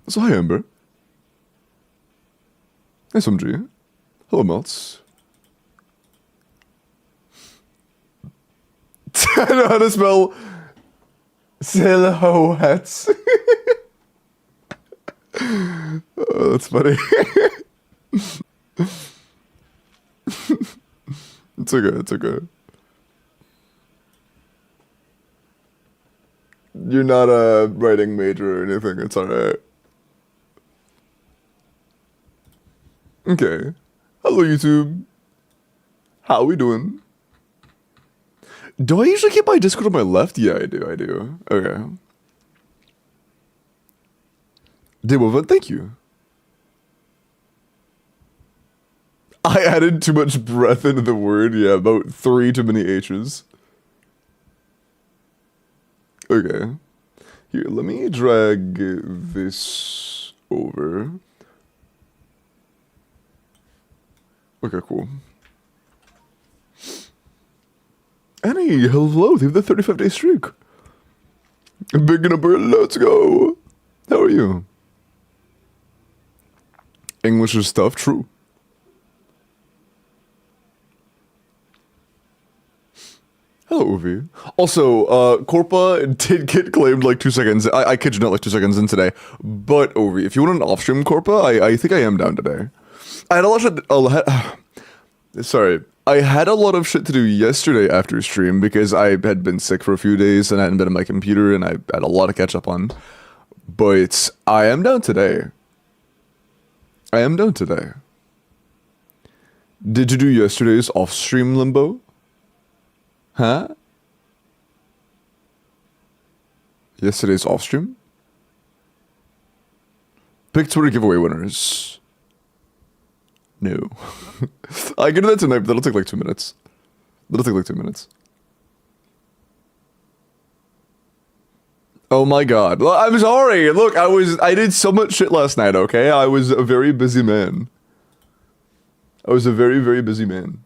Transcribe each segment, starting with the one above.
So hi Amber. Hi SMG. Hello Melts. I know how to spell silhouettes. Oh, that's funny. It's okay, it's okay. You're not a writing major or anything, it's alright. Okay. Hello YouTube. How we doing? Do I usually keep my Discord on my left? Yeah, I do. Okay. Dibova, thank you. I added too much breath into the word. Yeah, about 3 too many H's. Okay. Here, let me drag this over. Okay, cool. Annie, hello, through the 35-day streak. Big number, let's go. How are you? English is tough, true. Hello, Uvi. Also, Corpa did get claimed like 2 seconds. I kid you not, like 2 seconds in today. But, Uvi, if you want an off-stream Corpa, I think I am down today. I had a lot of... sorry. I had a lot of shit to do yesterday after stream because I had been sick for a few days and I hadn't been on my computer and I had a lot to catch up on. But I am down today. I am down today. Did you do yesterday's off-stream limbo? Huh? Yesterday's off-stream? Pick Twitter giveaway winners. No. I can do that tonight, but that'll take like 2 minutes. Oh my god. I'm sorry. Look, I did so much shit last night, okay? I was a very busy man. I was a very, very busy man.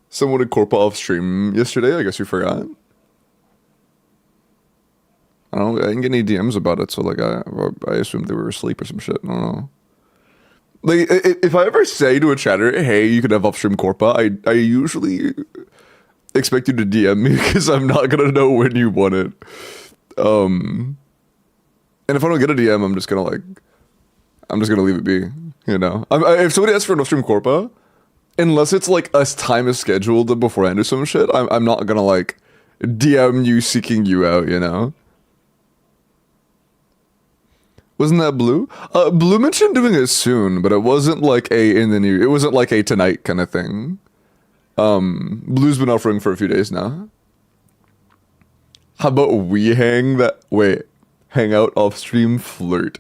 Someone did Corpa off stream yesterday, I guess you forgot. I didn't get any DMs about it, so like I assumed they were asleep or some shit. I don't know. Like if I ever say to a chatter, "Hey, you could have off-stream Corpa," I usually expect you to DM me because I'm not gonna know when you want it. And if I don't get a DM, I'm just gonna leave it be. You know, if somebody asks for an off-stream Corpa, unless it's like a time is scheduled beforehand or some shit, I'm not gonna like DM you seeking you out. You know. Wasn't that Blue? Blue mentioned doing it soon, but it wasn't like it wasn't like a tonight kind of thing. Blue's been offering for a few days now. How about we hang out off stream flirt?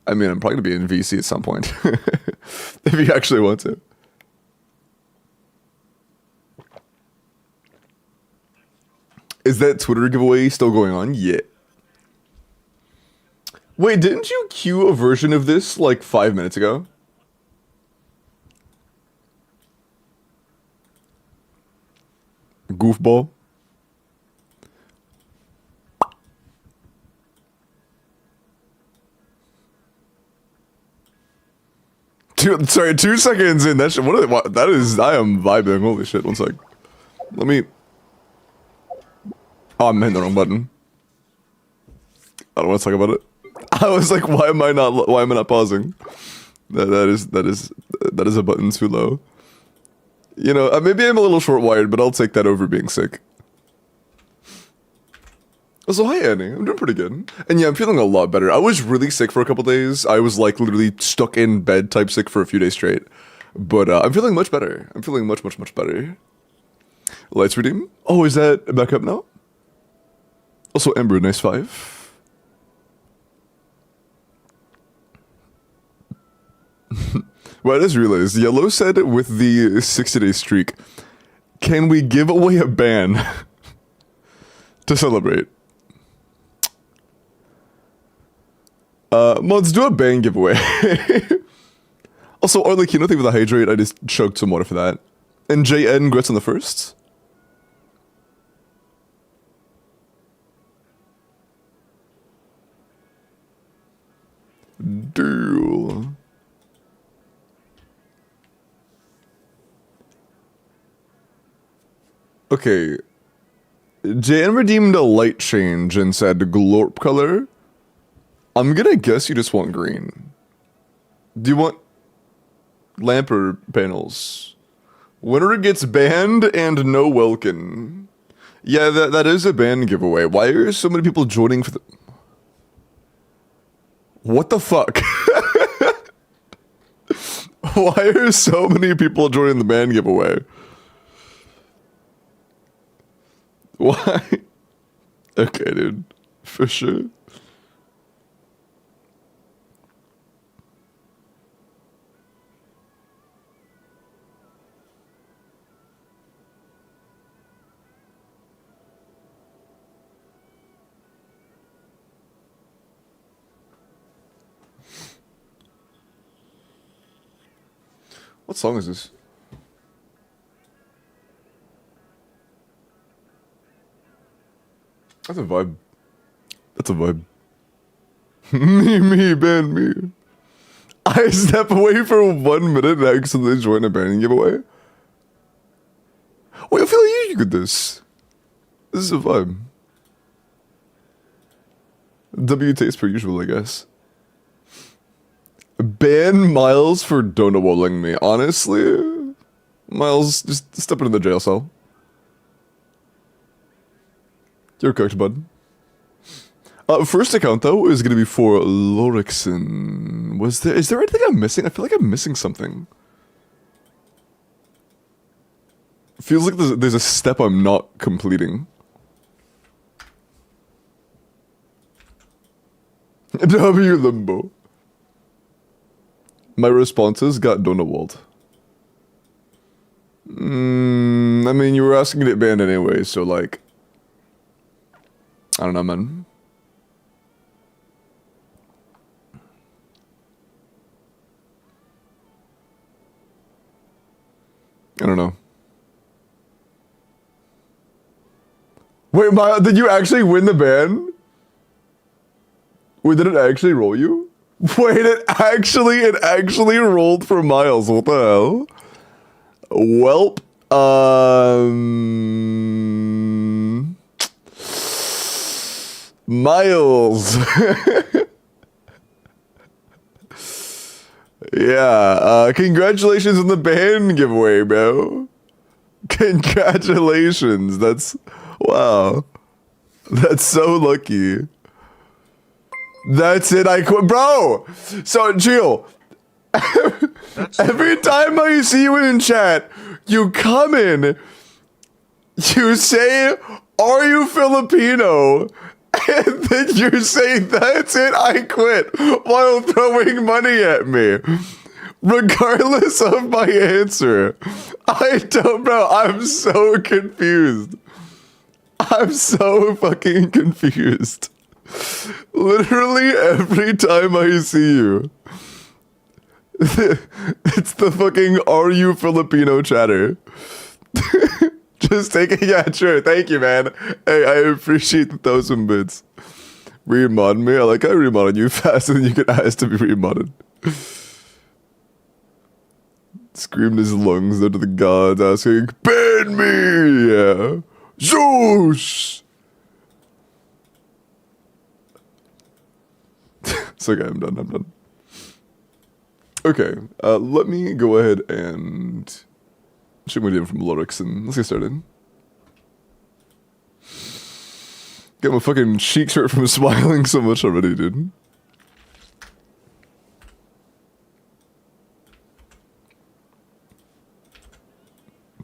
I mean, I'm probably gonna be in VC at some point. If you actually want to. Is that Twitter giveaway still going on? Yeah. Wait, didn't you queue a version of this like 5 minutes ago? Goofball. Sorry, 2 seconds in. That shit, that is, I am vibing. Holy shit, 1 sec. Let me... Oh, I'm hitting the wrong button. I don't want to talk about it. I was like, why am I not pausing? That is a button too low. You know, maybe I'm a little short-wired, but I'll take that over being sick. So hi Annie, I'm doing pretty good. And yeah, I'm feeling a lot better. I was really sick for a couple days. I was like literally stuck in bed type sick for a few days straight. But I'm feeling much better. I'm feeling much better. Lights redeem? Oh, is that back up now? Also Ember, nice 5. Well, I just realized, Yellow said with the 60-day streak, can we give away a ban to celebrate? Mods, do a ban giveaway. Also, Arlecchino, thank you for the hydrate. I just chugged some water for that. And JN, congrats on the first. deal. Okay. Jan redeemed a light change and said glorp color. I'm gonna guess you just want green. Do you want lamp or panels? Winner gets banned and no Welkin. Yeah, that is a ban giveaway. Why are so many people joining for the... What the fuck? Why are so many people joining the ban giveaway? Why? Okay, dude. For sure. What song is this? That's a vibe. That's a vibe. me, ban me. I step away for 1 minute and accidentally join a banning giveaway. Wait, I feel like you could this. This is a vibe. W takes per usual, I guess. Ban Miles for donawalling me. Honestly, Miles, just step into the jail cell. You're cooked, bud. First account though is gonna be for Lorixin. Is there anything I'm missing? I feel like I'm missing something. Feels like there's a step I'm not completing. W Limbo. My responses got donawalled. I mean, you were asking to get banned anyway, so like... I don't know, man. I don't know. Wait, did you actually win the ban? Wait, did it actually roll you? Wait, it actually rolled for Miles. What the hell? Welp. Miles. Yeah, congratulations on the ban giveaway, bro. Congratulations. Wow. That's so lucky. That's it, I quit. Bro! So, chill. Every time I see you in chat, you come in, you say, are you Filipino? And then you say, that's it, I quit, while throwing money at me. Regardless of my answer. Bro, I'm so confused. I'm so fucking confused. Literally every time I see you. It's the fucking are you Filipino chatter. Just taking, yeah, sure, thank you, man. Hey, I appreciate the 1,000 bits. Remod me? I like I remodded you faster than you could ask to be remodded. Screamed his lungs out to the gods asking, ban me! Yeah. Zeus! It's okay, I'm done. Okay, let me go ahead and shoot my DM from Lorixin. Let's get started. Get my fucking cheeks hurt from smiling so much already, dude.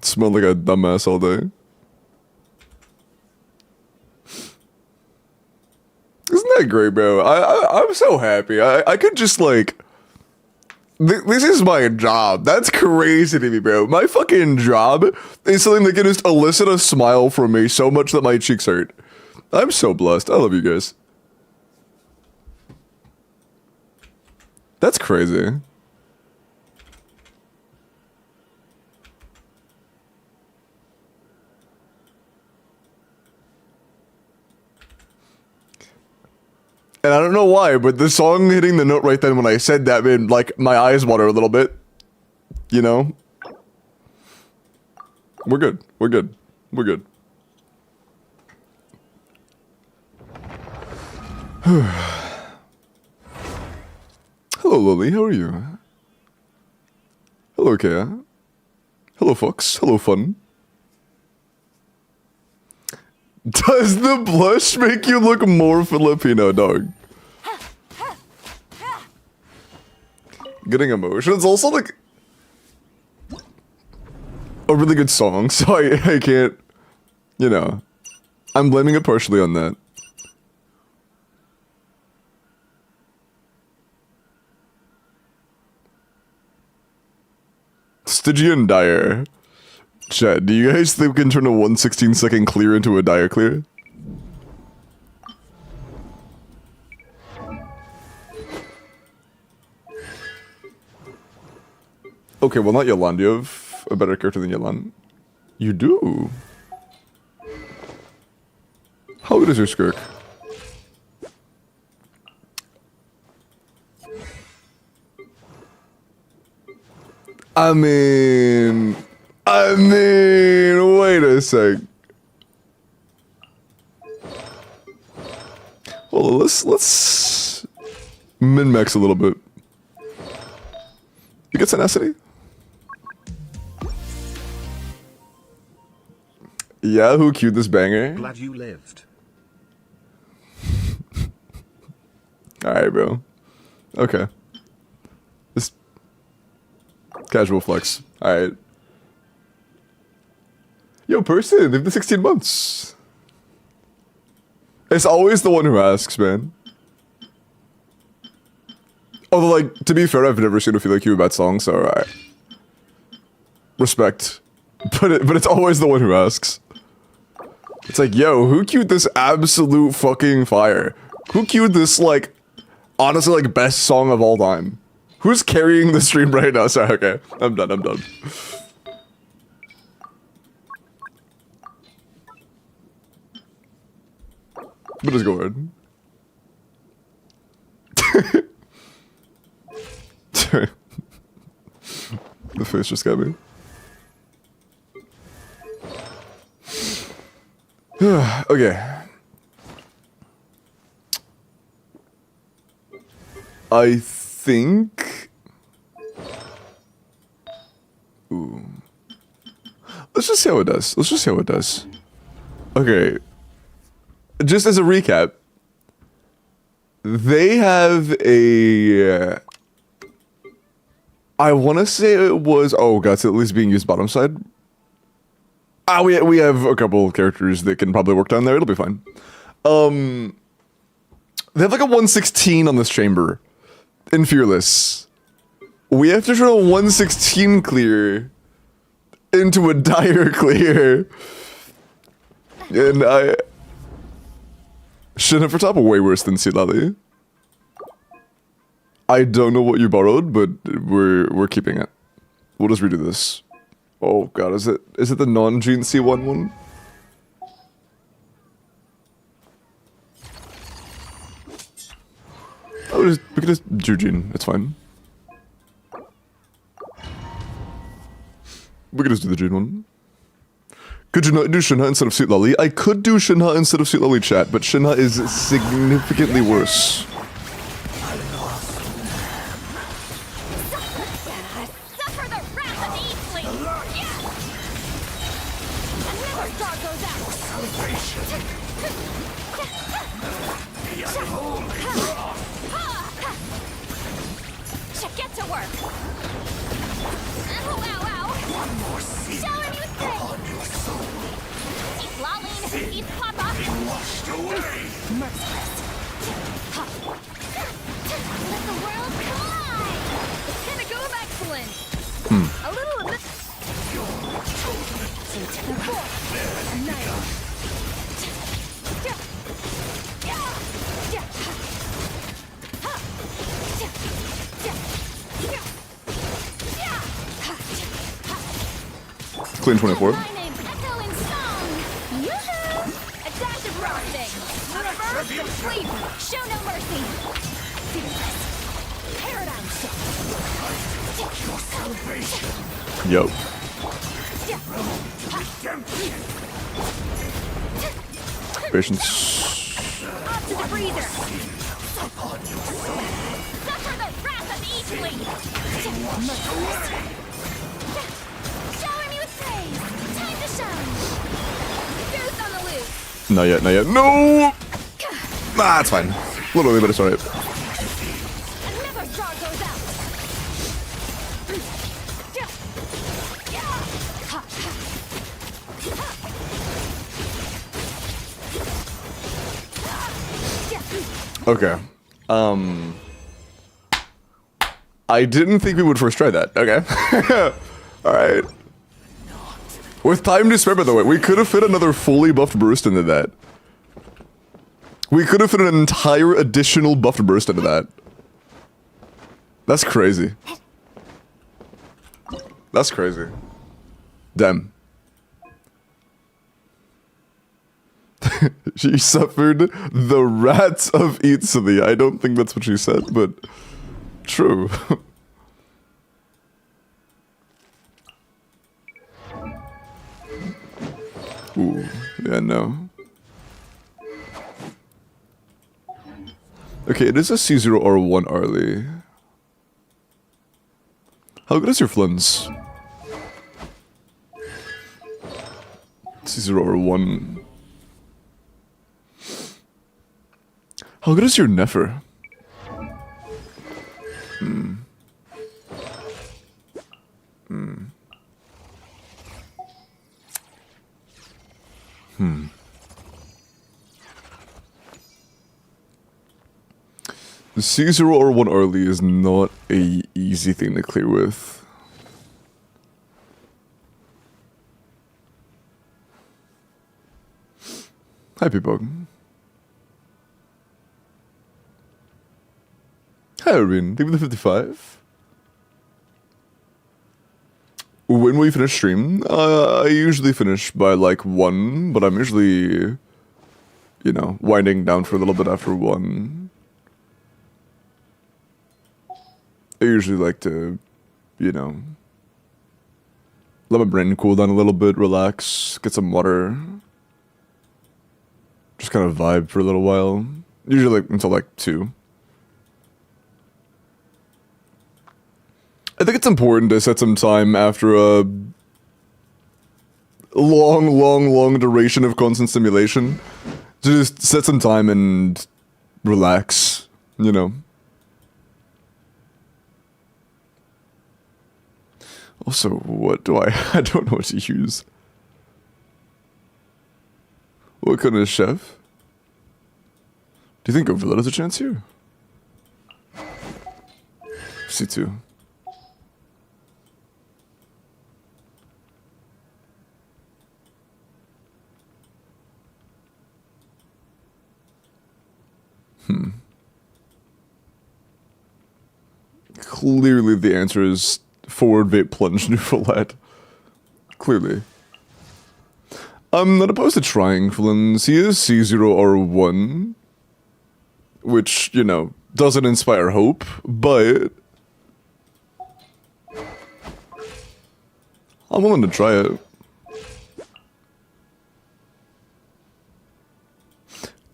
Smelled like a dumbass all day. Isn't that great, bro? I'm so happy. I could just like... This is my job. That's crazy to me, bro. My fucking job is something that can just elicit a smile from me so much that my cheeks hurt. I'm so blessed. I love you guys. That's crazy. And I don't know why, but the song hitting the note right then when I said that made, like, my eyes water a little bit. You know? We're good. We're good. We're good. Hello, Lily. How are you? Hello, Kea. Hello, Fox. Hello, Fun. Does the blush make you look more Filipino, dog? Getting emotions. Also, like, a really good song, so I can't, you know, I'm blaming it partially on that. Stygian Dire. Chat, do you guys think we can turn a 1/16-second clear into a Dire clear? Okay, well, not Yolan. Do you have a better character than Yolan? You do. How good is your Skirk? I mean, wait a sec. Well, let's min-max a little bit. You get tenacity? Yeah, who queued this banger? Glad you lived. Alright, bro. Okay. Just casual flex. Alright. Yo, person, live the 16 months. It's always the one who asks, man. Although, like, to be fair, I've never seen a Feel Like You about songs, so alright. Respect. But it's always the one who asks. It's like, yo, who queued this absolute fucking fire? Who queued this, like, honestly, like, best song of all time? Who's carrying the stream right now? Sorry, okay. I'm done. But just go ahead. Sorry. The face just got me. Okay. I think... Ooh. Let's just see how it does. Okay. Just as a recap, they have a... I want to say it was... Oh, God, it's at least being used bottom side. We have a couple characters that can probably work down there. It'll be fine. They have like a 116 on this chamber. In Fearless. We have to turn a 116 clear into a Dire clear. And I... Shouldn't for top way worse than Silali. I don't know what you borrowed, but we're keeping it. We'll just redo this. Oh god, is it the non-Gene C1 one? Oh, we can just do Gene, it's fine. We can just do the Gene one. Could you not do Shinha instead of Sweet Lolly? I could do Shinha instead of Sweet Lolly, chat, but Shinha is significantly worse. Clean 24. Reverse sleep. Show no mercy. Paradigm shift. Yo. Patience. Up to the breather. Suffer the wrath of Eastling. Shower me with praise. Time to shine. Goose on the loose. Not yet, not yet. No! Nah, it's fine. Literally, but it's alright. Another star goes out. Okay. I didn't think we would first try that. Okay. Alright. With time to spare, by the way, we could have fit another fully buffed burst into that. We could have fit an entire additional buffed burst into that. That's crazy. That's crazy. Damn. She suffered the rats of Italy. I don't think that's what she said, but true. Ooh, yeah, no. Okay, it is a C0R1 early. How good is your Flins? C0R1. How good is your Nefer? The C0R1 early is not a easy thing to clear with. Hi, people. Hi, Irene. Thank you for the 55. When will you finish stream? I usually finish by like 1, but I'm usually, you know, winding down for a little bit after 1. I usually like to, you know, let my brain cool down a little bit, relax, get some water. Just kind of vibe for a little while. Usually like until like 2. I think it's important to set some time after a long duration of constant stimulation. To just set some time and relax, you know. Also, what do I don't know what to use. What kind of chef? Do you think Overload has a chance here? C2. Clearly the answer is forward vape plunge Nuffolet. Clearly. I'm not opposed to trying Flins. He is C0R1. Which, you know, doesn't inspire hope, but I'm willing to try it.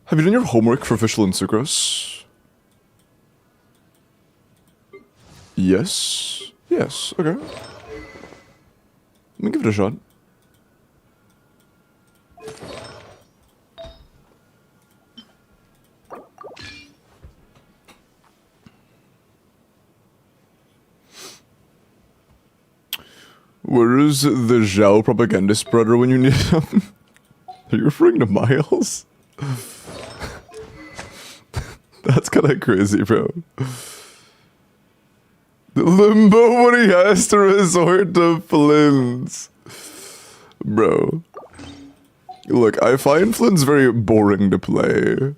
Have you done your homework for official in Sucrose? Yes. Yes, okay. Let me give it a shot. Where is the Zhao propaganda spreader when you need him? Are you referring to Miles? That's kinda crazy, bro. The limbo when he has to resort to Flins. Bro. Look, I find Flins very boring to play.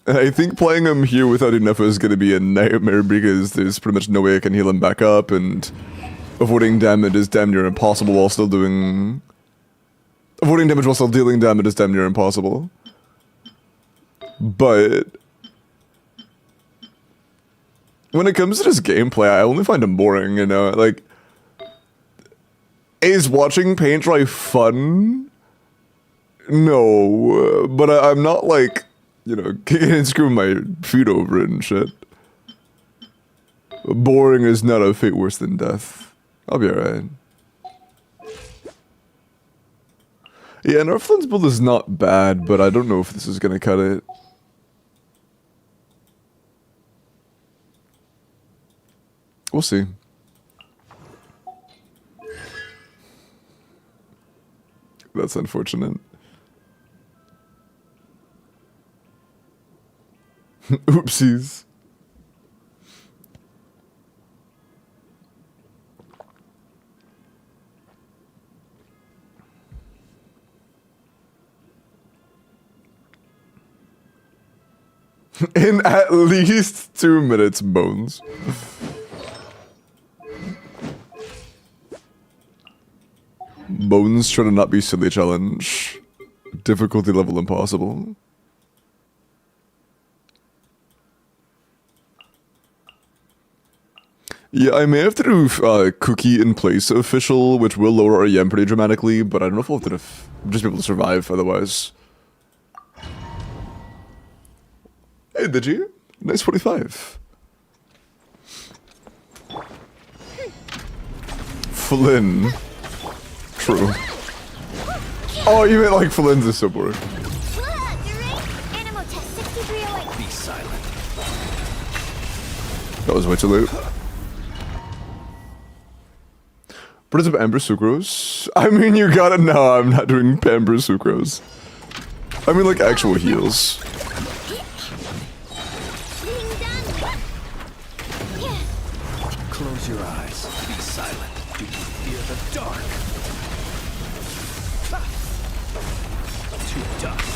And I think playing him here without enough is gonna be a nightmare because there's pretty much no way I can heal him back up, and avoiding damage is damn near impossible while still doing... Avoiding damage while still dealing damage is damn near impossible. But when it comes to this gameplay, I only find him boring, you know? Like, is watching paint dry fun? No, but I'm not like, you know, kicking and screwing my feet over it and shit. Boring is not a fate worse than death. I'll be alright. Yeah, Northland's build is not bad, but I don't know if this is gonna cut it. We'll see. That's unfortunate. Oopsies. In at least 2 minutes, Bones. Bones try to not be silly challenge. Difficulty level impossible. Yeah, I may have to do cookie in place of official, which will lower our EM pretty dramatically, but I don't know if we'll have to just be able to survive otherwise. Hey, did you? Nice 45. Flynn. True. Oh, you meant like Flynn's is so boring. Animal test 6308. Be silent. That was way too late. What is up, Amber Sucrose? I mean, you gotta know I'm not doing Amber Sucrose. I mean, like actual heals. Close your eyes. Be silent. Do you fear the dark? To dust.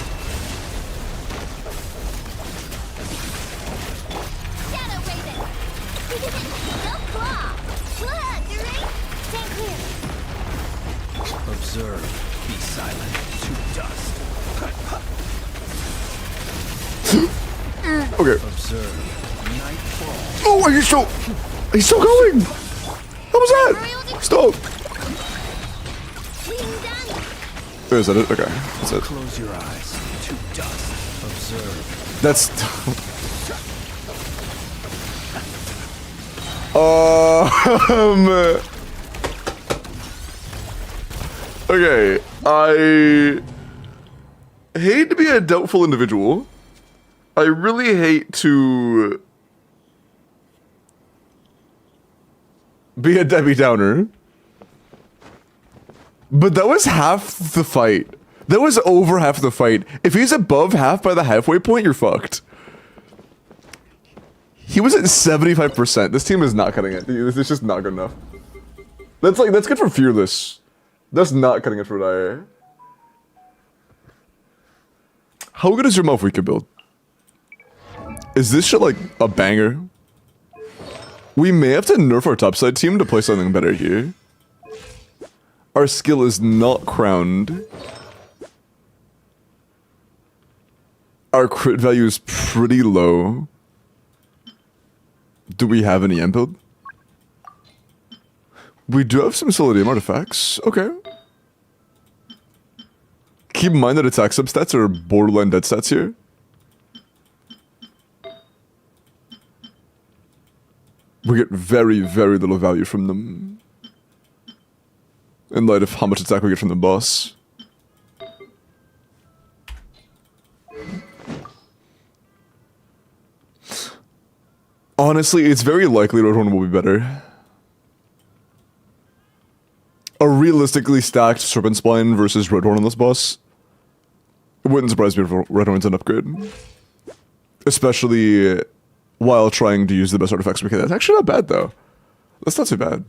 Shadow Raven. No claw. Blood, right? Stand clear. Observe. Be silent. To dust. Okay. Observe. Nightfall. Oh, are you still? He's still going. How was that? Stop. Oh, is that it? Okay, that's it. Close your eyes. To dust. Observe. That's. Okay, I hate to be a doubtful individual. I really hate to be a Debbie Downer. But that was half the fight. That was over half the fight. If he's above half by the halfway point, you're fucked. He was at 75%. This team is not cutting it. It's just not good enough. That's good for Fearless. That's not cutting it for Dire. How good is your Muff we could build? Is this shit like a banger? We may have to nerf our topside team to play something better here. Our skill is not crowned. Our crit value is pretty low. Do we have any EM build? We do have some Solidum artifacts. Okay. Keep in mind that attack substats are borderline dead stats here. We get very, very little value from them. In light of how much attack we get from the boss. Honestly, it's very likely Roadhorn will be better. A realistically stacked Serpent Spine versus Roadhorn on this boss. It wouldn't surprise me if Roadhorn's an upgrade. Especially while trying to use the best artifacts we can. That's actually not bad though. That's not too bad.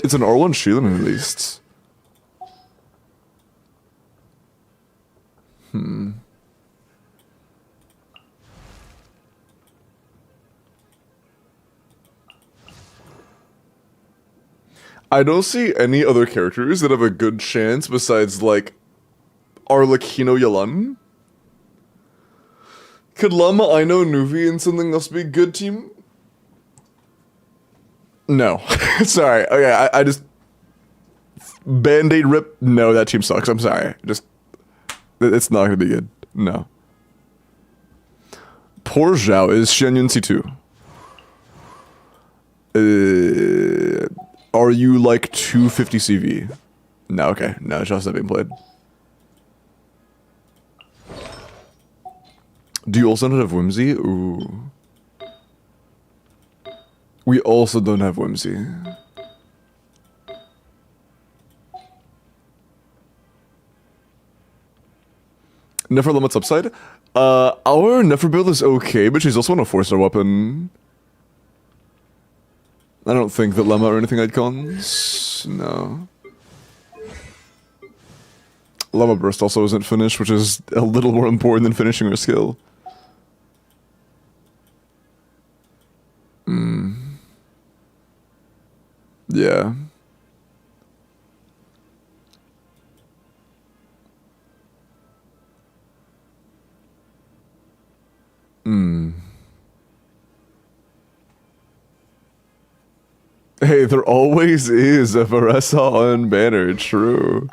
It's an R1 Sheelan at least. I don't see any other characters that have a good chance besides, like, Arlecchino Yalan. Could Llama, Aino, Nuvi, and something else be a good team? No. Sorry. Okay, I just... Band-Aid rip? No, that team sucks. I'm sorry. Just... It's not gonna be good. No. Poor Zhao is Xianyun C2. Are you like 250 CV? No, okay. No, Zhao's not being played. Do you also not have Whimsy? Ooh. We also don't have Whimsy. Nefer limits upside? Our Nefer build is okay, but she's also on a 4-star weapon. I don't think that Lemma or anything icons. No. Lemma Burst also isn't finished, which is a little more important than finishing her skill. Yeah. Hey, there always is a Varessa on banner, true.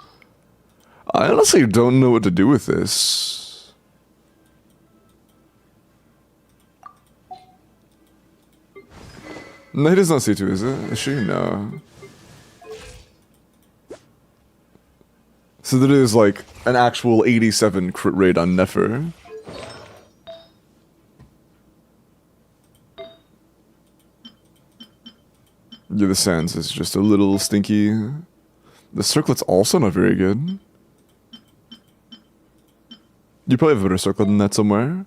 I honestly don't know what to do with this. No, he does not C2, is it? Is she? No. So that is like an actual 87 crit rate on Nefer. Yeah, the Sands is just a little stinky. The Circlet's also not very good. You probably have a better Circlet than that somewhere.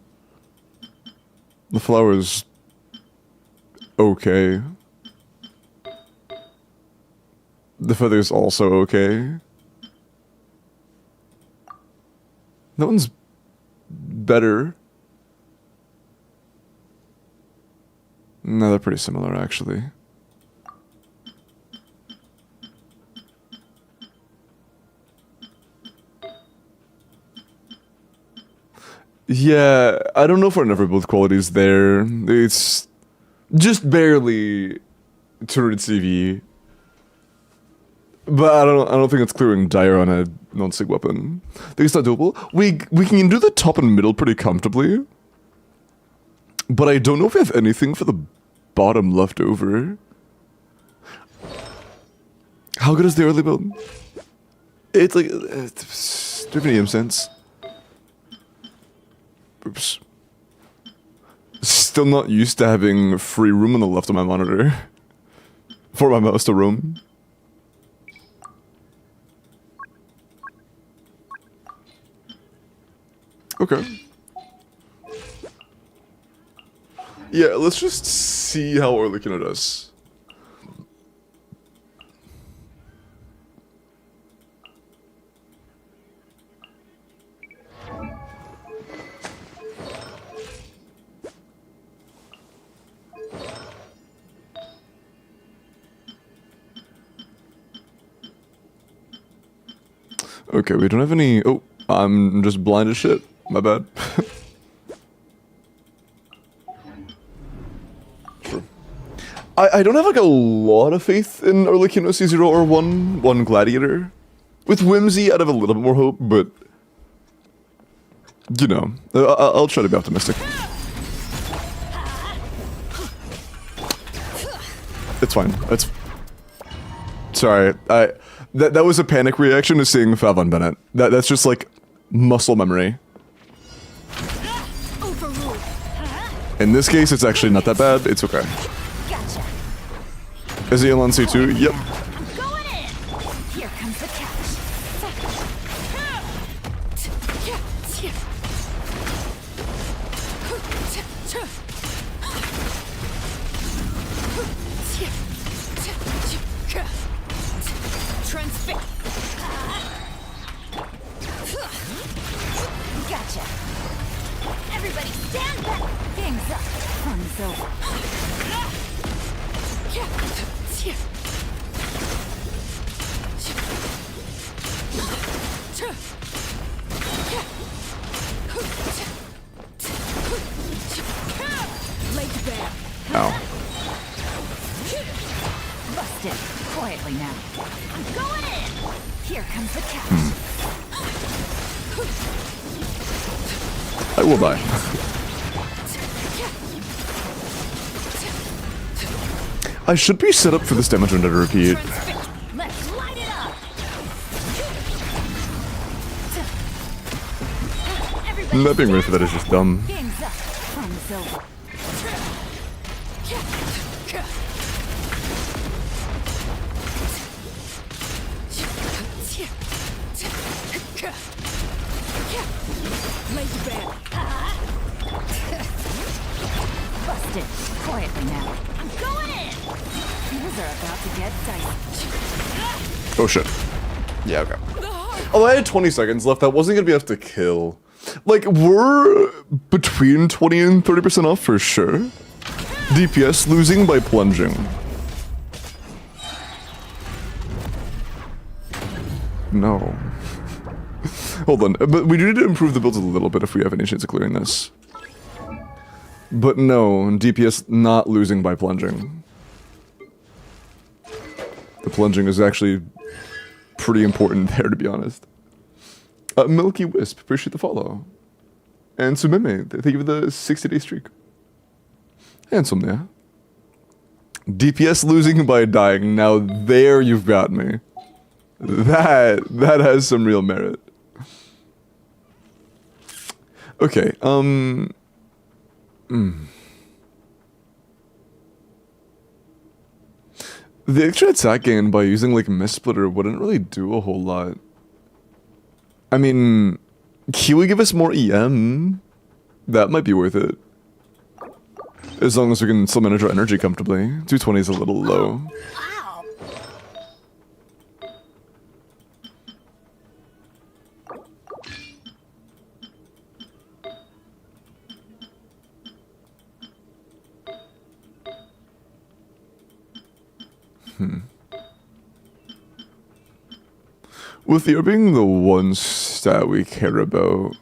The Flower's okay. The Feather's also okay. That one's better. No, they're pretty similar actually. Yeah, I don't know if our Never build quality's there. It's just barely turret CV. But I don't think it's clearing dire on a non-sig weapon. I think it's not doable. We can do the top and middle pretty comfortably. But I don't know if we have anything for the bottom left over. How good is the early build? It's like... do you have any EM sense? Oops. Still not used to having free room on the left of my monitor. For my mouse to roam. Okay. Yeah, let's just see how we're looking at us. Okay, we don't have any... Oh, I'm just blind as shit. My bad. Sure. I don't have like a lot of faith in Arlecchino C0 or 1 Gladiator. With Whimsy, I'd have a little bit more hope, but... You know, I'll try to be optimistic. It's fine. It's... Sorry, That was a panic reaction to seeing Fav on Bennett. That's just like muscle memory. In this case, it's actually not that bad. It's okay. Gotcha. Is he on C2? Yep. I'm going in. Here comes the Transfix. Gotcha. Everybody stand back. Game's up. Fun's over. Busted. Quietly now. I'm going in. Here comes the catch. I will die. I should be set up for this damage run to repeat. Let's light it up. Not being ready for that is just dumb. Game's up. Fun is over. Busted. Quietly now. I'm going in. Things are about to get dicey. Oh shit. Yeah, okay. Oh, I had 20 seconds left. That wasn't gonna be enough to kill. Like, we're between 20 and 30% off for sure. DPS losing by plunging. No. Hold on, but we do need to improve the builds a little bit if we have any chance of clearing this. But no, DPS not losing by plunging. The plunging is actually pretty important there, to be honest. Milky Wisp, appreciate the follow. And Sumime, thank you for the 60-day streak. And Somnia. DPS losing by dying, now there you've got me. That has some real merit. Okay, the extra attack gain by using like Mist Splitter wouldn't really do a whole lot. I mean, he would give us more EM. That might be worth it. As long as we can still manage our energy comfortably. 220 is a little low. Wow. With Ear being the one stat we care about,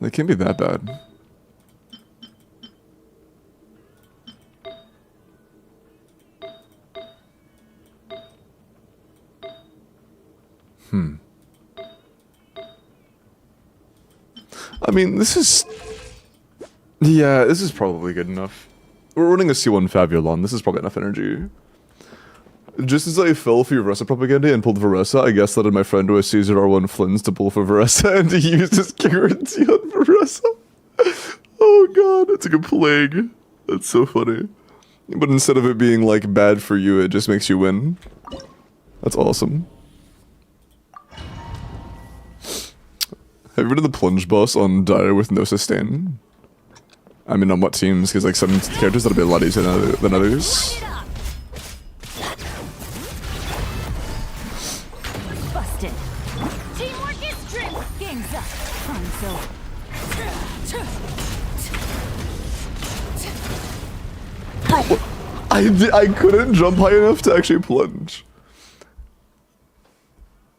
they can't be that bad. I mean, this is... Yeah, this is probably good enough. We're running a C1 Fabulon, this is probably enough energy. Just as I fell for your Veressa propaganda and pulled Veressa, I guess that my friend was Caesar R1 Flins to pull for Veressa and he used his guarantee on Veressa. Oh god, it's like a plague. That's so funny. But instead of it being like bad for you, it just makes you win. That's awesome. Have you been to the plunge boss on Dire with no sustain? I mean, on what teams? Because like some characters that'll be a lot easier than others. Busted. Teamwork is strength. Game's up. Fun's over. I couldn't jump high enough to actually plunge.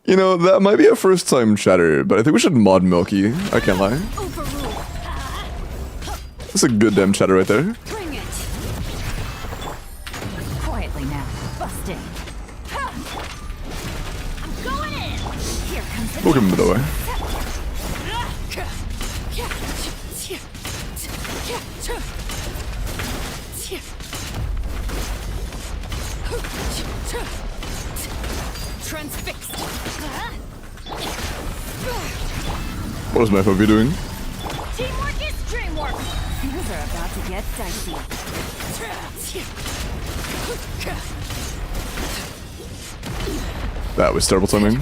You know, that might be a first time chatter, but I think we should mod Milky. I can't lie. Overrule. That's a good damn chatter right there. Bring it. Quietly now. Busted. I'm going in. Here comes the Welcome, by the way. Transfixed. What is my FOV doing? Teamwork is dreamwork. Things are about to get dicey. That was terrible timing.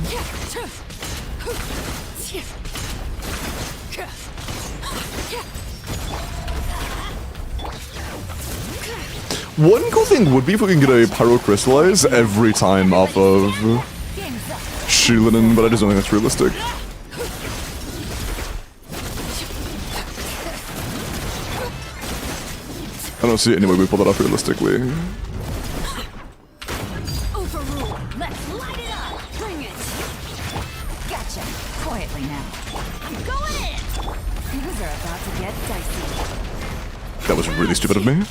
One cool thing would be if we can get a Pyro Crystallize every time off of Shilinen, but I just don't think that's realistic. I don't see any way we pull that off realistically. Overrule. Let's light it up. Bring it. Gotcha. Quietly now. I'm going in. Things are about to get dicey. That was really stupid of me.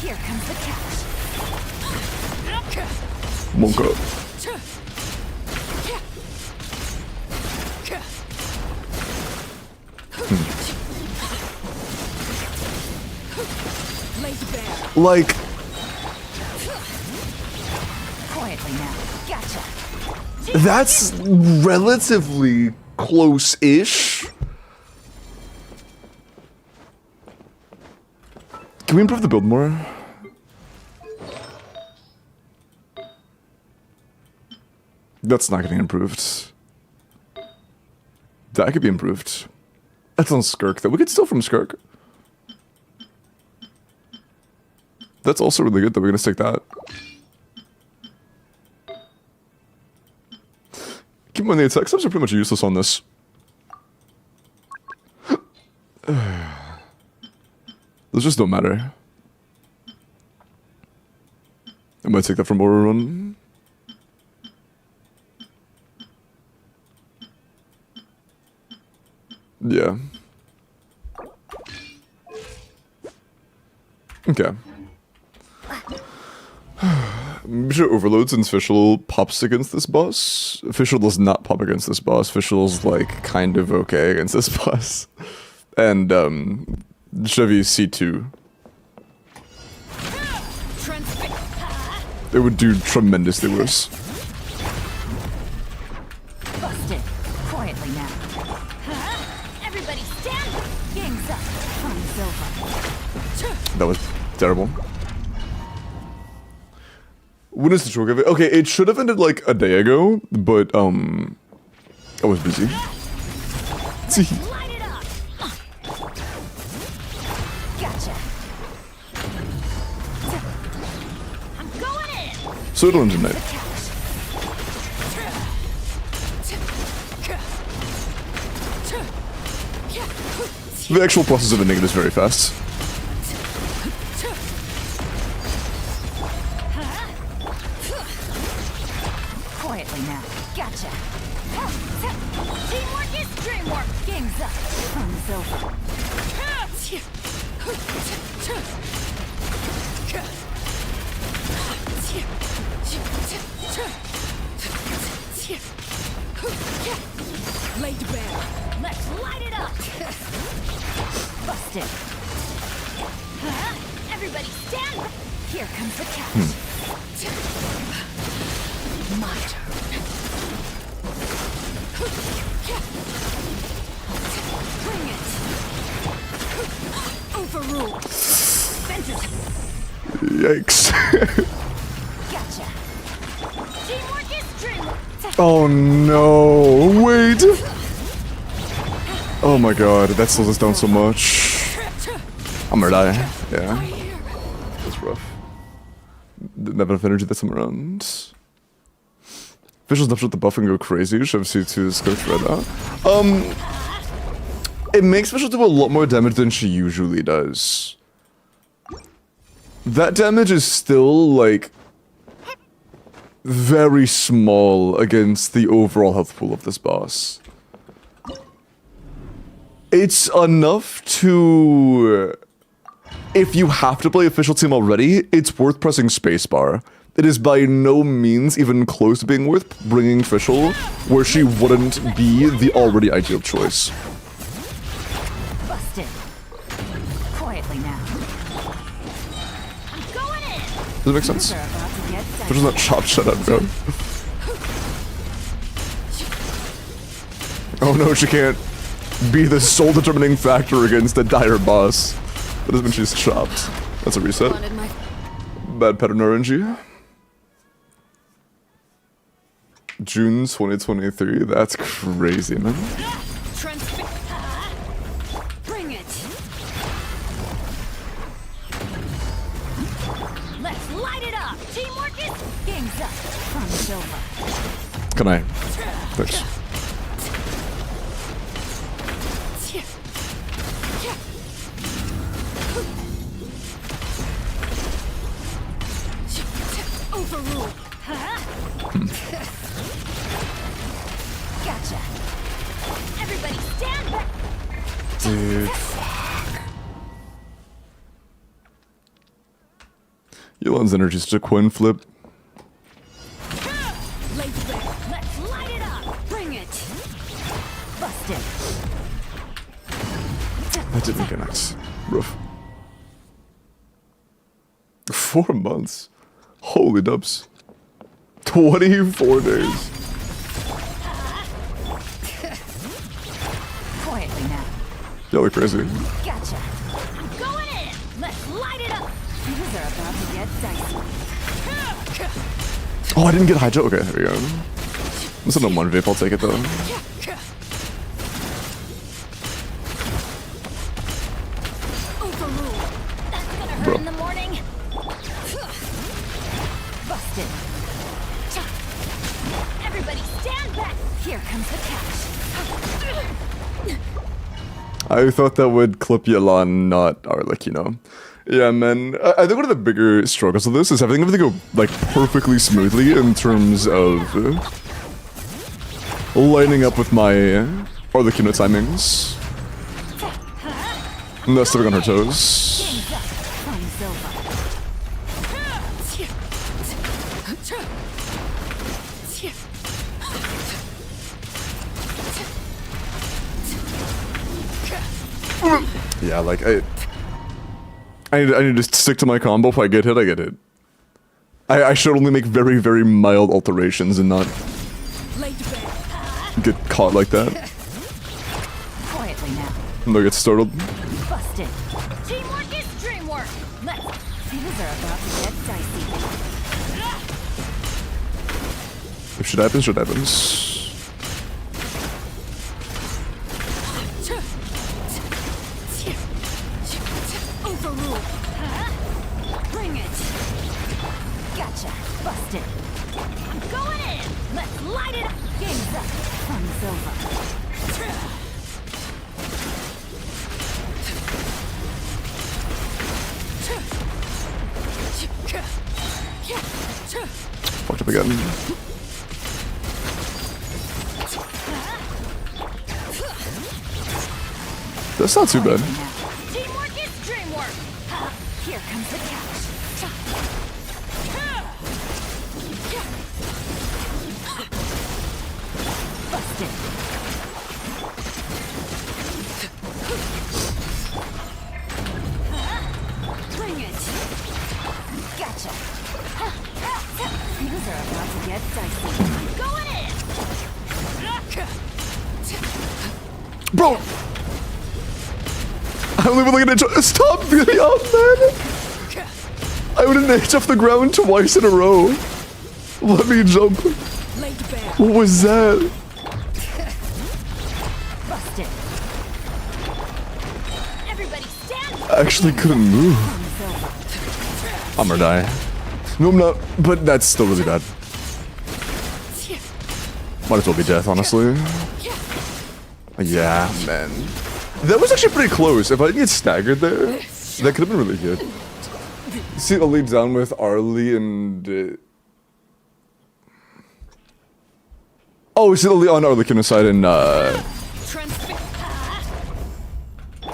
Here comes the catch. Monka. Like, Quietly now. Gotcha. that's relatively close-ish. Can we improve the build more? That's not getting improved. That could be improved. That's on Skirk, though. We could steal from Skirk. That's also really good, though. We're gonna stick that. Keep in mind, the attack steps are pretty much useless on this. Those just don't matter. I might take that from Aura Run. Yeah. Okay. Sure, Overload, since Fischl pops against this boss. Fischl does not pop against this boss. Fischl's like kind of okay against this boss. And Chevy C2. It would do tremendously worse. Busted. Quietly now. Everybody stand. Game's up. Fun's over. That was terrible. When is the choke of it? Okay, it should have ended like a day ago, but I was busy. Light it up. Gotcha. I'm going in. So it'll end tonight. The actual process of ending it is very fast. Quietly now. Gotcha. Teamwork is dreamwork. Game's up. Fun's over. Laid bare. Let's light it up. Busted. Everybody stand back. Here comes the catch. My turn. Bring it. Overrule. Yikes. Gotcha. Teamwork is dreamwork. Oh no, wait. Oh my god, that slows us down so much. I'm gonna die. Yeah. That's rough. Didn't have enough energy this time around. Visuals left with the buff and go crazy. Should have C2's coach right now. It makes Visual do a lot more damage than she usually does. That damage is still, like, very small against the overall health pool of this boss. It's enough to... If you have to play official team already, it's worth pressing spacebar. It is by no means even close to being worth bringing Fischl where she wouldn't be the already ideal choice. Busted. Quietly now. I'm going in. Does that make sense? They're about to get Fischl's not chop shut up, bro. Oh no, she can't be the sole determining factor against a dire boss. That doesn't mean she's chopped. That's a reset. Bad pattern RNG. June 2023, that's crazy, man. Bring it. Let's light it up. Teamwork is game's up. Fun's over. Can I? Thanks. Overrule. Gotcha. Everybody stand back. Dude, fuck. Elon's energy is such a coin flip. Let's light it up. Bring it. Busted. That didn't connect. Rough. 4 months. Holy dubs. 24 days. Quietly now. Y'all are crazy. Gotcha. I'm going in. Let's light it up. Things are about to get dicey. Oh, I didn't get hydro. Okay, there we go. This is a 1 vape. I'll take it though. Overruled. That's gonna hurt Bro. in the morning. Busted. Everybody stand back. Here comes the catch. I thought that would clip Yelan, not Arlick, you know. Yeah, man. I think one of the bigger struggles of this is having everything go like perfectly smoothly in terms of lining up with my Arlecchino timings. Not stepping on her toes. Game's up. Fun's over. Yeah, like I need to stick to my combo. If I get hit, I get hit. I should only make very, very mild alterations and not get caught like that. Quietly now. And they'll get startled. Busted. Teamwork is dreamwork. Things are about to get dicey. If shit happens, shit happens. Overruled. Bring it. Gotcha. Busted. I'm going in. Let's light it up. Game's up. Fun's over. Fucked up again. That's not too bad. Teamwork is dreamwork. Here comes the catch. Busted. Bring it. Gotcha. Things are about to get dicey. Going in. Bro! I don't even look at it. Stop really up, man! I would have naged off the ground twice in a row. Let me jump. What was that? Busted. Everybody stand. I actually couldn't move. I'm gonna die. No, I'm not. But that's still really bad. Might as well be death, honestly. Yeah, man. That was actually pretty close. If I didn't get staggered there, that could have been really good. See the lead down with Arlie and... Oh, see the lead on Arlecchino side and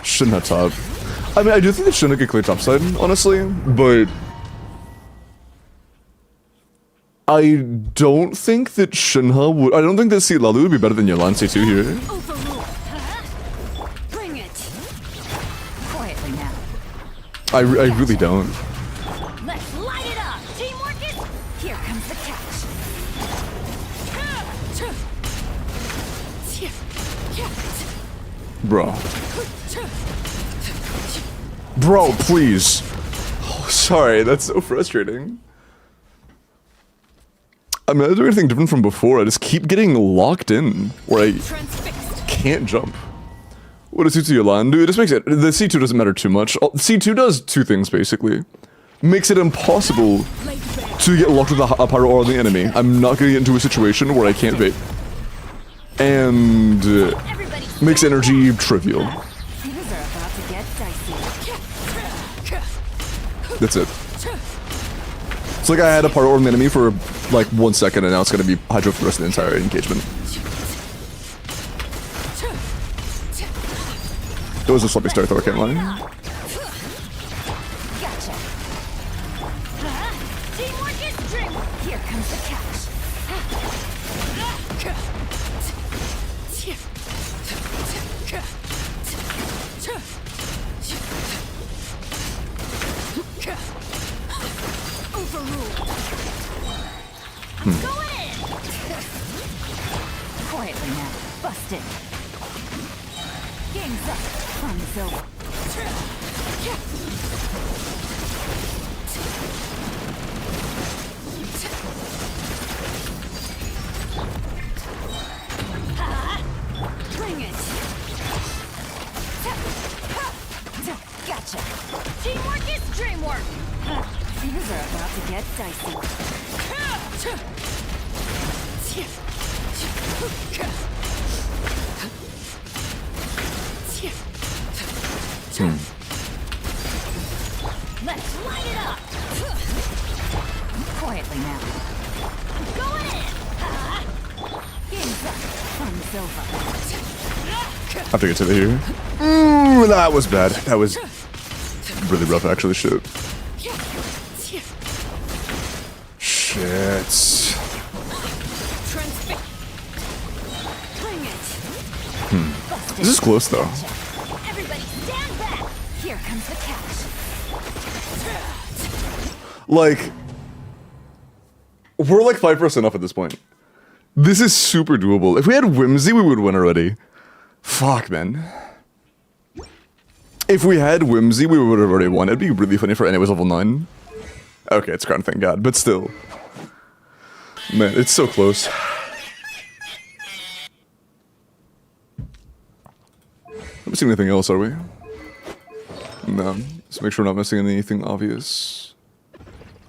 Shinha top. I mean, I do think that Shinha could clear top side, honestly, but... I don't think that Shinha would... I don't think that Lalu would be better than Yolance too here. Overruled. Bring it. Quietly now. I really don't. Let's light it up. Teamwork is. Here comes the catch. Bro. Bro, please. Oh, sorry, that's so frustrating. I mean, I don't do anything different from before. I just keep getting locked in where I can't jump. What does C2 Yolan do? It just makes it... The C2 doesn't matter too much. C2 does 2 things, basically. Makes it impossible to get locked with a pyro or the enemy. I'm not gonna get into a situation where I can't bait. And... makes energy trivial. Things are about to get dicey. That's it. It's like I had a pyro or the enemy for like 1 second and now it's gonna be hydro for the rest of the entire engagement. It was a sloppy start though, I can't lie. Gotcha. Teamwork is dream. Here comes the catch. Overruled. Going in. Quietly now. Busted. Game's up. Fun's over. Bring it. Gotcha. Teamwork is dreamwork. Things are about to get dicey. Let's light it up. Quietly now. I'm going in. Game's up. Fun's over. I have to get to the here. That was bad. That was really rough, actually. Shit. Shit. Bring it. This is close, though. Everybody stand back. Here comes the catch. Like, we're like 5% off at this point. This is super doable. If we had Whimsy, we would win already. Fuck, man. If we had Whimsy, we would have already won. It'd be really funny for any was level 9. Okay, it's Crown, thank God, but still. Man, it's so close. Not missing anything else, are we? No. Let's make sure we're not missing anything obvious.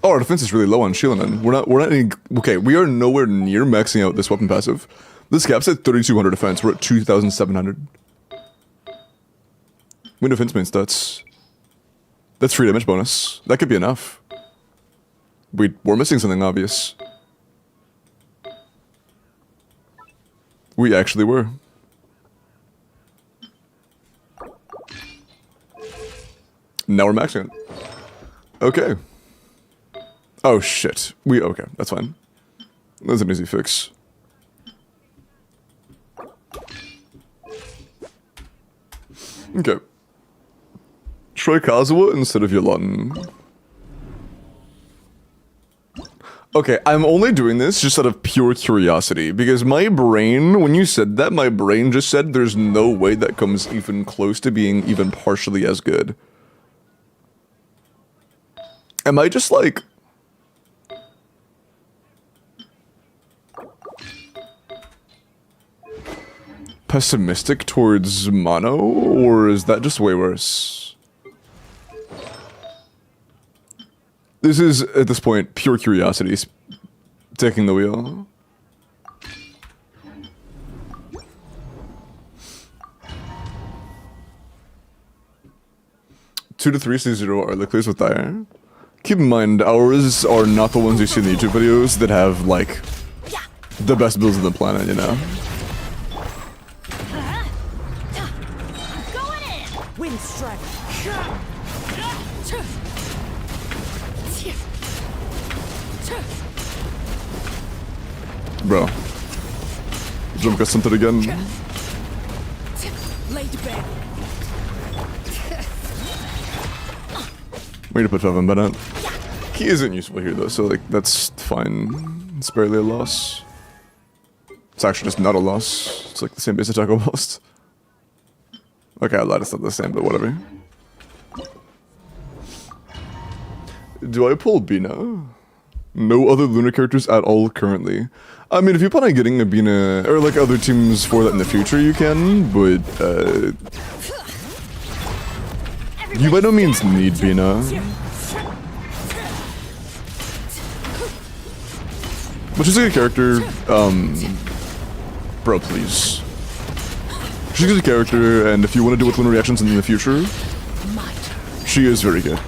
Oh, our defense is really low on Shieldin. We're not any, okay, we are nowhere near maxing out this weapon passive. This cap's at 3,200 defense, we're at 2,700. Win defense main stats. That's 3 damage bonus. That could be enough. We're missing something obvious. We actually were. Now we're maxing it. Okay. Oh shit. Okay, that's fine. That's an easy fix. Okay. Try Kazuha instead of Yolun. Okay, I'm only doing this just out of pure curiosity, because my brain, when you said that, my brain just said there's no way that comes even close to being even partially as good. Am I just like... pessimistic towards Mono, or is that just way worse? This is, at this point, pure curiosity taking the wheel. Two to 3 C0 are the clears with Dire. Keep in mind, ours are not the ones you see in the YouTube videos that have, like, the best builds on the planet, you know? Going in. Wind strike. Bro. Jump got something again. Laid back. We need to put 5 on Bennett. He isn't useful here though, so like that's fine. It's barely a loss. It's actually just not a loss. It's like the same base attack almost. Okay, I lied, it's not the same, but whatever. Do I pull Bina? No other Luna characters at all currently. I mean, if you plan on getting a Bina, or like other teams for that in the future, you can, but you by no means need Bina. Which is a good character, bro, please. She's a good character, and if you want to do with Luna reactions in the future, she is very good.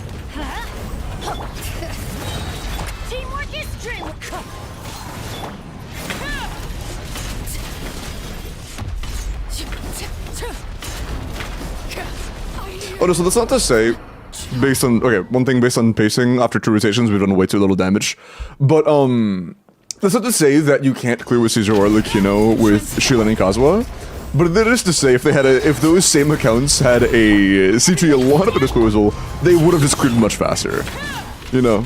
Oh no, so that's not to say based on one thing based on pacing. After 2 rotations, we've done way too little damage. But that's not to say that you can't clear with Caesar or Lucino with Shilin and Kazuha. But that is to say, if those same accounts had a CTL1 at their disposal, they would have just cleared much faster. You know.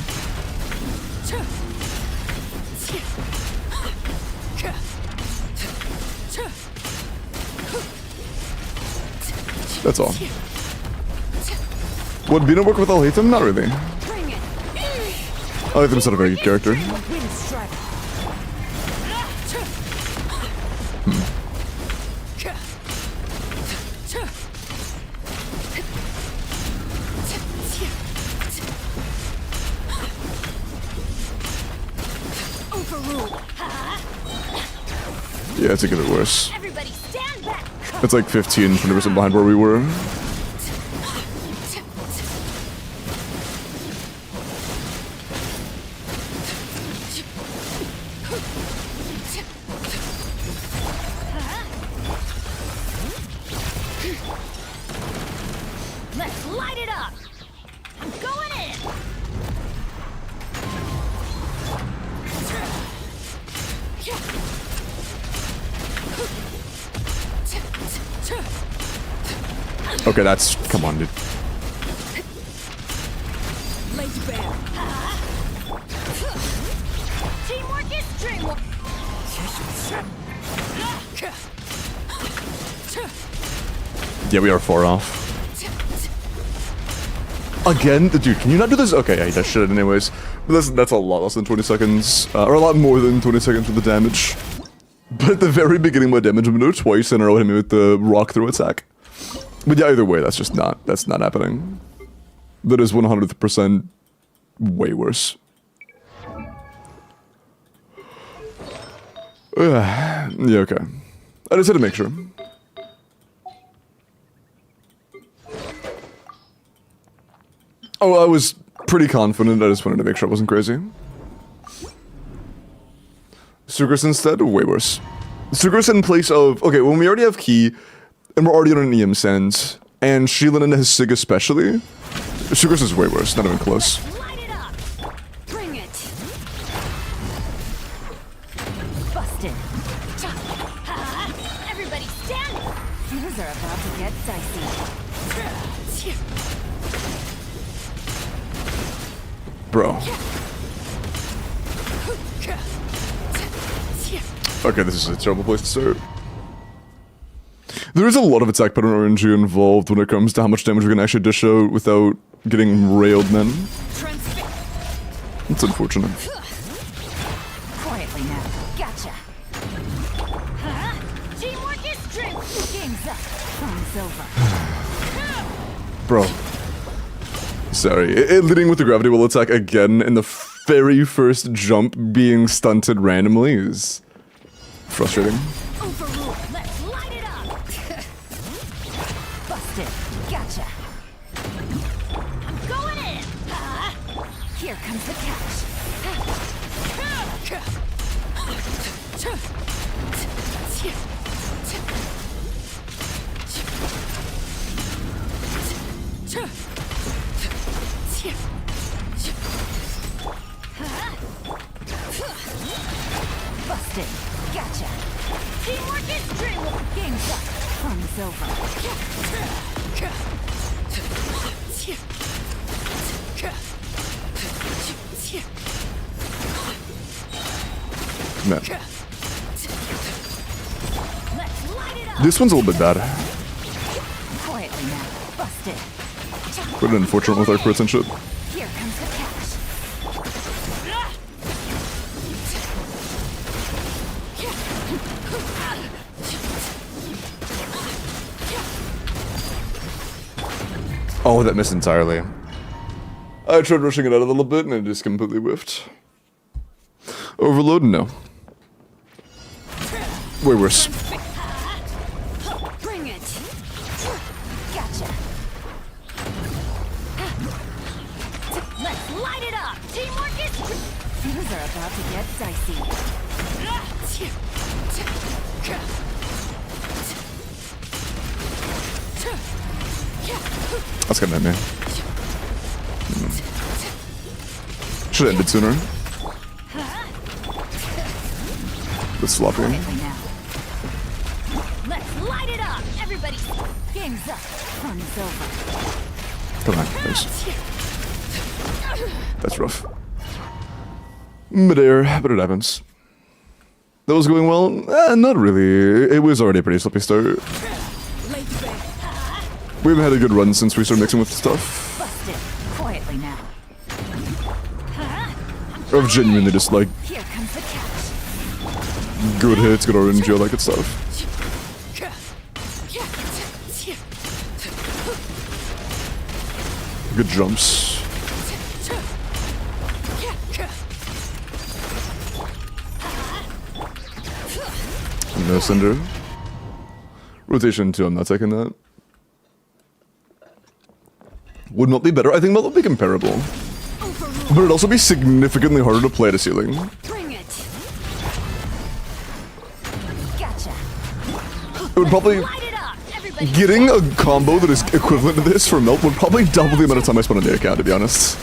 That's all. Would Bina work with Alhaitham? Not really. Alhaitham's not a very good character. Yeah, it's a bit worse. It's like 15-20% behind where we were. Let's light it up. I'm going in. Okay, that's... Come on, dude. Teamwork is dreamwork. Yeah, we are 4 off. Again? Dude, can you not do this? Okay, yeah, that shit anyways. But that's a lot less than 20 seconds. Or a lot more than 20 seconds with the damage. But at the very beginning, my damage window twice in a row hit me with the rock throw attack. But yeah, either way, that's not happening. That is 100% way worse. Yeah, okay. I just had to make sure. Oh, I was pretty confident. I just wanted to make sure I wasn't crazy. Sucrose instead? Way worse. Sucrose in place of... Okay, when we already have Key, and we're already on an EM send, and Shilin and his Sig especially, Sucrose is way worse. Not even close. Light it up. Bring it. Busted. Everybody stand. Things are about to get dicey. Bro. Okay, this is a terrible place to start. There is a lot of attack pattern RNG involved when it comes to how much damage we can actually dish out without getting railed men. It's unfortunate. Quietly now. Gotcha. Teamwork is strength. Game's up. Time's over. Bro. Sorry. It leading with the gravity well attack again in the very first jump being stunted randomly is frustrating. Overrule. Let's light it up. Busted. Gotcha. I'm going in. Here comes the catch. Busted. Gotcha. Teamwork is dreamwork. Game's up. Fun's over. Man. Let's light it up. This one's a little bit bad. Quietly now. Busted. But unfortunate with our crits and shit. Here comes the catch. Oh, that missed entirely. I tried rushing it out a little bit and it just completely whiffed. Overload? No. Way worse. Bring it. Gotcha. Let's light it up. Teamwork is... Things are about to get dicey. That's gonna hit me. Should have ended sooner. Bit sloppy. Let's light it up, everybody. Game's up. Fun's over. Come on, thanks. That's rough. Midair, but it happens. That was going well? Not really. It was already a pretty sloppy start. We haven't had a good run since we started mixing with stuff. Busted. Quietly now. I've genuinely just like Here comes the catch. good hits, good RNG, all that good stuff. Good jumps. No Cinder. Rotation 2, I'm not taking that. Would not be better. I think that would be comparable. But it'd also be significantly harder to play at a ceiling. Bring it. Gotcha. It would probably... Light it up, everybody. Getting a combo that is equivalent to this for Melt would probably double the amount of time I spent on the account, to be honest.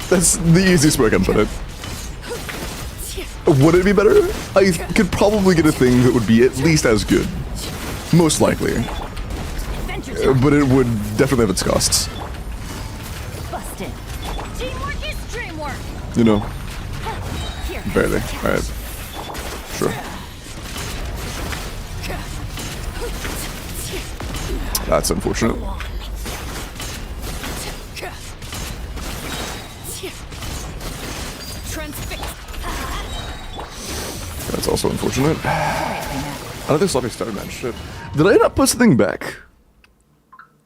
That's the easiest way I can put it. Would it be better? I could probably get a thing that would be at least as good. Most likely. But it would definitely have its costs. Busted. Teamwork is dreamwork. You know, Here comes barely. the catch. Alright. Sure. That's unfortunate. That's also unfortunate. I don't think Sloppy started that shit. Did I not put something back?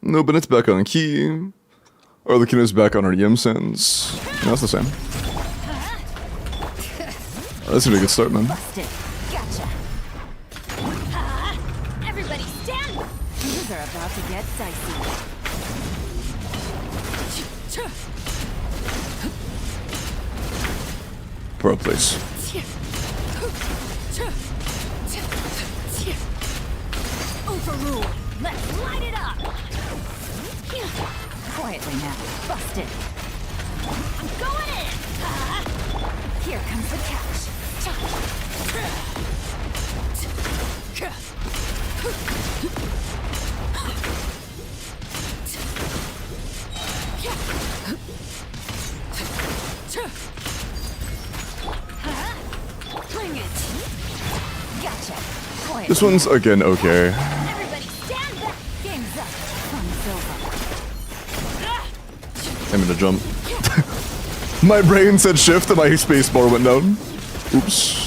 No, but it's back on key. Or the is back on our EM sends. No, that's the same. That's a pretty good start, man. Busted. Gotcha. Everybody stand. Things are about to get dicey. Pro place. Overrule. Let's light it up. Quietly now. Busted. I'm going in. Here comes the catch. Bring it. Gotcha. Quietly. This one's, again, okay. Everybody stand back. Game's up. Fun's over. I'm gonna jump. My brain said shift and my spacebar went down. Oops.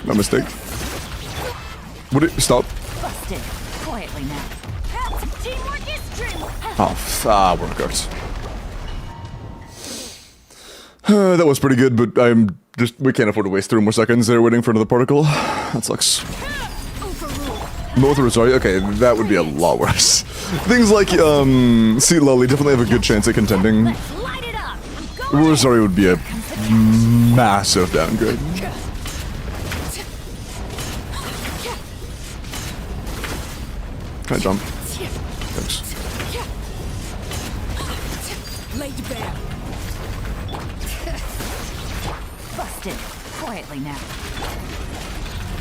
My mistake. Would it stop? Busted. Quietly now. Teamwork is dreamwork. Oh, workouts. That was pretty good, but we can't afford to waste 3 more seconds there waiting for another particle. That sucks. Both Rosario, okay, that would be a lot worse. Things like, see Lully definitely have a good chance at contending. Light it up. I'm going. Rosario would be a massive downgrade. Can I jump? Thanks. Laid bare. Busted. Quietly now.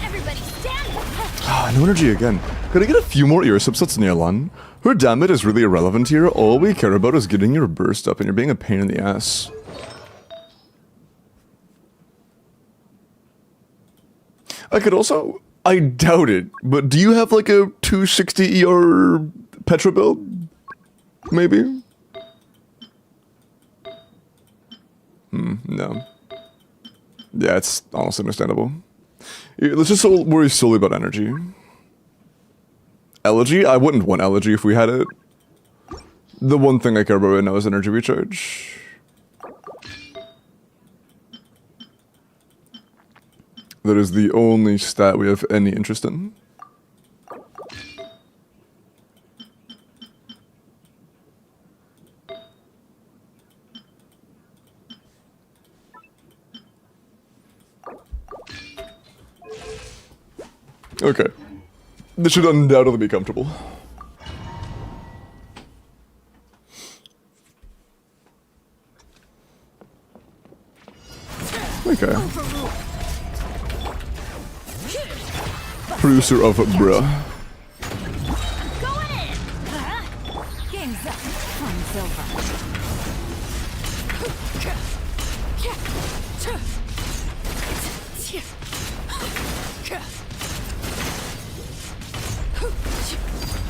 Everybody stand back. No energy again. Could I get a few more ear subsets near Lun? Her damage is really irrelevant here. All we care about is getting your burst up, and you're being a pain in the ass. I could also... I doubt it, but do you have like a 260 ER Petra build? Maybe? No. Yeah, it's honestly understandable. Let's just worry solely about energy. Elegy? I wouldn't want Elegy if we had it. The one thing I care about right now is energy recharge. That is the only stat we have any interest in. Okay. This should undoubtedly be comfortable. Okay. Overrule. Producer of bruh. Going in. Game's up. Time's over.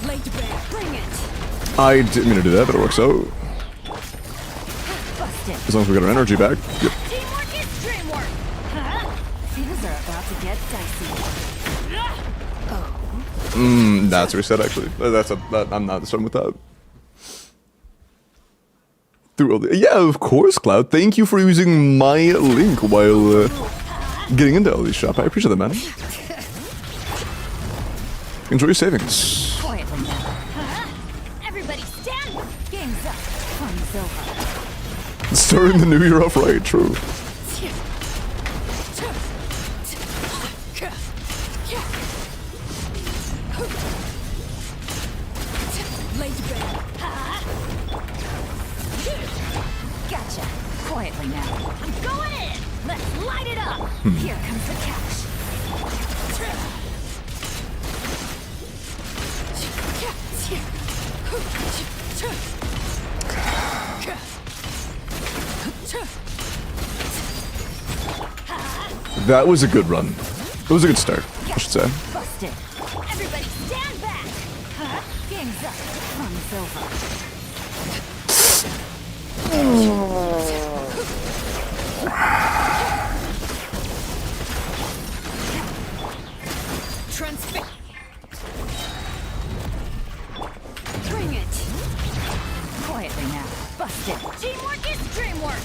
Laid back. Bring it. I didn't mean to do that, but it works out. Busted. As long as we got our energy back. Yep. Teamwork is dreamwork. Things are about to get dicey. That's a reset, actually. I'm not starting with that. Through all the, yeah, of course, Cloud. Thank you for using my link while getting into all these shop. I appreciate that, man. Enjoy your savings. Quietly now. Everybody stand. Game's up. Time's over. Starting the new year off right, true. Gotcha. Quietly now. I'm going in. Let's light it up. Here comes the cash. That was a good run. It was a good start, I should say. Busted. Everybody stand back. Game's up. Time's over. Transfix. Bring it. Quietly now. Busted. Teamwork is dreamwork.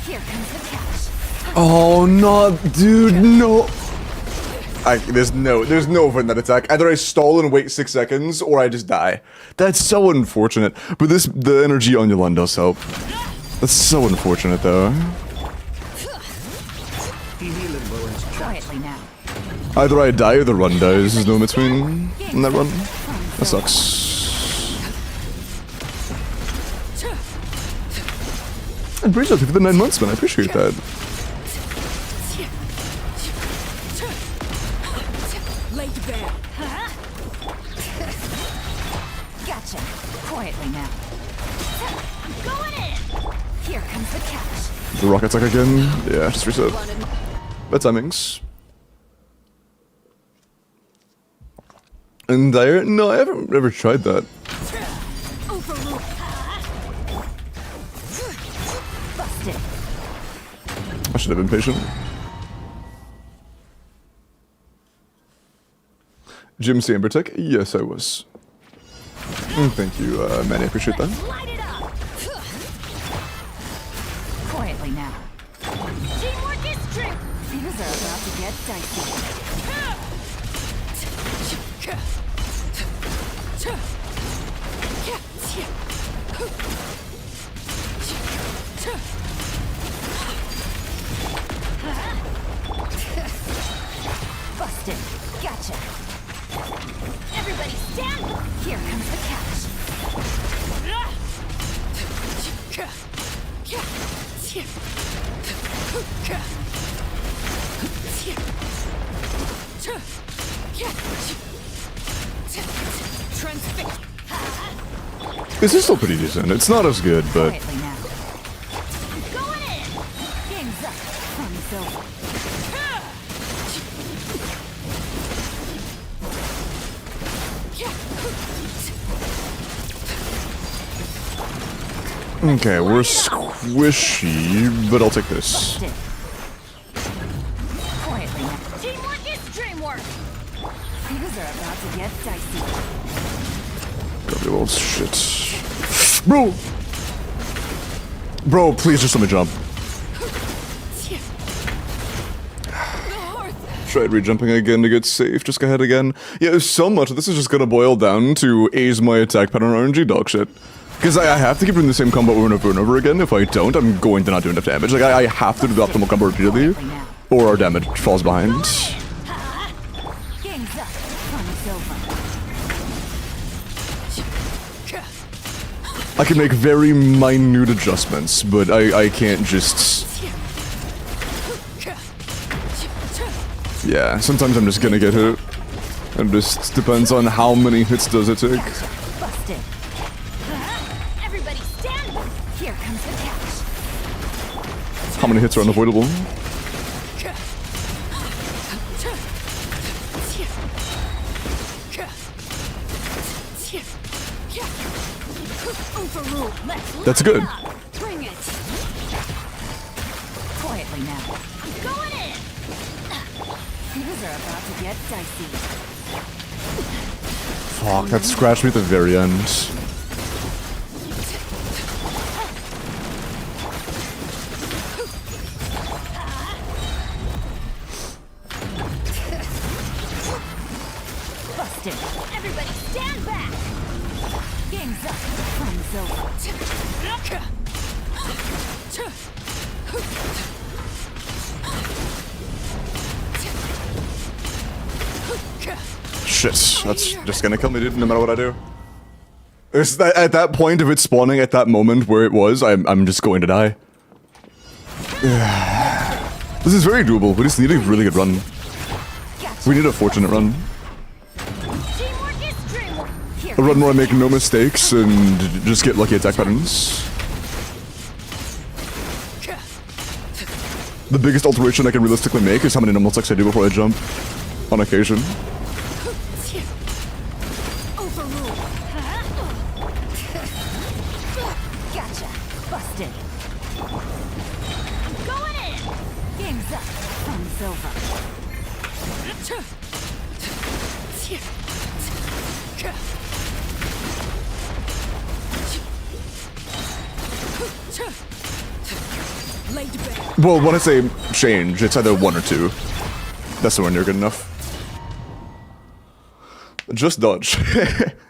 Here comes the cash. Oh no, dude, no. There's no avoiding that attack. Either I stall and wait 6 seconds, or I just die. That's so unfortunate. But the energy on Yolanda does help. That's so unfortunate, though. Quietly now. Either I die or the run dies. There's no in between in that run. That sucks. And appreciate it for the 9 months, man. I appreciate that. Gotcha. Quietly now. I'm going in. Here comes the cash. The rocket attack again. Yeah, just reset. Bad timings. And dire? No, I haven't ever tried that. Overrule. Busted. I should have been patient. Jim Sambertech? Yes, I was. Thank you, Manny. I appreciate that. Light it up. Quietly now. Teamwork is true. Things are about to get dicey. Busted. Gotcha. Everybody stand. Here comes the cash. This is still pretty decent. It's not as good, but Quietly now. Going in. Game's up. Time's over. okay, we're squishy, but I'll take this. Busted. Quietly now. Teamwork is dreamwork. Things are about to get dicey. Grab your little shit. Bro! Bro, please just let me jump. Tried re-jumping again to get safe, just go ahead again. Yeah, so much of this is just gonna boil down to A's my attack pattern RNG dog shit. Because I have to keep doing the same combo over and over and over again. If I don't, I'm going to not do enough damage. Like, I have to do the optimal combo repeatedly, or our damage falls behind. Game's up. Time's over. I can make very minute adjustments, but I can't just Yeah, sometimes I'm just gonna get hit. It just depends on how many hits does it take. Busted. Everybody stand back. Here comes the catch. How many hits are unavoidable? Overrule. That's good. Bring it. Quietly now. I'm going in. Things are about to get dicey. Fuck, that scratched me at the very end. Busted. Everybody stand back. Game's up. Fun's over. Shit, that's just gonna kill me, dude, no matter what I do. It's that, at that point of it spawning at that moment where it was, I'm just going to die. This is very doable. We just need a really good run. We need a fortunate run. Teamwork is dreamwork. Here A run where I make no mistakes and just get lucky attack patterns. The biggest alteration I can realistically make is how many normal attacks I do before I jump. On occasion. overrule. Gotcha. Busted. I'm going in. Game's up. Fun's over. Laid bare. Well, when I say change, it's either one or two. That's the one you're good enough. Just dodge.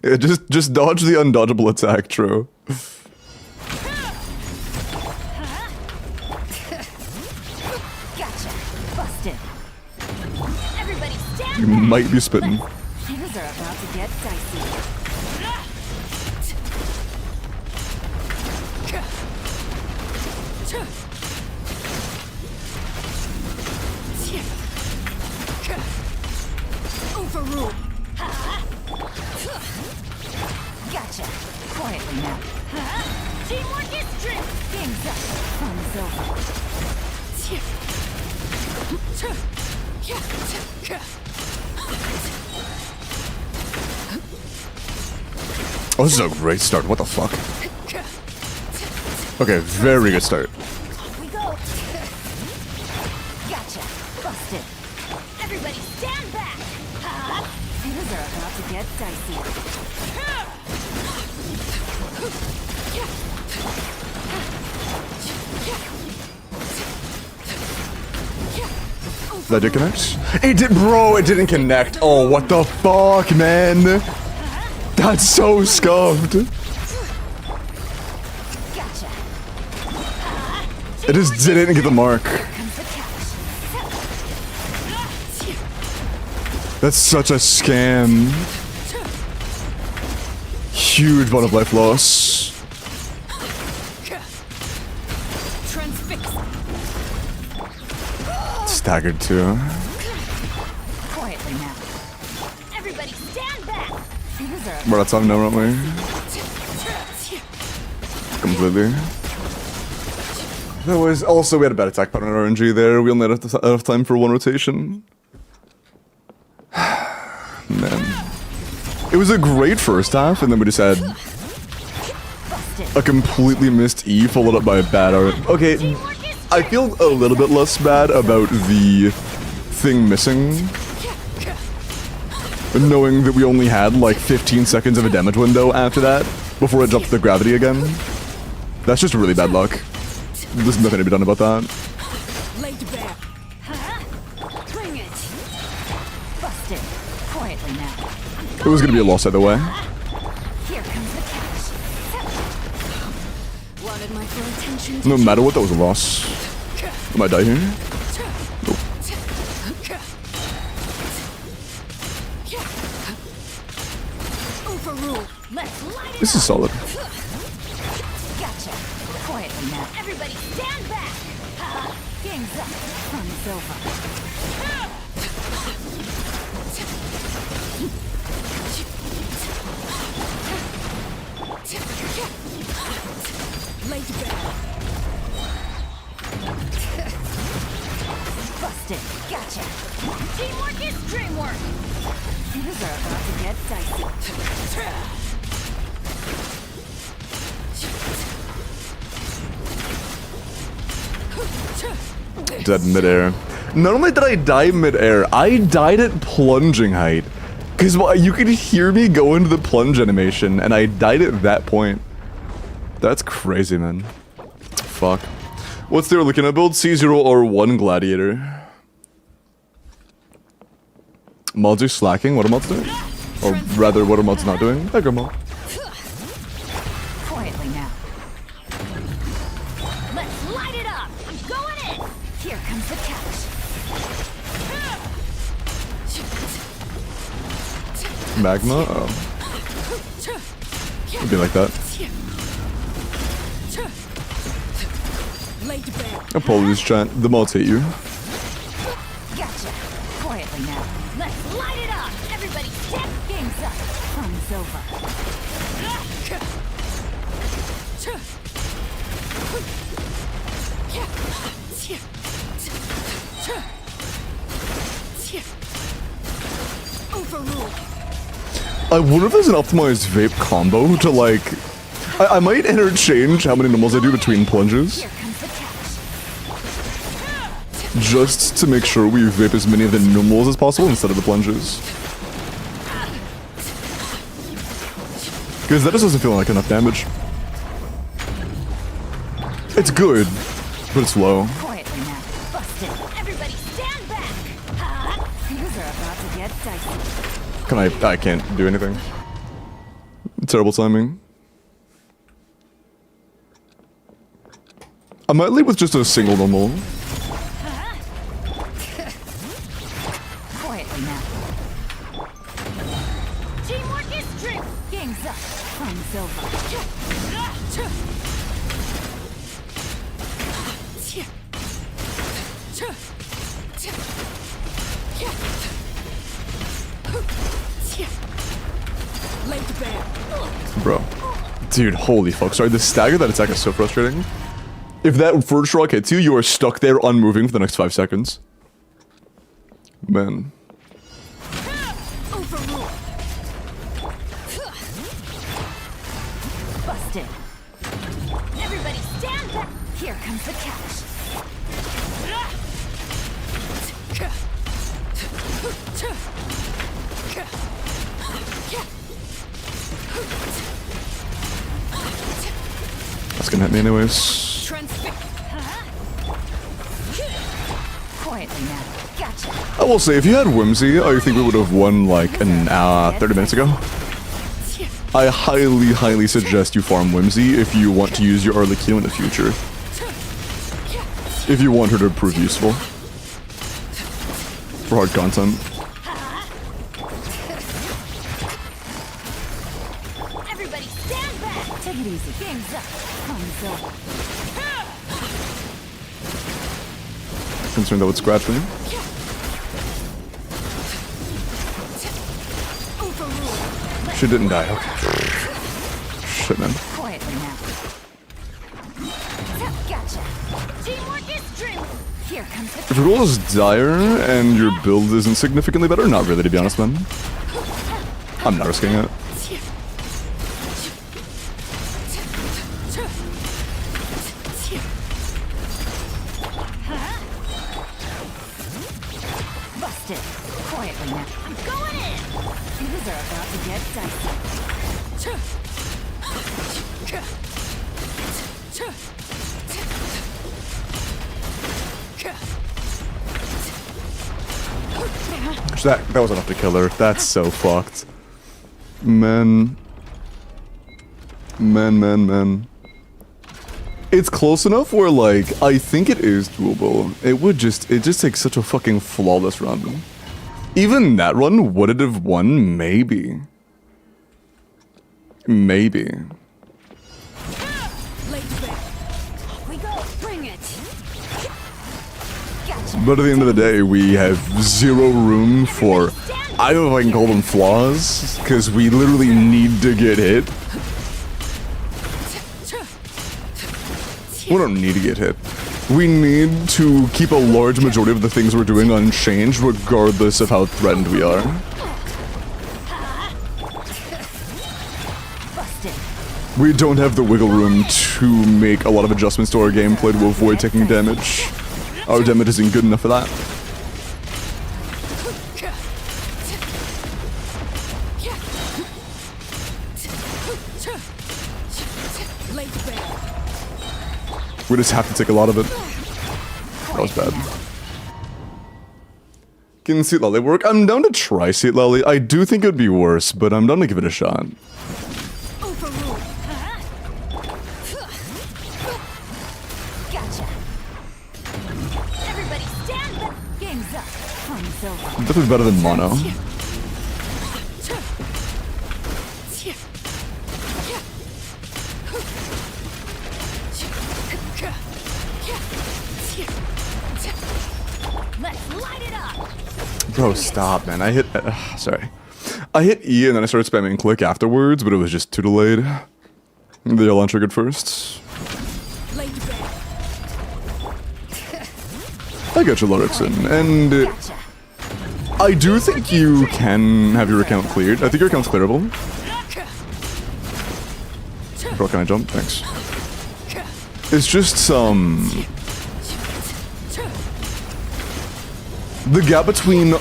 Yeah, just dodge the undodgeable attack, true. Gotcha. Busted. Everybody stand You back. might be spitting. Things are about to get dicey. Overrule. Gotcha. Quietly now. Teamwork is dream. Game's up. Fun's over. Oh, this is a great start. What the fuck? Okay, very good start. We go. Gotcha. Busted. Everybody stand back. Things are about to get dicey. That did connect? It did, bro. It didn't connect. Oh, what the fuck, man? That's so scuffed. Gotcha. It just didn't get the mark. Comes the catch. That's such a scam. Huge amount of life loss. Transfix. Staggered too. Quietly now. Everybody stand back. Things are We're out of time now, aren't we? Completely. There was also, we had a bad attack pattern RNG there. We only had enough time for one rotation. Man. It was a great first half, and then we just had busted. a completely missed E followed up by a bad art. Okay, I feel a little bit less bad about the thing missing. Knowing that we only had like 15 seconds of a damage window after that, before it dropped the gravity again. That's just really bad luck. There's nothing to be done about that. Laid bare. Bring it. Busted. Quietly now. It was gonna be a loss either way. Here comes the catch. Wanted my full attention. No matter what, that was a loss. Am I die here? Nope. Overrule. Let's light it This is up. solid. Gotcha. Quietly now. Everybody stand back. Game's up. Fun's over. Lay to bed. Busted. Gotcha. Teamwork is dreamwork. Things are about to get dicey. Dead midair. Not only did I die midair, I died at plunging height. Because you could hear me go into the plunge animation, and I died at that point. That's crazy, man. Fuck. What's there looking at build? C0 or 1 Gladiator. Mods are slacking. What are mods doing? Or rather, what are mods not doing? There go, mod. Quietly now. Let's light it up. I'm going in. Here comes the catch. Magma? Oh. It'd be like that. Apologies, chat. The mods hate you. Gotcha. Quietly now. Let's light it up. Everybody step. Game's up. Fun's over. Overruled. I wonder if there's an optimized vape combo to like... I might interchange how many normals I do between plunges. Here comes the catch. Just to make sure we vape as many of the normals as possible instead of the plunges. Because that just doesn't feel like enough damage. It's good, but it's low. Quietly now. Busted. Everybody stand back. Things are about to get dicey. Can I can't do anything. Terrible timing. I might lead with just a single normal. Quietly now. Teamwork is dream. Game's up. Fun's over. Lay to bed. Bro. Dude, holy fuck. Sorry, the stagger that attack is so frustrating. If that first rock hits you, you are stuck there unmoving for the next 5 seconds. Man. Overruled. Busted. Everybody stand back. Here comes the catch. That's gonna hit me anyways. Quietly now. Gotcha. I will say, if you had Whimsy, I think we would have won like an 30 minutes ago. I highly, highly suggest you farm Whimsy if you want to use your early Q in the future. If you want her to prove useful. For hard content. Everybody stand back. Take it easy. Game's up. Fun's over. Concerned that would scratch me. Overruled. She didn't die, okay. Shit, man. Quietly now. Gotcha. Teamwork is dream. Here comes the If your goal is dire and your build isn't significantly better, not really, to be honest, man. I'm not risking it. busted. Quietly now. I'm going in. Things are about to get dicey. That was enough to kill her. That's so fucked. Man. Man. It's close enough where, like, I think it is doable. It just takes such a fucking flawless run. Even that run, would it have won? Maybe. Maybe. We go. Bring it. But at the end of the day, we have zero room for, I don't know if I can call them flaws, because we literally need to get hit. We don't need to get hit. We need to keep a large majority of the things we're doing unchanged, regardless of how threatened we are. We don't have the wiggle room to make a lot of adjustments to our gameplay to avoid taking damage. Our damage isn't good enough for that. We just have to take a lot of it. That was bad. Can Seat Lally work? I'm down to try Seat Lally. I do think it would be worse, but I'm down to give it a shot. Definitely better than mono. Bro, stop, man. I hit... sorry. I hit E and then I started spamming click afterwards, but it was just too delayed. The launch triggered first. I got you, Lorixon, and... I do think you can have your account cleared. I think your account's clearable. Bro, can I jump? Thanks. It's just, the gap between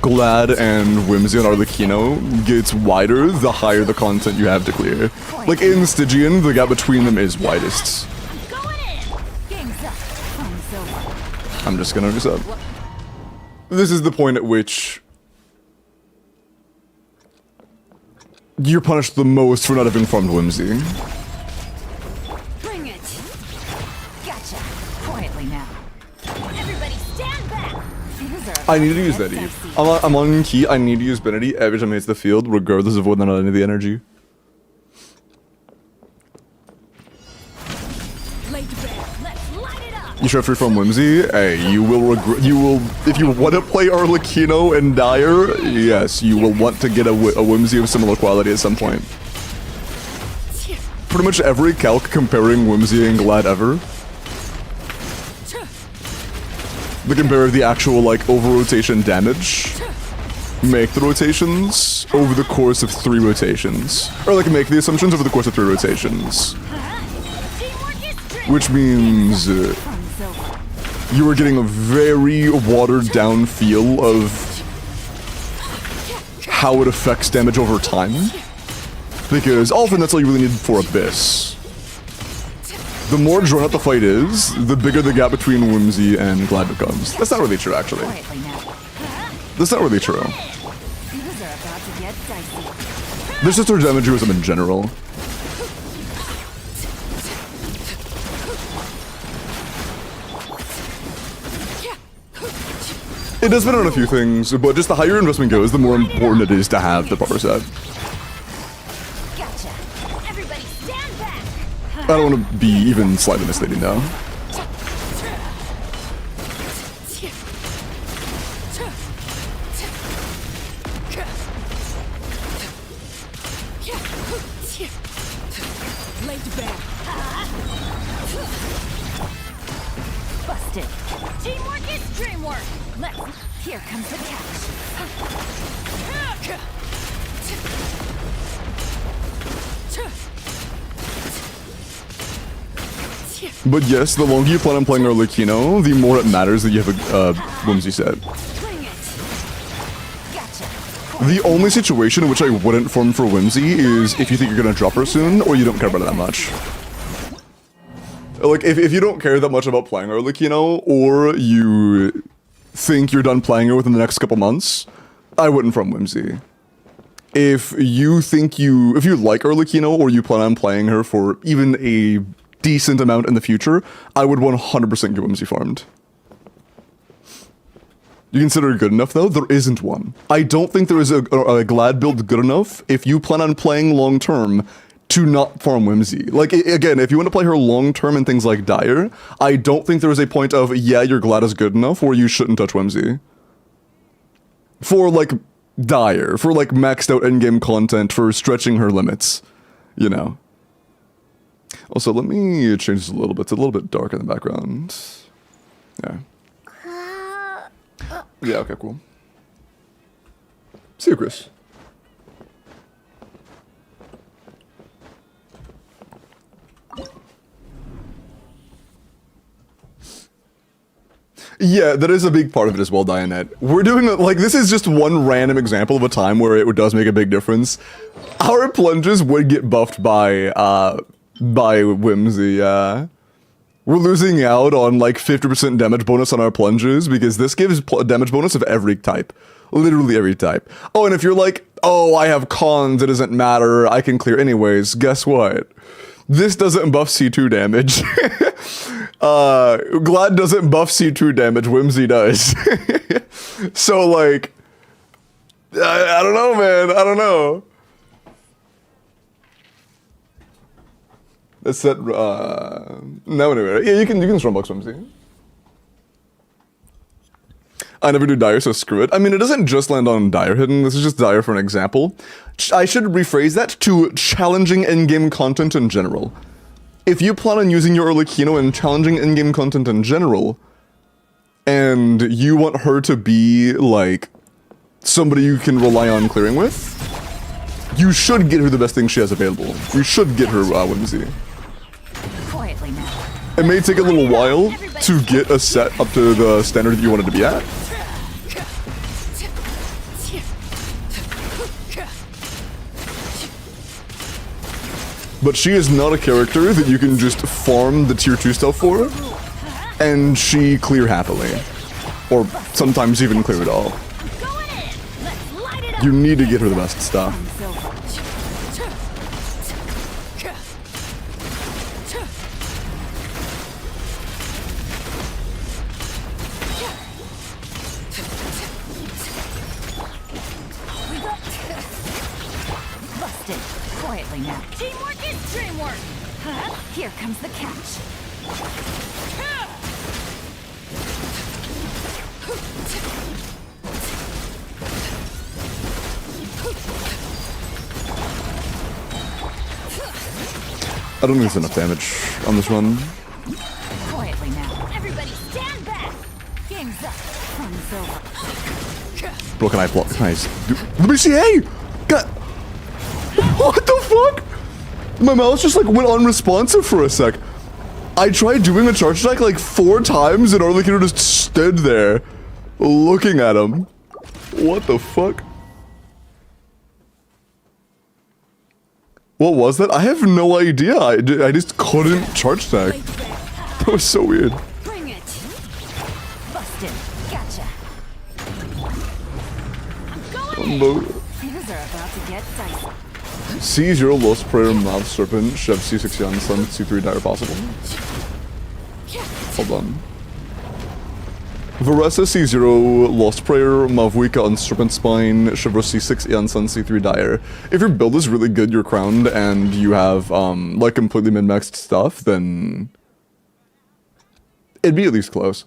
Glad and Whimsy on Arlecchino gets wider the higher the content you have to clear. Like in Stygian, the gap between them is widest. I'm just gonna reset. This is the point at which you're punished the most for not having farmed Whimsy. Bring it. Gotcha. Quietly now. Everybody stand back. I need to use that Eve. I'm on key. I need to use Benedy every time it hits the field, regardless of whether or not I need the energy. You should free from Whimsy? Hey, you will regret. You will, if you want to play Arlecchino and Dire, yes, you will want to get a Whimsy of similar quality at some point. Pretty much every calc comparing Whimsy and Glad ever. They compare the actual, like, over-rotation damage. Make the rotations over the course of 3 rotations. Or, like, make the assumptions over the course of 3 rotations. Which means you are getting a very watered-down feel of how it affects damage over time. Because often that's all you really need for Abyss. The more drawn out the fight is, the bigger the gap between Whimsy and Glad becomes. That's not really true, actually. That's not really true. There's just our damage dualism in general. It does depend on a few things, but just the higher investment goes, the more important it is to have the proper set. I don't want to be even slightly misleading now. Busted. Teamwork is dreamwork. Here comes the catch. But yes, the longer you plan on playing Arlecchino, the more it matters that you have a Whimsy set. The only situation in which I wouldn't farm for Whimsy is if you think you're gonna drop her soon, or you don't care about it that much. Like, if you don't care that much about playing Arlecchino, or you think you're done playing her within the next couple months, I wouldn't farm Whimsy. If you like Arlecchino, or you plan on playing her for even a decent amount in the future, I would 100% get Whimsy farmed. You consider it good enough, though? There isn't one. I don't think there is a Glad build good enough if you plan on playing long term to not farm Whimsy. Like, again, if you want to play her long-term in things like Dire, I don't think there is a point of, yeah, your Glad is good enough, or you shouldn't touch Whimsy. For, like, Dire, for, like, maxed out endgame content, for stretching her limits, you know. Also, let me change this a little bit. It's a little bit dark in the background. Yeah. Yeah, okay, cool. See you, Chris. Yeah, that is a big part of it as well, Dianette. We're doing, like, this is just one random example of a time where it does make a big difference. Our plunges would get buffed by Whimsy, We're losing out on, like, 50% damage bonus on our plunges, because this gives damage bonus of every type. Literally every type. Oh, and if you're like, oh, I have cons, it doesn't matter, I can clear anyways, guess what? This doesn't buff C2 damage. Glad doesn't buff C2 damage, Whimsy does. So, like, I don't know, man, I don't know. Let's set, no, anyway, yeah, you can Strombox Whimsy. I never do Dire, so screw it. I mean, it doesn't just land on Dire Hidden, this is just Dire for an example. I should rephrase that to challenging endgame content in general. If you plan on using your early Kino in challenging in-game content in general, and you want her to be, like, somebody you can rely on clearing with, you should get her the best thing she has available. You should get her Whimsy. Quietly now. It may take a little while to get a set up to the standard that you wanted to be at. But she is not a character that you can just farm the tier 2 stuff for, and she clear happily. Or sometimes even clear it all. You need to get her the best stuff. Busted. Quietly now. Teamwork is dreamwork. Huh? Here comes the catch. I don't think there's enough damage on this run. Quietly now. Everybody stand back. Game's up. Fun's over. Bro, can I block? Can I do? Let me see. Hey! God. What the fuck? My mouse just like went unresponsive for a sec. I tried doing a charge attack like 4 times and Arlecchino just stood there looking at him. What the fuck? What was that? I have no idea. I just couldn't charge attack. That was so weird. Bring it. Busted. Gotcha. I'm going in. Things are about to get dicey. C0 Lost Prayer Mav Serpent Chev C6 Yan Sun C3 Dire possible. Hold on. Varessa C0 Lost Prayer Mavuika on Serpent Spine Chevro C6 Yan Sun C3 Dire. If your build is really good, you're crowned, and you have like completely min-maxed stuff, then it'd be at least close.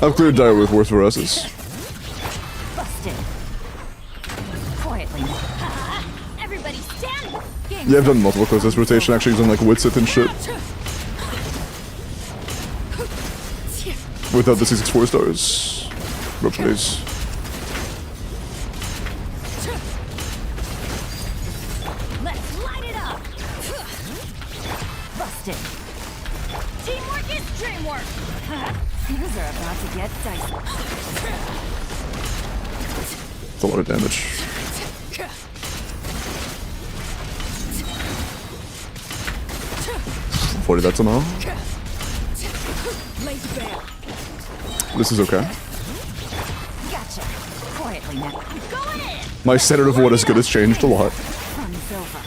I've cleared Dire with worse Varessas. Yeah, I've done multiple closes rotation, actually using like Witsith and shit. Without the C6 4 stars. Bro, please. Let's light it up. Busted. Teamwork is dreamwork. Things are about to get dicey. It's a lot of damage. 40 that somehow. This is okay. Gotcha. Quietly now. I'm going in. My standard of what is good has changed a lot. Fun's over.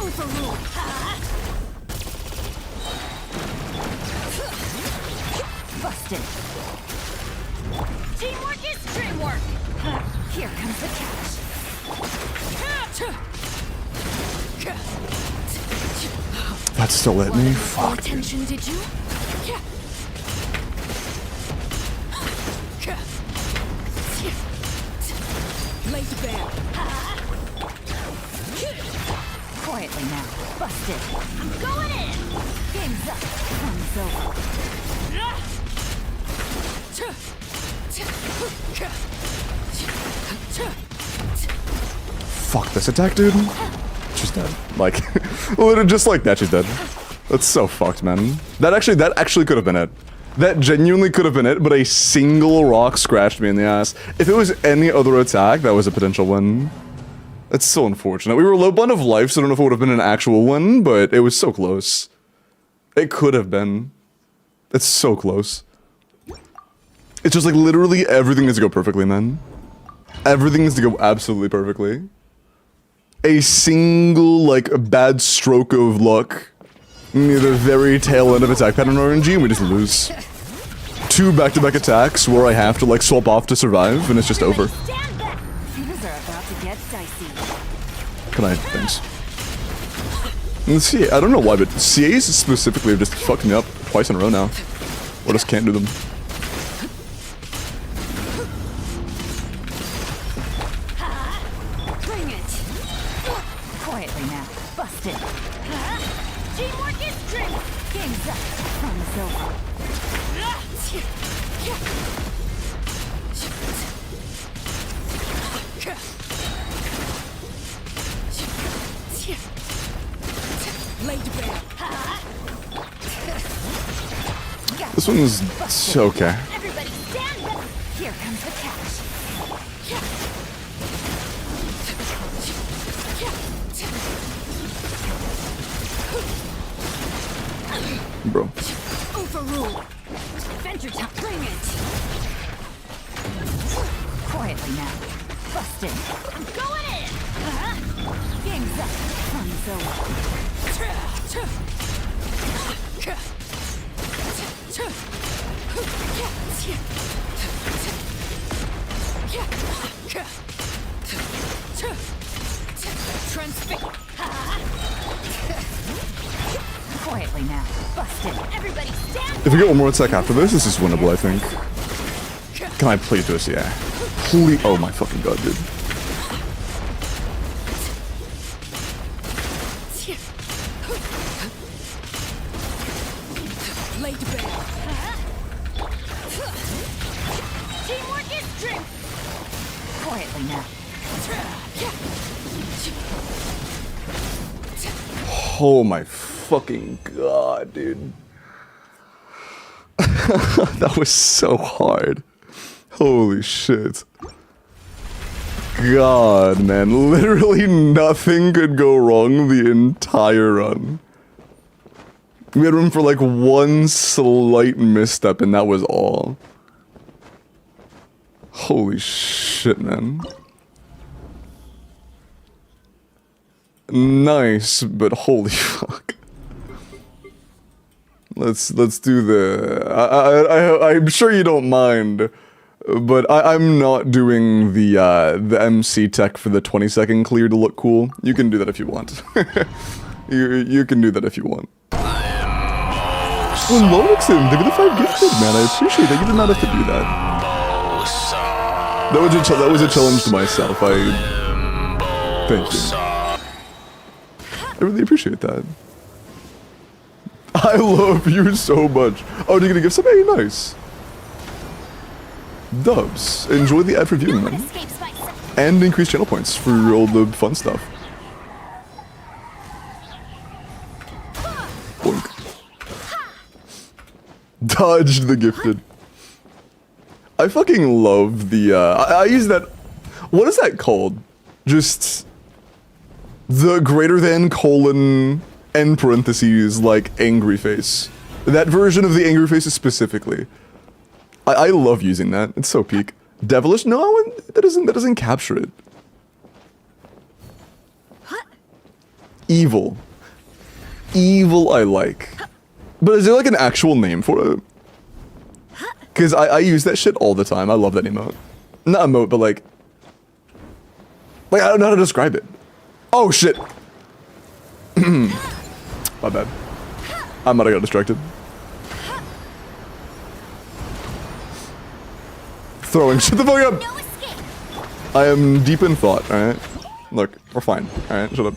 Overruled. Teamwork is dreamwork. Here comes the catch. That still hit me? Full Fuck. attention, did you? Laid bare. Quietly now. Busted. I'm going in. Game's up. Fun's over. Fuck this attack, dude. She's dead. Like, literally just like that, she's dead. That's so fucked, man. That actually could have been it. That genuinely could have been it, but a single rock scratched me in the ass. If it was any other attack, that was a potential win. That's so unfortunate. We were low bond of life, so I don't know if it would have been an actual win, but it was so close. It could have been. It's so close. It's just like literally everything needs to go perfectly, man. Everything needs to go absolutely perfectly. A single, like, bad stroke of luck near the very tail end of attack pattern RNG, and we just lose. 2 back-to-back attacks where I have to, like, swap off to survive, and it's just over. Stand back. Things are about to get dicey. Can I? Thanks. Let's see, I don't know why, but CAs specifically have just fucked me up twice in a row now. Or just can't do them. Bring it. Quietly now. Busted. Teamwork is dreamwork. Game's up. Fun's over. Laid bare. This one's okay. Everybody stand back. Here comes the catch. Bro. Overrule. Adventure time. Bring it. Quietly now. Busted. I'm going in. Game's up. Fun's over. Transfix. Quietly now. Busted. Everybody stand. If we get one more attack after this is winnable, I think. Can I please do a CA? Please. Oh my fucking god, dude. Laid bare. Teamwork is dream. Quietly now. Oh my fucking god, dude. That was so hard. Holy shit. God, man. Literally nothing could go wrong the entire run. We had room for like one slight misstep and that was all. Holy shit, man. Nice, but holy fuck. Let's do the. I'm sure you don't mind, but I'm not doing the MC tech for the 20-second clear to look cool. You can do that if you want. you can do that if you want. Well, Lorixin, give it a 5 gifted, man. I appreciate that. You did not have to do that. That was a challenge to myself. Thank you. I really appreciate that. I love you so much. Oh, you're gonna give some? Hey, nice. Dubs. Enjoy the ad for viewing, man. And increase channel points for all the fun stuff. Boink. Dodged the gifted. I fucking love the, I use that, what is that called? Just the greater than colon end parentheses like angry face. That version of the angry faces specifically. I love using that. It's so peak. Devilish? No, that doesn't capture it. Evil. Evil I like. But is there like an actual name for it? Because I use that shit all the time. I love that emote. Not emote, but like I don't know how to describe it. Oh shit. My bad. I might have got distracted. Throwing shit the fuck up. No escape. I am deep in thought, alright? Look, we're fine. Alright, shut up.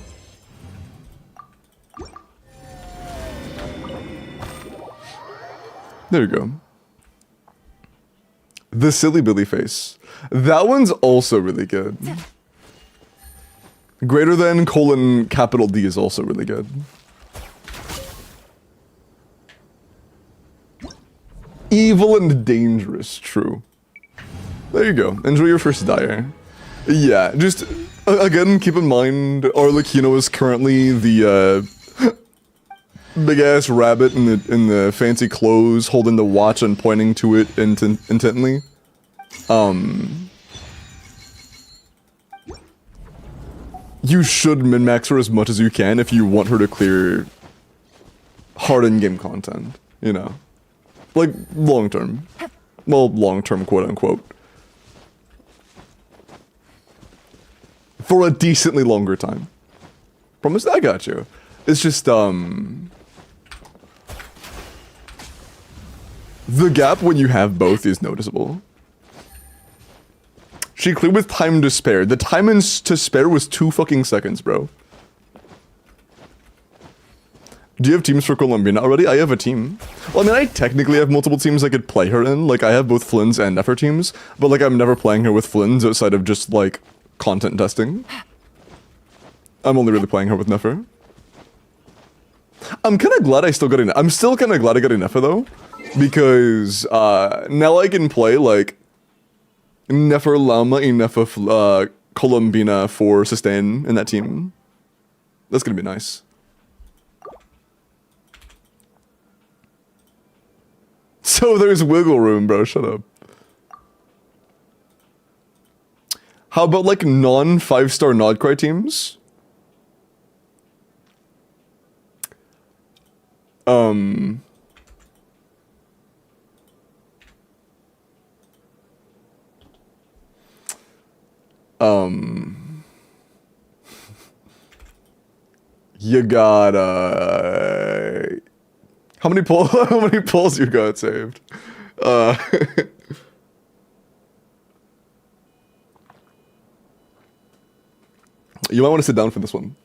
There you go. The Silly Billy face. That one's also really good. Greater than colon capital D is also really good. Evil and dangerous, true. There you go. Enjoy your first dire. Yeah, just again keep in mind Arlecchino is currently the big ass rabbit in the fancy clothes holding the watch and pointing to it intently. You should min-max her as much as you can if you want her to clear hard in-game content, you know. Like, long-term. Well, long-term, quote-unquote. For a decently longer time. Promise, I got you. It's just, the gap when you have both is noticeable. She cleared with time to spare. The time to spare was 2 fucking seconds, bro. Do you have teams for Colombina already? I have a team. Well, I mean, I technically have multiple teams I could play her in. Like, I have both Flynn's and Nefer teams. But, like, I'm never playing her with Flynn's outside of just, like, content testing. I'm only really playing her with Nefer. I'm kind of glad I still got I'm still kind of glad I got a Nefer, though. Because, now I can play, like, Nefer Lama and Nefer Colombina for sustain in that team. That's gonna be nice. So there's wiggle room, bro. Shut up. How about like non-5-star Nodcry teams? You got how many polls you got saved? You might want to sit down for this one.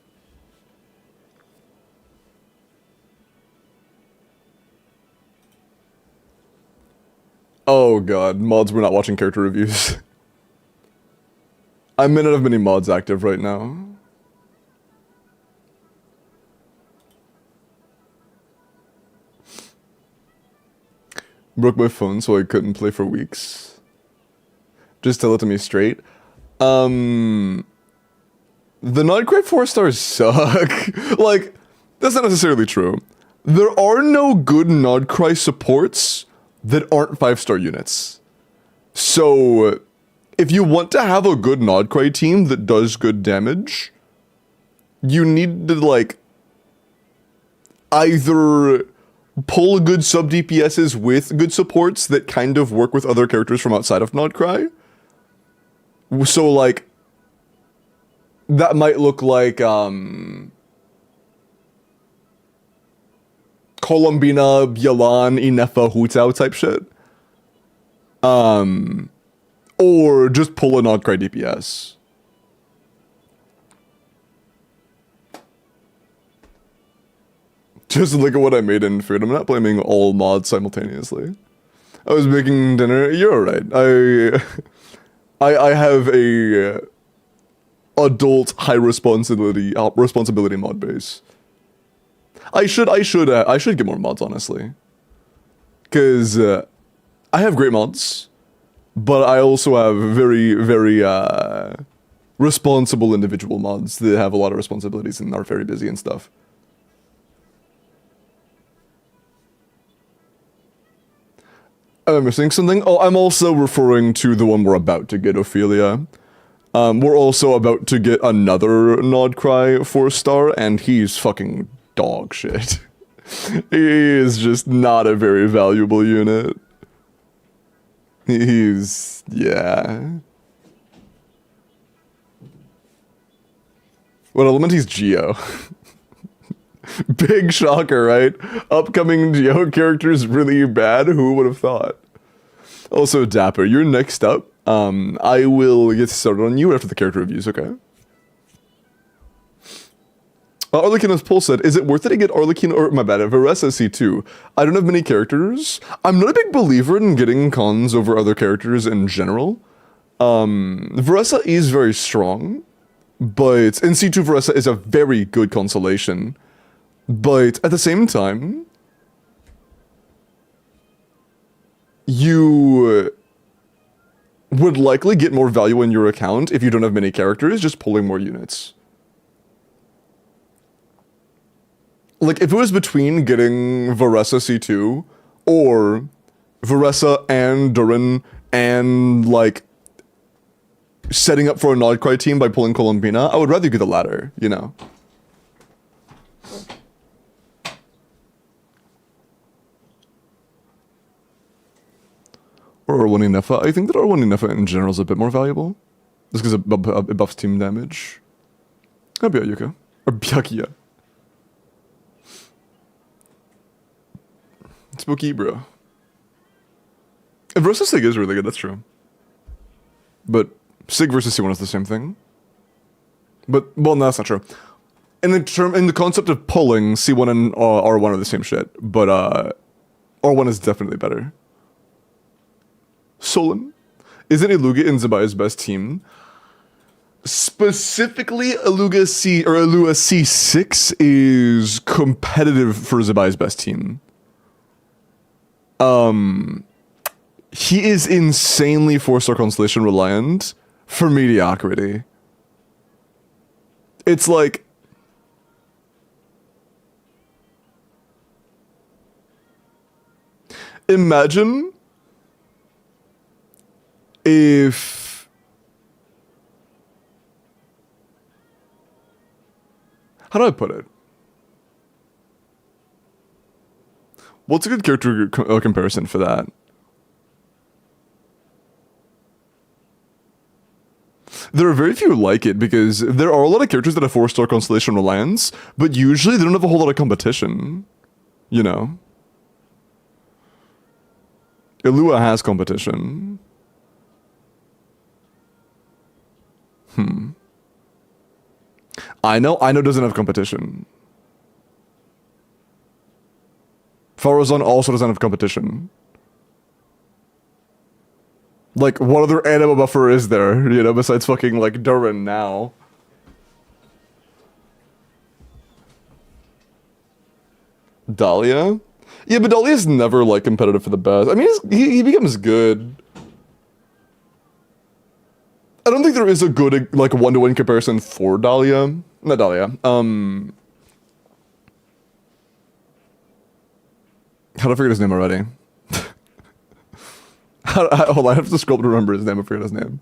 Oh god, mods were not watching character reviews. I may not have many mods active right now. Broke my phone so I couldn't play for weeks. Just tell it to me straight. The Nodcry 4 stars suck. Like, that's not necessarily true. There are no good Nodcry supports that aren't 5-star units. So, if you want to have a good Nodcry team that does good damage, you need to, like, either pull good sub DPSs with good supports that kind of work with other characters from outside of Nodcry. So, like, that might look like, Colombina, Byalan, Inefa, Hutao type shit. Or just pull a Nodcry DPS. Just look at what I made in food. I'm not blaming all mods simultaneously. I was making dinner. You're alright. I have a adult high responsibility mod base. I should get more mods, honestly. Cause I have great mods, but I also have very, very responsible individual mods that have a lot of responsibilities and are very busy and stuff. Am I missing something? Oh, I'm also referring to the one we're about to get, Ophelia. We're also about to get another Nodcry 4-star, and he's fucking dog shit. He is just not a very valuable unit. He's, yeah. What element? He's Geo. Big shocker, right? Upcoming Geo characters really bad. Who would have thought? Also, Dapper, you're next up. I will get started on you after the character reviews, okay? Arlequin, as Paul said, is it worth it to get Arlequin or, my bad, Varessa C2? I don't have many characters. I'm not a big believer in getting cons over other characters in general. Varessa is very strong, but, and C2 Varessa is a very good consolation. But at the same time, you would likely get more value in your account if you don't have many characters, just pulling more units. Like, if it was between getting Varessa C2 or Varessa and Durin and, like, setting up for a Nodcry team by pulling Columbina, I would rather get the latter, you know? Or R1 Nefa. I think that R1 Nefa in general is a bit more valuable. Just because it buffs team damage. Or Byuka. Or Byakuya. Spooky, bro. And versus Sig is really good, that's true. But Sig versus C1 is the same thing. But, well, no, that's not true. In the concept of pulling, C1 and R1 are the same shit. But, R1 is definitely better. Solon. Isn't Iluga in Zabaya's best team? Specifically, Iluga C6 is competitive for Zabaya's best team. He is insanely 4-star constellation reliant for mediocrity. It's like, imagine if how do I put it? What's a good character comparison for that? There are very few like it because there are a lot of characters that have 4-star constellation reliance, but usually they don't have a whole lot of competition. You know? Ilua has competition. I know doesn't have competition. Farazan also doesn't have competition. Like, what other anima buffer is there, you know, besides fucking, like, Durin now? Dahlia? Yeah, but Dahlia's never, like, competitive for the best. I mean, he becomes good. I don't think there is a good, like, one-to-one comparison for Dahlia. Not Dahlia. How did I forget his name already? Hold on, I have to scroll to remember his name. I forget his name.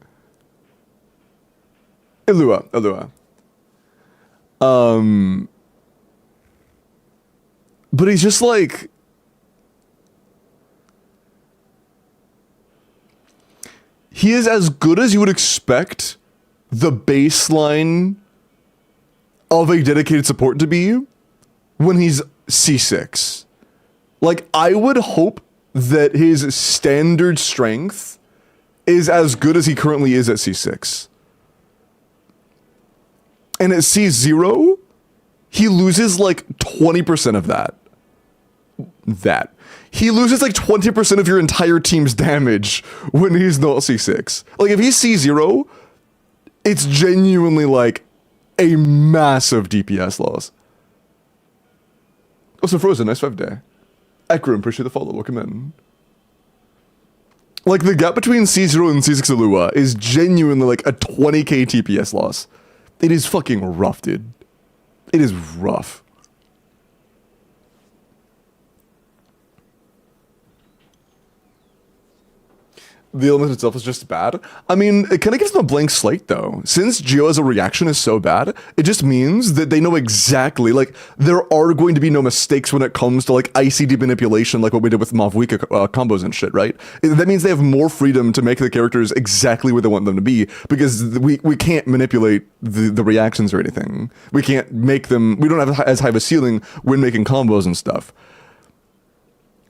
Ilua. But he's just like... He is as good as you would expect the baseline of a dedicated support to be when he's C6. Like, I would hope that his standard strength is as good as he currently is at C6. And at C0, he loses like 20% of that. He loses like 20% of your entire team's damage when he's not C6. Like, if he's C0, it's genuinely like a massive DPS loss. Also, Frozen, nice 5-day. Ekram, appreciate the follow, welcome in. Like, the gap between C0 and C6 Ilua is genuinely like a 20k TPS loss. It is fucking rough, dude. It is rough. the element itself is just bad. I mean, it kind of gives them a blank slate, though. Since Geo as a reaction is so bad, it just means that they know exactly, like, there are going to be no mistakes when it comes to, like, ICD manipulation, like what we did with Mavwika combos and shit, right? That means they have more freedom to make the characters exactly where they want them to be, because we can't manipulate the reactions or anything. We can't make them, we don't have as high of a ceiling when making combos and stuff.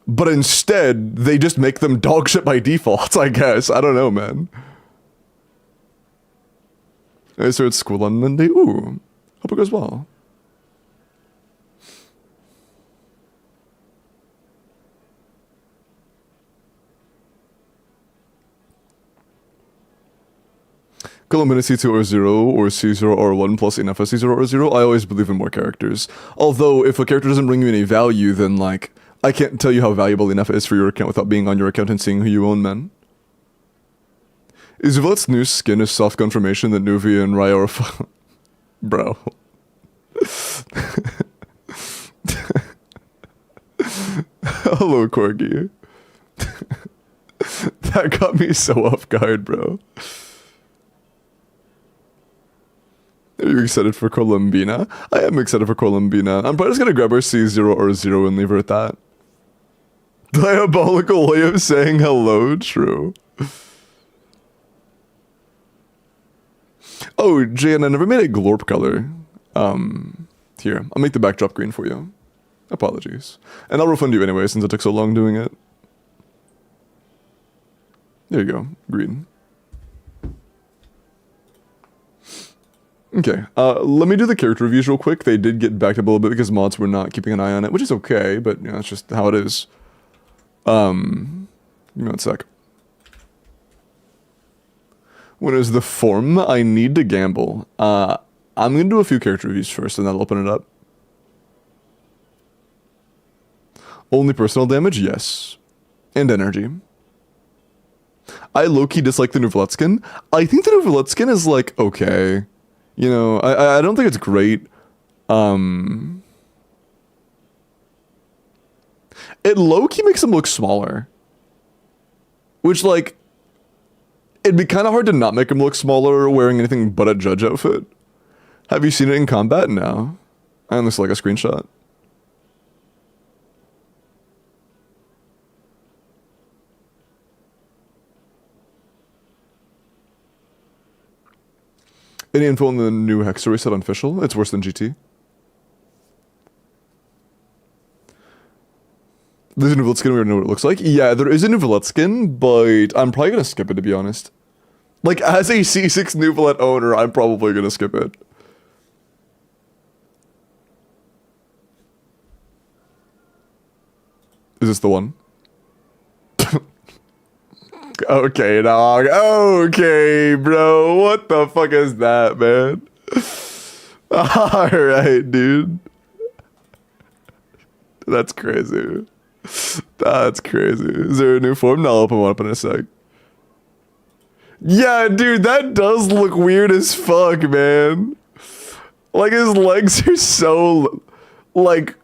But instead, they just make them dog shit by default, I guess. I don't know, man. I start school on Monday. Ooh, hope it goes well. Columbina C2 or 0 or C0 or 1 plus enough as C0 or 0. I always believe in more characters. Although, if a character doesn't bring you any value, then, like, I can't tell you how valuable enough is for your account without being on your account and seeing who you own, man. Is Yvette's new skin a soft confirmation that Nuvia and Raya are Bro. Hello, Corgi. That got me so off guard, bro. Are you excited for Columbina? I am excited for Columbina. I'm probably just gonna grab her C0 or 0 and leave her at that. Diabolical way of saying hello, true. Oh, Jan, I never made a glorp color. Here, I'll make the backdrop green for you. Apologies. And I'll refund you anyway since it took so long doing it. There you go, green. Okay, let me do the character reviews real quick. They did get backed up a little bit because mods were not keeping an eye on it, which is okay, but, you know, that's just how it is. Give me one sec. When is the form? I need to gamble. I'm gonna do a few character reviews first, and that'll open it up. Only personal damage? Yes. And energy. I low-key dislike the new Vletskin. I think the new Vletskin is, like, okay. You know, I don't think it's great. It low-key makes him look smaller. Which, like, it'd be kind of hard to not make him look smaller wearing anything but a judge outfit. Have you seen it in combat? No. And looks like a screenshot. Any info on the new Hexa reset on official? It's worse than GT. There's a new Vletskin, we already know what it looks like. Yeah, there is a new Vletskin, but I'm probably gonna skip it, to be honest. Like, as a C6 new Vlet owner, I'm probably gonna skip it. Is this the one? Okay, dog. Okay, bro. What the fuck is that, man? Alright, dude. That's crazy. That's crazy. Is there a new form? No, I'll open one up in a sec. Yeah, dude, that does look weird as fuck, man. Like, his legs are so... Like...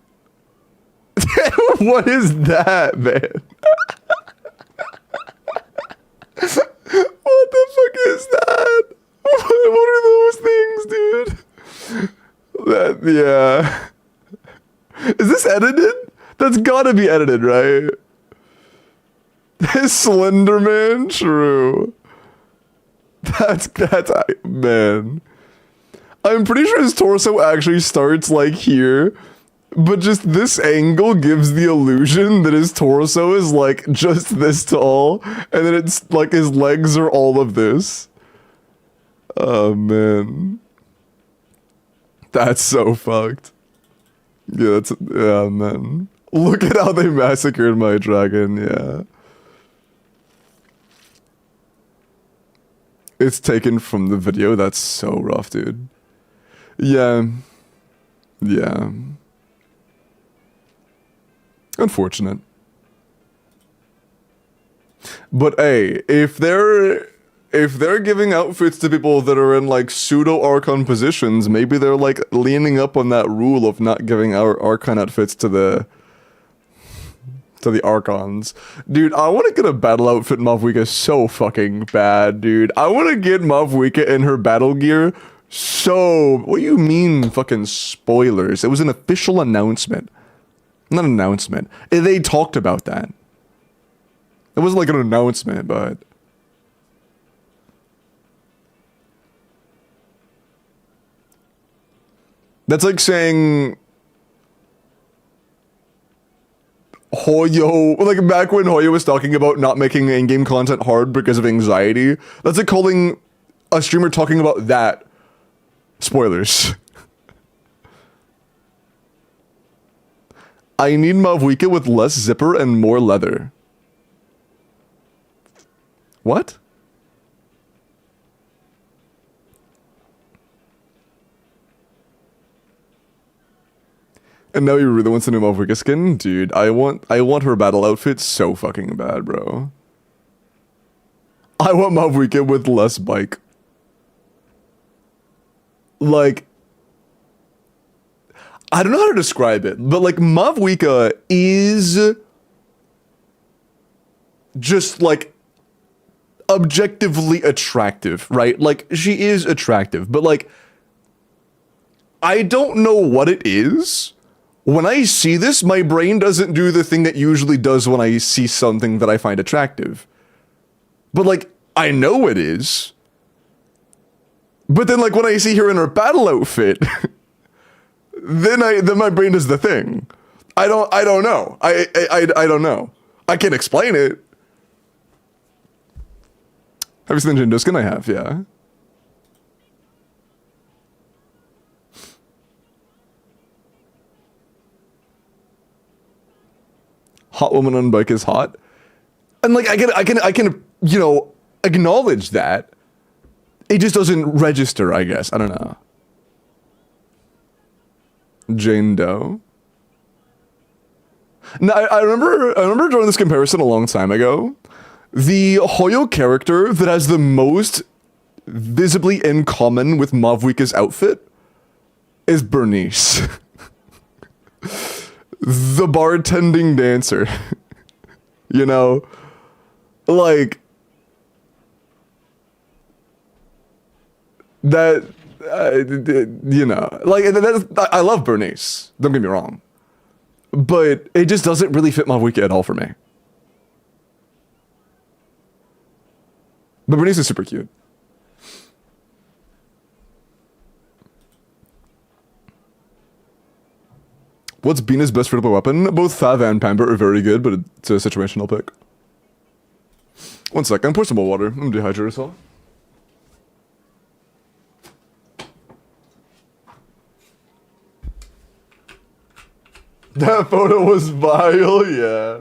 What is that, man? What the fuck is that? What are those things, dude? That, yeah. Is this edited? That's gotta be edited, right? This Slenderman? True. That's, man. I'm pretty sure his torso actually starts, like, here. But just this angle gives the illusion that his torso is, like, just this tall. And then it's, like, his legs are all of this. Oh, man. That's so fucked. Yeah, that's... Yeah, man. Look at how they massacred my dragon, yeah. It's taken from the video. That's so rough, dude. Yeah. Yeah. Unfortunate. But hey, if they're giving outfits to people that are in like pseudo Archon positions, maybe they're like leaning up on that rule of not giving our Archon outfits to the to the Archons. Dude, I want to get a battle outfit Mavwika so fucking bad, dude. I want to get Mavwika in her battle gear so... What do you mean fucking spoilers? It was an official announcement. Not an announcement. They talked about that. It wasn't like an announcement, but... That's like saying... Hoyo, like back when Hoyo was talking about not making in-game content hard because of anxiety. That's like calling a streamer talking about that spoilers. I need Mavwika with less zipper and more leather. What? And now you really want the new Mavwika skin? Dude, I want her battle outfit so fucking bad, bro. I want Mavwika with less bike. Like... I don't know how to describe it, but like Mavwika is... just like... objectively attractive, right? Like, she is attractive, but like... I don't know what it is. When I see this, my brain doesn't do the thing that usually does when I see something that I find attractive. But like, I know it is. But then like when I see her in her battle outfit, then my brain does the thing. I don't know. I don't know. I can't explain it. Have you seen the Jindo skin? I have, yeah. Hot woman on bike is hot. And like I can, you know, acknowledge that. It just doesn't register, I guess. I don't know. Jane Doe. Now I remember drawing this comparison a long time ago. The Hoyo character that has the most visibly in common with Mavwika's outfit is Bernice. The bartending dancer. You know? Like... that... you know. Like, I love Bernice. Don't get me wrong. But it just doesn't really fit Mavwika at all for me. But Bernice is super cute. What's Bina's best frittable weapon? Both Fav and Pamper are very good, but it's a situational pick. 1 second, pour some more water. I'm dehydrated as well. That photo was vile, yeah.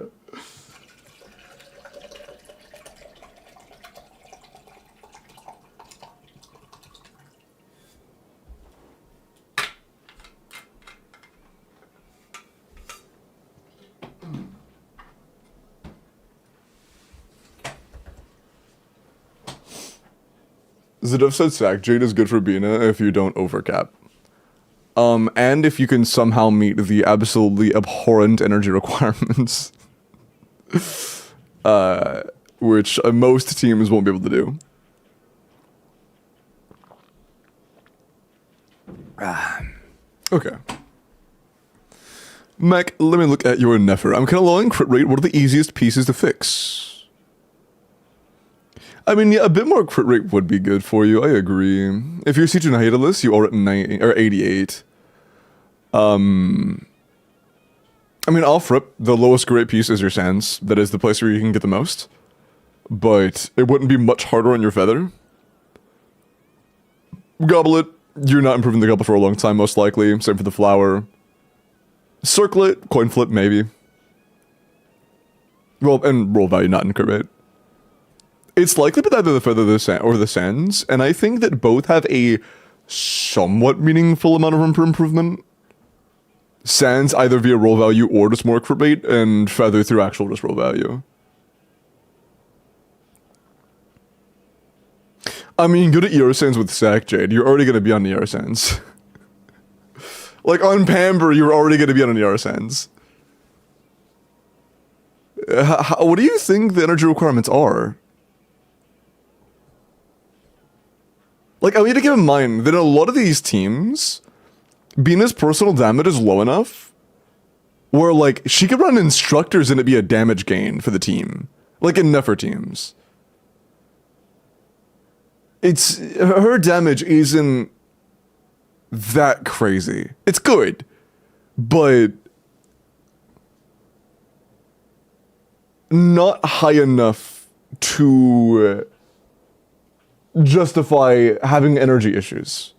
Zidov said Sack Jade is good for Bina if you don't overcap. And if you can somehow meet the absolutely abhorrent energy requirements. Which most teams won't be able to do. Okay. Mac, let me look at your Nefer. I'm kind of low in crit rate. What are the easiest pieces to fix? I mean, yeah, a bit more crit rate would be good for you. I agree. If you're Siege and Hydalis, you are at 90 or 88. I mean, off rip, the lowest crit rate piece is your Sands. That is the place where you can get the most. But it wouldn't be much harder on your Feather. Goblet, you're not improving the Goblet for a long time, most likely. Same for the Flower. Circlet, Coin Flip, maybe. Well, and roll value, not in crit rate. It's likely but either the Feather or the Sands, and I think that both have a somewhat meaningful amount of room for improvement. Sands either via roll value or just more crit rate, and Feather through actual just roll value. I mean, go to ER Sands with Sack Jade. You're already going to be on ER Sands. Like on Pamber, you're already going to be on ER Sands. What do you think the energy requirements are? Like, I need to keep in mind that in a lot of these teams, Bina's personal damage is low enough where, like, she could run instructors and it'd be a damage gain for the team. Like in Nefer teams. Her damage isn't that crazy. It's good, but not high enough to justify having energy issues.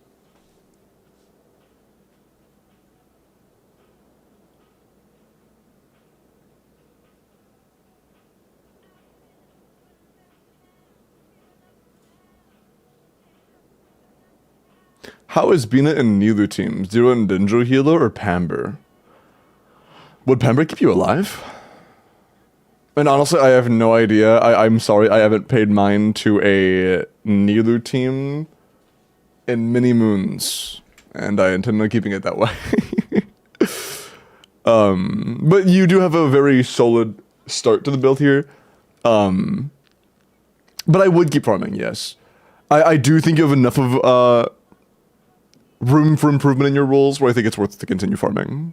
How is Bina in Nilu teams? Do you run Dendro Healer or Pamber? Would Pamber keep you alive? And honestly, I have no idea. I'm sorry, I haven't paid mind to a Nilu team in many moons. And I intend on keeping it that way. But you do have a very solid start to the build here. But I would keep farming, yes. I do think you have enough of room for improvement in your roles where I think it's worth to continue farming.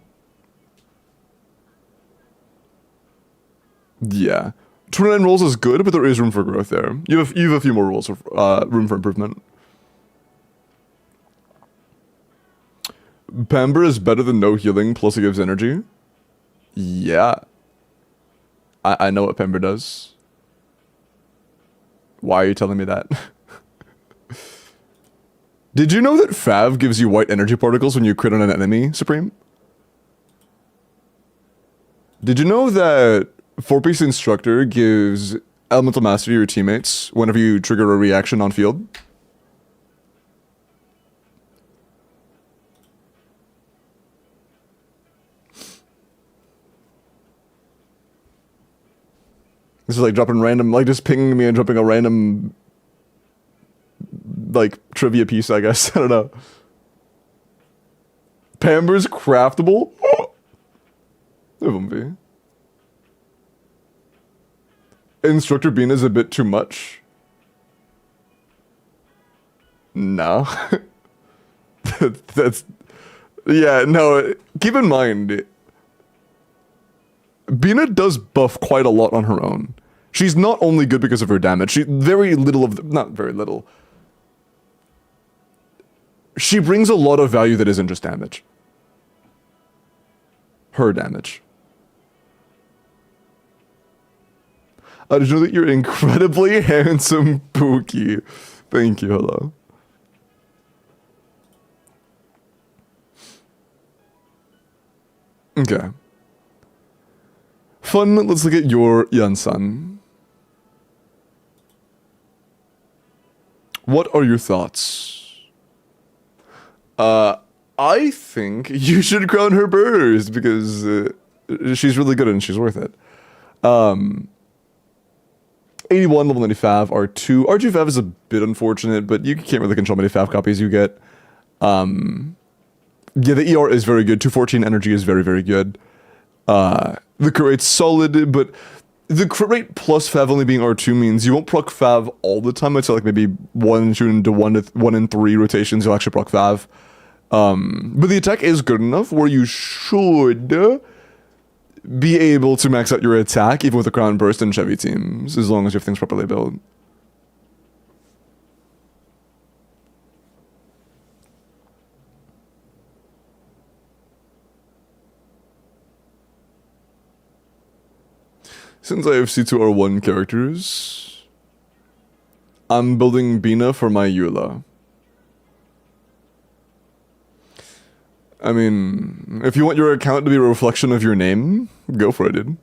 Yeah. 29 rolls is good, but there is room for growth there. You have a few more rolls of room for improvement. Pamber is better than no healing, plus it gives energy. Yeah. I know what Pamber does. Why are you telling me that? Did you know that Fav gives you white energy particles when you crit on an enemy, Supreme? Did you know that 4-piece Instructor gives Elemental Mastery to your teammates whenever you trigger a reaction on field? This is like dropping random, like just pinging me and dropping a random, like, trivia piece, I guess. I don't know. Pamber's craftable? It won't be. Instructor Bean is a bit too much. No. That's... Yeah, no, keep in mind, Bina does buff quite a lot on her own. She's not only good because of her damage, very little of not very little. She brings a lot of value that isn't just damage. Her damage. Did you know that you're incredibly handsome, Pookie? Thank you, hello. Okay. Fun, let's look at your Yansan. What are your thoughts? I think you should crown her burst because she's really good and she's worth it. 81, level 95, R2. R2 Fav is a bit unfortunate, but you can't really control how many Fav copies you get. Yeah, the ER is very good. 214 energy is very, very good. The crit rate's solid, but the crit rate plus Fav only being R2 means you won't proc Fav all the time. I'd say like maybe 1 in 3 rotations you'll actually proc Fav. But the attack is good enough where you should be able to max out your attack even with the Crown Burst and Chevy teams, as long as you have things properly built. Since I have C2R1 characters, I'm building Bina for my Eula. I mean, if you want your account to be a reflection of your name, go for it, dude.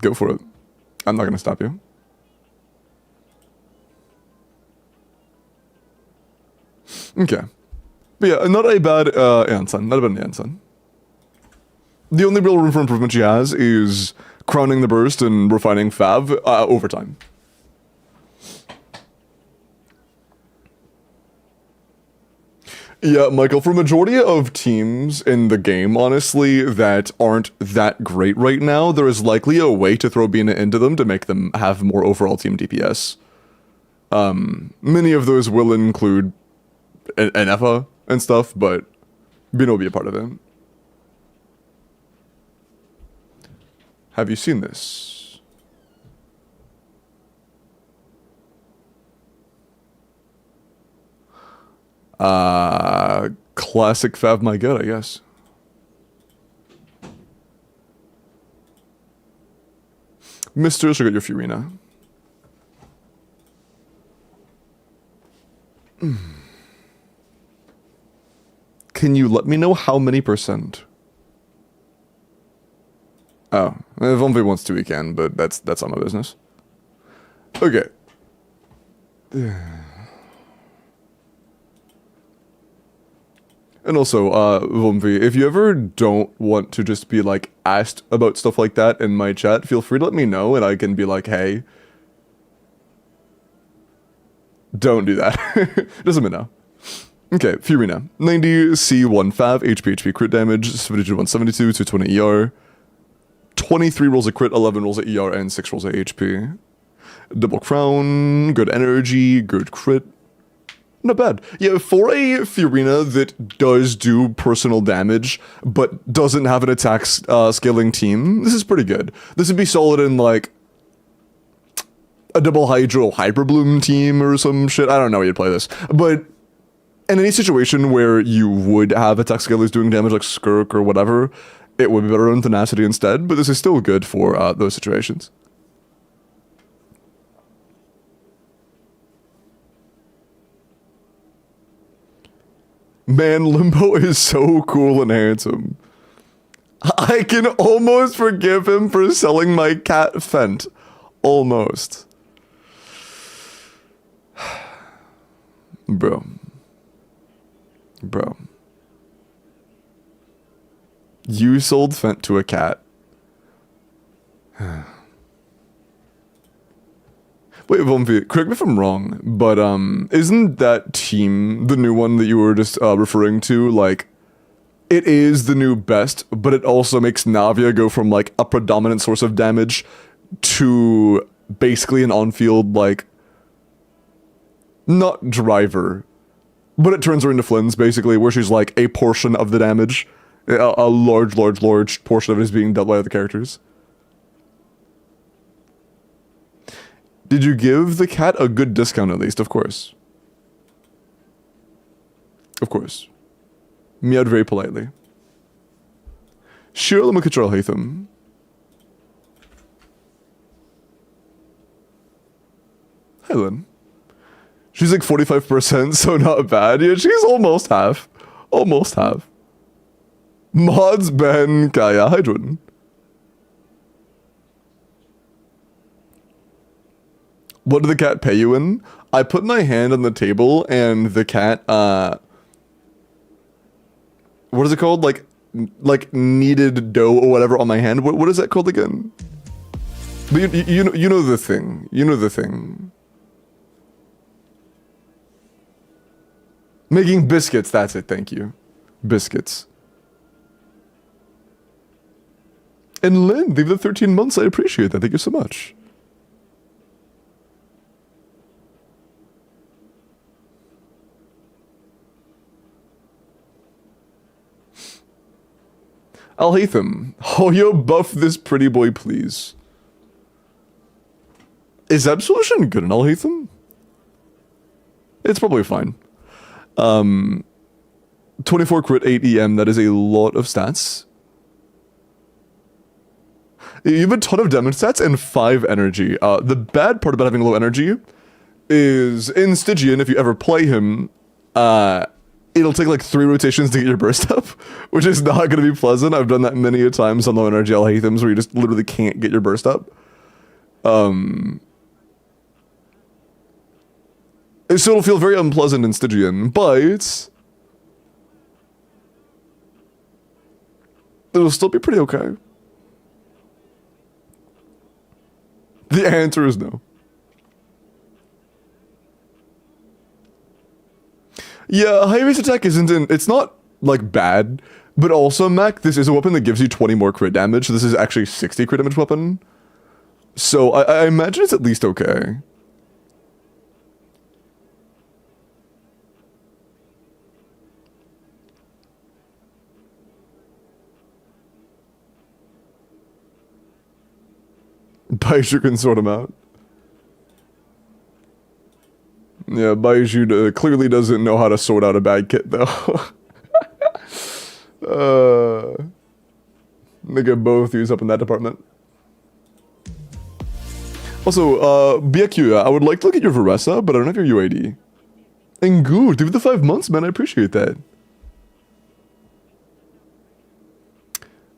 Go for it. I'm not gonna stop you. Okay. But yeah, not a bad Ansan. Not a bad Ansan. The only real room for improvement she has is crowning the burst and refining Fav over time. Yeah, Michael, for majority of teams in the game, honestly, that aren't that great right now, there is likely a way to throw Bina into them to make them have more overall team DPS. Many of those will include an Effa and stuff, but Bina will be a part of it. Have you seen this? Classic Fav My Good, I guess. Mr. Should get your Furina. Can you let me know how many percent? Oh, if Omvi wants to, we can, but that's not my business. Okay. And also, Vomvi, if you ever don't want to just be, like, asked about stuff like that in my chat, feel free to let me know, and I can be like, hey, don't do that. Just let me know. Okay, Furina. 90 C1 Fav, HP crit damage, 72 172, 220 ER, 23 rolls a crit, 11 rolls at ER, and 6 rolls at HP. Double crown, good energy, good crit. Not bad. Yeah, for a Furina that does do personal damage, but doesn't have an attack scaling team, this is pretty good. This would be solid in, like, a double Hydro Hyper Bloom team or some shit. I don't know how you'd play this. But in any situation where you would have attack scalers doing damage like Skirk or whatever, it would be better on Tenacity instead, but this is still good for those situations. Man, Limbo is so cool and handsome. I can almost forgive him for selling my cat Fent. Almost. Bro. You sold Fent to a cat. Wait, Vomvi, correct me if I'm wrong, but isn't that team the new one that you were just referring to? Like, it is the new best, but it also makes Navia go from like a predominant source of damage to basically an on-field, like, not driver, but it turns her into Flynn's basically, where she's like a portion of the damage. A large portion of it is being dealt by other characters. Did you give the cat a good discount at least? Of course. Of course. Meowed very politely. Shirley McCutchell Hatham. Hi, Lynn. She's like 45%, so not bad. Yeah, she's almost half. Almost half. Mods Ben Kaya. Hi, Jordan. What did the cat pay you in? I put my hand on the table and the cat, what is it called? Like kneaded dough or whatever on my hand. What is that called again? But you know the thing. You know the thing. Making biscuits, that's it, thank you. Biscuits. And Lynn, leave the 13 months, I appreciate that, thank you so much. Al-Hatham, oh yo, buff this pretty boy, please. Is Absolution good in Al-Hatham? It's probably fine. 24 crit, 8 EM, that is a lot of stats. You have a ton of damage stats and 5 energy. The bad part about having low energy is in Stygian, if you ever play him, it'll take like 3 rotations to get your burst up, which is not going to be pleasant. I've done that many a times on low energy Al-Hathams where you just literally can't get your burst up. So it'll feel very unpleasant in Stygian, but it'll still be pretty okay. The answer is no. Yeah, high-base attack it's not, like, bad, but also, Mac, this is a weapon that gives you 20 more crit damage, so this is actually 60 crit damage weapon. So, I imagine it's at least okay. Baiju can sort him out. Yeah, Baiju clearly doesn't know how to sort out a bad kit, though. They get both used up in that department. Also, Byakuya, I would like to look at your Varesa, but I don't have your UID. And good, give it the 5 months, man, I appreciate that.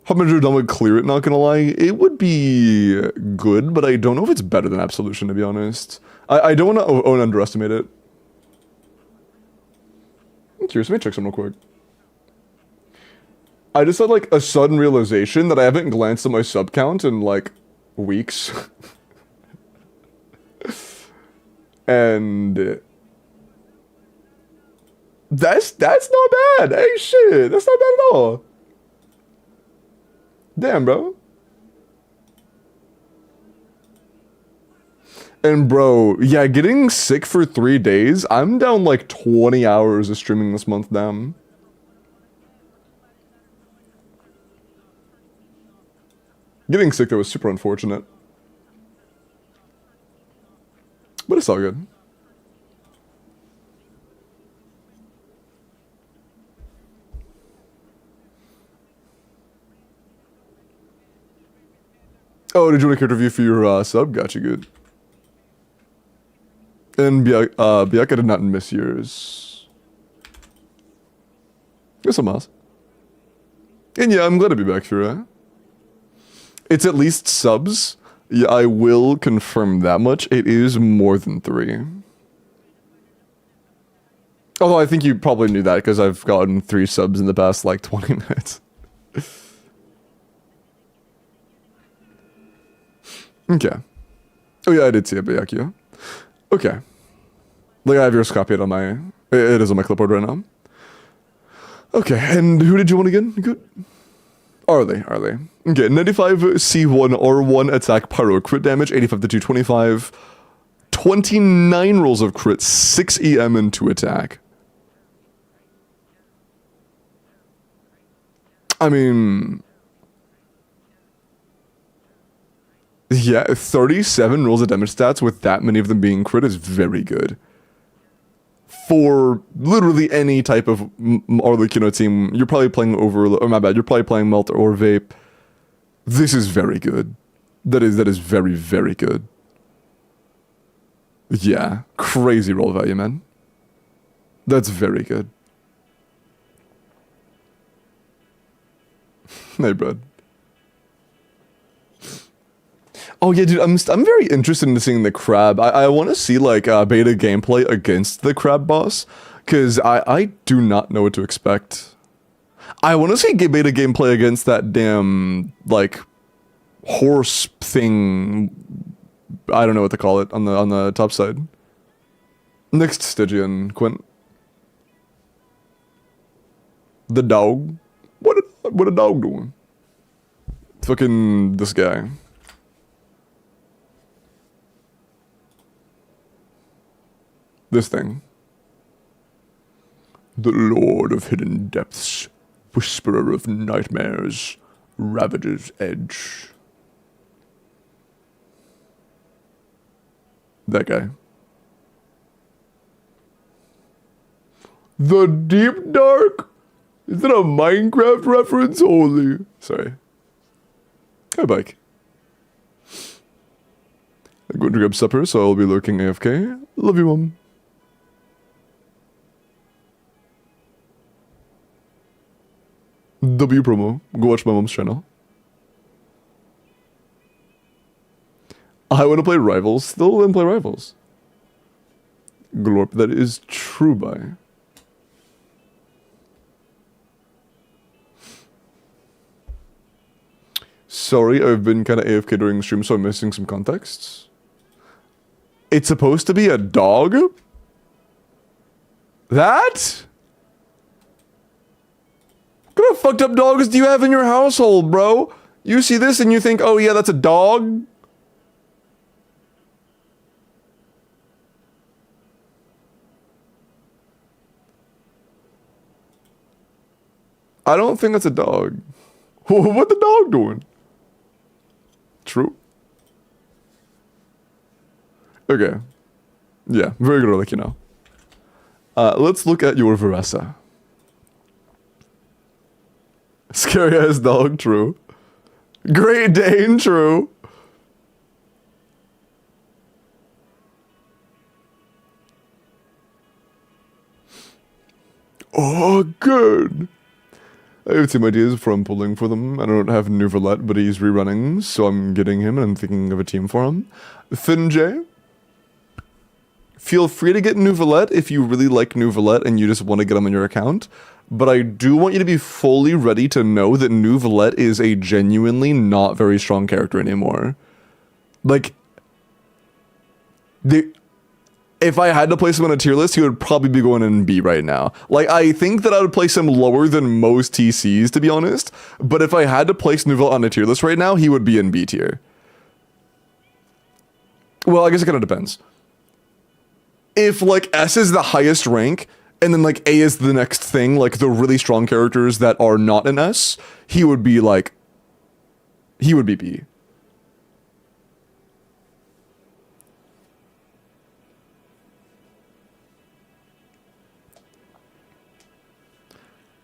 How much you're done with Clear It, not gonna lie. It would be good, but I don't know if it's better than Absolution, to be honest. I don't want to underestimate it. I'm curious, let me check some real quick. I just had, like, a sudden realization that I haven't glanced at my sub count in, like, weeks. And... That's not bad! Hey, shit! That's not bad at all! Damn, bro. And bro, yeah, getting sick for 3 days, I'm down like 20 hours of streaming this month down. Getting sick though was super unfortunate. But it's all good. Oh, did you want a character review for your sub? Gotcha, good. And Biaka did not miss yours. Guess I'm else. And yeah, I'm glad to be back, Shura. It's at least subs. Yeah, I will confirm that much. It is more than 3. Although I think you probably knew that because I've gotten 3 subs in the past like 20 minutes. Okay. Oh yeah, I did see it, Byakuya. Okay. Like I have yours copied on my... It is on my clipboard right now. Okay, and who did you want again? Good. Arlie. Okay, 95 C1 R1 attack pyro crit damage, 85 to 225. 29 rolls of crit, 6 EM and 2 attack. I mean... Yeah, 37 rolls of damage stats with that many of them being crit is very good. For literally any type of Arlecchino team, you're probably playing you're probably playing Melt or Vape. This is very good. That is very, very good. Yeah, crazy roll value, man. That's very good. Hey, bud. Oh yeah, dude, I'm very interested in seeing the crab. I want to see like beta gameplay against the crab boss, because I do not know what to expect. I want to see beta gameplay against that damn like horse thing. I don't know what to call it on the top side. Next Stygian, Quint. The dog. What a dog doing? Fucking this guy. This thing. The Lord of Hidden Depths, Whisperer of Nightmares, Ravager's Edge. That guy. The Deep Dark? Is that a Minecraft reference? Holy. Sorry. Hi, bike. I'm going to grab supper, so I'll be lurking AFK. Love you, Mom. W promo. Go watch my mom's channel. I want to play Rivals. Still then play Rivals. Glorp, that is true by. Sorry, I've been kind of AFK during the stream, so I'm missing some contexts. It's supposed to be a dog? That? What kind of fucked up dogs do you have in your household, bro? You see this and you think, oh yeah, that's a dog? I don't think that's a dog. What the dog doing? True. Okay. Yeah, very good, like, you know. Let's look at your Veressa. Scary ass dog, true. Great Dane, true. Oh, good. I have some ideas for I'm pulling for them. I don't have Nouvelette, but he's rerunning, so I'm getting him and I'm thinking of a team for him. Finn J. Feel free to get Nouvelette if you really like Nouvelette and you just want to get him on your account. But I do want you to be fully ready to know that Nouvelette is a genuinely not very strong character anymore. Like, if I had to place him on a tier list, he would probably be going in B right now. Like, I think that I would place him lower than most TCs, to be honest. But if I had to place Nouvelette on a tier list right now, he would be in B tier. Well, I guess it kind of depends. If, like, S is the highest rank, and then, like, A is the next thing, like, the really strong characters that are not in S, he would be, like... He would be B.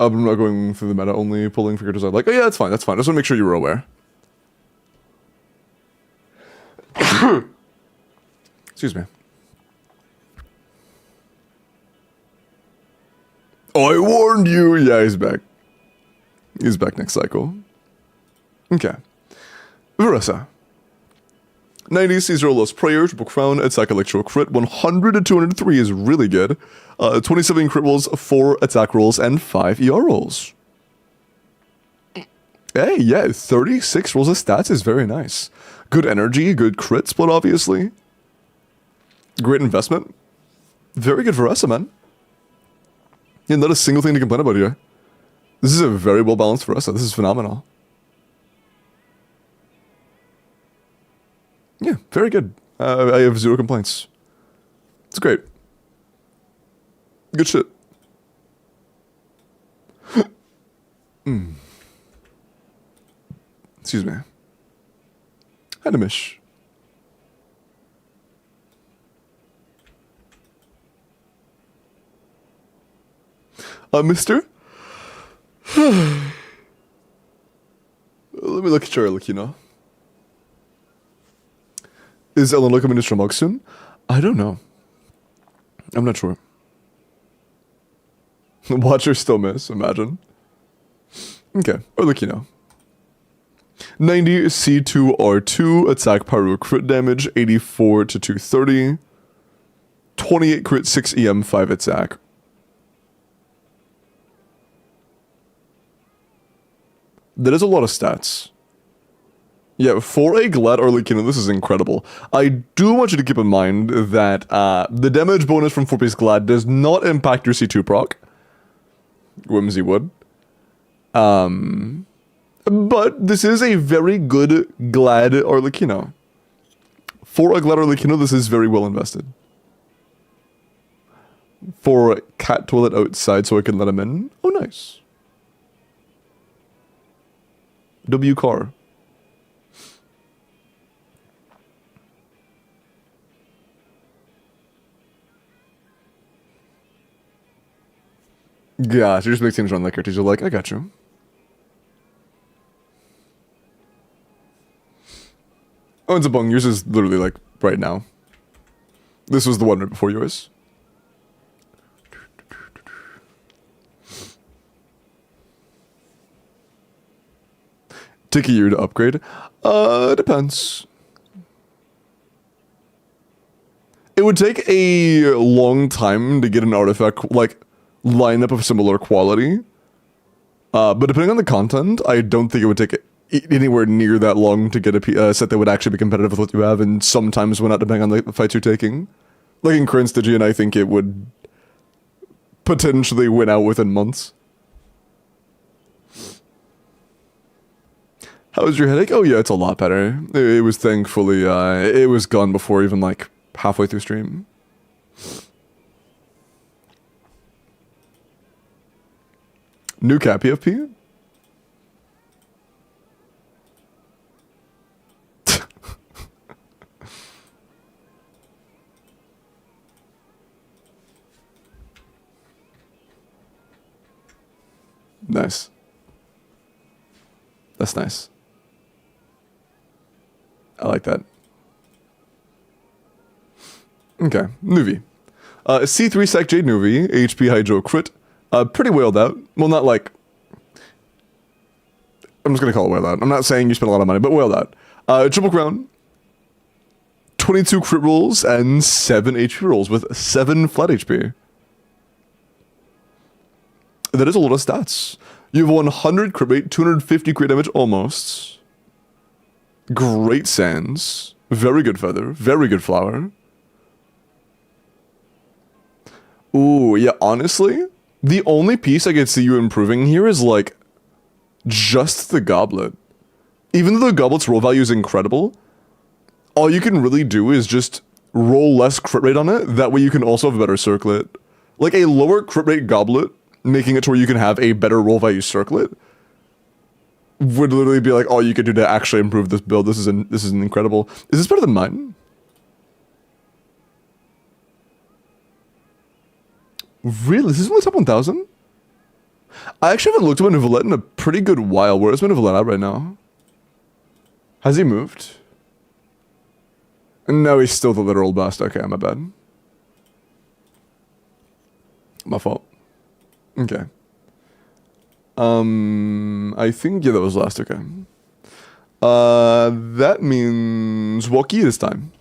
I'm not going through the meta, only pulling for characters I like. Oh yeah, that's fine, that's fine. I just want to make sure you were aware. Excuse me. Oh, I warned you! Yeah, he's back. He's back next cycle. Okay. Veressa. 90 Caesar Lost Prayer, Triple Crown, Attack Electro Crit, 100 to 203 is really good. 27 crit rolls, 4 attack rolls, and 5 ER rolls. Hey, yeah, 36 rolls of stats is very nice. Good energy, good crit split, obviously. Great investment. Very good Veressa, man. Yeah, not a single thing to complain about here. This is a very well balanced Veressa. This is phenomenal. Yeah, very good. I have 0 complaints. It's great. Good shit. Excuse me. Hanamish. Mister? Let me look at your look, you know. Is Eleanor coming to Stromog soon? I don't know. I'm not sure. Watcher still miss, imagine. Okay, or look, you know. 90 C2 R2, attack pyro crit damage, 84 to 230. 28 crit, 6 EM, 5 attack. That is a lot of stats. Yeah, for a Glad Arlecchino, this is incredible. I do want you to keep in mind that the damage bonus from 4-piece Glad does not impact your C2 proc. Whimsy would. But this is a very good Glad Arlecchino. For a Glad Arlecchino, this is very well invested. For a cat toilet outside so I can let him in. Oh, nice. W car. Yeah, so just make things run like characters. You're like, I got you. Oh, and Zabong, yours is literally like right now. This was the one right before yours. Take a year to upgrade? Depends. It would take a long time to get an artifact, like, lineup of similar quality. But depending on the content, I don't think it would take anywhere near that long to get a set that would actually be competitive with what you have, and sometimes when not, depending on the fights you're taking. Like in Stygian, I think it would potentially win out within months. How was your headache? Oh yeah, it's a lot better. It was thankfully, it was gone before even like halfway through stream. New cap PFP? Nice. That's nice. I like that. Okay, Nuvi. C3 Sac Jade Nuvi, HP Hydro Crit. Pretty wailed out. Well, not like... I'm just gonna call it wailed out. I'm not saying you spent a lot of money, but wailed out. Triple Crown. 22 crit rolls and 7 HP rolls with 7 flat HP. That is a lot of stats. You have 100 crit rate, 250 crit damage almost. Great sands. Very good feather. Very good flower. Ooh, yeah, honestly, the only piece I could see you improving here is, like, just the goblet. Even though the goblet's roll value is incredible, all you can really do is just roll less crit rate on it. That way you can also have a better circlet. Like, a lower crit rate goblet, making it to where you can have a better roll value circlet, would literally be like all you could do to actually improve this build. This is an incredible. Is this better than mine? Really? This is only top 1000? I actually haven't looked at Maneuverlet in a pretty good while. Where is Maneuverlet at right now? Has he moved? No, he's still the literal best. Okay, my bad. My fault. Okay. I think, yeah, that was last, okay. That means Walkie this time.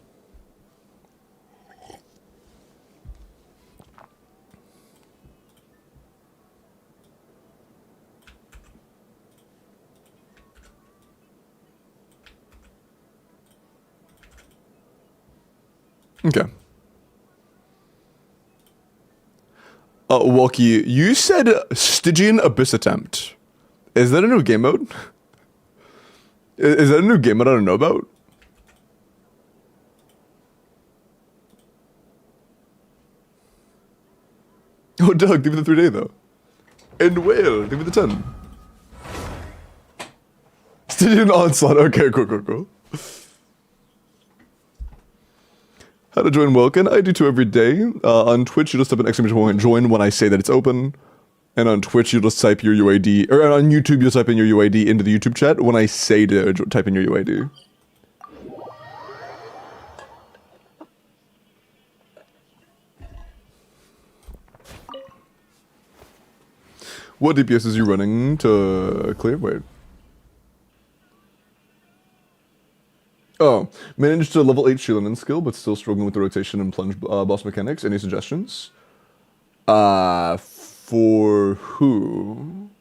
Okay. Walkie, you said Stygian Abyss Attempt. Is that a new game mode? Is that a new game mode I don't know about? Oh, Doug, give me the 3-day though. And Whale, give me the 10. Stygian Onslaught, okay, cool. How to join WELKIN? I do 2 every day. On Twitch, you just type an exclamation point join when I say that it's open. And on Twitch, you just type your UID, or on YouTube, you'll type in your UID into the YouTube chat when I say to type in your UID. What DPS is you running to clear? Wait. Oh, managed to level 8 Shielding skill, but still struggling with the rotation and plunge boss mechanics. Any suggestions? For who?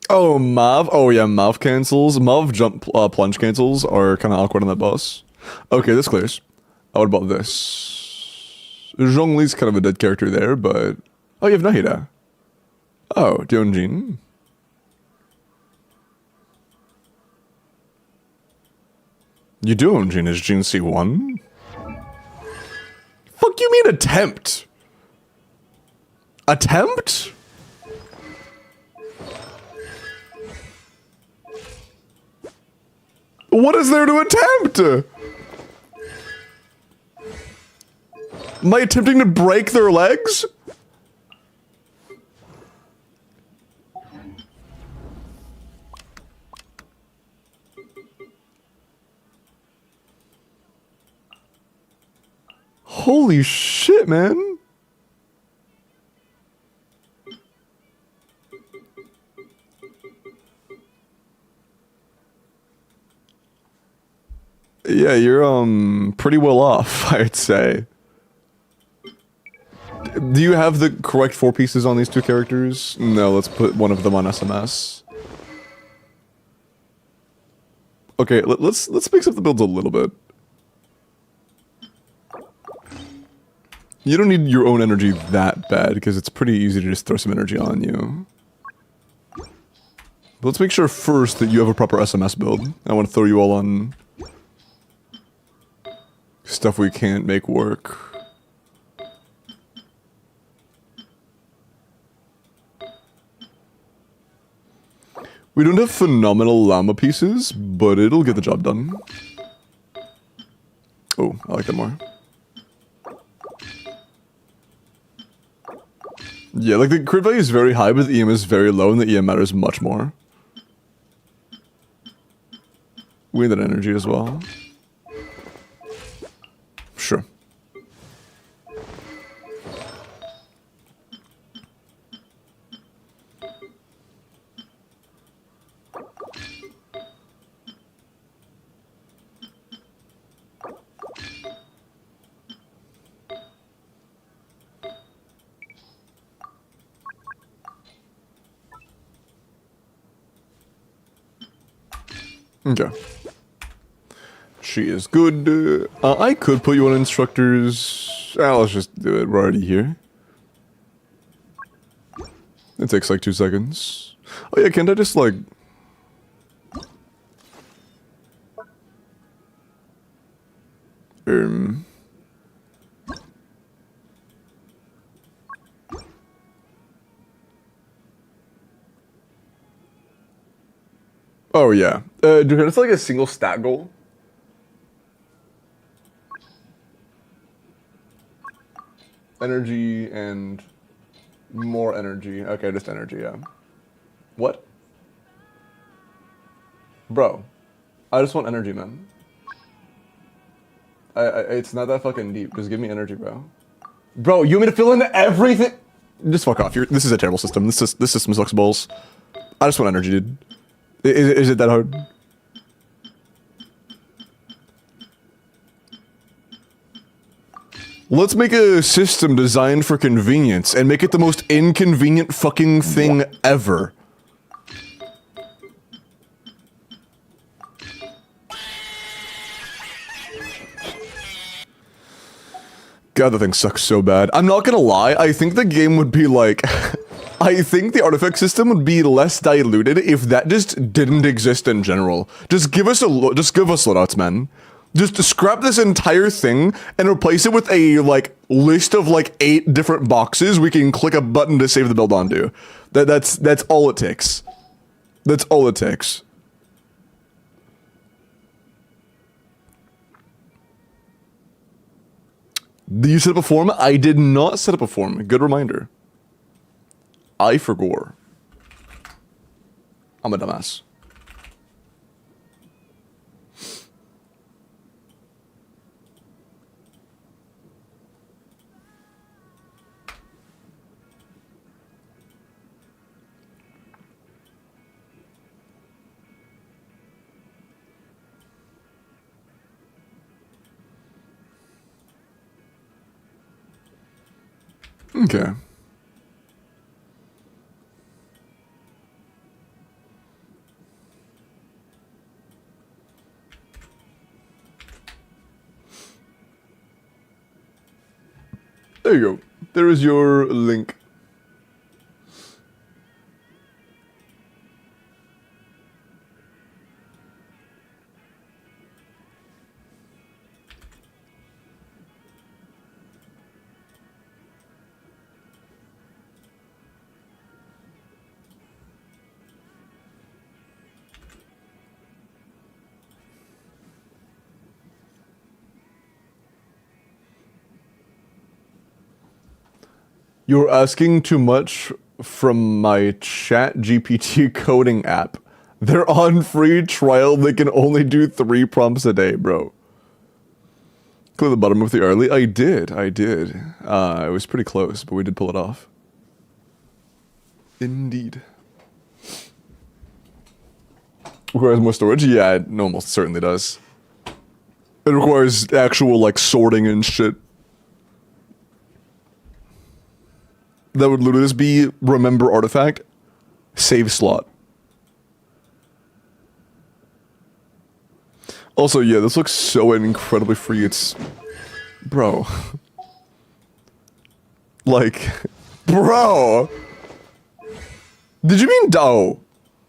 Oh, Mav. Oh, yeah, Mav cancels. Mav jump plunge cancels are kind of awkward on that boss. Okay, this clears. What about this? Zhongli's kind of a dead character there, but... Oh, you have Nahida. Oh, Dionjin. You do, Jin. Is Jin C1? Fuck you mean attempt? Attempt? What is there to attempt? Am I attempting to break their legs? Holy shit, man. Yeah, you're pretty well off, I'd say. Do you have the correct 4 pieces on these 2 characters? No, let's put one of them on SMS. Okay, let's mix up the builds a little bit. You don't need your own energy that bad, because it's pretty easy to just throw some energy on you. But let's make sure first that you have a proper SMS build. I want to throw you all on stuff we can't make work. We don't have phenomenal llama pieces, but it'll get the job done. Oh, I like that more. Yeah, like the crit value is very high, but the EM is very low, and the EM matters much more. We need that energy as well. Sure. Okay. She is good. I could put you on instructors. Let's just do it. We're already here. It takes like 2 seconds. Oh yeah, can't I just like... Oh yeah. Dude, it's like a single stat goal. Energy and more energy. Okay, just energy, yeah. What? Bro, I just want energy, man. It's not that fucking deep. Just give me energy, bro. Bro, you want me to fill in everything? Just fuck off. This is a terrible system. This system sucks balls. I just want energy, dude. Is it that hard? Let's make a system designed for convenience and make it the most inconvenient fucking thing ever. God, the thing sucks so bad. I'm not gonna lie, I think the game would be like... I think the artifact system would be less diluted if that just didn't exist in general. Just give us loadouts, man. Just scrap this entire thing and replace it with a, like, list of, like, 8 different boxes we can click a button to save the build onto. That's all it takes. That's all it takes. Did you set up a form? I did not set up a form. Good reminder. I forgot. I'm a dumbass. Okay. There you go. There is your link. You're asking too much from my chat GPT coding app. They're on free trial. They can only do 3 prompts a day, bro. Clear the bottom with the early. I did. It was pretty close, but we did pull it off. Indeed. Requires more storage? Yeah, it almost certainly does. It requires actual, like, sorting and shit. That would literally just be remember artifact, save slot. Also, yeah, this looks so incredibly free. It's... Bro. Like, bro. Did you mean Doe?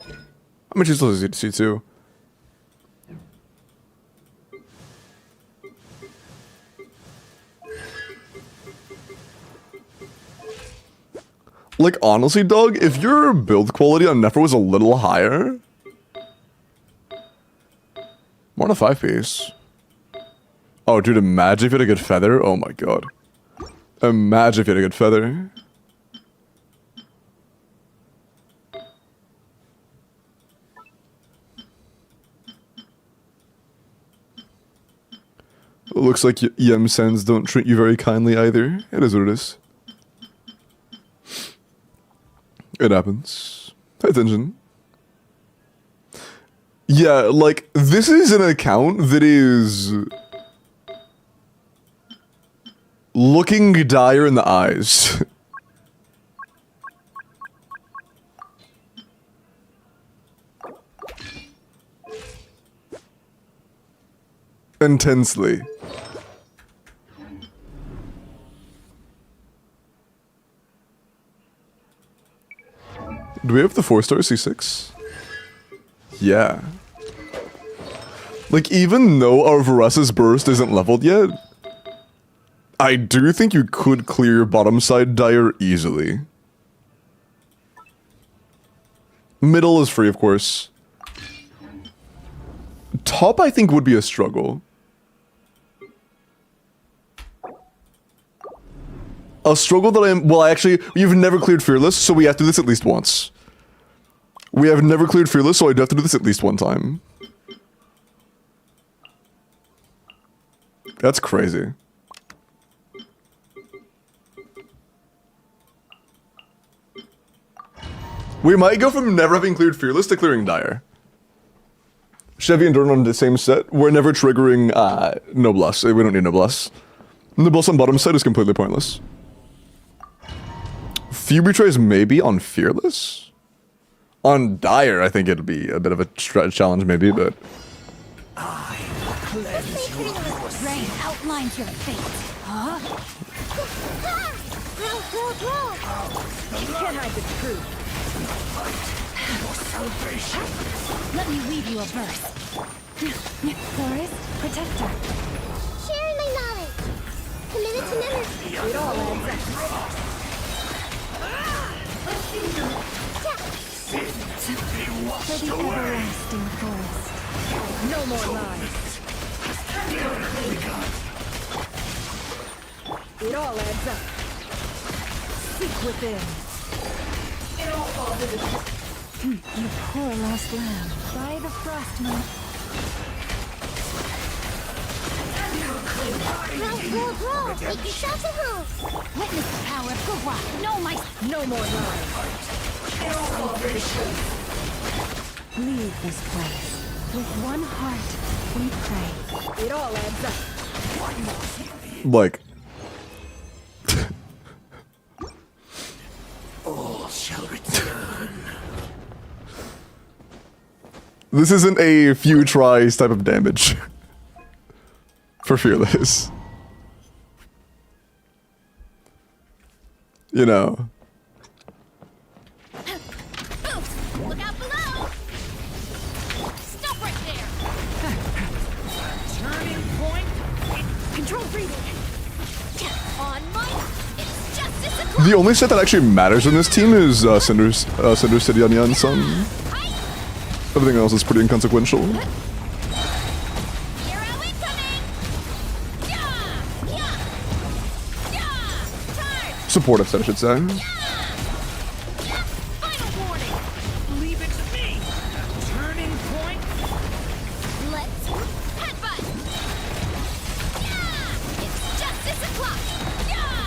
How much is supposed to see too? Like, honestly, dog, if your build quality on Nefer was a little higher... More than a 5-piece. Oh, dude, imagine if you had a good feather. Oh my god. Imagine if you had a good feather. Looks like Yem Sens don't treat you very kindly either. It is what it is. It happens. Pay attention. Yeah, like, this is an account that is... looking dire in the eyes. Intensely. Do we have the 4-star C6? Yeah. Like, even though our Varessa's burst isn't leveled yet, I do think you could clear bottom side dire easily. Middle is free, of course. Top, I think, would be a struggle. A struggle that I'm... Well, actually, you've never cleared Fearless, so we have to do this at least once. We have never cleared Fearless, so I'd have to do this at least one time. That's crazy. We might go from never having cleared Fearless to clearing Dire. Chevy and Durn on the same set. We're never triggering Noblesse. We don't need Noblesse. Noblesse on bottom side is completely pointless. Few betrays maybe on Fearless? On Dire, I think it'd be a bit of a challenge maybe, but... Rain outlines your fate. Huh? You can't hide the truth. Let me weave you a verse. Forest, protector. Sharing my knowledge. Committed to never. It all adds up. For the everlasting forest. No more lies. It all adds up. Seek within. You poor lost lamb. By the frost moon. Roll. Take yourself a roll. Witness the power of Gugwa. No more lies. Leave this place. With one heart, we pray. It all adds up. Like... All shall return. This isn't a few tries type of damage. For Fearless. You know. Look out below. Stop right there! Turning point. Control breathing. On mic. It's justice o'clock. The only set that actually matters in this team is Cinder City Onion Sun. Everything else is pretty inconsequential. Hero incoming. Yeah. Charge. Supportive set, I should say. Final warning. Leave it to me. Turning point. Let's headbutt. Yeah. It's justice o'clock. Yeah.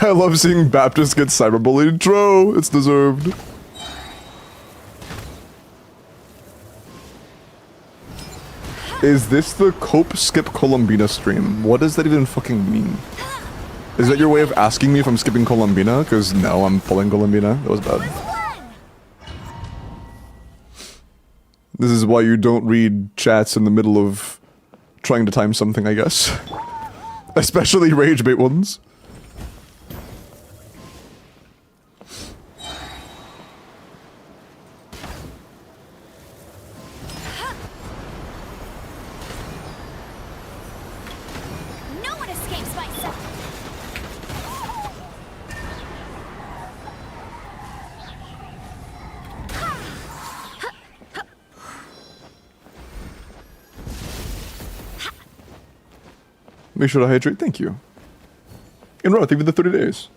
I love seeing Baptist get cyberbullied. Tro, it's deserved. Ha! Is this the Cope Skip Columbina stream? What does that even fucking mean? Is that your way of asking me if I'm skipping Columbina? Because no, I'm pulling Columbina. That was bad. This is why you don't read chats in the middle of trying to time something, I guess. Especially rage bait ones. No one escapes myself. Make sure to hydrate, thank you. And Ro, thank you for the 30 days.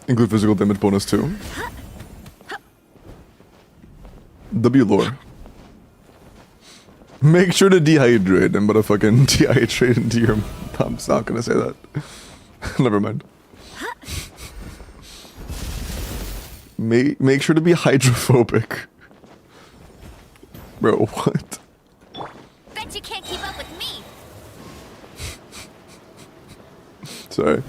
Include physical damage bonus too. W lore. Make sure to dehydrate. I'm gonna fucking dehydrate into your pumps. Not gonna say that. Never mind. Make sure to be hydrophobic. Bro, what? Bet you can't keep up with me. Sorry.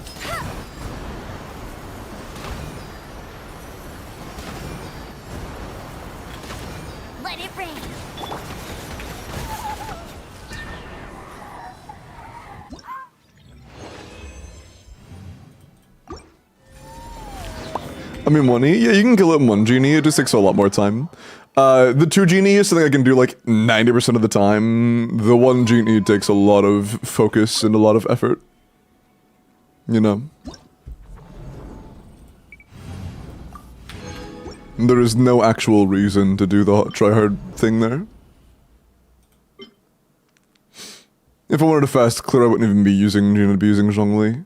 Let it rain. I mean, one E? Yeah, you can kill it in one genie, it just takes a lot more time. The 2 genie is something I can do like 90% of the time. The 1 genie takes a lot of focus and a lot of effort. You know. There is no actual reason to do the try-hard thing there. If I wanted to fast clear, I wouldn't even be using Gene, I'd be using Zhongli.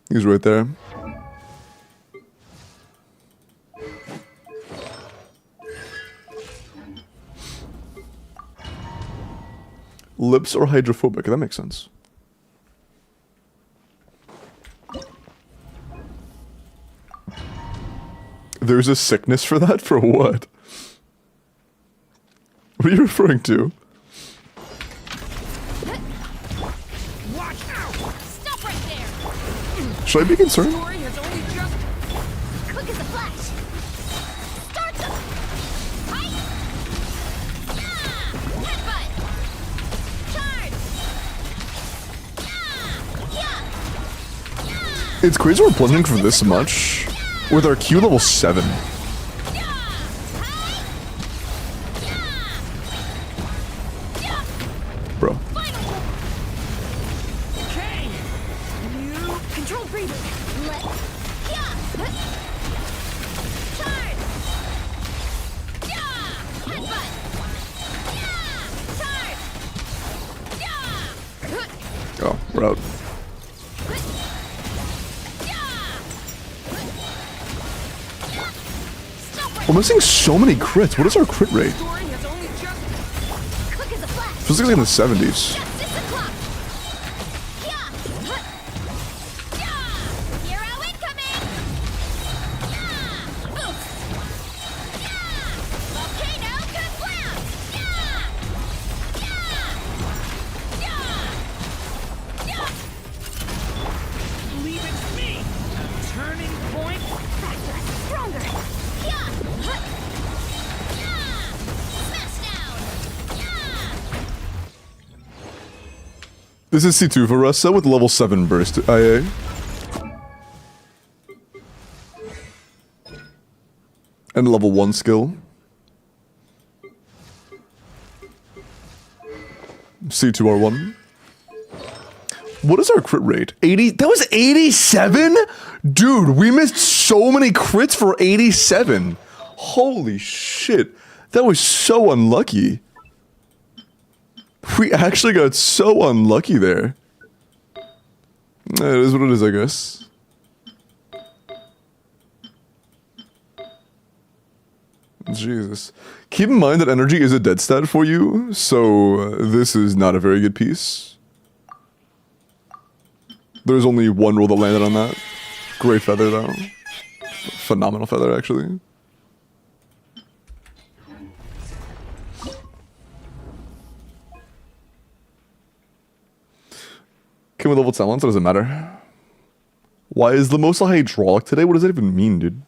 He's right there. Lips are hydrophobic, that makes sense. There's a sickness for that? For what? What are you referring to? Watch out! Stop right there! Should I be concerned? Story has only just... Quick as a flash! Start them! Fight! Yeah! Headbutt! Charge! Yeah! Yeah! It's crazy we're plunging for this much with our Q level 7. Bro. Okay! You control breathing. Let yeah! Charge! Yeah! Headbutt! Yeah! Charge! Yeah! Oh, we're out. We're missing so many crits. What is our crit rate? Story has only just... Quick as a flash! Feels like it's in the 70s. Just 6 o'clock! Yeah! Yeah! Hero incoming! Yeah! Boost! Yeah! Volcano conflam! Yeah! Yeah! Yeah! Yeah! Leave it to me! Turning point? Faster! Stronger! Yeah! Yeah! Smash down! Yeah! This is C2 for Russa with level 7 burst IA. And level 1 skill. C2R1. What is our crit rate? 80? That was 87? Dude, we missed so many crits for 87. Holy shit. That was so unlucky. We actually got so unlucky there. It is what it is, I guess. Jesus. Keep in mind that energy is a dead stat for you, so this is not a very good piece. There's only one roll that landed on that. Great feather, though. phenomenal feather, actually. Can we level talents? What does it matter? Why is the most hydraulic today? What does that even mean, dude?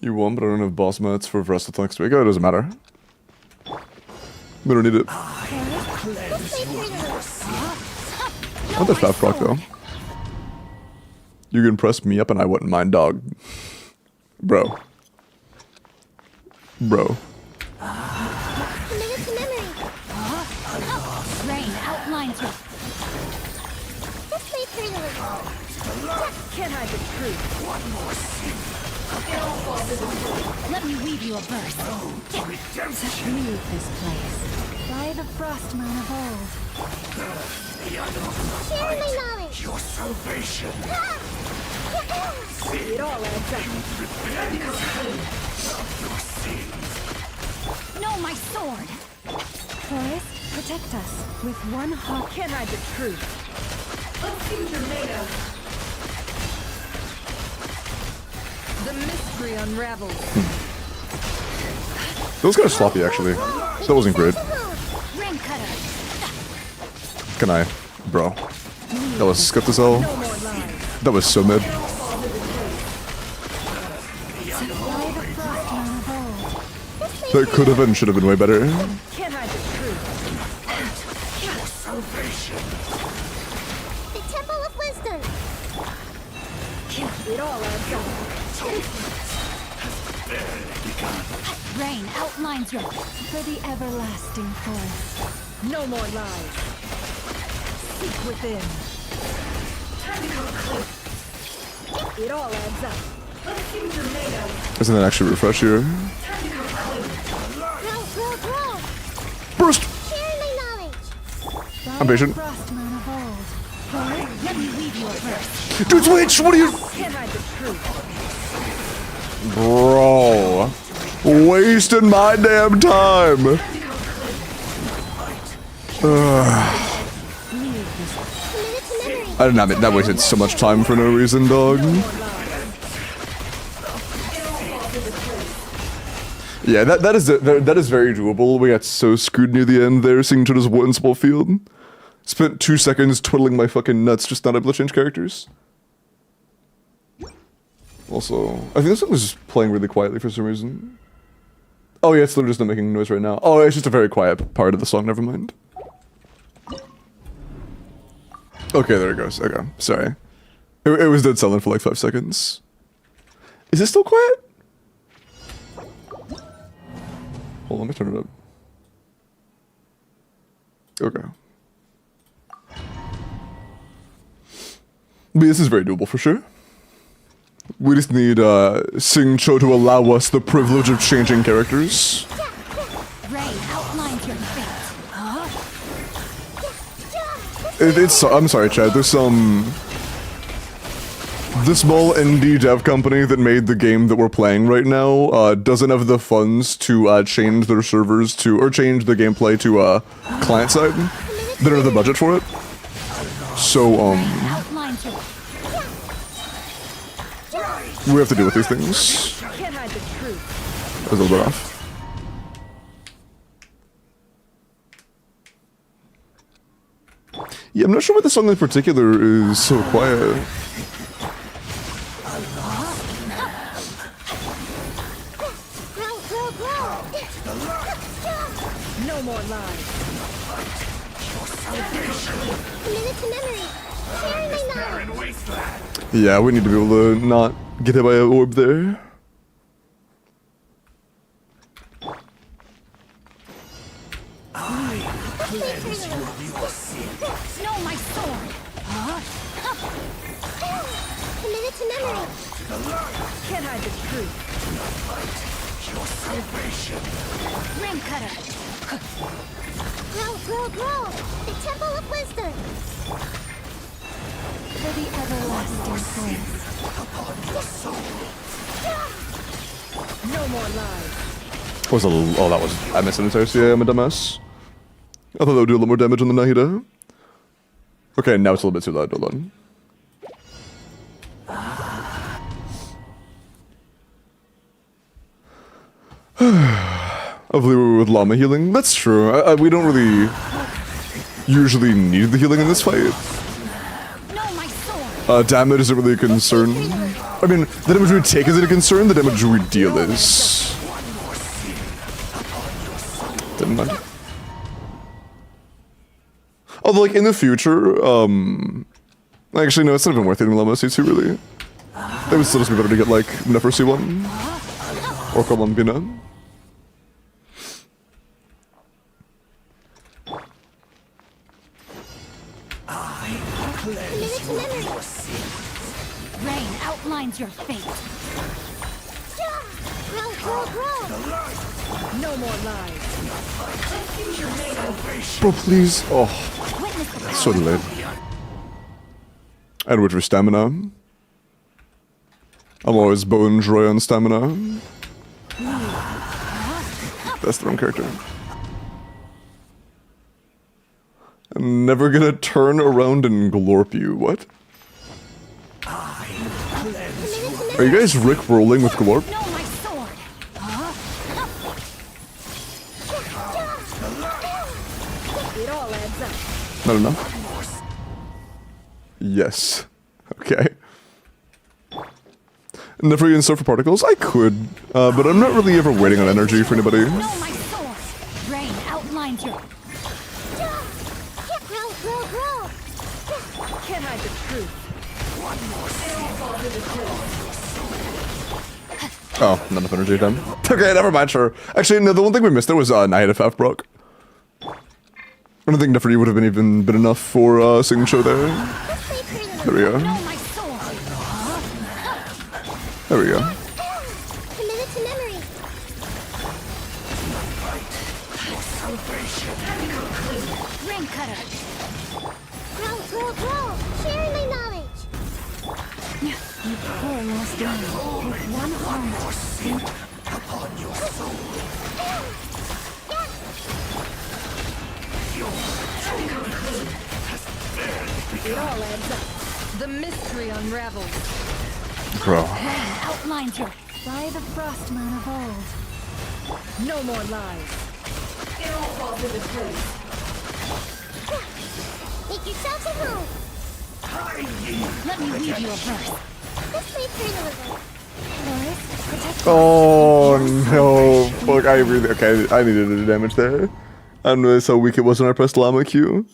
You won, but I don't have boss mats for Vresta next week. Oh, it doesn't matter. We don't need it. I want the fat proc though. You can press me up and I wouldn't mind, dog. Bro. Bro. Committed to memory. Rain outlines your... This way, Curly. Can't hide the truth. Let me weave you a verse. Leave this place. By the frost moon of old. Share my knowledge. Your salvation. It all adds up. No, my sword! Forest, protect us. With one hawk. Can't hide the truth. Let's see what you're made of. The mystery unravels. That was kind of sloppy, actually. That wasn't great. Rain cutter. Can I? Bro. That was skeptical. No more lies. That was so mid. By the frost moon of old. That could have and should have been way better. Can't hide the truth. Your salvation. The Temple of Wisdom. It all adds up. Rain outlines your... For the everlasting forest. No more lies. Seek within. It all adds up. Let's see what you're made of. Doesn't that actually refresh here? Grow. Burst! Share my knowledge. I'm patient. Frost moon of old. Forest, let me weave you a verse. Dude, Twitch, what are you... Can't hide the truth. Bro. Wasting my damn time. Committed to memory. I did not mean that wasted so much time for no reason, dog. Yeah, that is very doable. We got so screwed near the end there, seeing to this one small field. Spent 2 seconds twiddling my fucking nuts, just not able to change characters. Also, I think this song is just playing really quietly for some reason. Oh yeah, it's literally just not making noise right now. Oh, it's just a very quiet part of the song, never mind. Okay, there it goes. Okay, sorry. It was dead silent for like 5 seconds. Is it still quiet? Hold on, let me turn it up. Okay. But this is very doable for sure. We just need Sing Cho to allow us the privilege of changing characters. Rain outlines your fate. I'm sorry, Chad. There's the small indie dev company that made the game that we're playing right now doesn't have the funds to change their servers to, or change the gameplay to client side. They don't have the budget for it. So Outlines your... we have to deal with these things. Can't hide the truth. That was a little bit off. Yeah, I'm not sure why the song in particular is so quiet. Grow. No more lies. Committed to memory. Share my knowledge. Yeah, we need to be able to not get hit by an orb there. No, my sword. Committed to memory. Can't hide the truth. Rim cutter. Grow. The Temple of Wisdom. For the everlasting place. No more lies. Was a little, oh, that was, I missed an entire, yeah, I'm a dumbass. I thought that would do a little more damage on the Nahida. Okay, now it's a little bit too loud. Hold on. Hopefully we're with llama healing. That's true. We don't really usually need the healing in this fight. No, my sword. Damage isn't really a concern. I mean, the damage we take isn't a concern, the damage we deal is. Didn't mind. Although, like, in the future, actually, no, it's not even worth hitting Llama C2, really. It would still just be better to get, like, Nefer C1. Or Columbina. Rain outlines your fate. No more lies. Bro, please. Oh, so delayed. And with your stamina. I'm always bone dry on stamina. That's the wrong character. I'm never gonna turn around and glorp you. What? Are you guys Rick rolling with glorp? No, my sword. It all adds up. Not enough? Yes. Okay. Never even store for particles? I could, but I'm not really ever waiting on energy for anybody. No, my sword. Rain outlines your. Can't hide the truth. Oh, not enough energy then. Okay, never mind, sure. Actually, no, the one thing we missed there was Night of Half Brock. I don't think Nefertiti would have been enough for signature there. There we go. No, my sword. There we go. Committed to memory. Ring cutter. Grow. Sharing my knowledge. You poor lost man. With one heart. It all adds up. The mystery unravels. Bro. Rain outlines your. By the frost moon of old. No more lies. It all falls into place. Make yourselves at home. Let me read you a verse. This way through the river. Loris, protect. Oh no. Fuck, I really. Okay, I needed the damage there. I don't know how weak it was when I pressed Llama Q.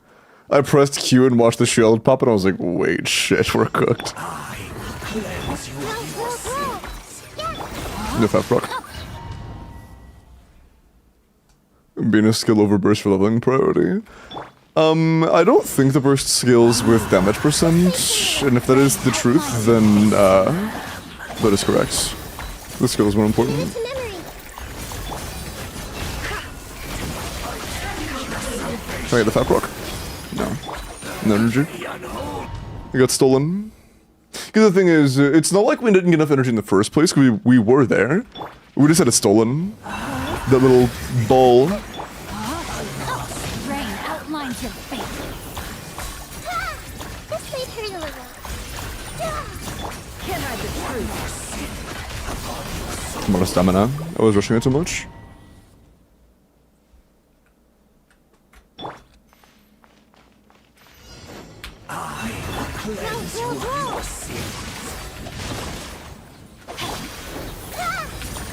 I pressed Q and watched the shield pop, and I was like, wait, shit, we're cooked. No fat proc. Being a skill over burst for leveling priority. I don't think the burst scales with damage percent, and if that is the truth, then that is correct. The skill is more important. To memory. Can I get the fat proc? No. No energy. It got stolen. Because the thing is, it's not like we didn't get enough energy in the first place, because we were there. We just had it stolen. That little ball. Rain outlines your fate. This way through the river. Can't hide the truth. I'm out of stamina. I was rushing it too much. Grow.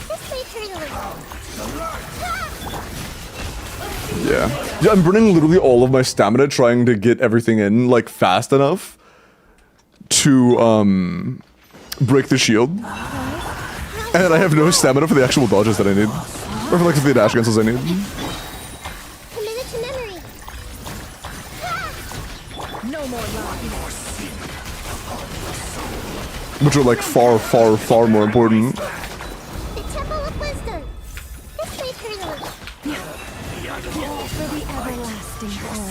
This way through the river. Yeah. Yeah, I'm burning literally all of my stamina trying to get everything in, like, fast enough to, break the shield. And I have no stamina for the actual dodges that I need. Or for, like, the dash cancels I need. Committed to memory. No more lies. Which are, like, far, far, far more important. The Temple of Wisdom. This way through the river. For the everlasting hold.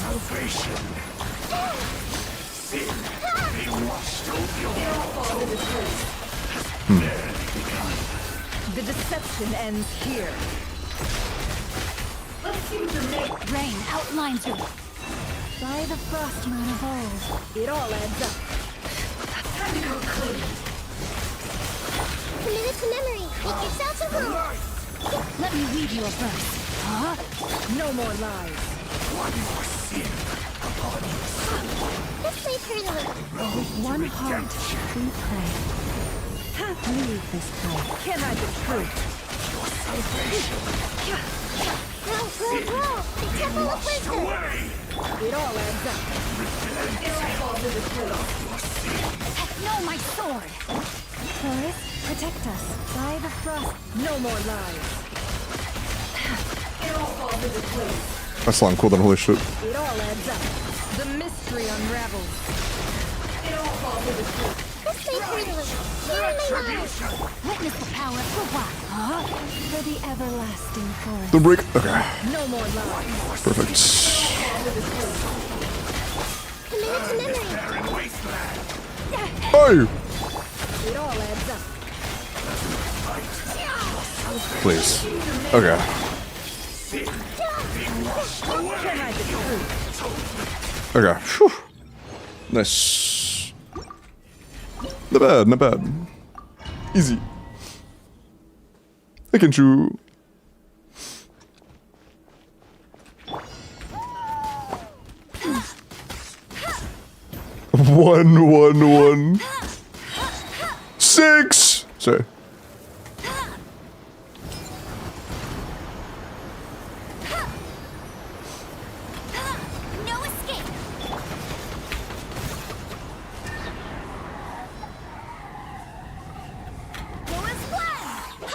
The deception ends here. Rain outlines you. By the frost moon of old. It all adds up. Time to go clean. Committed to memory. Make yourself at home. Let me weave you a verse. Huh? No more lies. Let's play turn a little. With one heart, we pray. Leave this place. Can I be true? Grow, grow, grow. The temple of wisdom. It all adds up. It all falls into place. No, my sword. Forest, protect us. By the frost. No more lies. It all falls into place. That's long cooldown, holy shit. It all adds up. The mystery unravels. It all falls into place. Let's play turn a little. Sharing my knowledge. Witness the power of the what? Huh? For the everlasting forest. The break. Okay. No more lies. Perfect. Committed to memory. Hey! It all adds up. Please. Okay. Can I be true? Okay. Whew. Nice. Not bad, not bad. Easy. I can chew. One. 6! Sorry. No escape. Go as planned.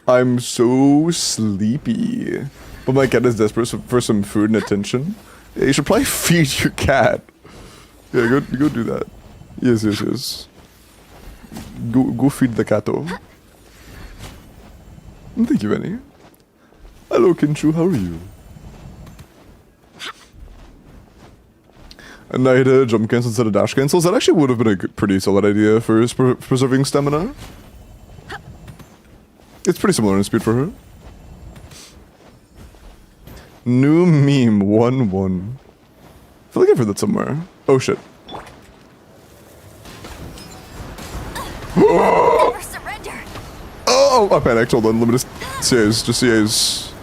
I'm so sleepy. But my cat is desperate for some food and attention. Yeah, you should probably feed your cat. Yeah, go do that. Yes. Go feed the catto. Thank you, Benny. Hello, Kinchu, how are you? A night jump cancel instead of dash cancels. That actually would have been a pretty solid idea for preserving stamina. It's pretty similar in speed for her. New meme 1-1. I feel like I've heard that somewhere. Oh shit. Never surrender. Oh, I panicked. Hold on, let me just CAs, just CAs.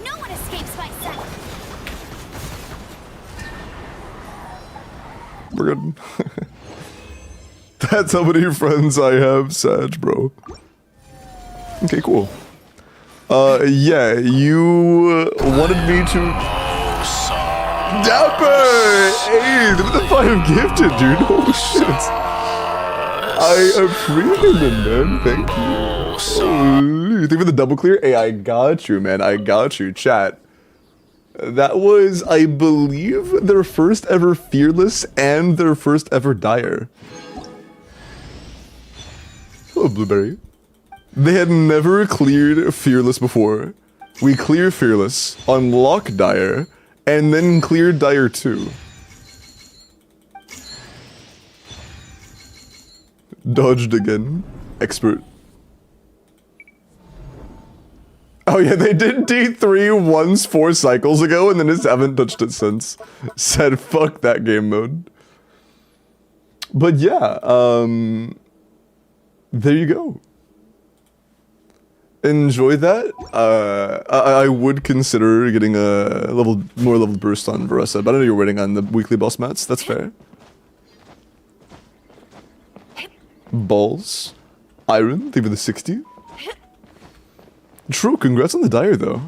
No one escapes my sight. We're good. That's how many friends I have, Sag, bro. Okay, cool. Yeah, you wanted me to... Dapper! Hey, look at the 5 gifted, dude. Oh, shit. I appreciate it, man. Thank you. Holy. Thank you for the double clear. Hey, I got you, man. I got you, chat. That was, I believe, their first ever Fearless and their first ever Dire. Hello, Blueberry. They had never cleared Fearless before. We clear Fearless, unlock Dire, and then clear Dire 2. Dodged again. Expert. Oh yeah, they did D3 once 4 cycles ago and then just haven't touched it since. Said fuck that game mode. But yeah, there you go. Enjoy that. I would consider getting a more leveled burst on Varessa, but I know you're waiting on the weekly boss mats. That's fair. Balls. Iron, thank you for the 60. True, congrats on the Dire though.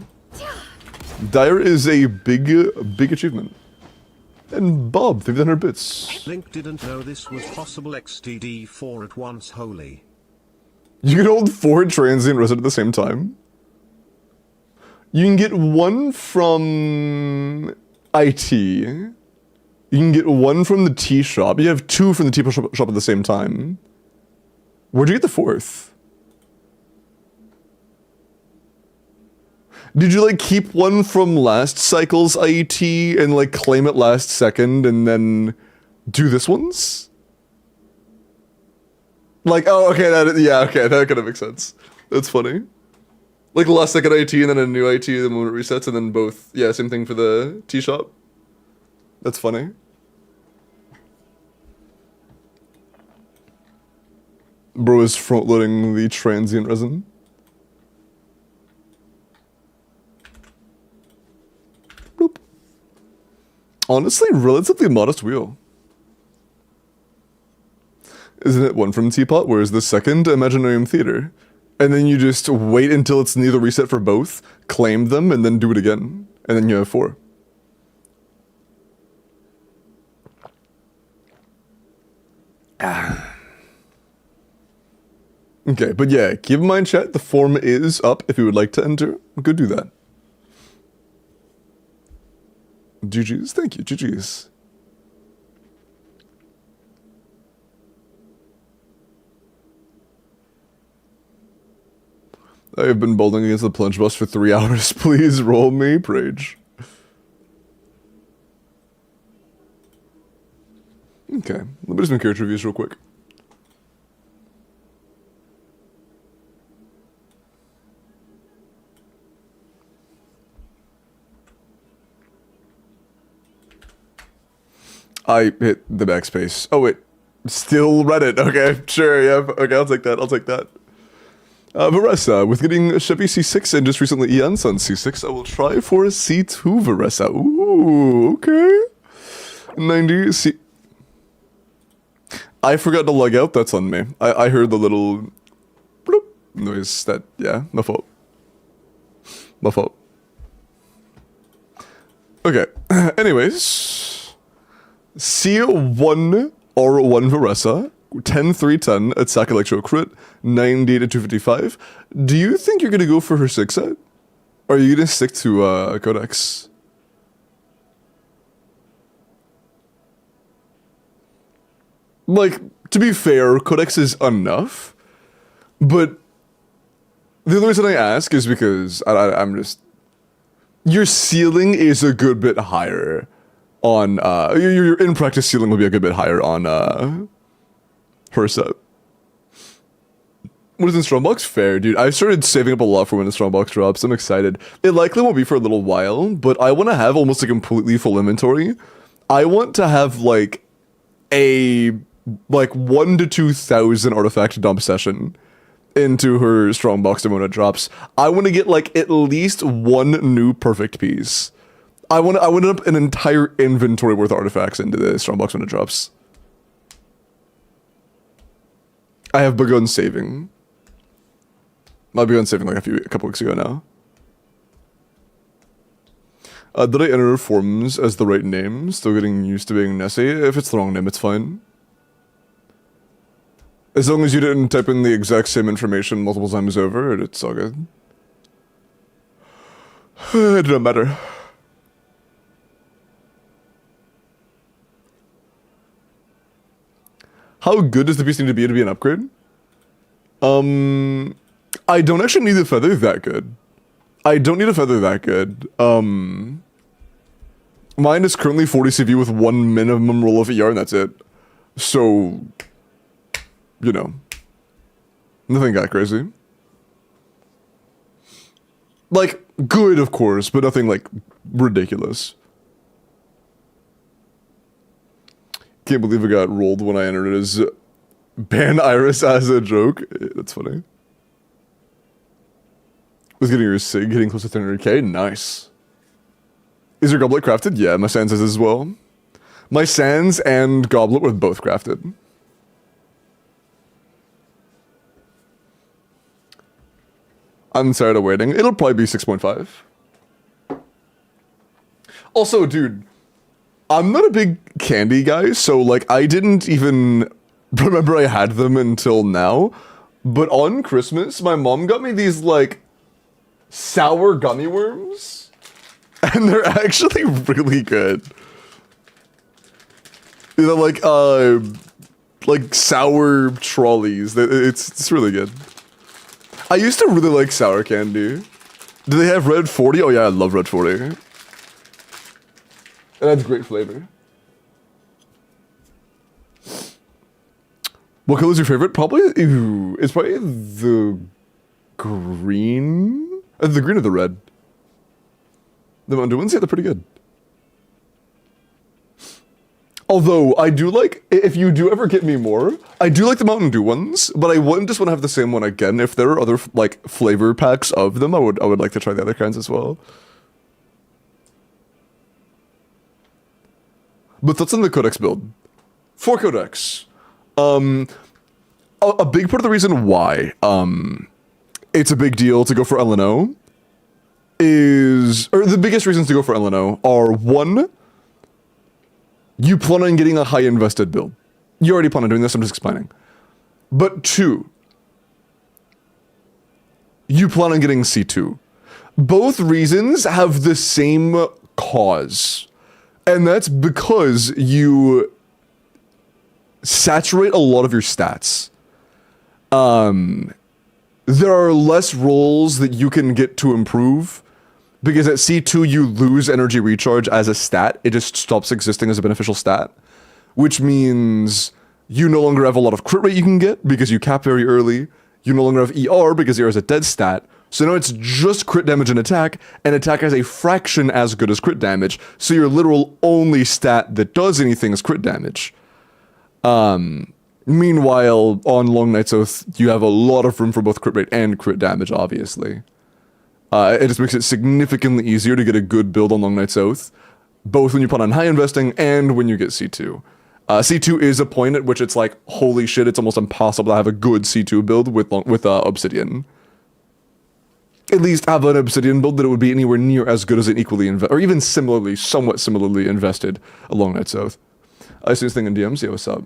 Dire is a big achievement. And Bob, thank you for 100 bits. Link didn't know this was possible. XTD4 at once. Holy. You can hold 4 transient reset at the same time. You can get 1 from IT. You can get 1 from the tea shop. You have 2 from the tea shop at the same time. Where'd you get the 4th? Did you like keep 1 from last cycle's IT and like claim it last second and then do this one's? Like, oh, okay, yeah, okay, that kind of makes sense. That's funny. Like last second IT and then a new IT the moment it resets and then both. Yeah, same thing for the tea shop. That's funny. Bro is front loading the transient resin. Bloop. Honestly, relatively modest wheel. Isn't it one from Teapot? Where's the second? Imaginarium Theater. And then you just wait until it's neither reset for both, claim them, and then do it again. And then you have 4. Okay, but yeah, keep in mind, chat, the form is up if you would like to enter. Go do that. GG's, thank you, GG's. I have been bowling against the plunge bus for 3 hours. Please roll me, Prage. Okay, let me do some character reviews real quick. I hit the backspace. Oh wait, still Reddit. Okay, sure, yeah. Okay, I'll take that. I'll take that. Varessa, with getting Chevy C6 and just recently Ian's on C6, I will try for a C2 Varessa. Ooh, okay. 90 C. I forgot to log out. That's on me. I heard the little bloop noise. That yeah, my fault. My fault. Okay. Anyways, C1 R1 Varessa. 10-3-10 attack electro crit, 90 to 255. Do you think you're gonna go for her 6 set? Or are you gonna stick to Codex? Like, to be fair, Codex is enough, but the only reason I ask is because I'm just... Your ceiling is a good bit higher on, your in-practice ceiling will be a good bit higher on, her set. What is in Strongbox? Fair, dude. I've started saving up a lot for when the Strongbox drops. I'm excited. It likely won't be for a little while, but I want to have almost a completely full inventory. I want to have, like, a, like, 1 to 2,000 artifact dump session into her Strongbox the moment it drops. I want to get, like, at least 1 new perfect piece. I want up an entire inventory worth of artifacts into the Strongbox when it drops. I have begun saving. I've begun saving like a couple weeks ago now. Did I enter forms as the right name? Still getting used to being Nessie. If it's the wrong name, it's fine. As long as you didn't type in the exact same information multiple times over, it's all good. It doesn't matter. How good does the piece need to be an upgrade? I don't actually need the feather that good. I don't need a feather that good. Mine is currently 40 CV with 1 minimum roll of ER and that's it. So, you know, nothing that crazy. Like, good of course, but nothing like ridiculous. Can't believe I got rolled when I entered it as ban Iris as a joke. That's funny. Was getting your SIG, getting close to 300k. Nice. Is your goblet crafted? Yeah, my Sans is as well. My Sans and goblet were both crafted. I'm tired of waiting. It'll probably be 6.5. Also, dude, I'm not a big candy guy, so like I didn't even remember I had them until now. But on Christmas, my mom got me these like sour gummy worms, and they're actually really good. You know, like sour trolleys. It's really good. I used to really like sour candy. Do they have Red 40? Oh yeah, I love Red 40. And that's great flavor. What color is your favorite? Probably, it's probably the green. The green or the red. The Mountain Dew ones, yeah, they're pretty good. Although, I do like, if you do ever get me more, I do like the Mountain Dew ones, but I wouldn't just want to have the same one again. If there are other, like, flavor packs of them, I would like to try the other kinds as well. But that's in the Codex build. For Codex. A big part of the reason why, it's a big deal to go for LNO is, or the biggest reasons to go for LNO are, one, you plan on getting a high invested build. You already plan on doing this, I'm just explaining. But two, you plan on getting C2. Both reasons have the same cause. And that's because you saturate a lot of your stats. There are less rolls that you can get to improve. Because at C2, you lose energy recharge as a stat. It just stops existing as a beneficial stat. Which means you no longer have a lot of crit rate you can get because you cap very early. You no longer have ER because ER is a dead stat. So now it's just crit damage and attack has a fraction as good as crit damage. So your literal only stat that does anything is crit damage. Meanwhile, on Long Night's Oath, you have a lot of room for both crit rate and crit damage, obviously. It just makes it significantly easier to get a good build on Long Night's Oath, both when you plan on high investing and when you get C2. C2 is a point at which it's like, holy shit, it's almost impossible to have a good C2 build with Obsidian. At least have an Obsidian build that it would be anywhere near as good as an equally or even similarly, somewhat similarly invested Long Night's Oath. I see this thing in DMs, yeah, what's up?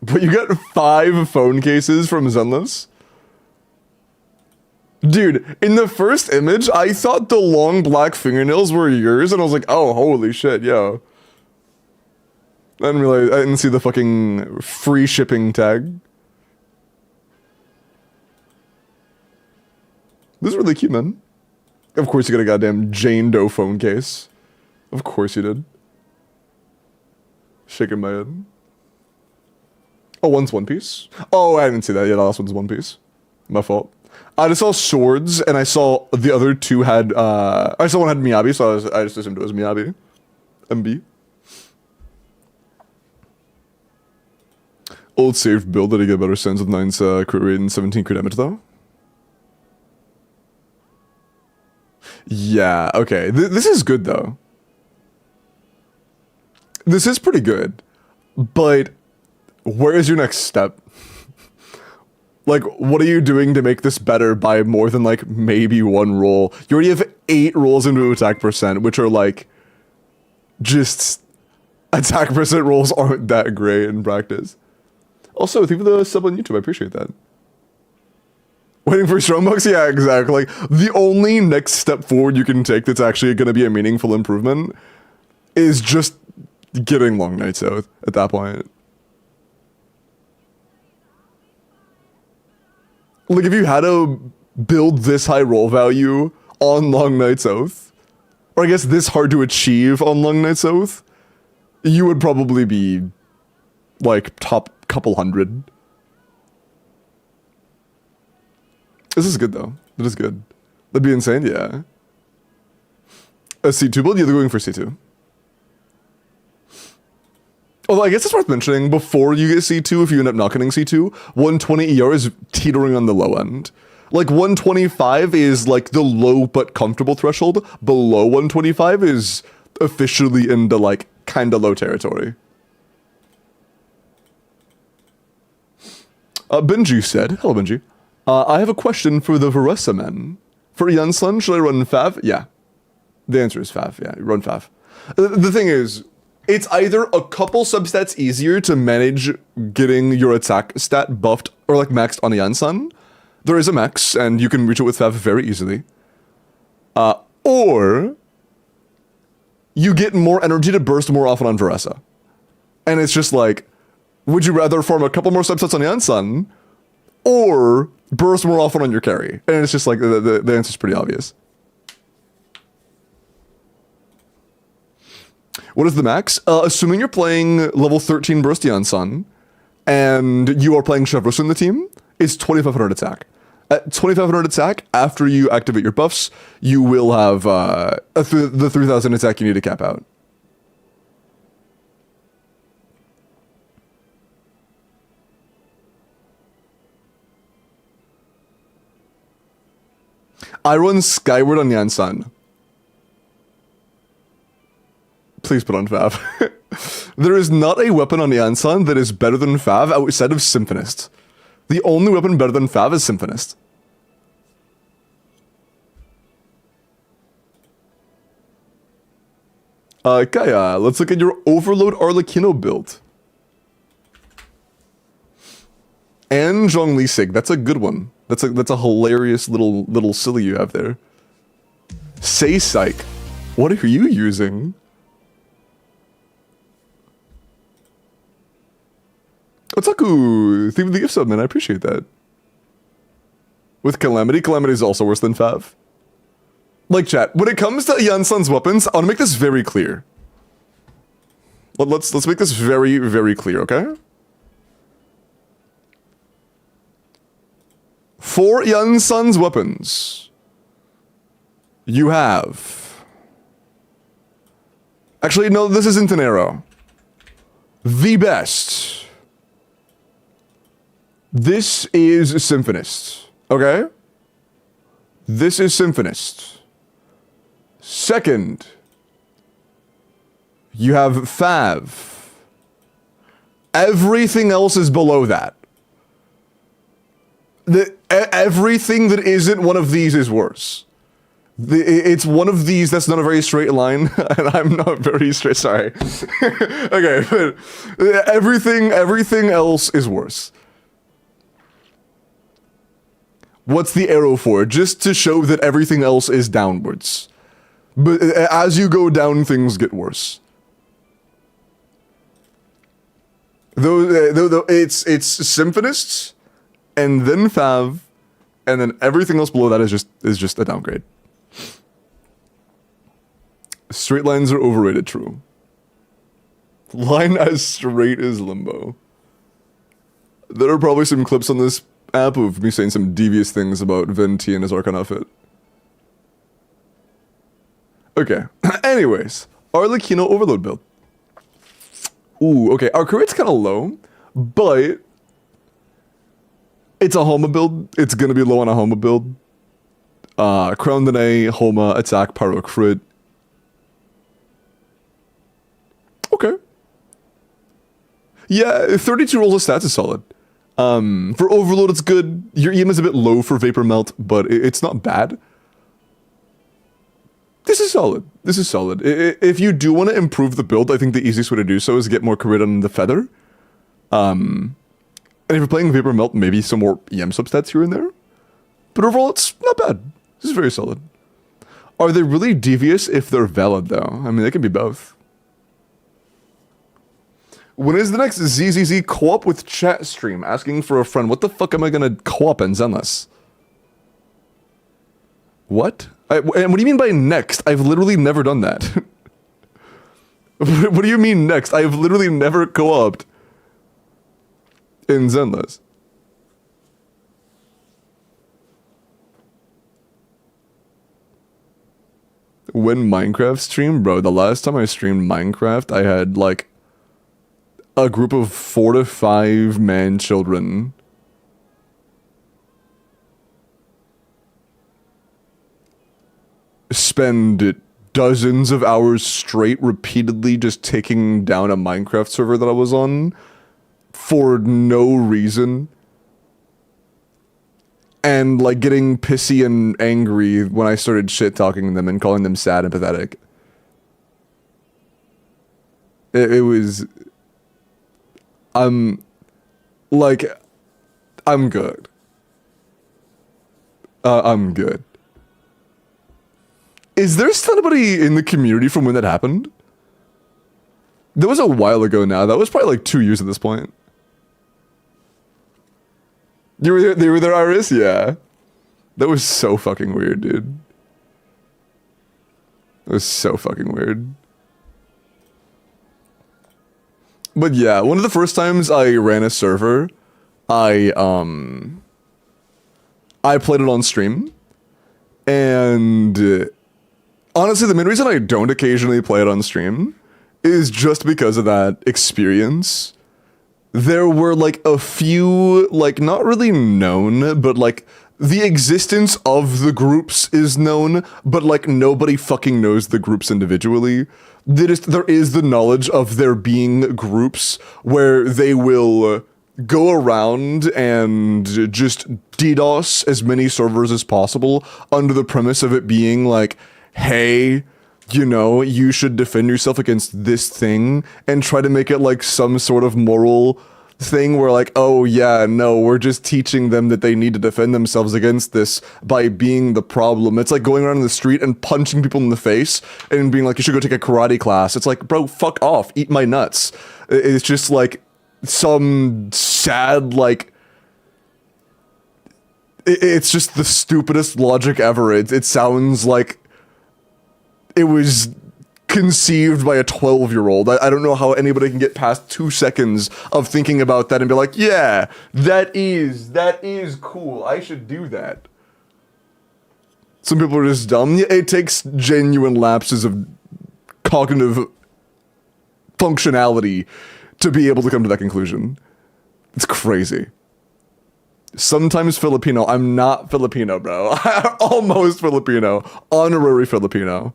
But you got 5 phone cases from Zenless? Dude, in the first image, I thought the long black fingernails were yours, and I was like, oh, holy shit, yo. I didn't realize, I didn't see the fucking free shipping tag. This is really cute, man. Of course you got a goddamn Jane Doe phone case. Of course you did. Shaking my head. Oh, one's One Piece? Oh, I didn't see that. Yeah, the last one's One Piece. My fault. I just saw swords, and I saw the other two had, I saw one had Miyabi, so I just assumed it was Miyabi. MB. Old save build, did he get better sense with 9's crit rate and 17 crit damage, though? Yeah, okay. This is good, though. This is pretty good. But where is your next step? Like, what are you doing to make this better by more than, like, maybe 1 roll? You already have 8 rolls into attack percent, which are, like, just... attack percent rolls aren't that great in practice. Also, thank you for the sub on YouTube, I appreciate that. Waiting for Strongbox? Yeah, exactly. The only next step forward you can take that's actually going to be a meaningful improvement is just getting Long Night's Oath at that point. Like, if you had to build this high roll value on Long Night's Oath, or I guess this hard to achieve on Long Night's Oath, you would probably be, like, top couple hundred. This is good, though. It is good. That'd be insane, yeah. A C2 build? Yeah, they're going for C2. Although I guess it's worth mentioning, before you get C2, if you end up not getting C2, 120 ER is teetering on the low end. Like, 125 is, like, the low but comfortable threshold. Below 125 is officially into, like, kinda low territory. Benji said, hello Benji, I have a question for the Varessa men. For Yansun, should I run Fav? Yeah. The answer is Fav, yeah, run Fav. The thing is, it's either a couple substats easier to manage getting your attack stat buffed or like maxed on Yansun. There is a max, and you can reach it with Fav very easily. Or you get more energy to burst more often on Varessa. And it's just like, would you rather farm a couple more subsets on Yansun or burst more often on your carry? And it's just like, the answer's pretty obvious. What is the max? Assuming you're playing level 13 Bursteon Sun, and you are playing Chevrolet in the team, it's 2500 attack. At 2500 attack, after you activate your buffs, you will have the 3000 attack you need to cap out. I run Skyward on Yansan. Please put on Fav. There is not a weapon on Yansan that is better than Fav outside of Symphonist. The only weapon better than Fav is Symphonist. Kaya, let's look at your Overload Arlecchino build. And Zhongli Sig, that's a good one. That's a hilarious little silly you have there. Say Psych. What are you using? Otaku, theme of the gift sub, man. I appreciate that. With Calamity, Calamity is also worse than Fav. Like, chat, when it comes to Yansan's weapons, I want to make this very clear. Let's make this very, very clear, okay? For Yansan's weapons, you have... Actually, no, this isn't an arrow. The best. This is Symphonist, okay? This is Symphonist. Second, you have Fav. Everything else is below that. Everything that isn't one of these is worse. It's one of these that's not a very straight line, and I'm not very straight, sorry. Okay, but everything else is worse. What's the arrow for? Just to show that everything else is downwards. But as you go down, things get worse. Though it's Symphonists, and then Fav, and then everything else below that is just a downgrade. Straight lines are overrated, true. Line as straight as Limbo. There are probably some clips on this app of me saying some devious things about Venti and his Archon outfit. Okay, anyways, Arlecchino Overload build. Ooh, okay, our crit's kind of low, but it's a Homa build. It's gonna be low on a Homa build. Crown Dene, Homa, attack, pyro, crit. Okay. Yeah, 32 rolls of stats is solid. For Overload, it's good. Your EM is a bit low for Vapor Melt, but it's not bad. This is solid. This is solid. If you do want to improve the build, I think the easiest way to do so is get more crit on the Feather. And if you're playing Vapor Melt, maybe some more EM substats here and there. But overall, it's not bad. This is very solid. Are they really devious if they're valid, though? I mean, they can be both. When is the next ZZZ co-op with chat stream? Asking for a friend. What the fuck am I gonna co-op in Zenless? What? And what do you mean by next? I've literally never done that. What do you mean next? I've literally never co-opted in Zenless. When Minecraft stream? Bro, the last time I streamed Minecraft, I had like a group of 4 to 5 man children. Spend dozens of hours straight repeatedly just taking down a Minecraft server that I was on for no reason. And like getting pissy and angry when I started shit talking them and calling them sad and pathetic. It was... I'm good. I'm good. Is there still anybody in the community from when that happened? That was a while ago now. That was probably like 2 years at this point. You were there, Iris? Yeah. That was so fucking weird, dude. It was so fucking weird. But yeah, one of the first times I ran a server, I played it on stream, and honestly, the main reason I don't occasionally play it on stream is just because of that experience. There were like a few, like not really known, but like the existence of the groups is known, but like nobody fucking knows the groups individually. There is the knowledge of there being groups where they will go around and just DDoS as many servers as possible under the premise of it being like, hey, you know, you should defend yourself against this thing, and try to make it like some sort of moral thing where like, oh yeah, no, we're just teaching them that they need to defend themselves against this by being the problem. It's like going around in the street and punching people in the face and being like, you should go take a karate class. It's like, bro, fuck off, eat my nuts. It's just like some sad, like, it's just the stupidest logic ever. It sounds like it was conceived by a 12-year-old. I don't know how anybody can get past 2 seconds of thinking about that and be like, yeah, that is cool. I should do that. Some people are just dumb. Yeah, it takes genuine lapses of cognitive functionality to be able to come to that conclusion. It's crazy. Sometimes Filipino. I'm not Filipino, bro. Almost Filipino. Honorary Filipino.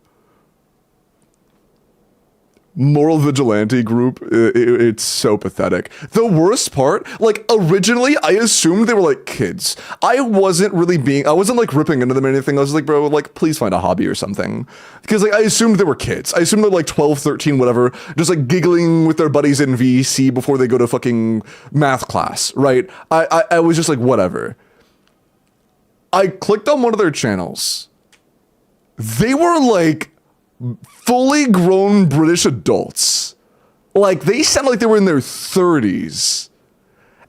Moral vigilante group, it's so pathetic. The worst part, like, originally I assumed they were like kids. I wasn't like ripping into them or anything. I was like, bro, like, please find a hobby or something. Because like I assumed they were kids. I assumed they're like 12, 13, whatever, just like giggling with their buddies in VC before they go to fucking math class, right? I was just like, whatever. I clicked on one of their channels. They were like fully grown British adults. Like, they sound like they were in their 30s.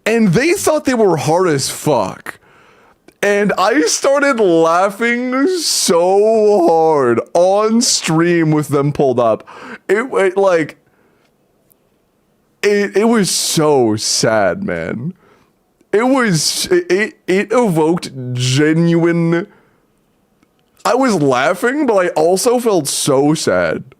And they thought they were hard as fuck. And I started laughing so hard on stream with them pulled up. It was so sad, man. It evoked genuine... I was laughing, but I also felt so sad.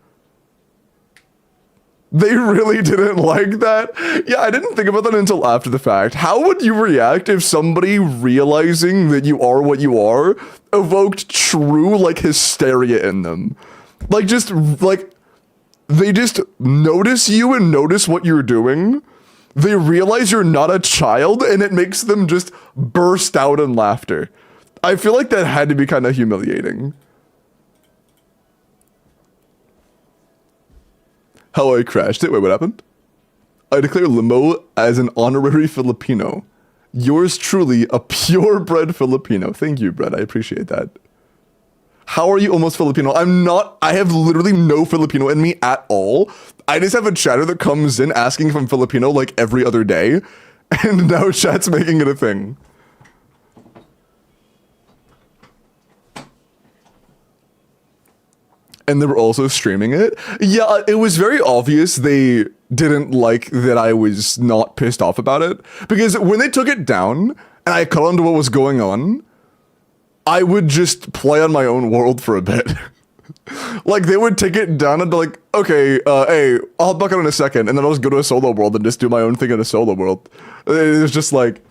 They really didn't like that. Yeah, I didn't think about that until after the fact. How would you react if somebody realizing that you are what you are evoked true, like, hysteria in them? Like, just, like, they just notice you and notice what you're doing. They realize you're not a child, and it makes them just burst out in laughter. I feel like that had to be kind of humiliating. How I crashed it? Wait, what happened? I declare Limbo as an honorary Filipino. Yours truly, a purebred Filipino. Thank you, Brett. I appreciate that. How are you almost Filipino? I'm not. I have literally no Filipino in me at all. I just have a chatter that comes in asking if I'm Filipino like every other day. And now chat's making it a thing. And they were also streaming it. Yeah, it was very obvious they didn't like that I was not pissed off about it. Because when they took it down, and I caught on to what was going on, I would just play on my own world for a bit. Like, they would take it down and be like, okay, hey, I'll hop back on in a second. And then I'll just go to a solo world and just do my own thing in a solo world. It was just like...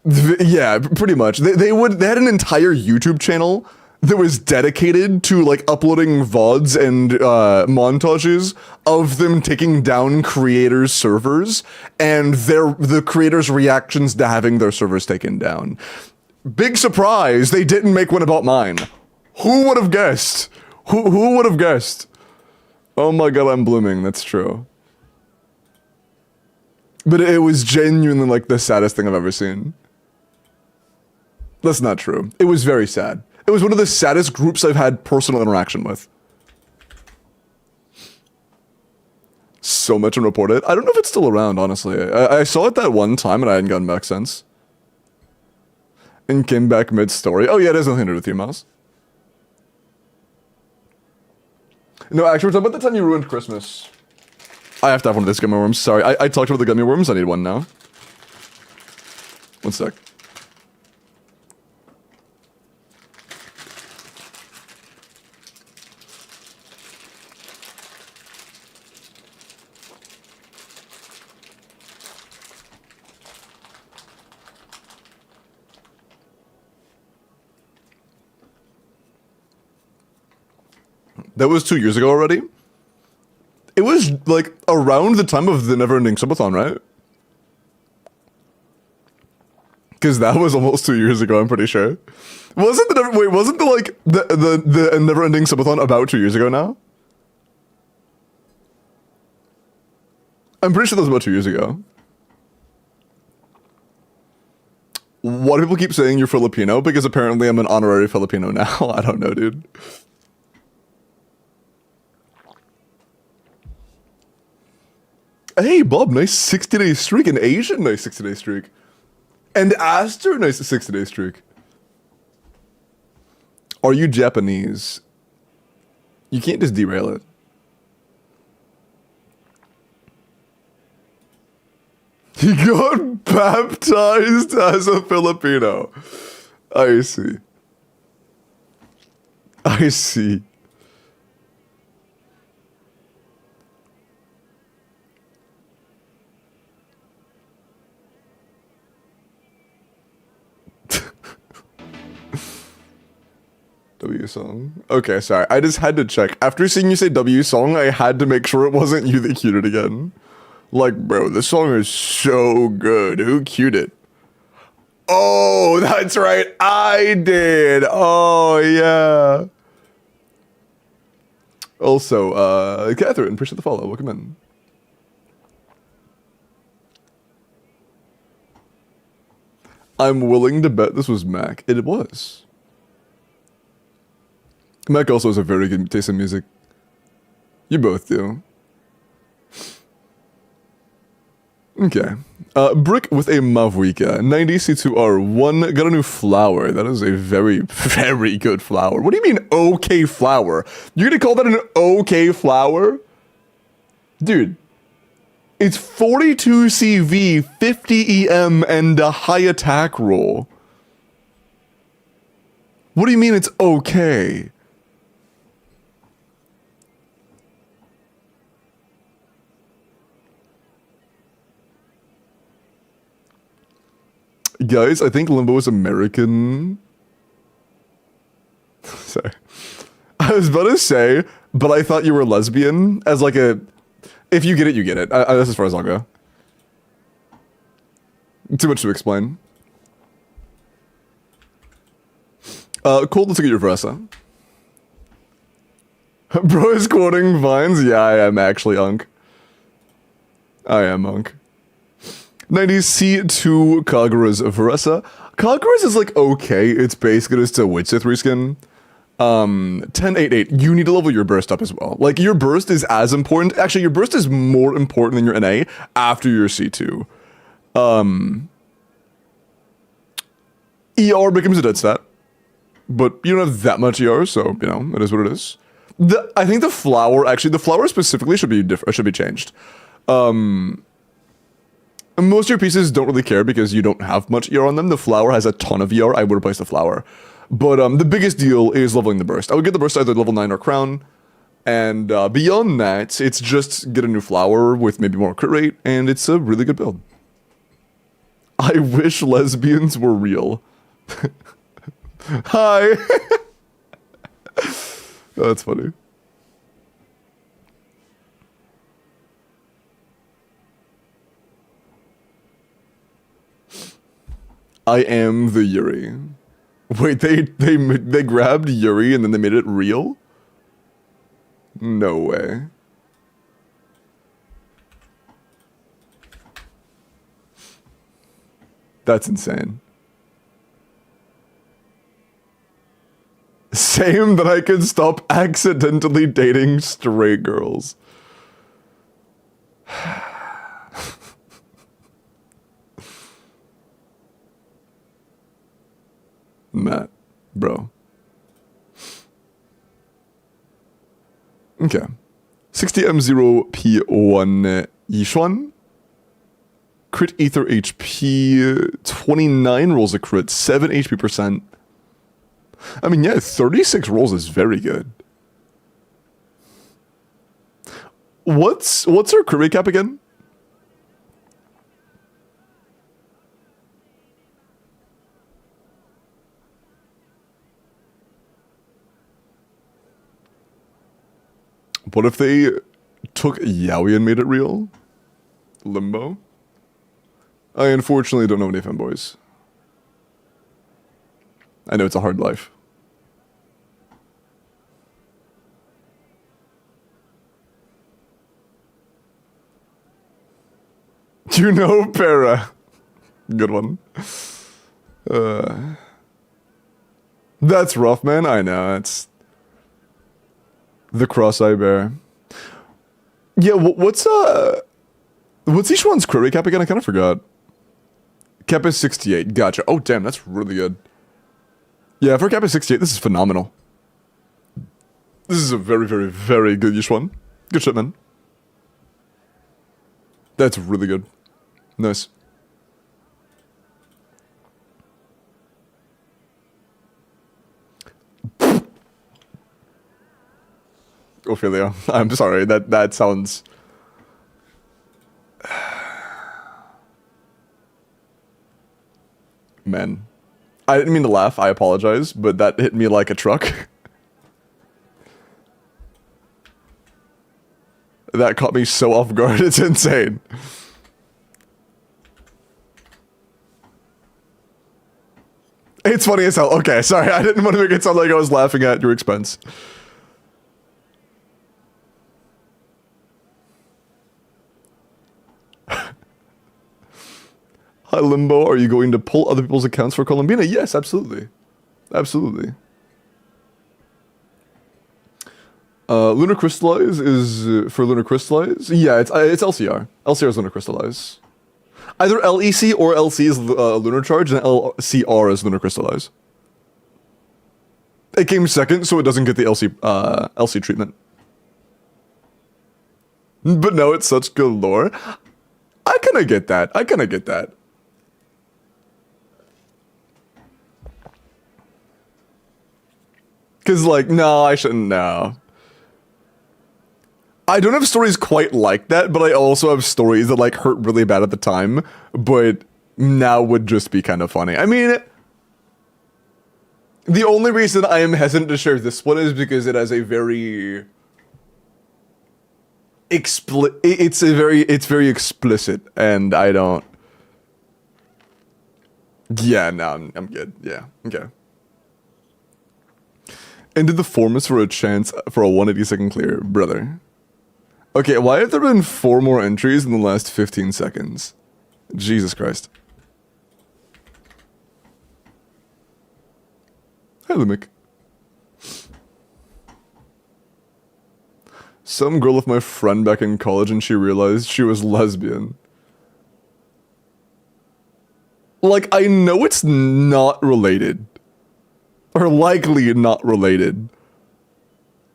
Yeah, pretty much. They had an entire YouTube channel that was dedicated to like uploading VODs and montages of them taking down creators' servers and the creators' reactions to having their servers taken down. Big surprise, they didn't make one about mine. Who would have guessed? Who would have guessed? Oh my god, I'm blooming, that's true. But it was genuinely like the saddest thing I've ever seen. That's not true. It was very sad. It was one of the saddest groups I've had personal interaction with. So much unreported. I don't know if it's still around, honestly. I saw it that one time and I hadn't gotten back since. And came back mid-story. Oh yeah, it has nothing to do with you, Mouse. No, actually, we're talking about the time you ruined Christmas. I have to have one of these gummy worms. Sorry, I talked about the gummy worms. I need one now. One sec. That was 2 years ago already. It was like around the time of the never-ending subathon, right? Because that was almost 2 years ago. I'm pretty sure. Wasn't the never-ending subathon about 2 years ago now? I'm pretty sure that was about 2 years ago. Why do people keep saying you're Filipino? Because apparently I'm an honorary Filipino now. I don't know, dude. Hey, Bob, nice 60-day streak. An Asian, nice 60-day streak. And Aster, nice 60-day streak. Are you Japanese? You can't just derail it. He got baptized as a Filipino. I see. I see. W song. Okay, sorry. I just had to check. After seeing you say W song, I had to make sure it wasn't you that cued it again. Like, bro, this song is so good. Who cued it? Oh, that's right. I did. Oh, yeah. Also, Catherine, appreciate the follow. Welcome in. I'm willing to bet this was Mac. It was. Mac also has a very good taste in music. You both do. Okay. Brick with a Mavwika. 90 C2R1. Got a new flower. That is a very, very good flower. What do you mean, okay flower? You're gonna call that an okay flower? Dude. It's 42 CV, 50 EM, and a high attack roll. What do you mean it's okay? Guys, I think Limbo is American. Sorry. I was about to say, but I thought you were lesbian as like a... If you get it, you get it. That's as far as I'll go. Too much to explain. Cool, let's get your Versa. Bro is quoting Vines? Yeah, I am actually Unk. I am Unk. 90C2 Kagura's Versa. Kagura's is like okay, it's basically just a Witch Sith reskin. 1088, you need to level your burst up as well. Like, your burst is as important. Actually, your burst is more important than your NA after your C2. ER becomes a dead stat. But you don't have that much ER, so, you know, it is what it is. I think the flower, actually, the flower specifically should be changed. Most of your pieces don't really care because you don't have much ER on them. The flower has a ton of ER. I would replace the flower. But the biggest deal is leveling the burst. I would get the burst either level 9 or crown. And beyond that, it's just get a new flower with maybe more crit rate. And it's a really good build. I wish lesbians were real. Hi. Oh, that's funny. I am the Yuri. Wait, they grabbed Yuri and then they made it real? No way. That's insane. Same that I can stop accidentally dating straight girls. Matt, bro. Okay. 60M0P1 Yishuan. Crit Ether HP, 29 rolls a crit, 7 HP percent. I mean, yeah, 36 rolls is very good. What's her crit rate cap again? What if they took Yaoi and made it real? Limbo? I unfortunately don't know any fanboys. I know it's a hard life. You know Para. Good one. That's rough, man. I know. It's the cross-eye bear. Yeah, what's each one's crit rate cap again? I kind of forgot. Cap is 68. Gotcha. Oh, damn, that's really good. Yeah, for cap is 68, this is phenomenal. This is a very, very, very good Yishuan. Good shit, man. That's really good. Nice. Ophelia, I'm sorry, that sounds... Man. I didn't mean to laugh, I apologize, but that hit me like a truck. That caught me so off guard, it's insane. It's funny as hell. Okay, sorry, I didn't want to make it sound like I was laughing at your expense. Hi, Limbo. Are you going to pull other people's accounts for Columbina? Yes, absolutely. Absolutely. Lunar Crystallize is for Lunar Crystallize? Yeah, it's LCR. LCR is Lunar Crystallize. Either LEC or LC is Lunar Charge, and LCR is Lunar Crystallize. It came second, so it doesn't get the LC treatment. But no, it's such good lore. I kind of get that. I kind of get that. Because, like, no, I shouldn't, no. I don't have stories quite like that, but I also have stories that, like, hurt really bad at the time, but now would just be kind of funny. I mean, the only reason I am hesitant to share this one is because it has a very... It's very explicit, and I don't... Yeah, no, I'm good. Yeah, okay. Ended the formats for a chance for a 180-second clear, brother. Okay, why have there been 4 more entries in the last 15 seconds? Jesus Christ. Hi, Lumic. Some girl with my friend back in college and she realized she was lesbian. Like, I know it's not related. Or likely not related.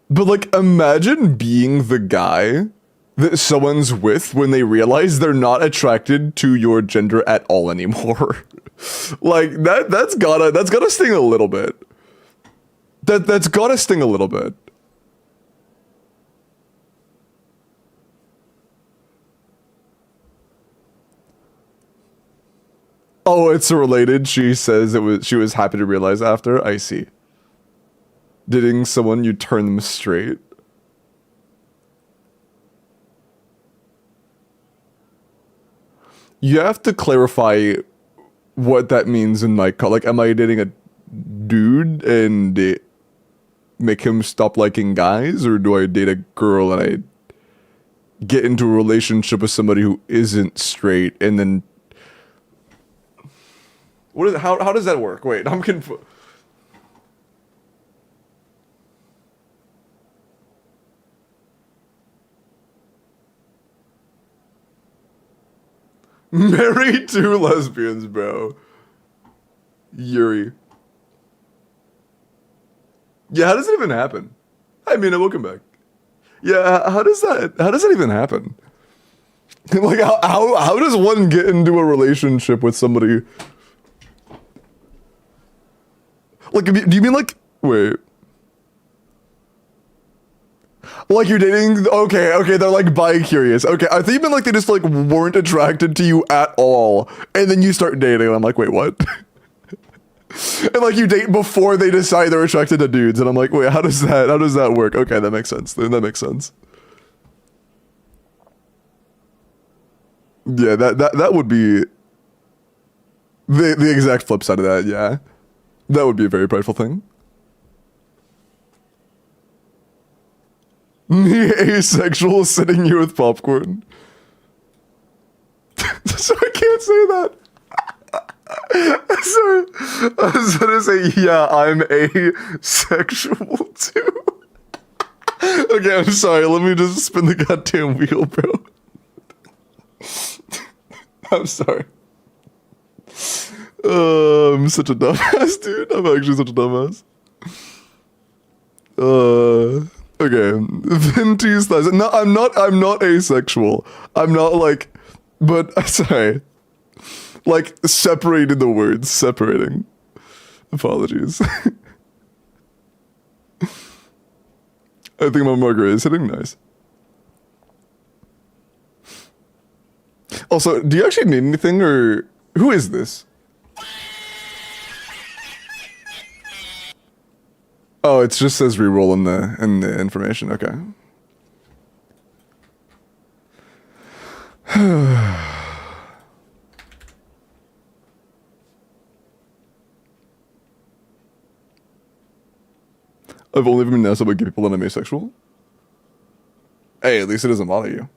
But, like, imagine being the guy that someone's with when they realize they're not attracted to your gender at all anymore. Like, that's gotta sting a little bit. That's gotta sting a little bit. Oh, it's related. She says she was happy to realize after. I see. Dating someone, you turn them straight. You have to clarify what that means in my like, am I dating a dude and make him stop liking guys, or do I date a girl and I get into a relationship with somebody who isn't straight and then what is it? How does that work? Wait, I'm confused. Married 2 lesbians, bro. Yuri. Yeah, how does it even happen? Hi, Mina, welcome back. Yeah, how does that even happen? Like, how does one get into a relationship with somebody? Like, do you mean like, wait. Like you're dating, okay, they're like bi-curious. Okay, I think you meant like they just like weren't attracted to you at all. And then you start dating and I'm like, wait, what? And like you date before they decide they're attracted to dudes. And I'm like, wait, how does that work? Okay, that makes sense. That makes sense. Yeah, that would be the exact flip side of that, yeah. That would be a very prideful thing. Asexual sitting here with popcorn. So I can't say that. Sorry. I was gonna say, yeah, I'm asexual too. Okay, I'm sorry. Let me just spin the goddamn wheel, bro. I'm sorry. I'm such a dumbass, dude. I'm actually such a dumbass. Okay. Vinty's thighs. No, I'm not asexual. I'm not like, but sorry. Like separated the words, separating. Apologies. I think my Margaret is hitting nice. Also, do you actually need anything, or who is this? Oh, it just says reroll in the information. Okay. I've only been nice about gay people that I'm asexual. Hey, at least it doesn't bother you.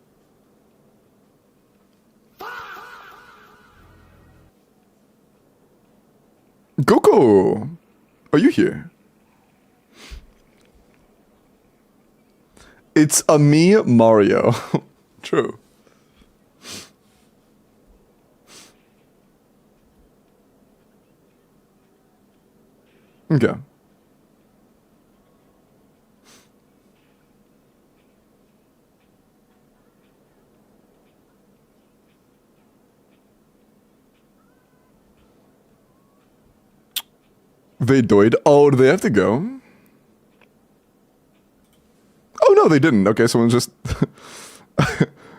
Coco, are you here? It's a me, Mario. True. Okay. They died. Oh, do they have to go? Oh no, they didn't. Okay, someone just.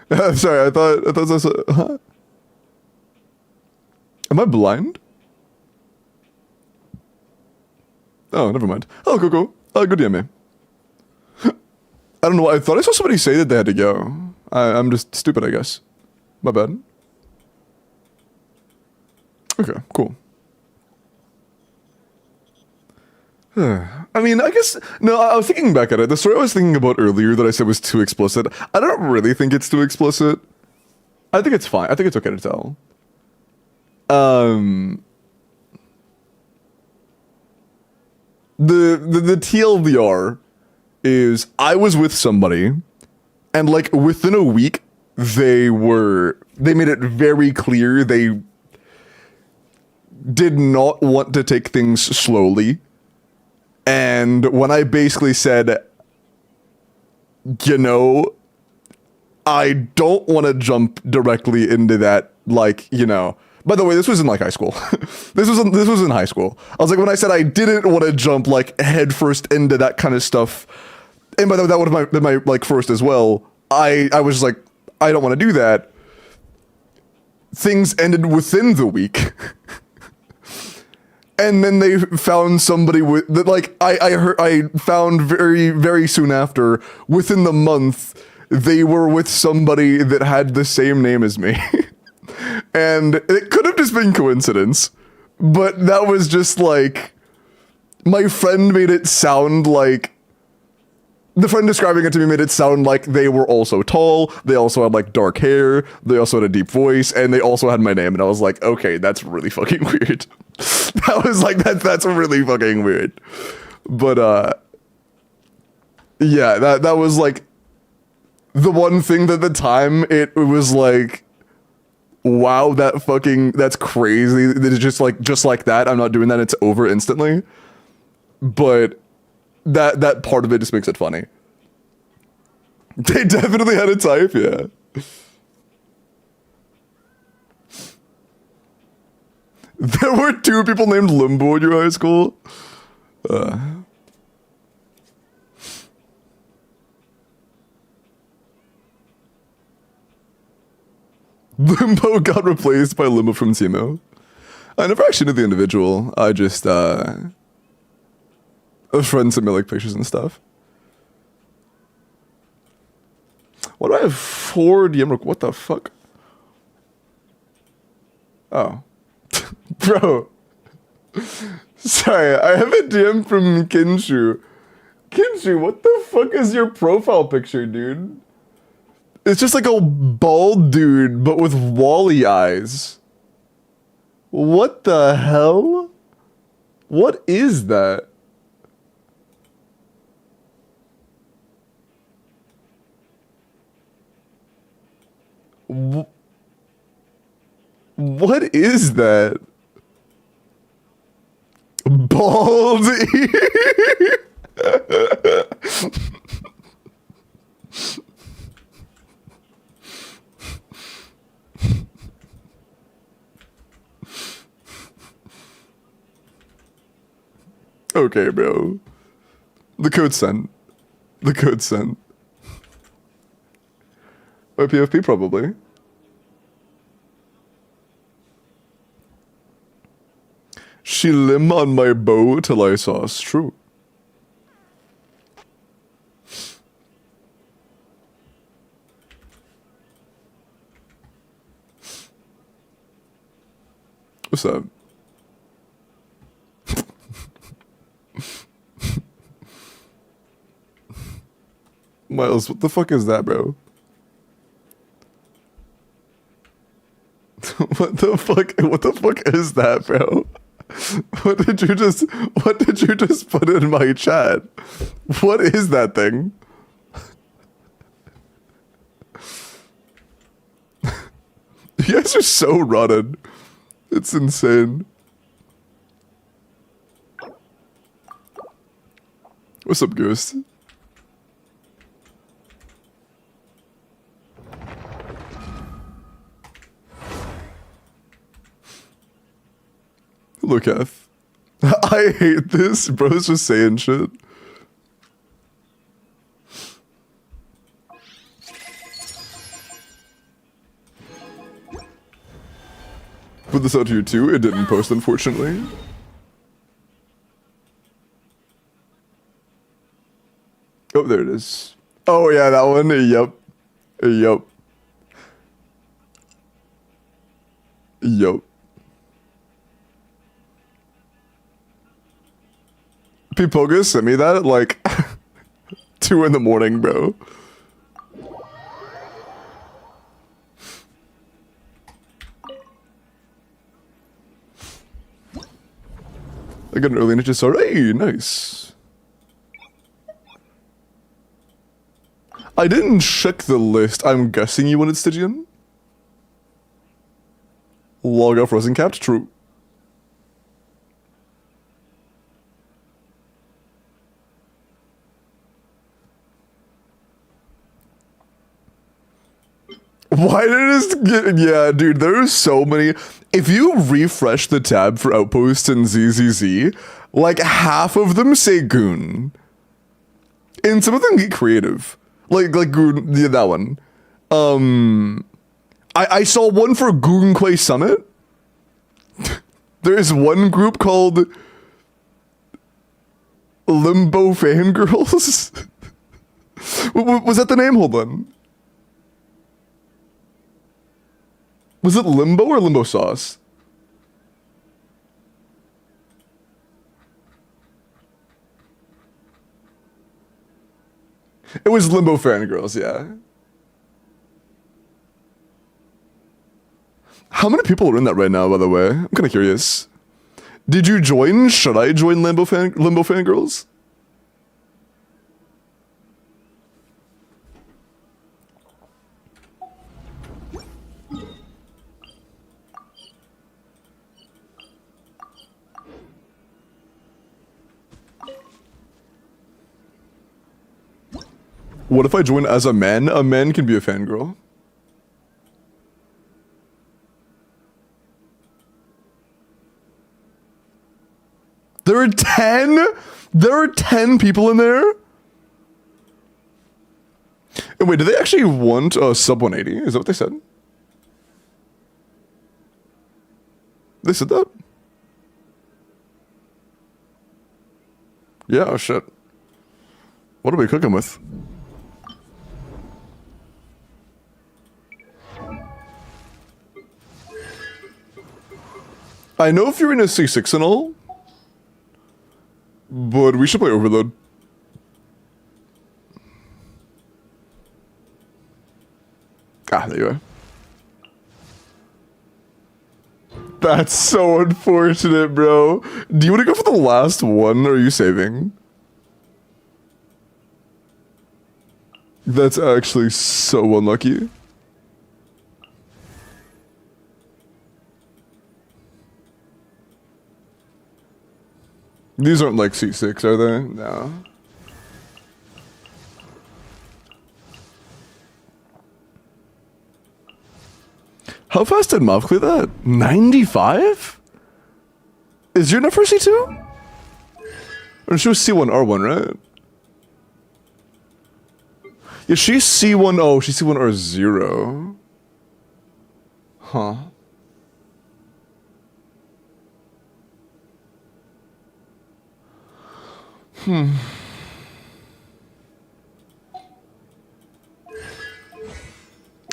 Sorry, I thought that's. Huh? Am I blind? Oh, never mind. Oh, Coco. Good DM me. I don't know. I thought I saw somebody say that they had to go. I'm just stupid, I guess. My bad. Okay, cool. I mean, I guess, no, I was thinking back at it. The story I was thinking about earlier that I said was too explicit, I don't really think it's too explicit. I think it's fine. I think it's okay to tell. The TLDR is I was with somebody and like within a week they made it very clear they did not want to take things slowly. And when I basically said, you know, I don't want to jump directly into that, like, you know. By the way, this was in like high school. This was in high school. I was like, when I said I didn't want to jump like headfirst into that kind of stuff, and by the way, that would have been my like first as well. I was just like, I don't want to do that. Things ended within the week. And then they found somebody with that, like I found very, very soon after, within the month, they were with somebody that had the same name as me. And it could have just been coincidence, but that was just like, my friend made it sound like, the friend describing it to me made it sound like they were also tall, they also had like dark hair, they also had a deep voice, and they also had my name, and I was like, okay, that's really fucking weird. That was like, that's really fucking weird. But yeah, that was like the one thing that at the time it was like, wow, that's crazy. It's just like that. I'm not doing that. It's over instantly. But that part of it just makes it funny. They definitely had a type, yeah. There were 2 people named Limbo in your high school? Limbo got replaced by Limbo from Timo. I never actually knew the individual. I just, a friend sent me like pictures and stuff. Why do I have 4 DM? What the fuck? Oh. Bro. Sorry, I have a DM from Kinshu. Kinshu, what the fuck is your profile picture, dude? It's just like a bald dude, but with Wally eyes. What the hell? What is that? What is that? Bald. Okay, bro. The code sent. The code sent. Or PFP probably. She limb on my bow till I saw us. True. What's up? Miles, what the fuck is that, bro? What the fuck is that, bro? What did you just put in my chat? What is that thing? You guys are so rotted. It's insane. What's up, Ghost? Look, F. I hate this. Bro's just saying shit. Put this out here too. It didn't post, unfortunately. Oh, there it is. Oh, yeah, that one. Yup. Yup. Yup. Pipoga sent me that at like 2 in the morning, bro. I got an early ninja star. Hey, nice. I didn't check the list. I'm guessing you wanted Stygian? Log off Frozen Capped? True. Why did it get... Yeah, dude, there's so many... If you refresh the tab for Outposts and ZZZ, like half of them say Goon. And some of them get creative. Like Goon... Yeah, that one. I saw one for Goon Quay Summit. There's one group called... Limbo Fangirls? Was that the name? Hold on. Was it Limbo or Limbo Sauce? It was Limbo Fangirls, yeah. How many people are in that right now, by the way? I'm kind of curious. Did you join? Should I join Limbo Fangirls? What if I join as a man? A man can be a fangirl. There are 10? There are 10 people in there? And wait, do they actually want a sub 180? Is that what they said? They said that? Yeah, oh shit. What are we cooking with? I know if you're in a C6 and all, but we should play Overload. Ah, there you are. That's so unfortunate, bro. Do you want to go for the last one, or are you saving? That's actually so unlucky. These aren't like C6, are they? No. How fast did Mav clear that? 95? Is your enough for C2? Or she was C1 R1, right? Yeah, she's C1, oh, she's C1 R0. Huh.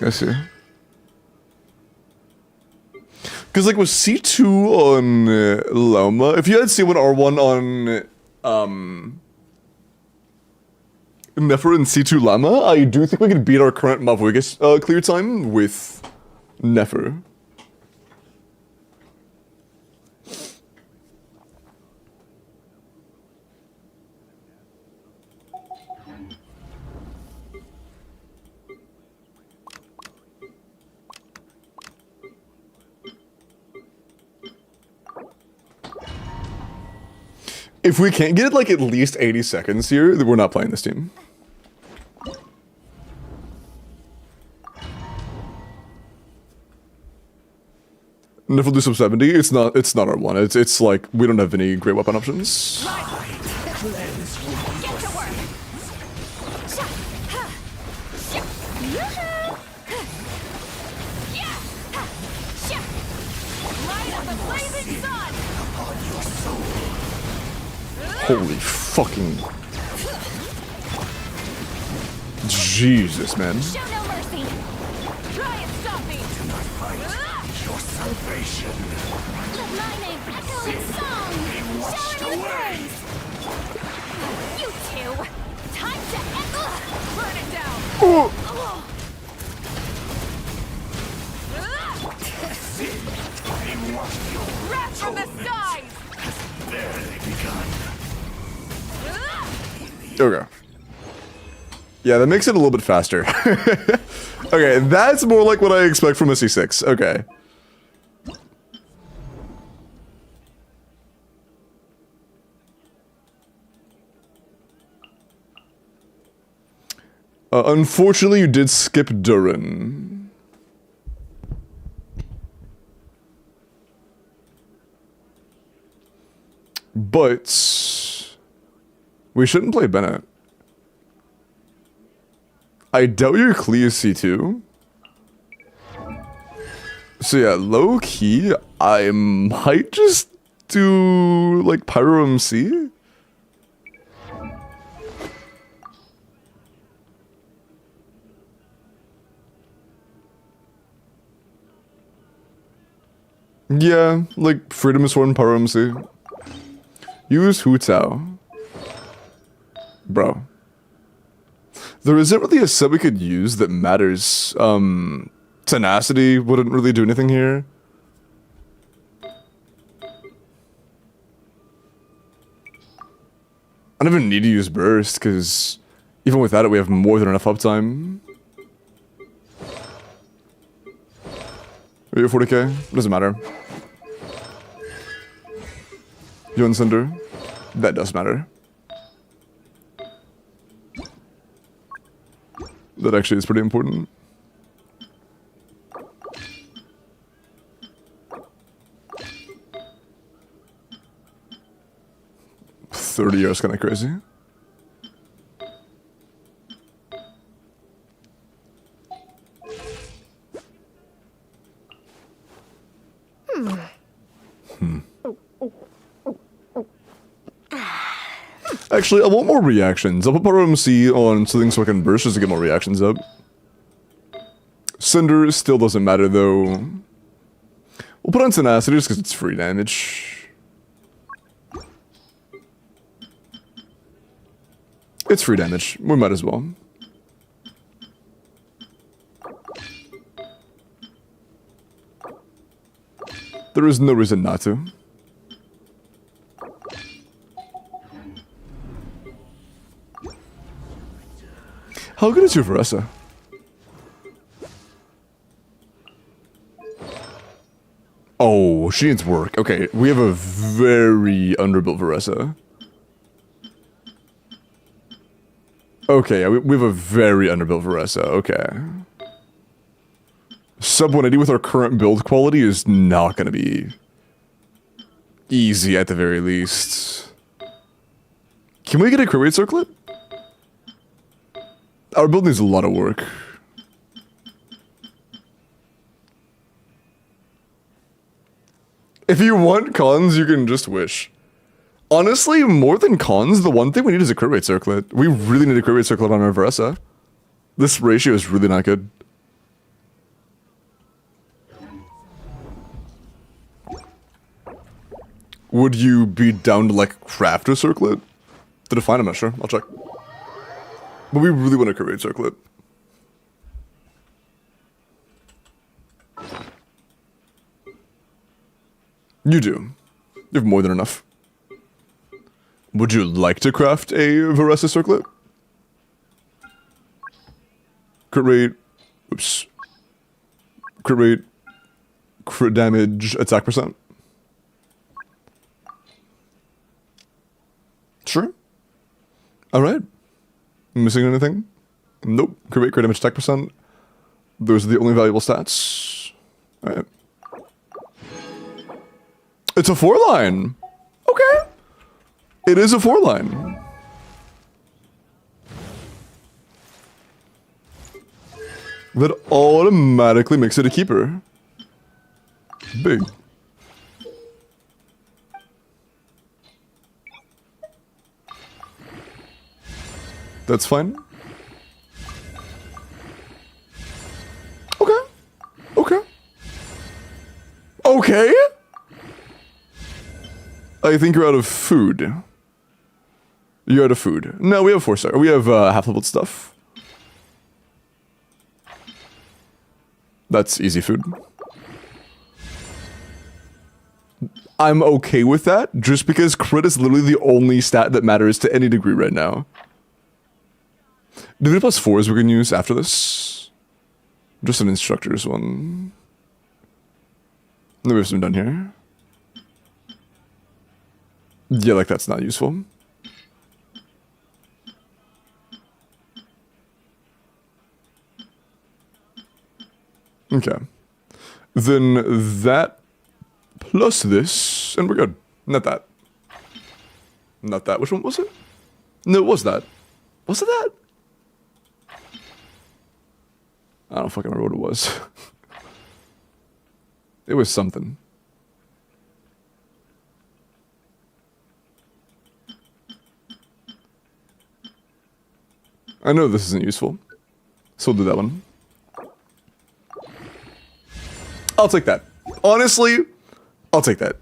I see. Because, like, with C2 on Loma, if you had C1 R1 on Nefer and C2 Lama, I do think we could beat our current Mavwigas clear time with Nefer. If we can't get like at least 80 seconds here, then we're not playing this team. Never do sub 70. It's not our one. It's like we don't have any great weapon options. Get to work. Light up the blazing sun. Holy fucking Jesus, man. Show no mercy. Try and stop me. Your salvation. Let my name echo in song. Show in your face. You two. Time to burn it down. Wrath from the skies. Barely begun. Okay. Yeah, that makes it a little bit faster. Okay, that's more like what I expect from a C6. Okay. Unfortunately, you did skip Durin. But we shouldn't play Bennett. I doubt your clear C2. So yeah, low key, I might just do like Pyro MC. Yeah, like Freedom is Sworn Pyro MC. Use Hu Tao. Bro. There isn't really a sub we could use that matters. Tenacity wouldn't really do anything here. I don't even need to use Burst, because even without it we have more than enough uptime. Are you 40k? Doesn't matter. You and Cinder? That does matter. That actually is pretty important. $30 kind of crazy. Actually, I want more reactions. I'll put power MC on something so I can burst just to get more reactions up. Cinder still doesn't matter though. We'll put on Tenacity just because it's free damage. It's free damage. We might as well. There is no reason not to. How good is your Veressa? Oh, she needs work. Okay, we have a very underbuilt Veressa. Okay, we have a very underbuilt Veressa. Okay. Sub 180 with our current build quality is not going to be easy at the very least. Can we get a crit rate circlet? Our build needs a lot of work. If you want cons, you can just wish. Honestly, more than cons, the one thing we need is a crit rate circlet. We really need a crit rate circlet on our Veressa. This ratio is really not good. Would you be down to, like, craft a circlet? To define, I'm not sure. I'll check. But we really want a crit rate circlet. You do. You have more than enough. Would you like to craft a Veressa circlet? Crit rate. Oops. Crit rate. Crit damage. Attack percent. Sure. Alright. Missing anything? Nope. Crit rate, crit damage, attack percent. Those are the only valuable stats. Alright. It's a 4-line. Okay. It is a 4-line. That automatically makes it a keeper. Big. That's fine. Okay. Okay. Okay? I think you're out of food. You're out of food. No, we have 4-star. We have half-leveled stuff. That's easy food. I'm okay with that, just because crit is literally the only stat that matters to any degree right now. Do we have +4s we can use after this? Just an instructor's one. Then we have some done here. Yeah, like that's not useful. Okay. Then that plus this, and we're good. Not that. Not that. Which one was it? No, it was that. Was it that? I don't fucking remember what it was. It was something. I know this isn't useful, so we'll do that one. I'll take that. Honestly, I'll take that.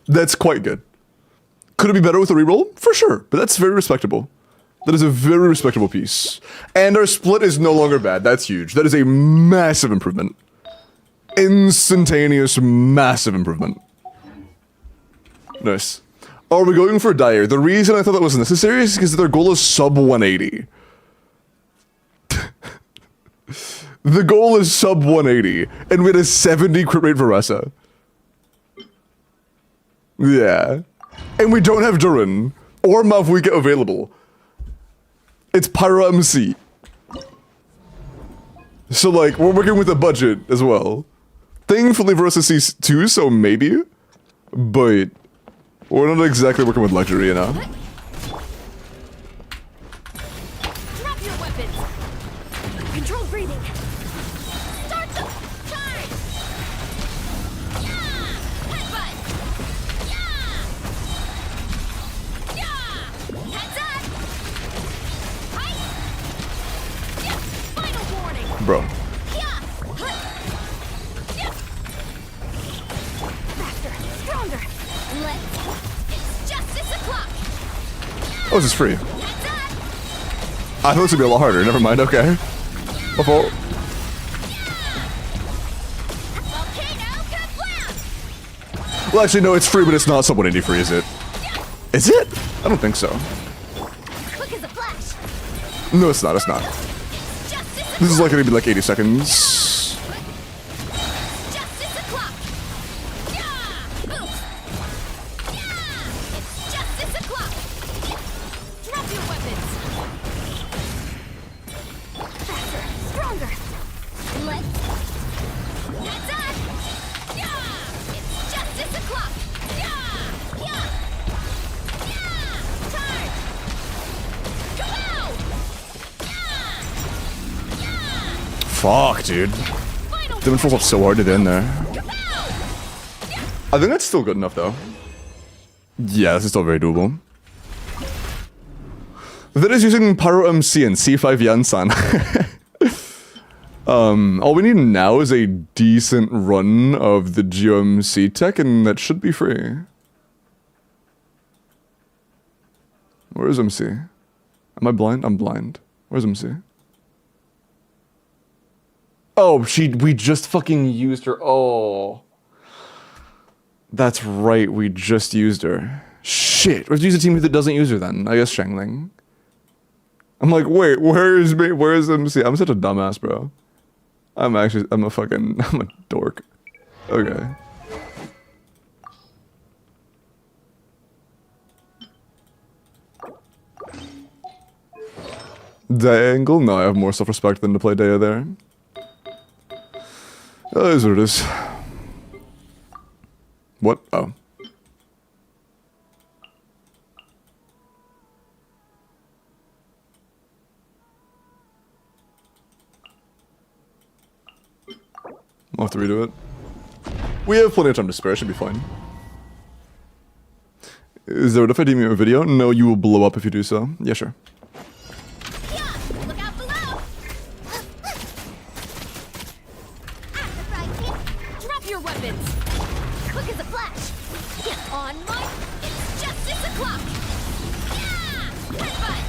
That's quite good. Could it be better with a reroll? For sure, but that's very respectable. That is a very respectable piece. And our split is no longer bad. That's huge. That is a massive improvement. Instantaneous, massive improvement. Nice. Are we going for Dire? The reason I thought that was necessary is because their goal is sub 180. The goal is sub 180, and we had a 70 crit rate Veressa. Yeah. And we don't have Durin or Mavwika available. It's Pyro MC. So like we're working with a budget as well. Thankfully versus C2, so maybe, but we're not exactly working with luxury, you know. Drop your weapons. Control breathing. Start the charge. Yeah. Headbutt. Yeah. Yeah. Heads up. Hi. Yeah. Final warning. Bro. Yeah. Yeah. Faster. Stronger. Let's. It's justice o'clock. Oh, this is free. Heads up. I thought this would be a lot harder. Never mind. Okay. My fault. Volcano kablast. Well, actually, no. It's free, but it's not somewhat indie free, is it? Is it? I don't think so. Quick as a flash. No, it's not. It's not. Justice This is like gonna be like 80 seconds. Justice o'clock. Yeah. Oof. Yeah. It's justice o'clock. Drop your weapons. Faster. Stronger. Let's. Heads up. Yeah. It's justice o'clock. Yeah. Yeah. Yeah. Charge. Kabow. Yeah. Yeah. Fuck, dude. Final Demon falls off so hard to the end there. Kabow. I think that's still good enough, though. Yeah, this is still very doable. That is using Pyro MC and C5 Yansan. All we need now is a decent run of the GeoMC tech, and that should be free. Where is MC? Am I blind? I'm blind. Where's MC? Oh, we just fucking used her. Oh. That's right, we just used her. Shit, let's use a team that doesn't use her then. I guess Shangling. I'm like, wait, where is MC? I'm such a dumbass, bro. I'm a dork. Okay. Dangle? No, I have more self-respect than to play Daya there. That is what it is. What? Oh. I'll have to redo it. We have plenty of time to spare, should be fine. Is there if I deem you a video? No, you will blow up if you do so. Yeah, sure. Yeah. Look out below. At the right hit. Drop your weapons. Quick as a flash. Get on mark. It's justice o'clock. Yeah. Headbutt.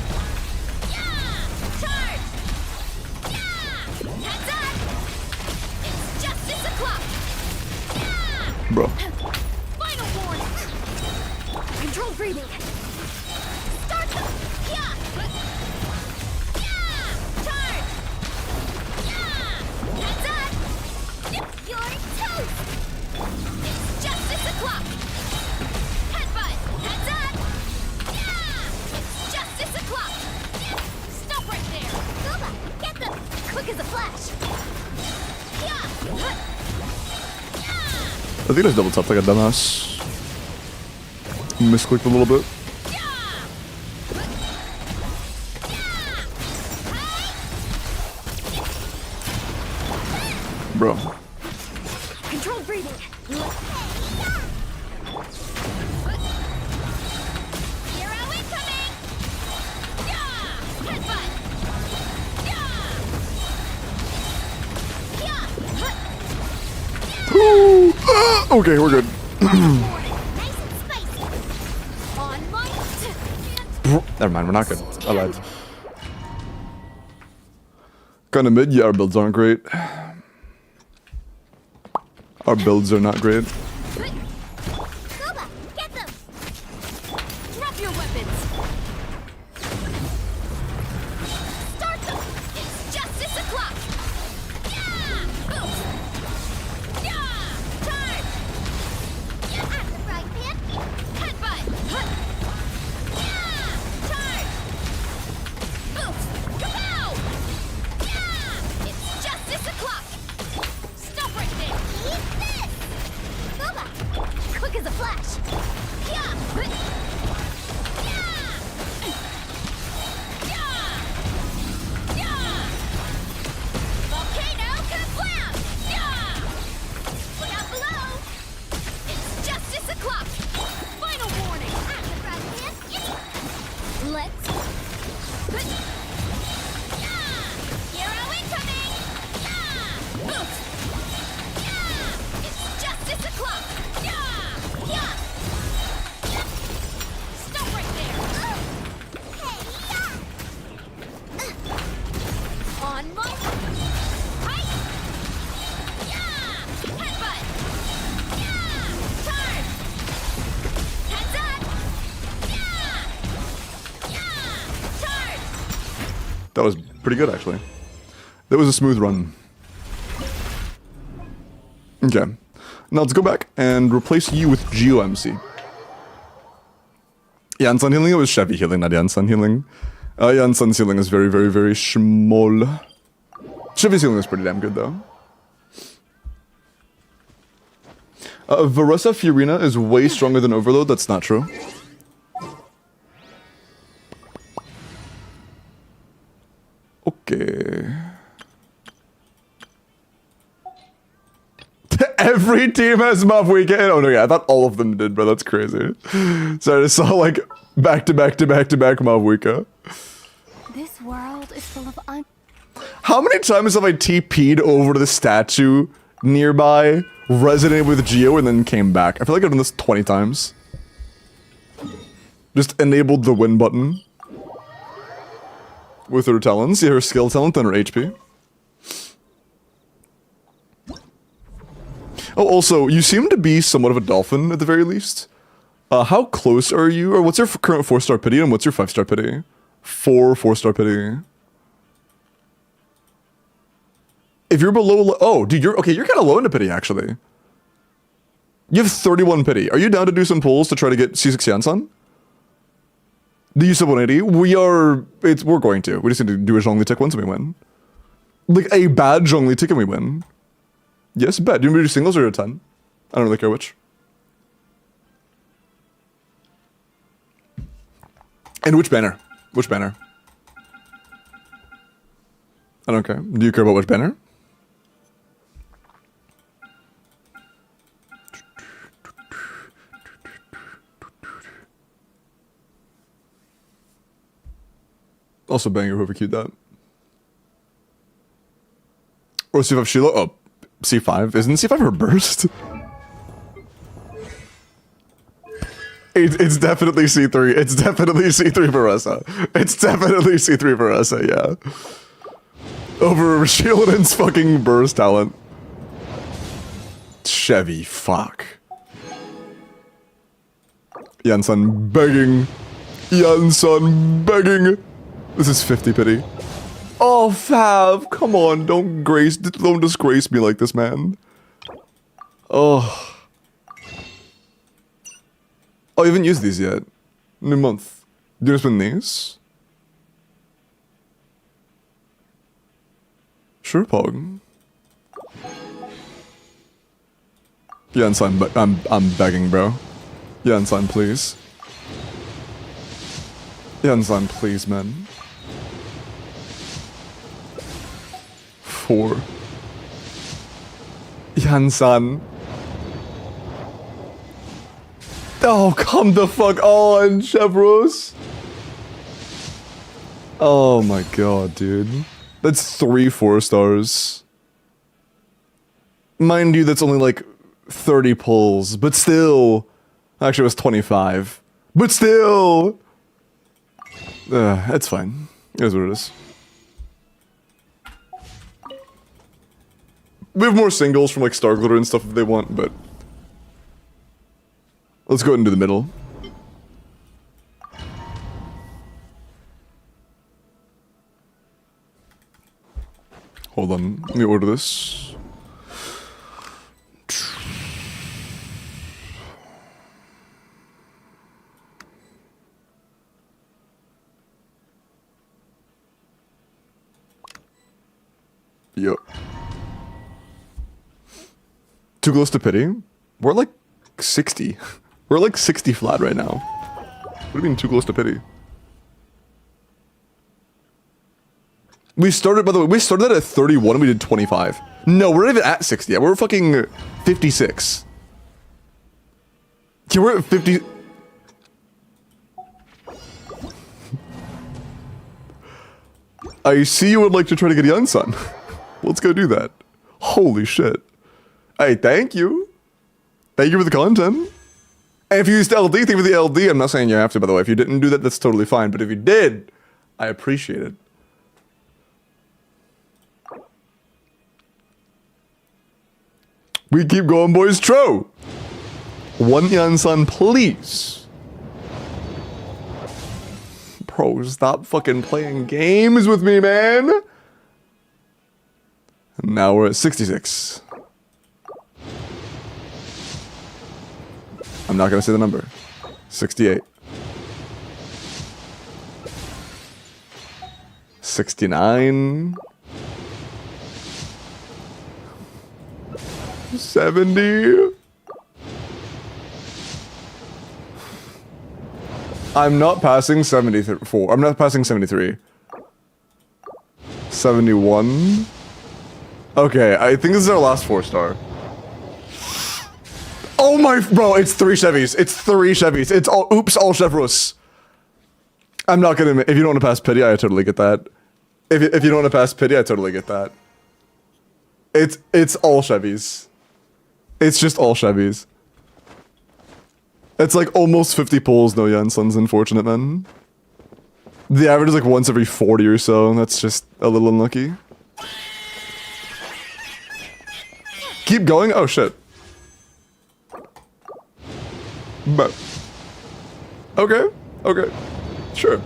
Yeah. Charge. Yeah. Heads up. It's justice o'clock. Yeah. Bro. Final warning. Control breathing. Start the. Yeah. Yeah. Charge. Yeah. Heads up. You're toast. It's justice o'clock. Headbutt. Heads up. Yeah. It's justice o'clock. Stop right there. Goba, get them. Quick as a flash. Yeah. I think I just double tapped like a dumbass. Misclicked a little bit. Bro. Control breathing. Hero incoming. Yeah. Headbutt. Yeah. Yeah. Ooh. Okay, we're good. Nice and spicy. On my. Never mind, we're not good. I lied. Kinda mid, yeah, our builds aren't great. Our builds are not great. Goba, get them. Drop your weapons. Start them. It's justice o'clock. Yeah. Boom. Yeah. Charge. Yeah. At the right hit. Headbutt. Yeah. Charge. Boom. Kabow. Yeah. It's justice That was pretty good, actually. That was a smooth run. Okay. Now let's go back and replace you with GeoMC. Janssen healing, it was Chevy healing, not Janssen healing. Janssen's healing is very, very, very small. Chevy's healing is pretty damn good, though. Varessa Fiorina is way stronger than Overload, that's not true. Okay. Every team has Muff Weekend. Oh no, yeah, I thought all of them did, bro. That's crazy. So I just saw like back to back Muff Weekend. This world is full of How many times have I TP'd over to the statue nearby, resonated with Geo, and then came back? I feel like I've done this 20 times. Just enabled the win button. With her talents, yeah, her skill talent and her HP. Oh, also, you seem to be somewhat of a dolphin, at the very least. How close are you? Or what's your current 4-star pity, and what's your 5-star pity? 4-star pity. If you're below... Oh, dude, you're kind of low into pity, actually. You have 31 pity. Are you down to do some pulls to try to get C6 Yansan? Do you sub 180? We're going to. We just need to do a Zhongli tick once and we win. Like, a bad Zhongli tick and we win. Yes, bet. Do you want me to do singles or a 10? I don't really care which. And which banner? Which banner? I don't care. Do you care about which banner? Also banger whoever queued that. Or C5 Sheila? Oh, C5. Isn't C5 her burst? It's definitely C3. It's definitely C3 Varessa. It's definitely C3 Varessa, yeah. Over Shieldon's fucking burst talent. Chevy, fuck. Janssen begging. Janssen begging. This is 50 pity. Oh, Fav, come on, don't disgrace me like this, man. Oh. Oh, you haven't used these yet. New month. Do you spend these? Sure, Pog. Janssen, but I'm begging, bro. Janssen, please. Janssen, please, man. 4. Janssen. Oh, come the fuck on, Chevros. Oh my god, dude. That's 3 4-stars. Mind you, that's only like 30 pulls, but still. Actually, it was 25. But still. It's fine. It is what it is. We have more singles from like Star Glitter and stuff if they want, but let's go into the middle. Hold on, let me order this. Yup. Too close to pity? We're like 60. We're like 60 flat right now. What do you mean too close to pity? We started, by the way, we started at 31 and we did 25. No, we're not even at 60 yet. We're fucking 56. Yeah, we're at 50. I see you would like to try to get Janssen. Let's go do that. Holy shit. Hey, thank you. Thank you for the content. And if you used LD, thank you for the LD. I'm not saying you have to, by the way. If you didn't do that, that's totally fine. But if you did, I appreciate it. We keep going, boys. Tro. 1 Janssen, please. Bro, stop fucking playing games with me, man. And now we're at 66. I'm not gonna say the number. 68. 69. 70. I'm not passing 74. I'm not passing 73. 71. Okay, I think this is our last 4-star. Oh my, bro, it's 3 Chevys. It's 3 Chevys. It's all, oops, all Chevros. I'm not gonna, if you don't want to pass pity, I totally get that. If you don't want to pass pity, I totally get that. It's all Chevys. It's just all Chevys. It's like almost 50 pulls, no Jansons, unfortunate man. The average is like once every 40 or so, and that's just a little unlucky. Keep going? Oh shit. But okay, okay, sure.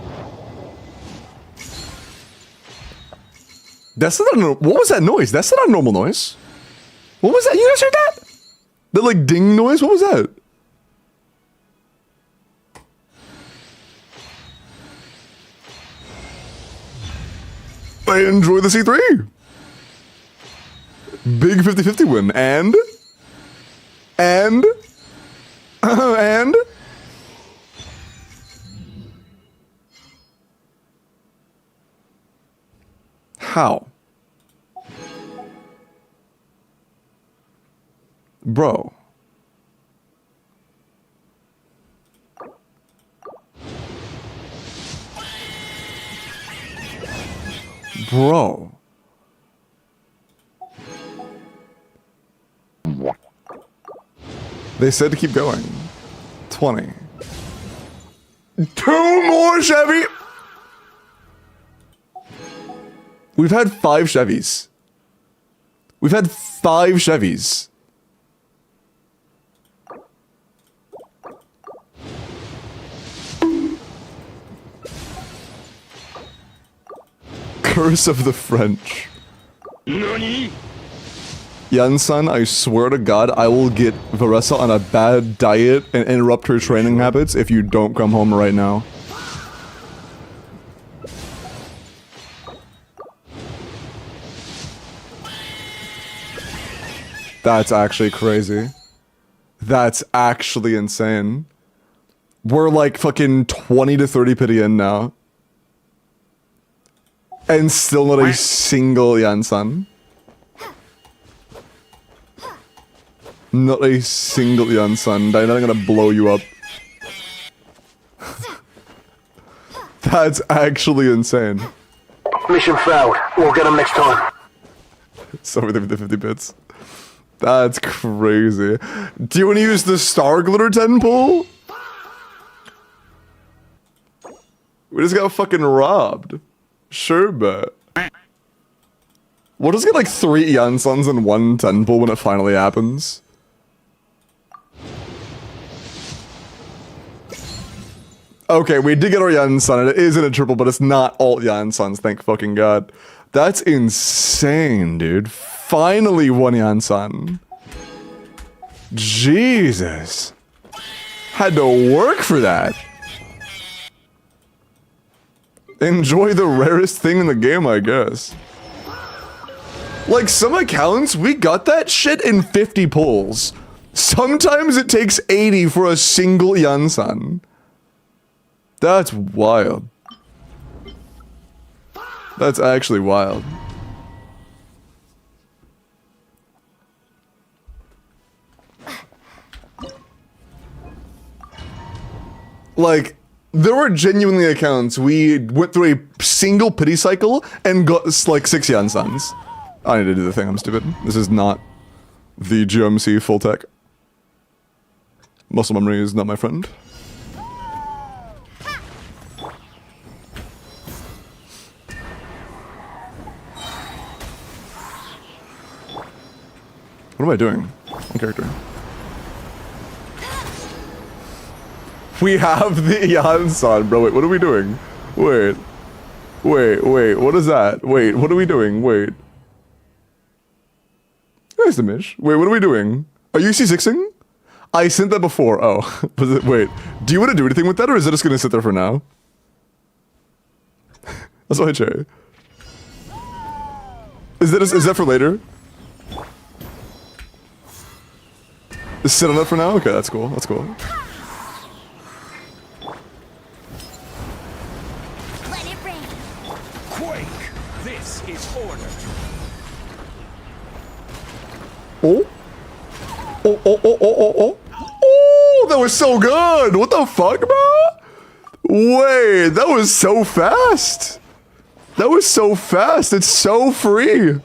That's not a, what was that noise? That's not a normal noise. What was that? You guys heard that? The like ding noise? What was that? I enjoy the C3. Big 50-50 win. And how? Bro. Bro. They said to keep going. 20. 2 more Chevy! We've had 5 Chevys. We've had 5 Chevys. Curse of the French. NANI? Yansan, I swear to God, I will get Varessa on a bad diet and interrupt her training habits if you don't come home right now. That's actually crazy. That's actually insane. We're like fucking 20 to 30 pity in now. And still not a single Yansan. Not a single Yansan. They're not gonna blow you up. That's actually insane. Mission failed. We'll get them next time. Sorry, the 50 bits. That's crazy. Do you want to use the Star Glitter 10 pull? We just got fucking robbed. Sure, but we'll just get like 3 Jansons and 1 10 pull when it finally happens. Okay, we did get our Janson. It is in a triple, but it's not all Jansons, thank fucking God. That's insane, dude. Finally 1 Janson. Jesus. Had to work for that. Enjoy the rarest thing in the game, I guess. Like, some accounts, we got that shit in 50 pulls. Sometimes it takes 80 for a single Jansan. That's wild. That's actually wild. Like, there were genuinely accounts we went through a single pity cycle and got like 6 Jansons. I need to do the thing, I'm stupid. This is not the GMC full tech. Muscle memory is not my friend. What am I doing? On character. We have the Jansan, bro. Wait, what are we doing? Wait. Wait, what is that? Wait, what are we doing? Wait. There's the Mish. Wait, what are we doing? Are you C6ing? I sent that before. Oh, was it? Wait, do you want to do anything with that, or is it just gonna sit there for now? That's what I say. Is that for later? Sit on that for now? Okay, that's cool. That's cool. Let it rain. Quake! This is order. Oh? Oh, that was so good! What the fuck, bro? Wait, that was so fast! That was so fast, it's so free!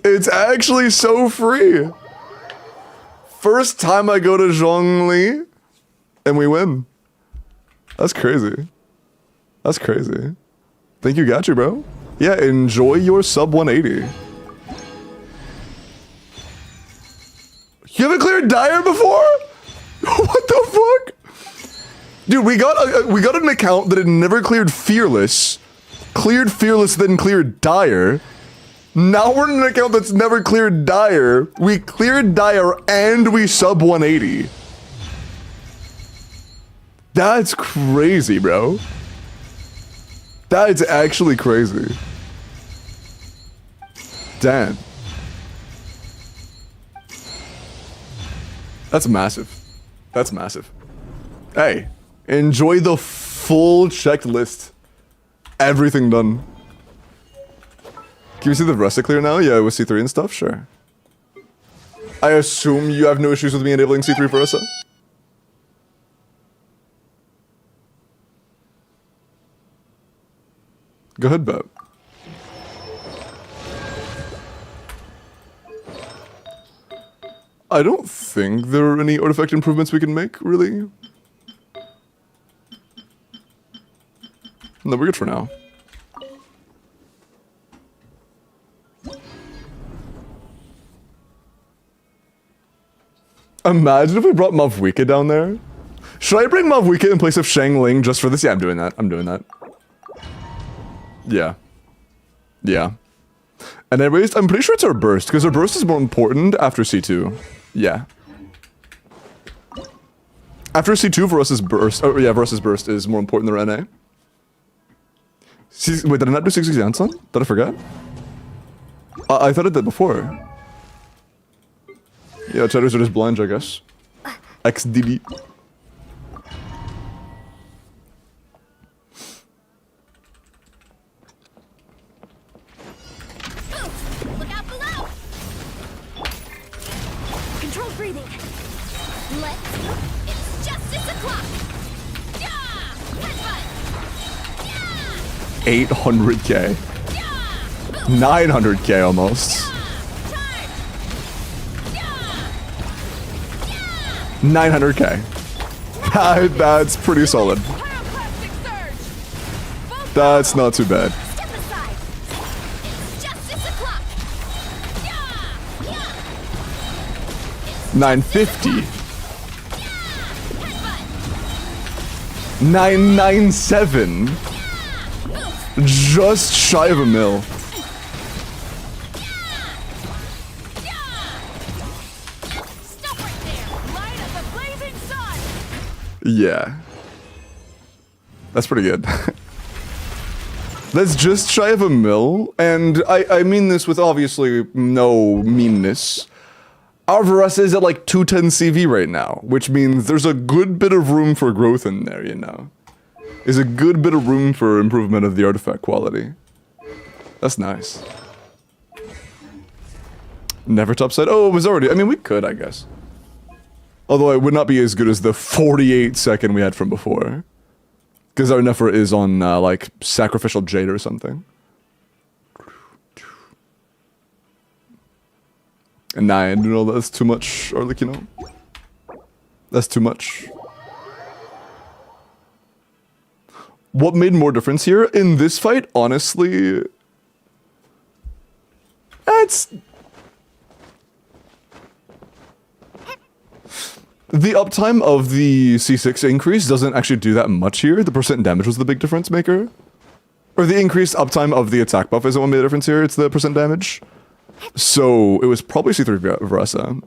It's actually so free! First time I go to Zhongli, and we win. That's crazy. That's crazy. Thank you, got you, bro. Yeah, enjoy your sub 180. You haven't cleared Dire before? What the fuck? Dude, we got an account that had never cleared Fearless, then cleared Dire. Now we're in an account that's never cleared Dire. We cleared Dire and we sub 180. That's crazy, bro. That's actually crazy. Damn. That's massive. That's massive. Hey, enjoy the full checked list. Everything done. Can you see the rest clear now? Yeah, with C3 and stuff? Sure. I assume you have no issues with me enabling C3 for Ursa? Go ahead, bet. I don't think there are any artifact improvements we can make, really. No, we're good for now. Imagine if we brought Mavwika down there. Should I bring Mavwika in place of Shang Ling just for this? Yeah, I'm doing that. I'm doing that. Yeah. Yeah. And I'm pretty sure it's our burst, because our burst is more important after C2. Yeah. After C2, Verus's burst, oh yeah, Verus's burst is more important than NA. Wait, did I not do 6 exams on? Did I forget? I thought I did before. Yeah, chatters are just blind, I guess. XDD. Look out below! Control breathing. It's justice o'clock! Yeah! Headbutt! Yeah! 800k. Yeah! 900k almost. Charge! Yeah! 900k. That's pretty solid. Pyroclastic surge! That's not too bad. Step aside! It's justice o'clock! Yeah! Yeah! 950. Headbutt! 997. Just shy of a mil. Stop right there! Light as a blazing sun! Yeah. That's pretty good. That's just shy of a mil, and I mean this with obviously no meanness. Our Varus is at like 210 CV right now, which means there's a good bit of room for growth in there, you know? There's a good bit of room for improvement of the artifact quality. That's nice. Never topside. Oh, it was already. I mean, we could, I guess. Although it would not be as good as the 48-second we had from before. Because our Nefer is on, like, Sacrificial Jade or something. And 9, you know, that's too much, or like, you know. That's too much. What made more difference here? In this fight, honestly... The uptime of the C6 increase doesn't actually do that much here. The percent damage was the big difference maker. Or the increased uptime of the attack buff isn't what made a difference here, it's the percent damage. So it was probably C3 Veresa.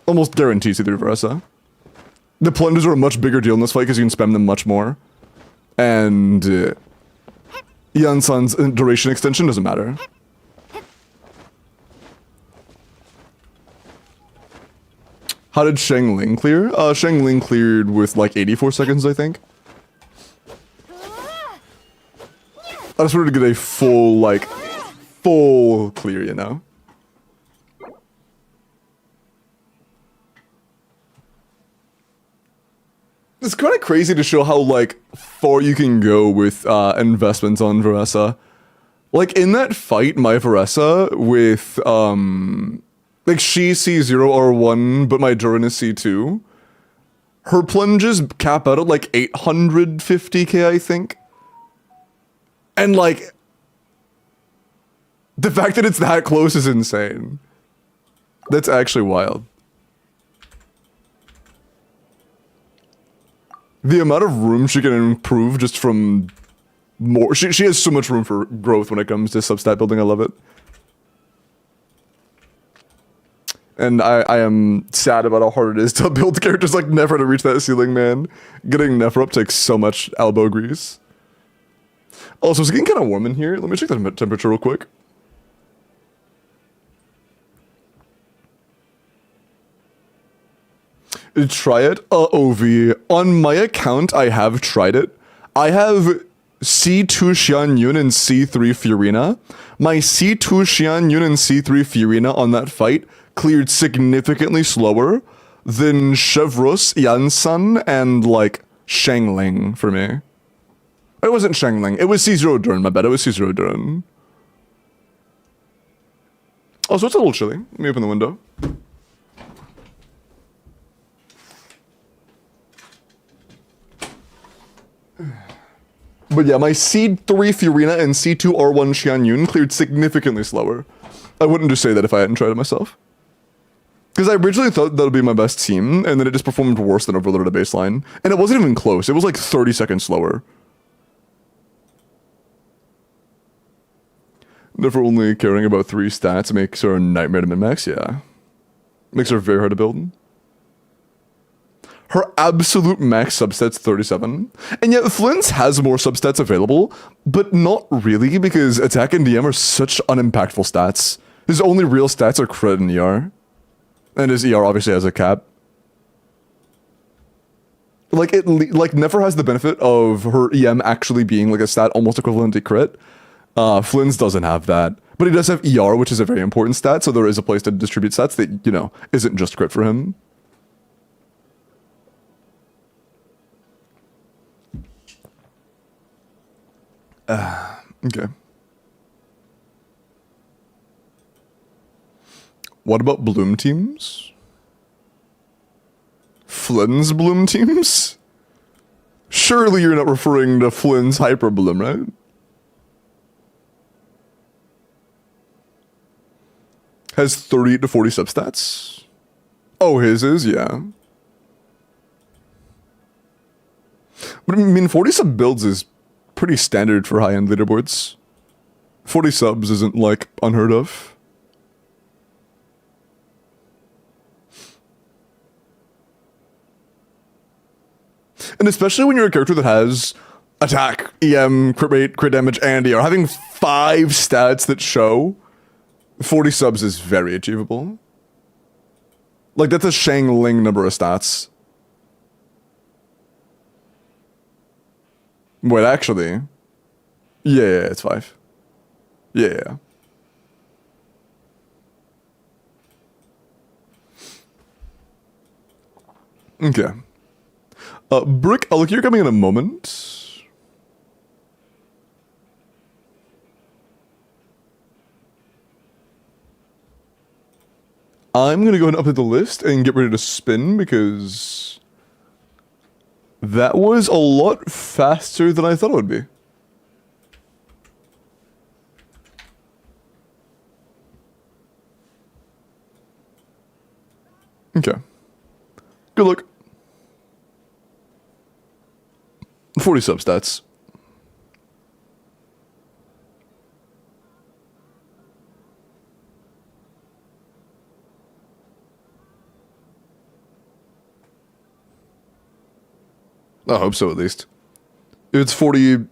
Almost guaranteed C3 Veresa. The plungers are a much bigger deal in this fight because you can spam them much more. And Yansan's duration extension doesn't matter. How did Shang Ling clear? Shang Ling cleared with like 84 seconds, I think. I just wanted to get a full, like, full clear, you know? It's kind of crazy to show how, like, far you can go with investments on Veresa. Like, in that fight, my Veresa with, like, she C0 R1, but my Durin is C2. Her plunges cap out at, like, 850k, I think. And, like, the fact that it's that close is insane. That's actually wild. The amount of room she can improve just from more... She has so much room for growth when it comes to substat building. I love it. And I am sad about how hard it is to build characters like Nefer to reach that ceiling, man. Getting Nefer up takes so much elbow grease. Also, it's getting kind of warm in here. Let me check the temperature real quick. Try it? OV. On my account, I have tried it. I have C2 Xian Yun and C3 Fiorina. My C2 Xian Yun and C3 Fiorina on that fight cleared significantly slower than Chevros, Yansan, and, like, Shang Ling for me. It wasn't Shang Ling. It was C0 Durin, my bad. It was C0 Durin. Oh, so it's a little chilly. Let me open the window. But yeah, my C3 Fiorina and C2 R1 Xian Yun cleared significantly slower. I wouldn't just say that if I hadn't tried it myself. Because I originally thought that would be my best team, and then it just performed worse than overloaded at baseline. And it wasn't even close. It was like 30 seconds slower. Never only caring about 3 stats makes her a nightmare to min-max, yeah. Makes her very hard to build. Her absolute max substat's 37. And yet Flynn's has more substats available, but not really because attack and DM are such unimpactful stats. His only real stats are crit and ER. And his ER obviously has a cap. Like, like Nefer has the benefit of her EM actually being like a stat almost equivalent to crit. Flynn's doesn't have that. But he does have ER, which is a very important stat, so there is a place to distribute stats that, you know, isn't just crit for him. Okay. What about Bloom teams? Flynn's Bloom teams? Surely you're not referring to Flynn's Hyper Bloom, right? Has 30 to 40 substats? Oh, his is, yeah. But I mean, 40 sub builds is pretty standard for high-end leaderboards. 40 subs isn't, like, unheard of. And especially when you're a character that has attack, EM, crit rate, crit damage, and ER. Having 5 stats that show 40 subs is very achievable. Like, that's a Shang Ling number of stats. Wait, actually. Yeah, it's 5. Yeah. Okay. Brick, I'll look, you're coming in a moment. I'm gonna go ahead and update the list and get ready to spin because that was a lot faster than I thought it would be. Okay. Good luck. 40 substats. I hope so, at least. If it's 40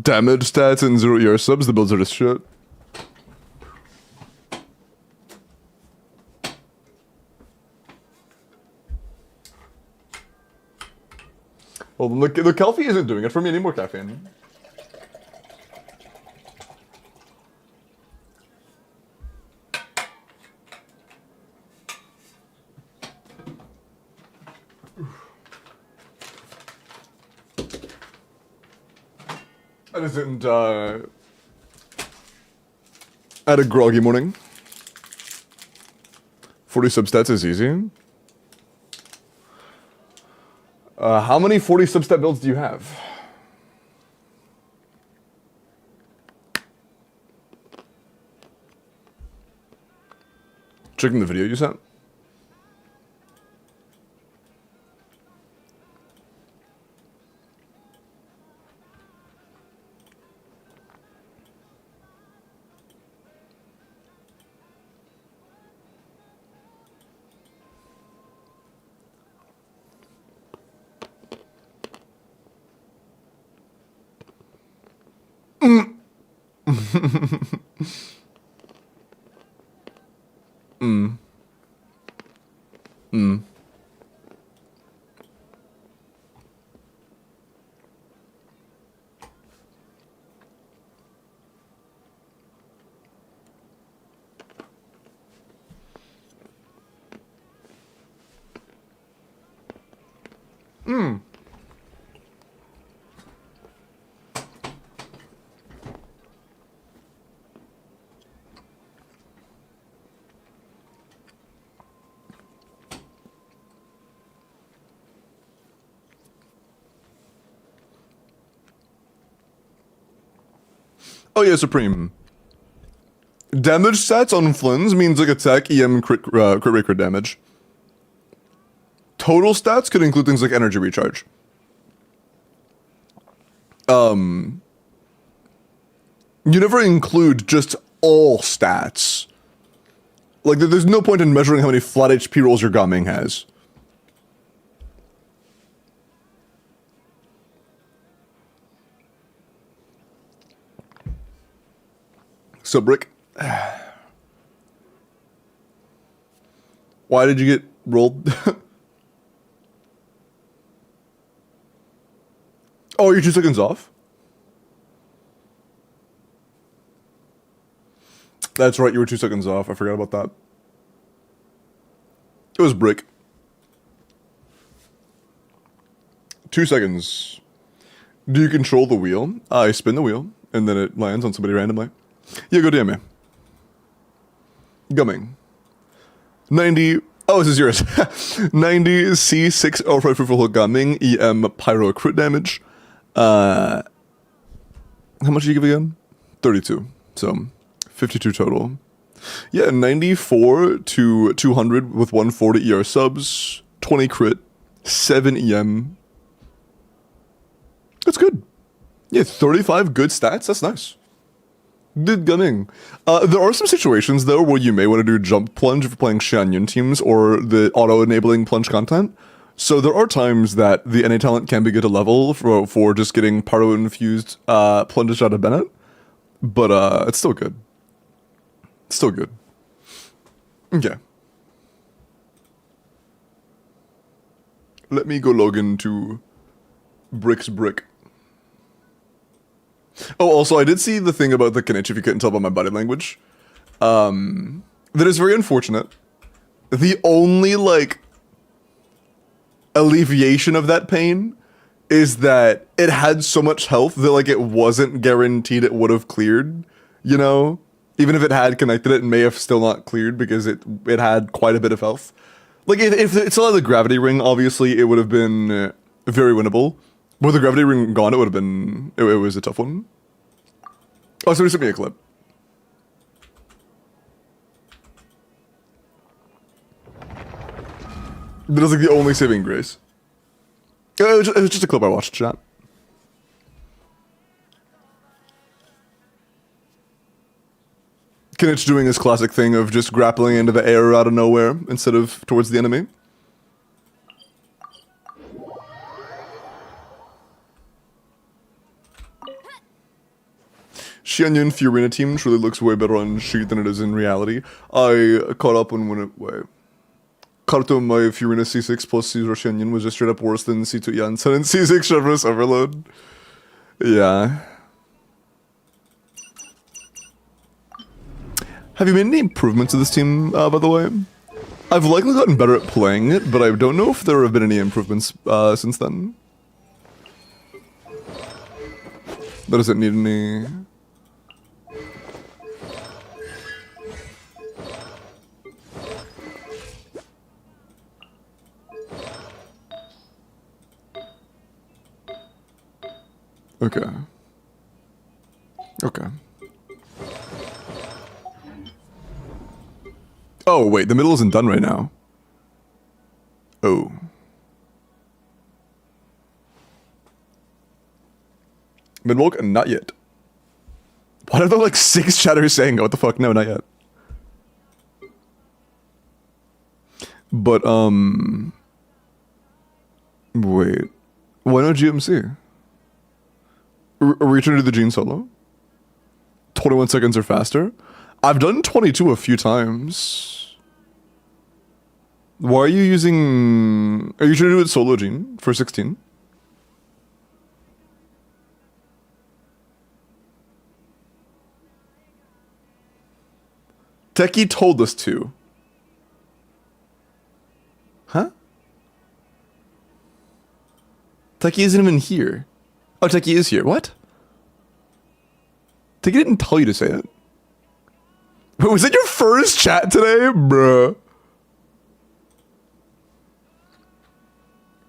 damage stats and 0 ER subs, the builds are just shit. Well, the Kelpie isn't doing it for me. I need more caffeine. I just didn't, had a groggy morning. 40 substats is easy. How many 40 substat builds do you have? Checking the video you sent. Oh yeah, Supreme. Damage stats on Flynn's means like attack, EM, crit rate, crit damage. Total stats could include things like energy recharge. You never include just all stats. Like, there's no point in measuring how many flat HP rolls your Gaming has. So, Brick. Why did you get rolled? Oh, you're 2 seconds off? That's right, you were 2 seconds off. I forgot about that. It was Brick. 2 seconds. Do you control the wheel? I spin the wheel, and then it lands on somebody randomly. Yeah, go DM me. Gumming. 90... Oh, this is yours. 90 C6 override fruitful gumming, EM pyro crit damage. How much did you give again? 32. So, 52 total. Yeah, 94 to 200 with 140 ER subs, 20 crit, 7 EM. That's good. Yeah, 35 good stats. That's nice. Good gunning. There are some situations, though, where you may want to do jump plunge if you're playing Xianyun teams or the auto-enabling plunge content. So there are times that the NA talent can be good to level for just getting pyro-infused plunges out of Bennett. But it's still good. It's still good. Okay. Let me go log into Brick's Brick. Oh, also, I did see the thing about the Kenichi, if you couldn't tell by my body language. That is very unfortunate. The only, like, alleviation of that pain is that it had so much health that, like, it wasn't guaranteed it would have cleared, you know? Even if it had connected, it may have still not cleared because it had quite a bit of health. Like, if it still had the gravity ring, obviously, it would have been very winnable. With the gravity ring gone, it would have been... It was a tough one. Oh, somebody sent me a clip. That is like the only saving grace. It was just a clip I watched, chat. Kinich doing his classic thing of just grappling into the air out of nowhere instead of towards the enemy. Xianyun Fiorina team truly looks way better on sheet than it is in reality. I caught up when it caught up my Fiorina C6 plus C0 Xianyun was just straight up worse than C2 Yansen and C6 Chevrolet Overload. Yeah. Have you made any improvements to this team, by the way? I've likely gotten better at playing it, but I don't know if there have been any improvements since then. That doesn't need any... Okay. Okay. Oh, wait, the middle isn't done right now. Oh. Mid-walk? Not yet. Why are there like 6 chatters saying, what the fuck? No, not yet. But, wait. Why not GMC? Are we trying to do the Gene solo? 21 seconds or faster? I've done 22 a few times. Why are you using... Are you trying to do it solo, Gene? For 16? Techie told us to. Huh? Techie isn't even here. Oh, Techie is here. What? Techie didn't tell you to say it. Wait, was that your first chat today? Bruh.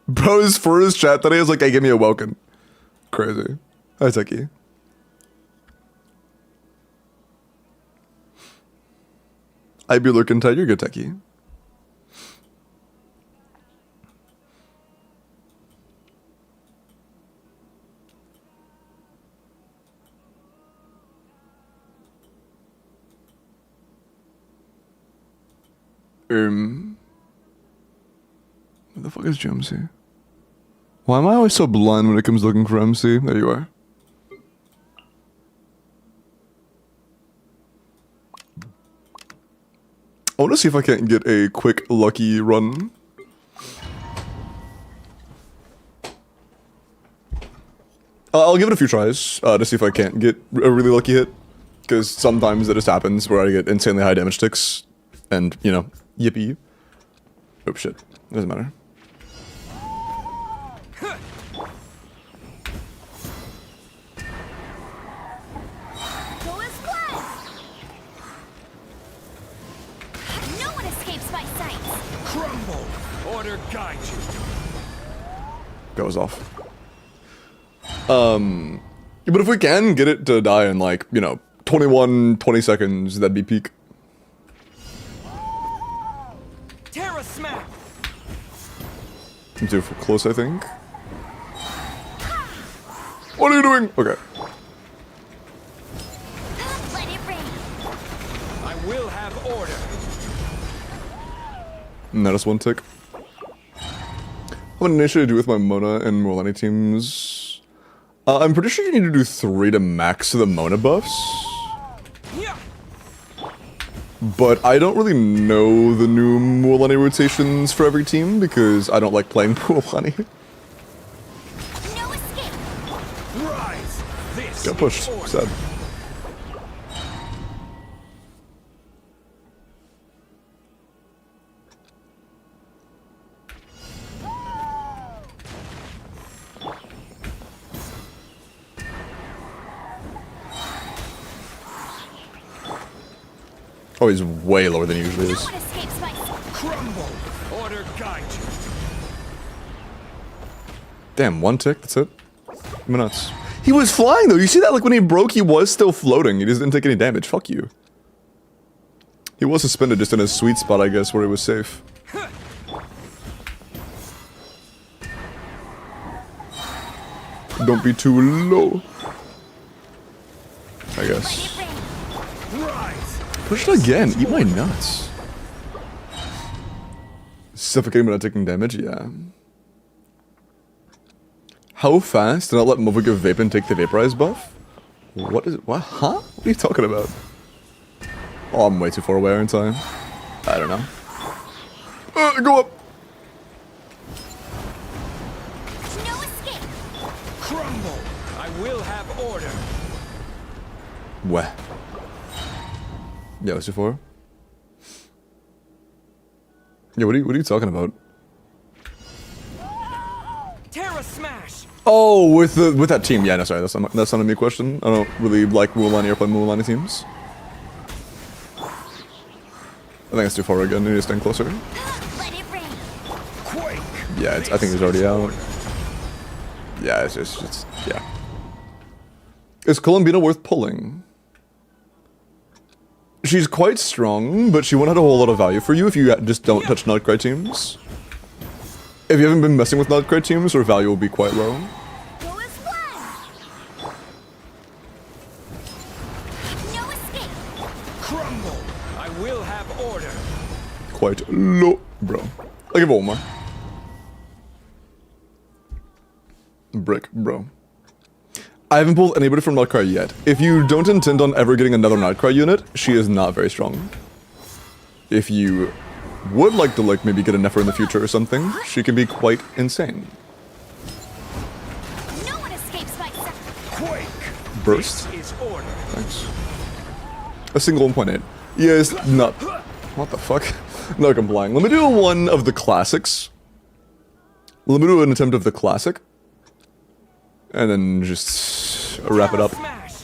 Bro's first chat today is like, hey, give me a welcome. Crazy. Hi, Techie. I'd be looking tight. You're good, Techie. Where the fuck is GMC? Why am I always so blind when it comes looking for MC? There you are. I want to see if I can't get a quick lucky run. I'll give it a few tries to see if I can't get a really lucky hit. Because sometimes it just happens where I get insanely high damage ticks. And, you know, yippee. Oh shit. Doesn't matter. No one escapes my sight. Crumble! Order guide you. Goes off. But if we can get it to die in like, you know, 20 seconds, that'd be peak. Terra smack! Too close, I think. What are you doing? Okay. Let it rain. I will have order. And that is one tick. What an issue to do with my Mona and Mualani teams. I'm pretty sure you need to do 3 to max the Mona buffs. Yeah. But I don't really know the new Mualani rotations for every team because I don't like playing Mualani. No escape. Rise! This Got pushed. is order. Sad. Oh, he's way lower than he usually No is. one escapes my sight. Crumble! Order guide you. Damn, 1 tick, that's it. I'm nuts. He was flying though, you see that? Like when he broke, he was still floating. He just didn't take any damage. Fuck you. He was suspended just in a sweet spot, I guess, where he was safe. Don't be too low. I guess. Push it again. Eat my nuts. Suffocating but not taking damage? Yeah. How fast did not let Movo give Vape and take the Vaporize buff? What is it? What? Huh? What are you talking about? Oh, I'm way too far away, aren't I? I don't know. Go up! No escape. Crumble! I will have order. Where? Yeah, what's it for? Yeah, what are you talking about? Terra Smash! Oh, with that team. Yeah, no, sorry, that's not a me question. I don't really like Mulan or play Mulan teams. I think it's too far again. I need to stand closer. Let it rain. Quake! Yeah, I think he's already out. Yeah, it's yeah. Is Columbina worth pulling? She's quite strong, but she won't have a whole lot of value for you if you just don't touch Nutcry teams. If you haven't been messing with Nutcry teams, her value will be quite low. Go as one. No escape. Crumble! I will have order. Quite low, bro. I'll give it one more. Brick, bro. I haven't pulled anybody from Nutcry yet. If you don't intend on ever getting another Nutcry unit, she is not very strong. If you would like to, like, maybe get a Nefer in the future or something, she can be quite insane. No one escapes my Quake! Burst. Is order. Thanks. A single 1.8. Yes, not. What the fuck? Not complying. Let me do one of the classics. Let me do an attempt of the classic. And then just wrap it up. Smash!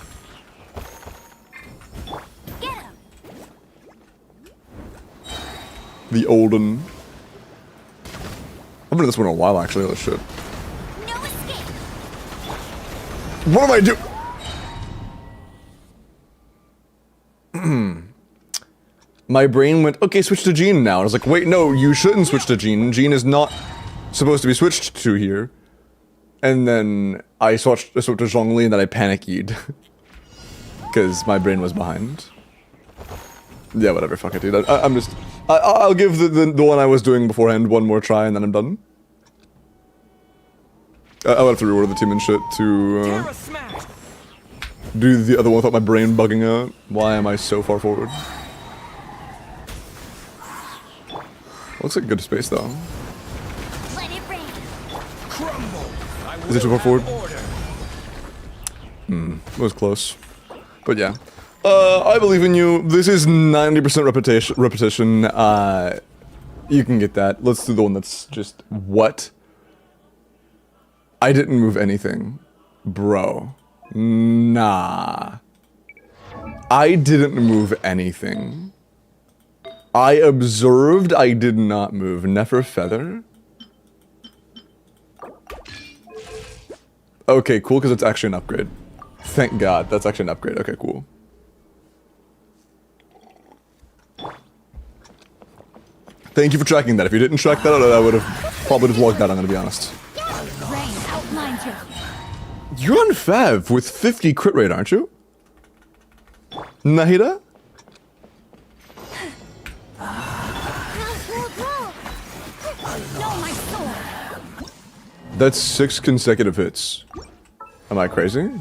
Get him. The olden. I've been in this one a while, actually. Holy shit. No escape. What am I doing? My brain went, okay, switch to Jean now. And I was like, wait, no, you shouldn't switch to Jean. Jean is not supposed to be switched to here. And then I switched to Zhongli and then I panicked. Because my brain was behind. Yeah, whatever, fuck it, dude. I'm just... I'll give the one I was doing beforehand one more try and then I'm done. I'll have to reorder the team and shit to Terra Smash! do the other one without my brain bugging out. Why am I so far forward? Looks like good space though. Let it rain. Crumble! I Is it too far forward? order. It was close. But yeah. I believe in you. This is 90% repetition. You can get that. Let's do the one that's just... What? I didn't move anything. Bro. Nah. I didn't move anything. I observed, I did not move. Nefer Feather? Okay, cool, because it's actually an upgrade. Thank God, that's actually an upgrade. Okay, cool. Thank you for tracking that. If you didn't track that out, I would have probably just walked that, I'm gonna be honest. Rain outlines your... You're on Fav with 50 crit rate, aren't you? Nahida? No, my sword. That's 6 consecutive hits. Am I crazy?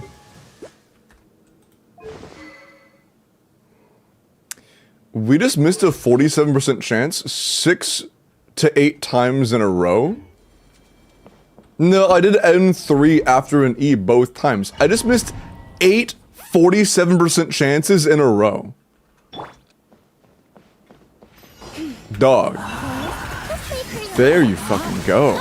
We just missed a 47% chance 6 to 8 times in a row? No, I did N3 after an E both times. I just missed 8 47% chances in a row. Dog. There you fucking go.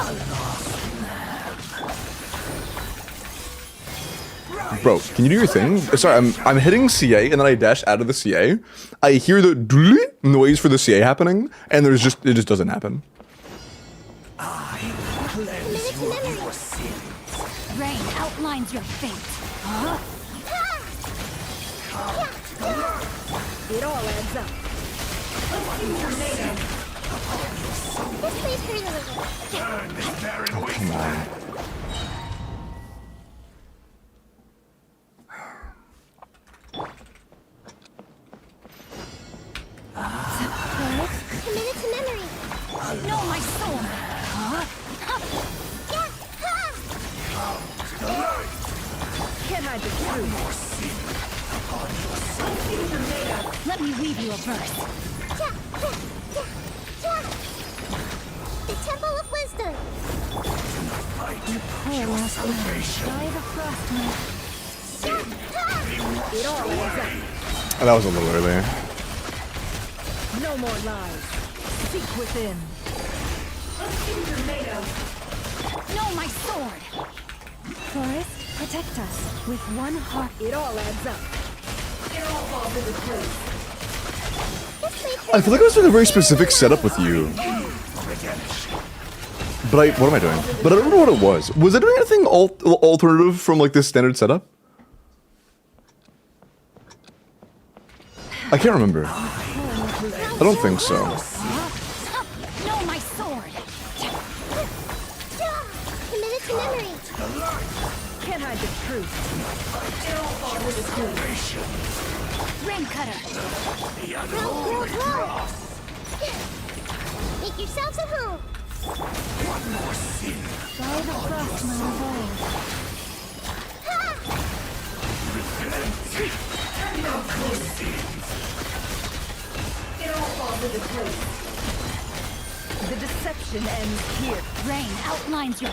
Bro, can you do your thing? Sorry, I'm hitting CA and then I dash out of the CA. I hear the noise for the CA happening, and it just doesn't happen. Rain outlines your fate. Huh? It all adds up. Oh, come on. Let me weave you a verse. The Temple of Wisdom. Poor last man. Die the frost man. It all adds up. Oh, that was a little early. No more lies. Seek within. No, my sword. Forest, protect us with one heart. It all adds up. It all falls into place. I feel like I was doing a very specific setup with you. But what am I doing? But I don't know what it was. Was I doing anything alternative from like this standard setup? I can't remember. I don't think so. No, my sword. Committed to memory. Can't hide the truth. It all falls into place. Rain cutter. Grow. Make yourselves at home. Die the frost man of old. It all falls into place. The deception ends here. Rain outlines your...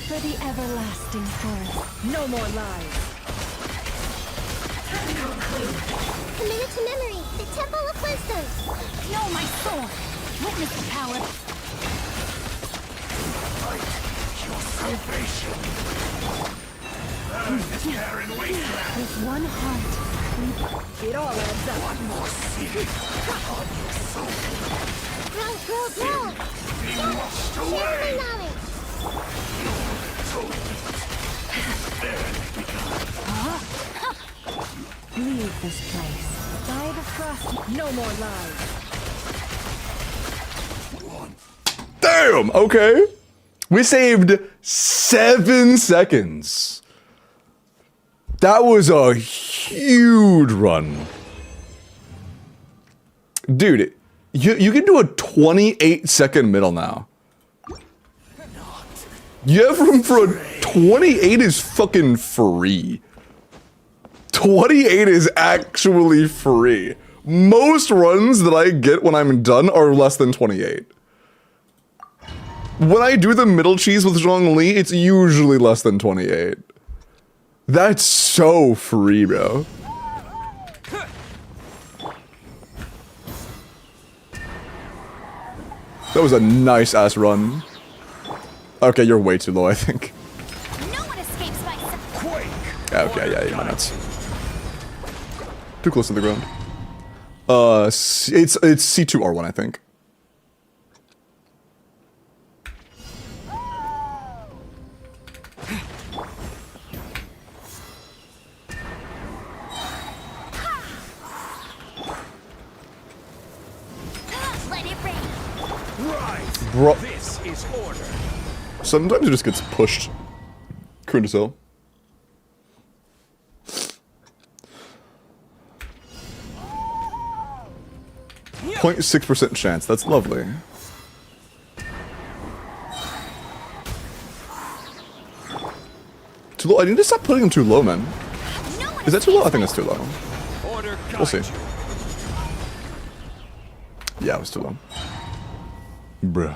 For the everlasting forest. No more lies. Committed to memory. The Temple of Wisdom. No, my sword. Witness the power. With one heart. It all adds up. Grow. Share my knowledge. Leave this place. Die the frost. No more lies. Damn, okay. We saved 7 seconds. That was a huge run. Dude, you can do a 28-second middle now. You have room for a 28 is fucking free. 28 is actually free. Most runs that I get when I'm done are less than 28. When I do the middle cheese with Zhongli, it's usually less than 28. That's so free, bro. That was a nice-ass run. Okay, you're way too low, I think. No one escapes my... Okay, yeah, you're nuts. Too close to the ground. It's C2R1, I think. Let it rain. Bro, This is order. sometimes it just gets pushed. Couldn't tell. 0.6% chance. That's lovely. Too low. I need to stop putting him too low, man. No one Is that too low? I think that's too low. Order We'll see. guide you. Yeah, it was too low. Bruh.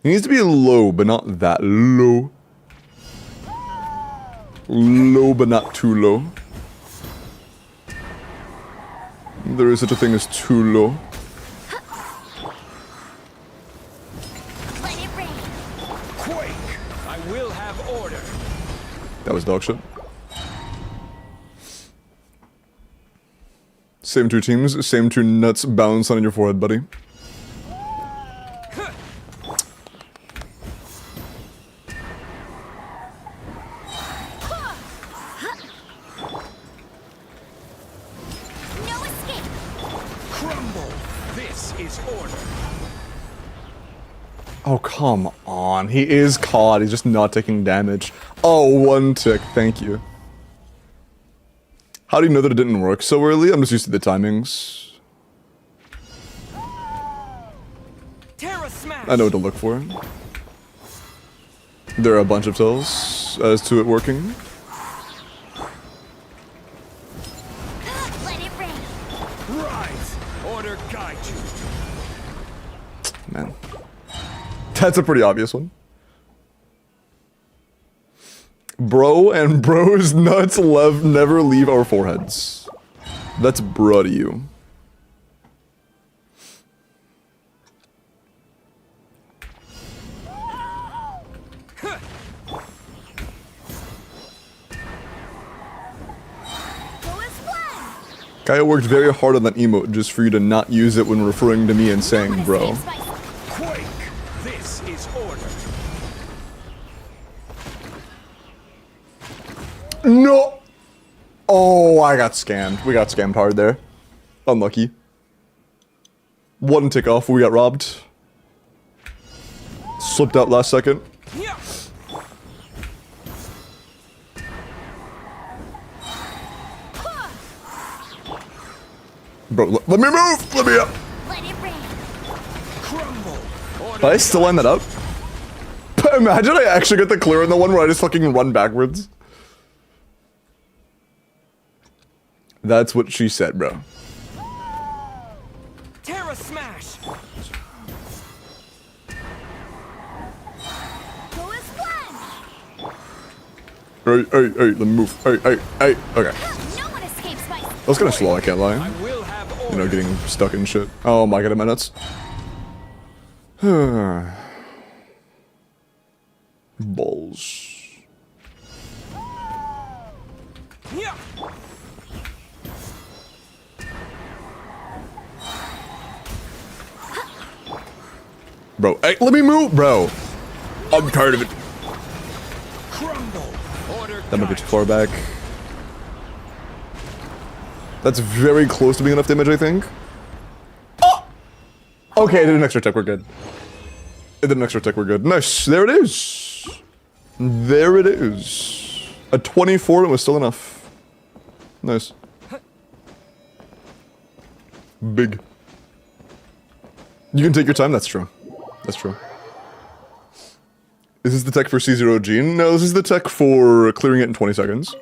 He needs to be low, but not that low. Low, but not too low. There is such a thing as too low. Let it rain. Quake. I will have order. That was dog shit. Same two teams, same two nuts bounced on your forehead, buddy. No escape. Crumble. This is order. Oh, come on. He is caught. He's just not taking damage. Oh, one tick. Thank you. How do you know that it didn't work so early? I'm just used to the timings. Terra smash. I know what to look for. There are a bunch of tells as to it working. Rise! Order guide you. Man. That's a pretty obvious one. Bro and bro's nuts never leave our foreheads. That's bro to you. Kaya worked very hard on that emote just for you to not use it when referring to me and saying bro. Quake! This is order. No! Oh, I got scammed. We got scammed hard there. Unlucky. One tick off, we got robbed. Slipped out last second. Yeah. Bro, let me move! Let me up! Let it rain. Crumble. Order. Did I still line that up? Imagine I actually get the clear on the one where I just fucking run backwards. That's what she said, bro. Terra smash. Go as one. Hey, let me move. Hey, okay. No one escapes my. That was kinda slow, I can't lie. I will have order. You know, getting stuck in shit. Oh my god, am I nuts? Balls. Yeah. Bro, hey, let me move, bro. I'm tired of it. Crumble. Order. That might be guide too far back. That's very close to being enough damage, I think. Oh! Okay, it did an extra tick, we're good. It did an extra tick, we're good. Nice, there it is. There it is. A 24 and it was still enough. Nice. Big. You can take your time, that's true. That's true. Is this the tech for C0 Gene? No, this is the tech for clearing it in 20 seconds.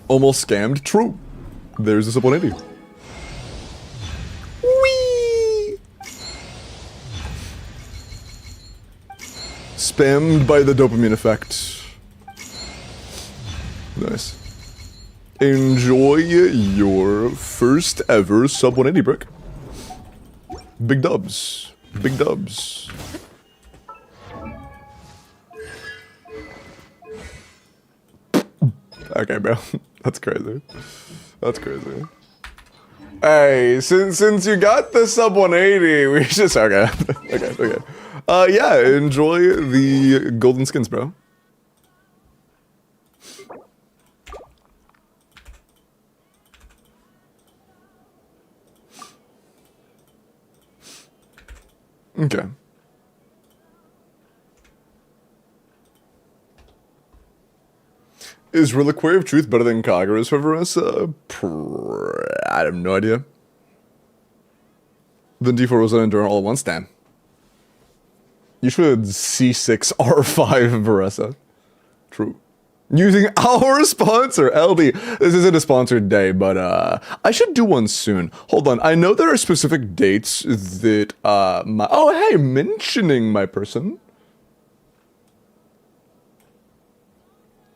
Almost scammed. True. There's this up 180. Whee! Spammed by the dopamine effect. Nice. Enjoy your first ever sub 180 brick. Big dubs. Big dubs. Okay, bro. That's crazy. That's crazy. Hey, since you got the sub 180, we just okay. okay. Yeah, enjoy the golden skins, bro. Okay. Is Reliquary of Truth better than Kagura's for Veressa? I have no idea. Then D4 was on Endurance all at once, damn. You should C6 R5 Veressa. True. Using our sponsor, LD. This isn't a sponsored day, but I should do one soon. Hold on, I know there are specific dates that oh hey, mentioning my person.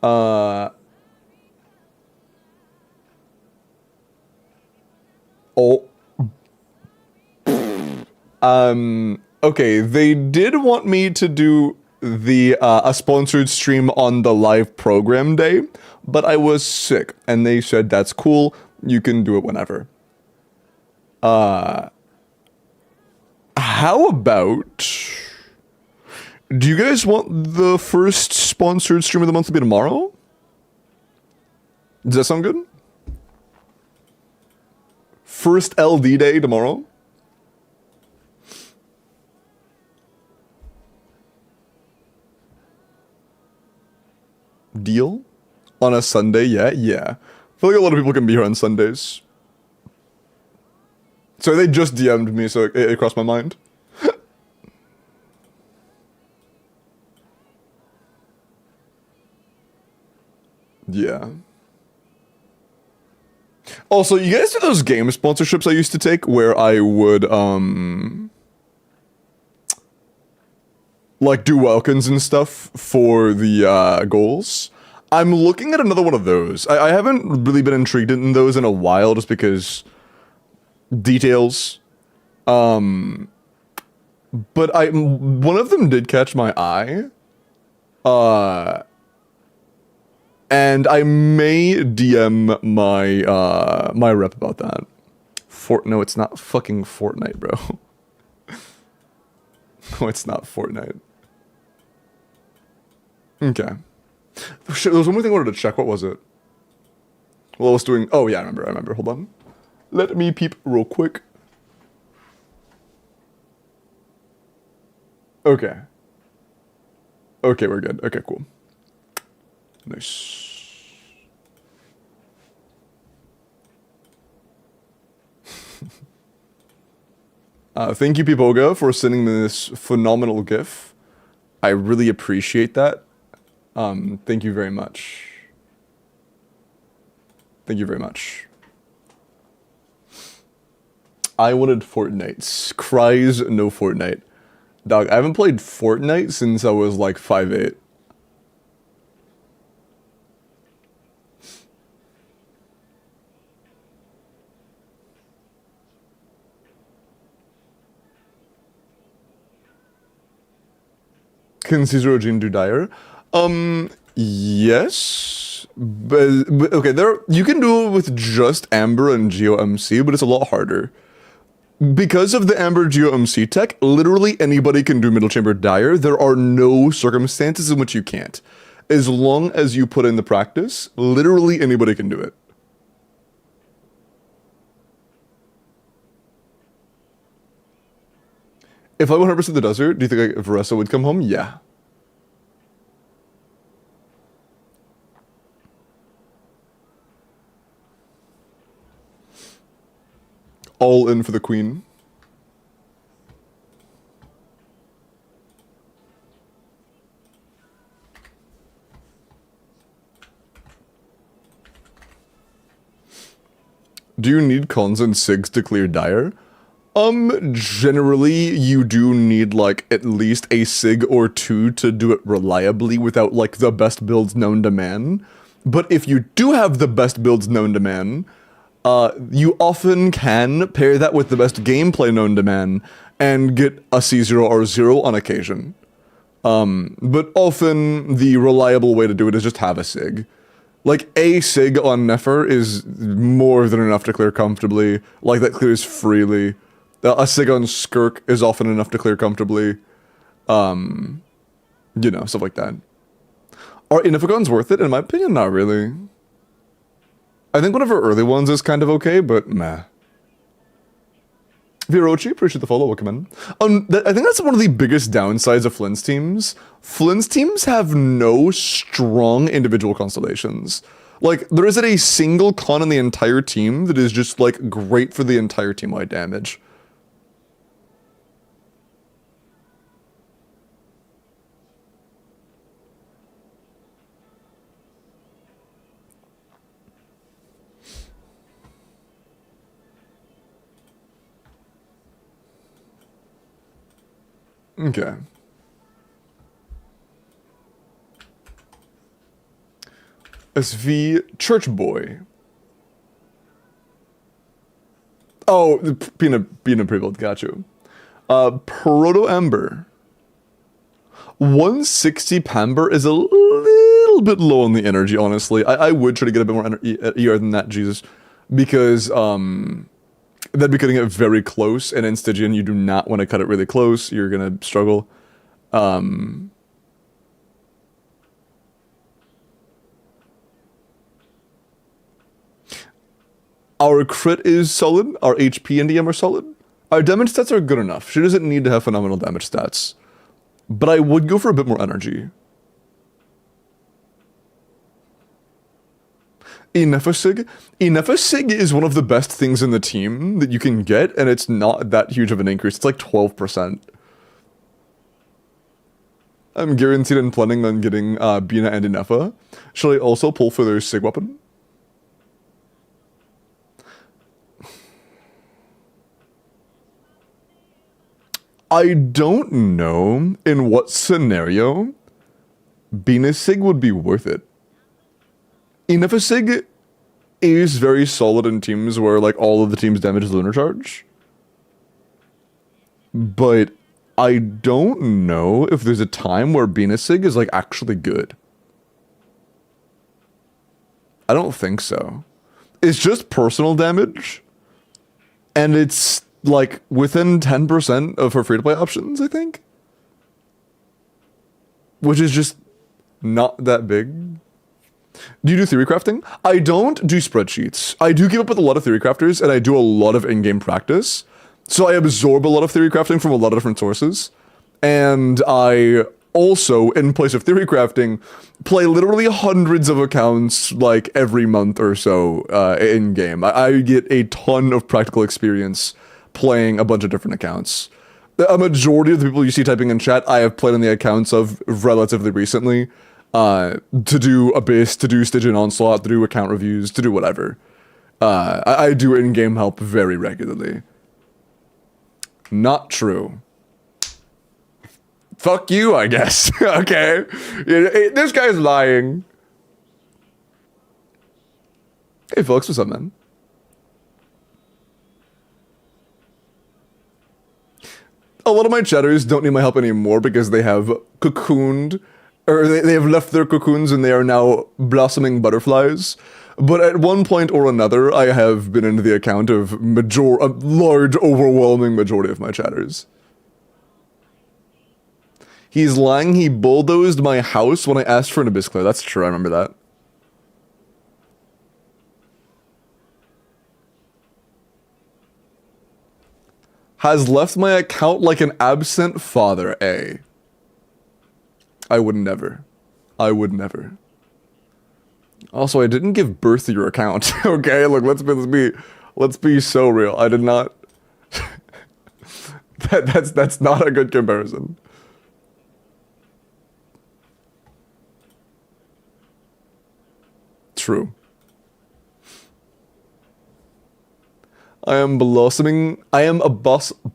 Oh. Okay, they did want me to do the a sponsored stream on the live program day, but I was sick and they said that's cool, you can do it whenever. How about, do you guys want the first sponsored stream of the month to be tomorrow? Does that sound good? First LD day tomorrow? Deal? On a Sunday? Yeah. I feel like a lot of people can be here on Sundays. So they just DM'd me, so it crossed my mind. Yeah. Also, you guys do those game sponsorships I used to take where I would, like, do Welkins and stuff for the, goals? I'm looking at another one of those. I haven't really been intrigued in those in a while just because details. But one of them did catch my eye. And I may DM my my rep about that. No, it's not fucking Fortnite, bro. No, it's not Fortnite. Okay. Shit, there was one more thing I wanted to check. What was it? Well, I was doing... Oh, yeah, I remember. Hold on. Let me peep real quick. Okay. Okay, we're good. Okay, cool. Nice. Thank you, Pipoga, for sending me this phenomenal GIF. I really appreciate that. Thank you very much. Thank you very much. I wanted Fortnite. Cries no Fortnite. Dog, I haven't played Fortnite since I was like 5'8". Can Caesar Jean do Dire? Yes. But okay, you can do it with just Amber and GeoMC, but it's a lot harder. Because of the Amber GeoMC tech, literally anybody can do Middle Chamber Dire. There are no circumstances in which you can't. As long as you put in the practice, literally anybody can do it. If I 100% the desert, do you think Varessa would come home? Yeah. All in for the queen. Do you need cons and sigs to clear Dire? Generally, you do need, like, at least a sig or two to do it reliably without, like, the best builds known to man. But if you do have the best builds known to man, you often can pair that with the best gameplay known to man and get a C0 or 0 on occasion. But often, the reliable way to do it is just have a sig. Like, a sig on Nefer is more than enough to clear comfortably. Like, that clears freely. A sig on Skirk is often enough to clear comfortably. You know, stuff like that. Are Inifigons worth it? In my opinion, not really. I think one of our early ones is kind of okay, but meh. Virochi, appreciate the follow, welcome in. I think that's one of the biggest downsides of Flint's teams. Flint's teams have no strong individual constellations. Like, there isn't a single con in the entire team that is just, like, great for the entire team-wide damage. Okay. SV Church Boy. Oh, peanut pre-build, got you. Proto Ember. 160 Pamber is a little bit low on the energy, honestly. I would try to get a bit more ER than that, Jesus. Because, that'd be cutting it very close, and in Stygian, you do not want to cut it really close. You're gonna struggle. Our crit is solid. Our HP and DM are solid. Our damage stats are good enough. She doesn't need to have phenomenal damage stats. But I would go for a bit more energy. Inefasig? Inefasig is one of the best things in the team that you can get, and it's not that huge of an increase. It's like 12%. I'm guaranteed and planning on getting Bina and Inefa. Shall I also pull for their Sig weapon? I don't know in what scenario being a Sig would be worth it. Enough a Sig is very solid in teams where like all of the team's damage is lunar charge. But I don't know if there's a time where being a Sig is like actually good. I don't think so. It's just personal damage. And it's like within 10% of her free-to-play options, I think. Which is just not that big. Do you do theory crafting? I don't do spreadsheets. I do keep up with a lot of theory crafters, and I do a lot of in-game practice. So I absorb a lot of theory crafting from a lot of different sources. And I also, in place of theory crafting, play literally hundreds of accounts like every month or so in-game. I get a ton of practical experience playing a bunch of different accounts. A majority of the people you see typing in chat, I have played on the accounts of relatively recently. To do Abyss, to do Stygian Onslaught, to do account reviews, to do whatever. I do in-game help very regularly. Not true. Fuck you, I guess. Okay. This guy's lying. Hey, folks, what's up, man? A lot of my chatters don't need my help anymore because they have cocooned, or they have left their cocoons and they are now blossoming butterflies. But at one point or another, I have been into the account of a large, overwhelming majority of my chatters. He's lying, he bulldozed my house when I asked for an Abyss Clear. That's true, I remember that. Has left my account like an absent father, eh? I would never. I would never. Also, I didn't give birth to your account. Okay, look, let's be so real. I did not. That's not a good comparison. True. I am blossoming. I am a blossoming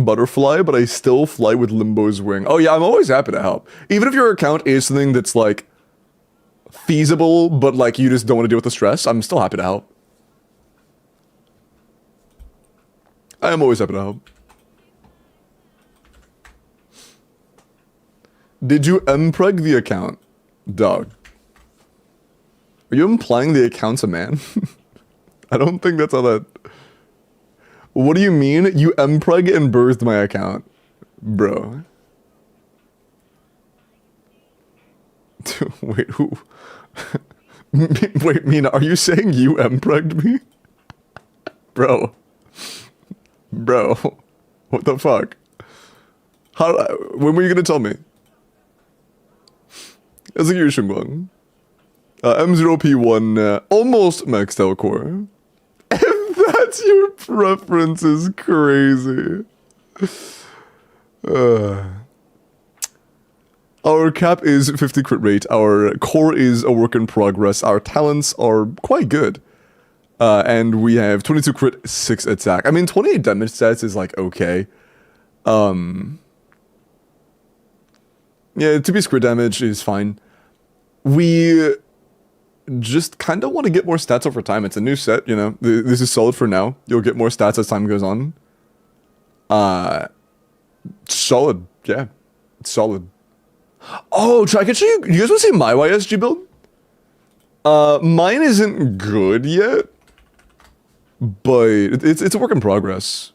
butterfly, but I still fly with Limbo's wing. Oh yeah, I'm always happy to help. Even if your account is something that's like feasible, but like you just don't want to deal with the stress, I'm still happy to help. I am always happy to help. Did you unpreg the account? Dog. Are you implying the account's a man? I don't think that's how that... What do you mean? You unpreg and birthed my account? Bro. Wait, who? Wait, Mina, are you saying you unpregged me? Bro. Bro. What the fuck? When were you gonna tell me? It's like your Shunguang. M0P1, almost maxed out core. If that's your preference, is crazy. Our cap is 50 crit rate. Our core is a work in progress. Our talents are quite good. And we have 22 crit, 6 attack. I mean, 28 damage stats is like okay. Yeah, 2 piece crit damage is fine. We just kind of want to get more stats over time. It's a new set, you know. This is solid for now. You'll get more stats as time goes on. Solid. Yeah. It's solid. Oh, I can show you. You guys want to see my YSG build? Mine isn't good yet. But it's a work in progress.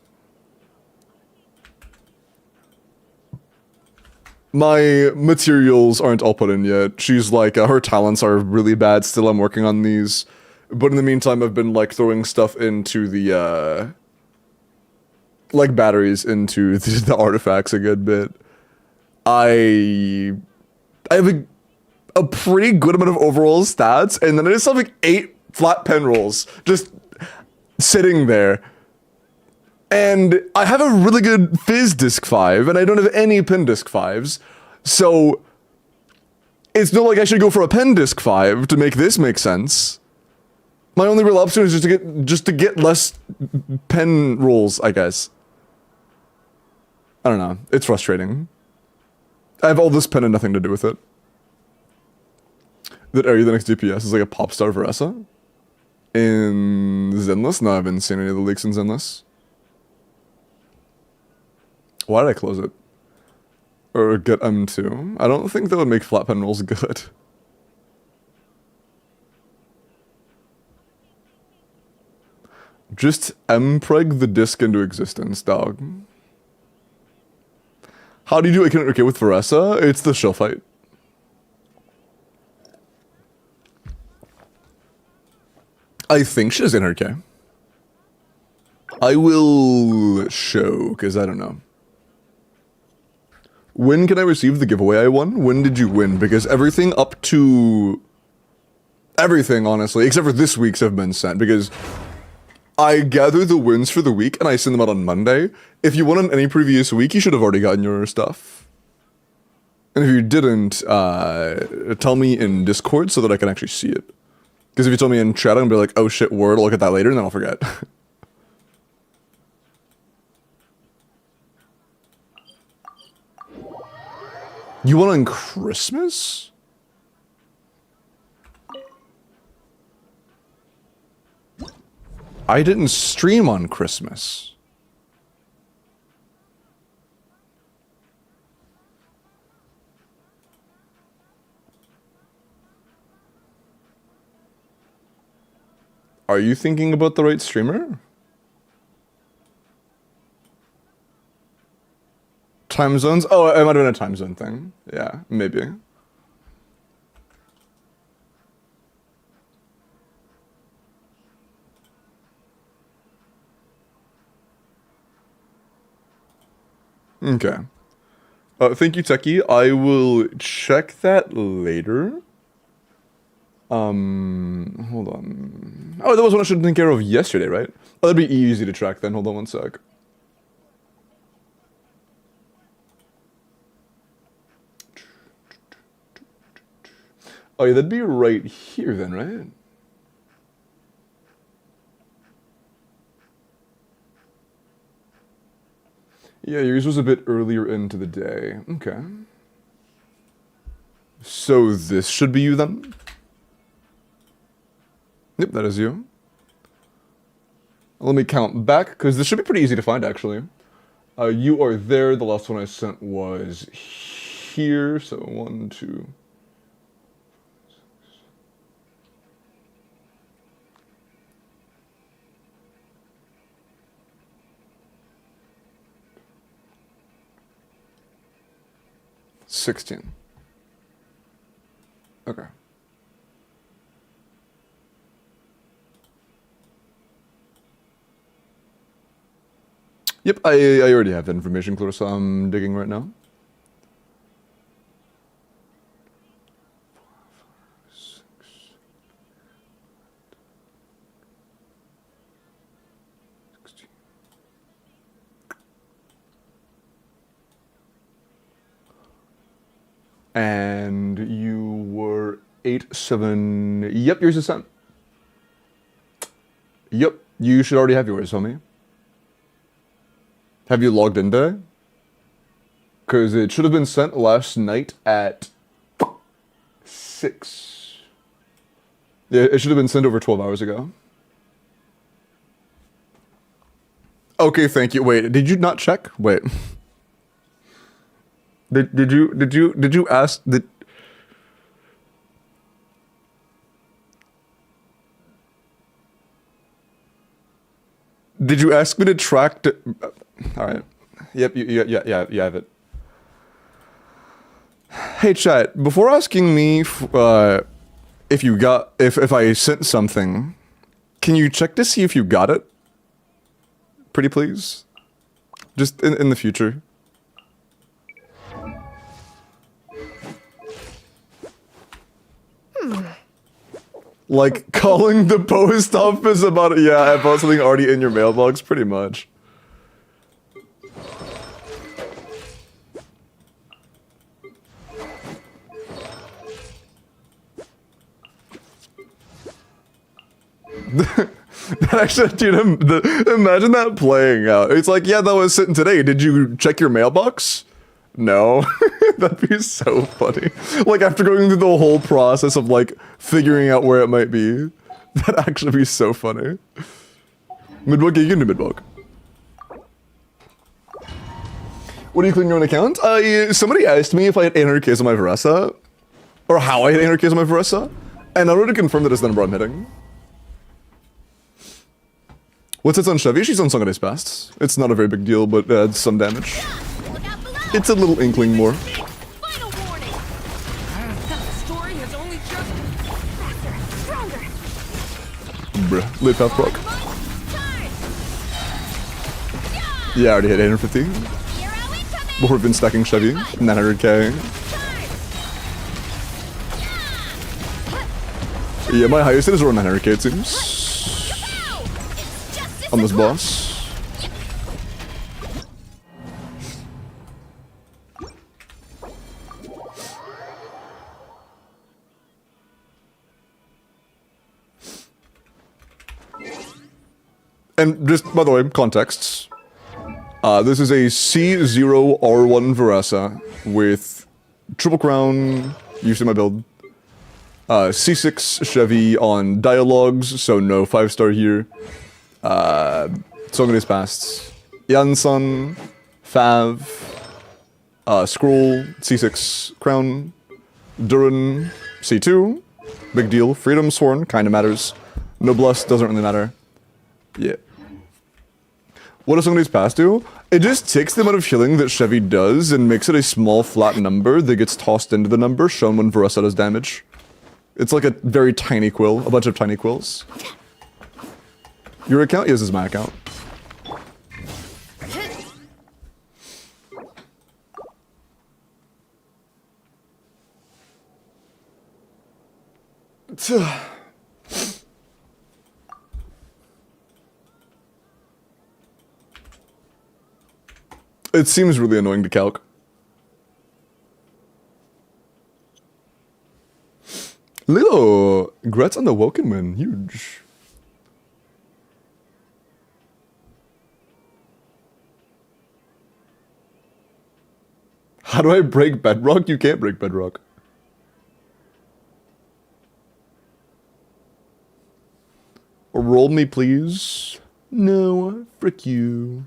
My materials aren't all put in yet. She's like, her talents are really bad still. I'm working on these. But in the meantime, I've been like throwing stuff into the, like batteries into the artifacts a good bit. I have a pretty good amount of overall stats, and then I just have like 8 flat pen rolls just sitting there. And I have a really good Fizz Disc 5, and I don't have any Pen Disc 5s, so it's not like I should go for a Pen Disc 5 to make this make sense. My only real option is just to get less pen rolls, I guess. I don't know. It's frustrating. I have all this pen and nothing to do with it. That Are You the Next DPS is like a pop star Veressa? In Zenless? No, I haven't seen any of the leaks in Zenless. Why did I close it? Or get M2? I don't think that would make flat pen rolls good. Just M-preg the disc into existence, dog. How do you do it? Okay, with Veressa, it's the shill fight. I think she's in her K. I will show, because I don't know. When can I receive the giveaway I won? When did you win? Because everything up to... Everything, honestly, except for this week's have been sent, because I gather the wins for the week and I send them out on Monday. If you won on any previous week, you should have already gotten your stuff. And if you didn't, tell me in Discord so that I can actually see it. Because if you tell me in chat, I'm gonna be like, oh shit, word, I'll look at that later, and then I'll forget. You won on Christmas? I didn't stream on Christmas. Are you thinking about the right streamer? Time zones? Oh, it might have been a time zone thing. Yeah, maybe. Okay. Thank you, Techie. I will check that later. Hold on. Oh, that was one I should have taken care of yesterday, right? Oh, that'd be easy to track then. Hold on one sec. Oh yeah, that'd be right here then, right? Yeah, yours was a bit earlier into the day. Okay. So this should be you then? Yep, that is you. Let me count back, because this should be pretty easy to find, actually. You are there. The last one I sent was here. So 1, 2... 16. Okay. Yep, I already have that information, Clarissa. I'm digging right now. 4, 5, 6, 16. And you were 8, 7... Yep, yours is sent. Yep, you should already have yours, homie. Have you logged in today? Because it should have been sent last night at 6. Yeah, it should have been sent over 12 hours ago. Okay, thank you. Wait, did you not check? Wait. Did you ask Did you ask me to track all right. Yep, yeah, you have it. Hey chat, before asking me if you got if I sent something, can you check to see if you got it? Pretty please. Just in the future. Like calling the post office about it. Yeah, about something already in your mailbox, pretty much. That actually, dude, imagine that playing out. It's like, yeah, that was sitting today. Did you check your mailbox? No. That'd be so funny. Like, after going through the whole process of, like, figuring out where it might be. That'd actually be so funny. Midbook, you can do midbook. What are you cleaning your own account? Somebody asked me if I had 800Ks on my Veressa. Or how I had 800Ks on my Veressa. And I already confirmed that it's the number I'm hitting. What's it on Chevy? She's on Song of Days Past. It's not a very big deal, but adds some damage. It's a little inkling more. Final warning. That story has only just faster, stronger. Bruh, late path proc. Charge. Yeah, I already hit 850. Hero incoming. Before we've been stacking Chevy. 900K. Yeah, my highest hit is around 900K, it seems. On this boss. And just, by the way, contexts. This is a C0R1 Veressa with triple crown, usually my build. C6 Chevy on dialogues, so no 5-star here. Song of Days Past. Yansan, Fav, Scroll, C6 Crown, Durin, C2, big deal. Freedom Sworn, kinda matters. Noblesse doesn't really matter. Yeah. What does Song of Days Past do? It just takes the amount of healing that Chevy does and makes it a small flat number that gets tossed into the number shown when Veressa does damage. It's like a very tiny quill, a bunch of tiny quills. Your account? Yes, this is my account. It seems really annoying to calc. Lilo, congrats on the WELKIN win, huge. How do I break bedrock? You can't break bedrock. Roll me, please. No, frick you.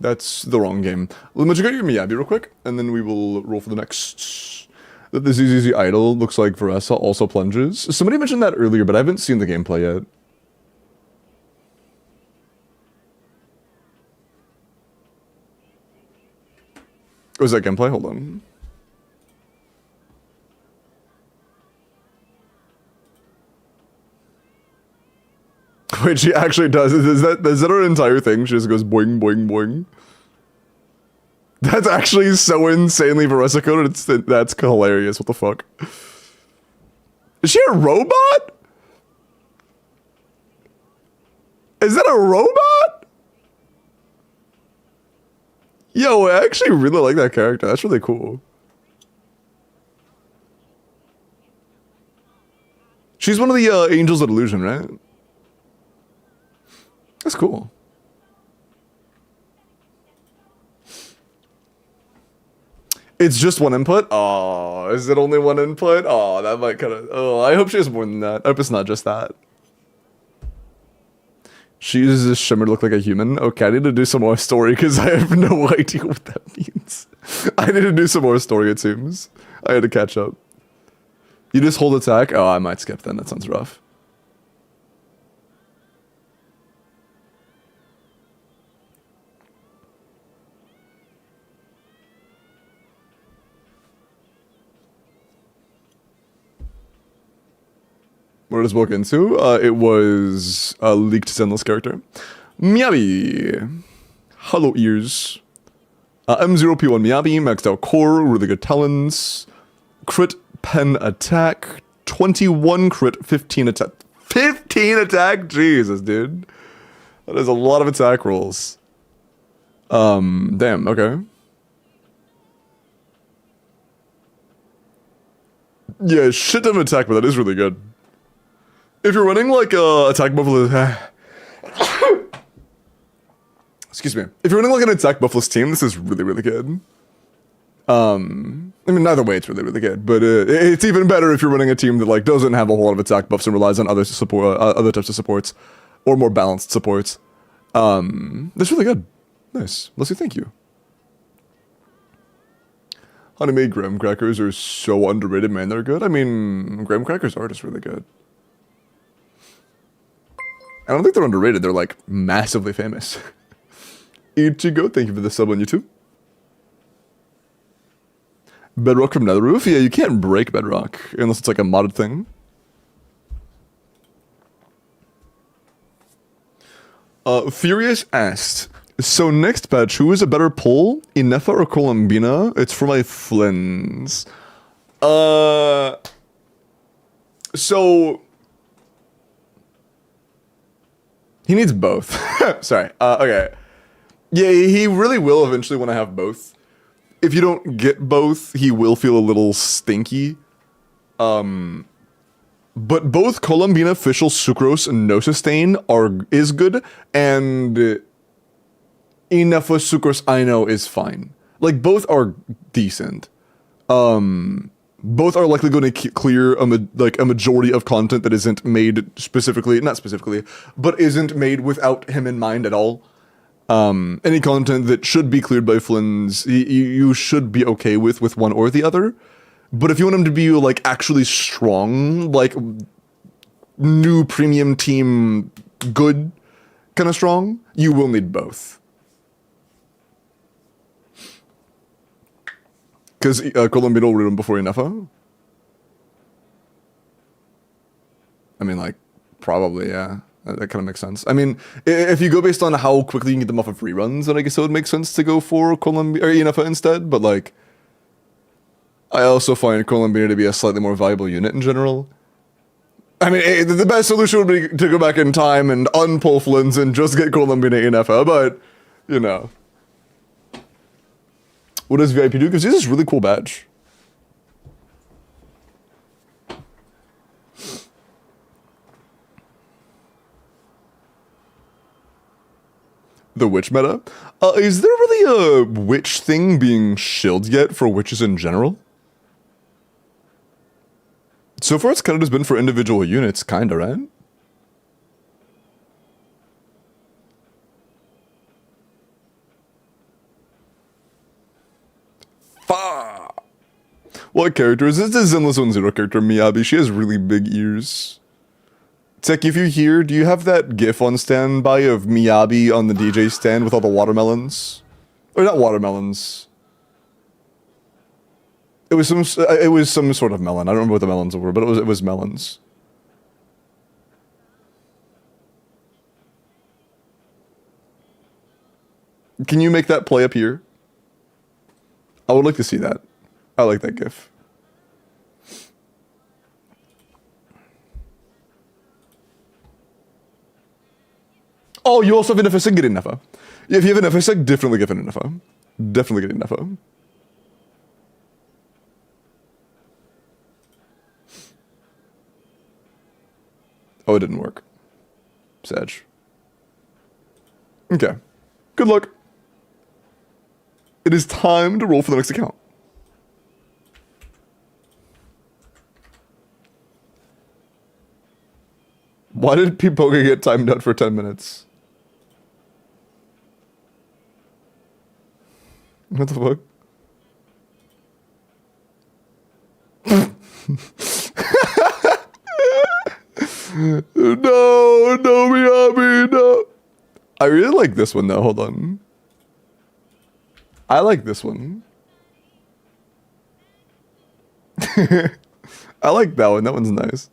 That's the wrong game. Let me go to your Miyabi real quick, and then we will roll for the next. The ZZZ idol looks like Veressa also plunges. Somebody mentioned that earlier, but I haven't seen the gameplay yet. Was that gameplay? Hold on. Wait, she actually does. Is that her entire thing? She just goes boing, boing, boing. That's actually so insanely Veressa coded. That's hilarious. What the fuck? Is she a robot? Is that a robot? Yo, I actually really like that character. That's really cool. She's one of the Angels of Illusion, right? That's cool. It's just one input? Oh, is it only one input? Oh, that might kind of... Oh, I hope she has more than that. I hope it's not just that. She uses this shimmer to look like a human. Okay, I need to do some more story because I have no idea what that means. I need to do some more story, it seems. I had to catch up. You just hold attack? Oh, I might skip then. That sounds rough. What does walk into? It was a leaked Zenless character. Miyabi. Hollow Ears. M0P1 Miyabi, maxed out core, really good talents. Crit pen attack. 21 crit, 15 attack. 15 attack? Jesus, dude. That is a lot of attack rolls. Damn, okay. Yeah, shit ton of attack, but that is really good. If you're running like attack buffalo, excuse me. If you're running like an attack buffalo team, this is really, really good. I mean, either way, it's really, really good. But it's even better if you're running a team that like doesn't have a whole lot of attack buffs and relies on other support, other types of supports, or more balanced supports. That's really good. Nice. Leslie, thank you. Honey-made graham crackers are so underrated, man. They're good. I mean, graham crackers are just really good. I don't think they're underrated. They're like massively famous. Ichigo, thank you for the sub on YouTube. Bedrock from Netherroof? Yeah, you can't break Bedrock unless it's like a modded thing. Furious asked, so next patch, who is a better pull, Inefa or Colombina? It's for my Flins. So he needs both. Sorry. Okay. Yeah, he really will eventually want to have both. If you don't get both, he will feel a little stinky. But both Colombina, Fischl, Sucrose, and No Sustain is good, and Inefa, Sucrose, I know is fine. Like, both are decent. Both are likely going to clear a majority of content that isn't made specifically, not specifically, but isn't made without him in mind at all. Any content that should be cleared by Flynn's, you should be okay with one or the other. But if you want him to be like actually strong, like new premium team good kind of strong, you will need both. Because Colombia will read him before Inefa? I mean, like, probably, yeah. That kind of makes sense. I mean, if you go based on how quickly you can get them off of reruns, then I guess it would make sense to go for Colombia or Inefa instead. But like, I also find Colombia to be a slightly more valuable unit in general. I mean, the best solution would be to go back in time and unpull Flynn's and just get Colombia Inefa, but, you know. What does VIP do? Because this is a really cool badge. The witch meta? Is there really a witch thing being shilled yet for witches in general? So far it's kind of just been for individual units, kinda, right? Fuck! What character is this? This is Zenless 1-0 character, Miyabi. She has really big ears. Tech, if you're here, do you have that gif on standby of Miyabi on the DJ stand with all the watermelons? Or not watermelons. It was some sort of melon. I don't remember what the melons were, but it was melons. Can you make that play up here? I would like to see that. I like that gif. Oh, you also have an FSX, get Inefa. Yeah, if you have an FSX, definitely get an Inefa. Definitely get Inefa. Oh, it didn't work. Sag. Okay. Good luck. It is time to roll for the next account. Why did Pipoga get timed out for 10 minutes? What the fuck? No, Miyabi, no. I really like this one though, hold on. I like this one. I like that one one's nice.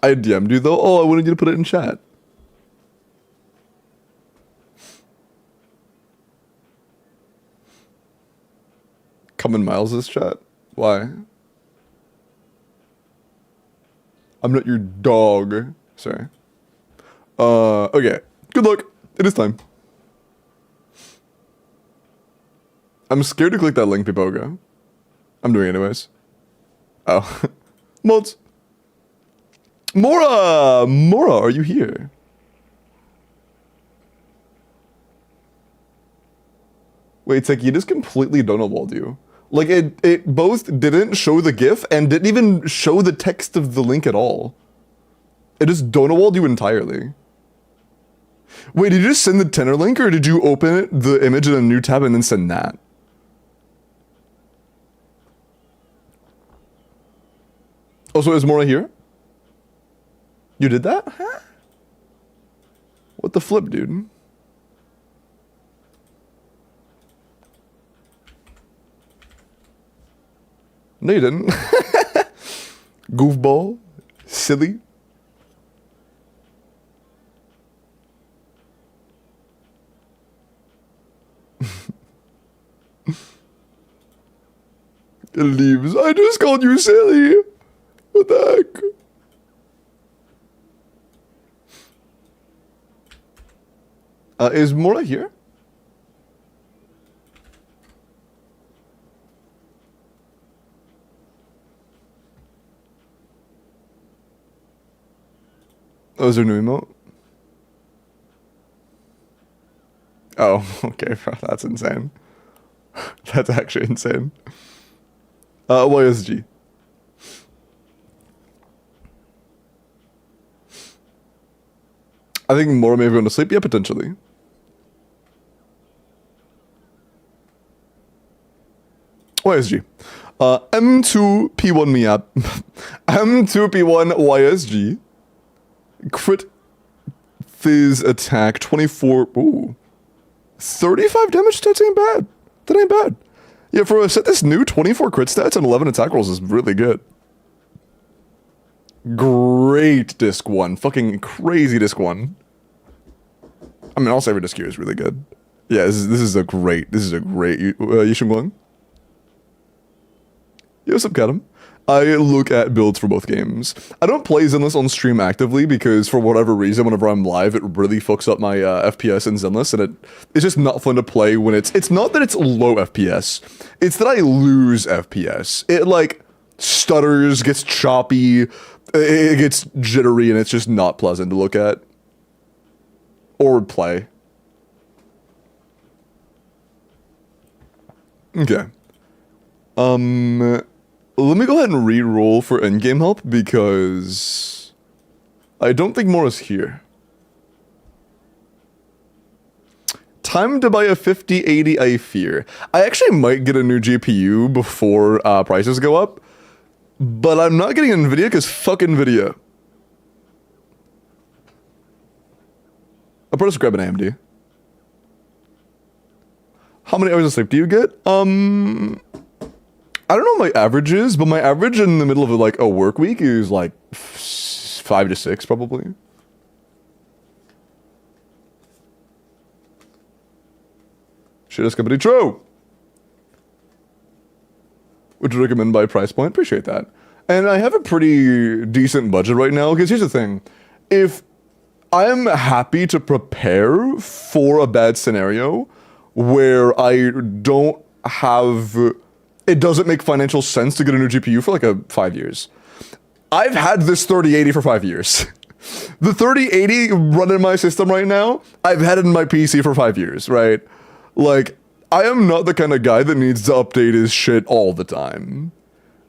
I DM'd you though. Oh, I wanted you to put it in chat. Come in Miles' chat? Why? I'm not your dog. Sorry. Okay. Good luck. It is time. I'm scared to click that link, Pipoga. I'm doing it anyways. Oh. Mods. Mora! Mora, are you here? Wait, it's like you just completely donawalled you. Like, it both didn't show the GIF and didn't even show the text of the link at all. It just donawalled you entirely. Wait, did you just send the tenor link, or did you open it, the image in a new tab and then send that? Also, is Mora here? You did that? Huh? What the flip, dude? No, you didn't. Goofball. Silly. It leaves. I just called you silly. What the heck? Is Mora here? Oh, is there a new emote? Oh, okay, bro, that's insane. That's actually insane. YSG. I think Mora may have gone to sleep. Yeah, potentially. YSG. M2P1 Miap. M2P1 YSG. Crit Fizz attack 24. Ooh. 35 damage stats ain't bad. That ain't bad. Yeah, for a set this new 24 crit stats and 11 attack rolls is really good. Great disc 1. Fucking crazy disc 1. I mean, also every disc here is really good. Yeah, this is a great Yishun Guang. Yo, what's up, Kadam? I look at builds for both games. I don't play Zenless on stream actively because for whatever reason, whenever I'm live, it really fucks up my FPS in Zenless, and it's just not fun to play when it's not that it's low FPS, it's that I lose FPS. It like stutters, gets choppy, it gets jittery, and it's just not pleasant to look at. Or play. Okay. Let me go ahead and re-roll for endgame help because I don't think Mora's here. Time to buy a 5080, I fear. I actually might get a new GPU before prices go up, but I'm not getting NVIDIA because fuck NVIDIA. I'll probably just grab an AMD. How many hours of sleep do you get? I don't know what my average is, but my average in the middle of like a work week is like 5 to 6 probably. Shit is company true. Would you recommend by price point? Appreciate that. And I have a pretty decent budget right now, because here's the thing. If I'm happy to prepare for a bad scenario where I don't have... It doesn't make financial sense to get a new GPU for like 5 years. I've had this 3080 for 5 years. The 3080 running my system right now, I've had it in my PC for 5 years, right? Like, I am not the kind of guy that needs to update his shit all the time.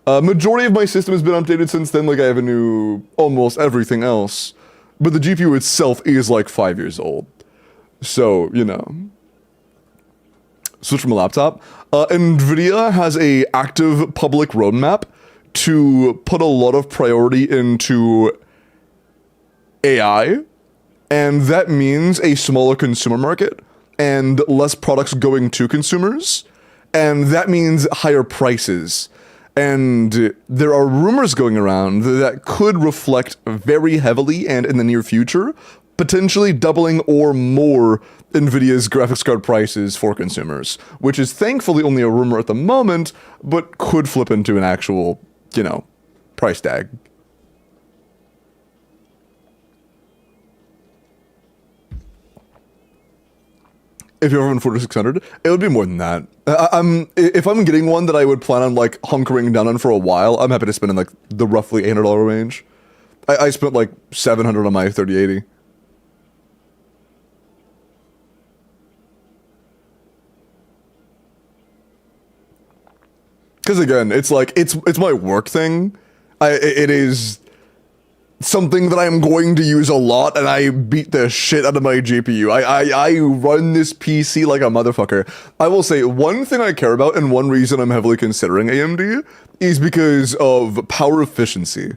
Majority of my system has been updated since then, like I have a new almost everything else. But the GPU itself is like 5 years old. So, you know. Switch from a laptop. NVIDIA has a active public roadmap to put a lot of priority into AI, and that means a smaller consumer market and less products going to consumers, and that means higher prices. And there are rumors going around that could reflect very heavily and in the near future, potentially doubling or more NVIDIA's graphics card prices for consumers, which is thankfully only a rumor at the moment, but could flip into an actual, you know, price tag. If you're on 4600, it would be more than that. If I'm getting one that I would plan on like hunkering down on for a while, I'm happy to spend in like the roughly $800 range. I spent like $700 on my 3080. Because again, it's like it's my work thing. It is something that I'm going to use a lot, and I beat the shit out of my GPU. I run this PC like a motherfucker. I will say one thing I care about, and one reason I'm heavily considering AMD, is because of power efficiency.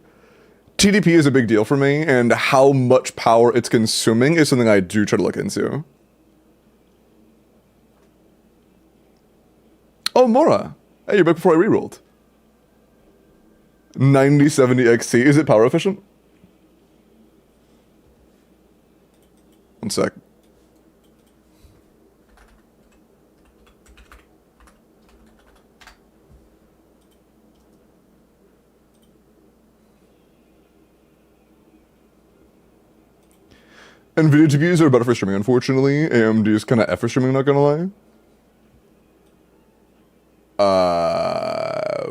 TDP is a big deal for me, and how much power it's consuming is something I do try to look into. Oh, Mora. Hey, you're back before I rerolled. 9070 XT. Is it power efficient? One sec. NVIDIA GPUs are better for streaming, unfortunately. AMD is kind of F for streaming, not gonna lie.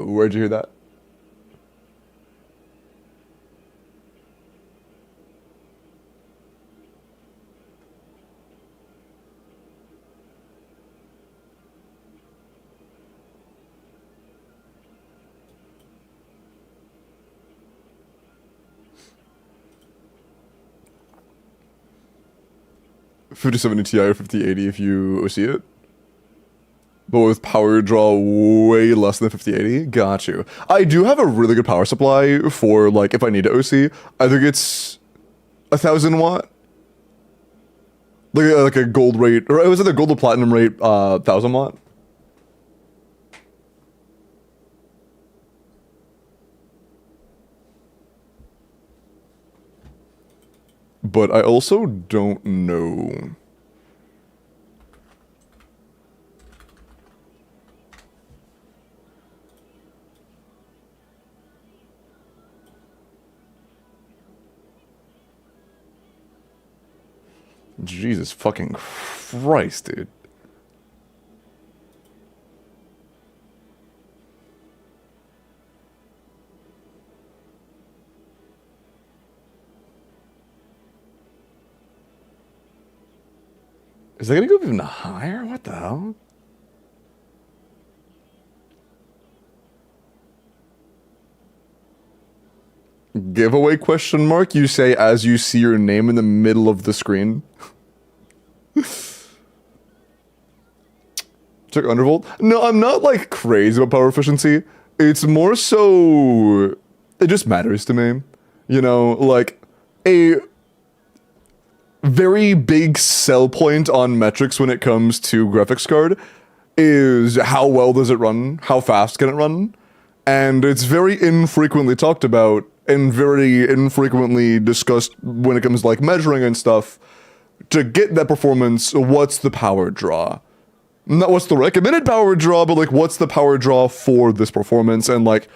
Where'd you hear that? $5070 Ti or 5080 if you OC it. But with power draw way less than 5080. Got you. I do have a really good power supply for like if I need to OC. I think it's 1000 watt. Like a gold rate, or was it the gold to platinum rate 1000 watt? But I also don't know. Jesus fucking Christ, dude. Is that gonna go even higher? What the hell? Giveaway question mark? You say as you see your name in the middle of the screen. Check undervolt? No, I'm not like crazy about power efficiency. It's more so it just matters to me. You know, like a very big sell point on metrics when it comes to graphics card is how well does it run? How fast can it run? And it's very infrequently talked about and very infrequently discussed when it comes to like measuring and stuff. To get that performance, what's the power draw? Not what's the recommended power draw, but like what's the power draw for this performance, and like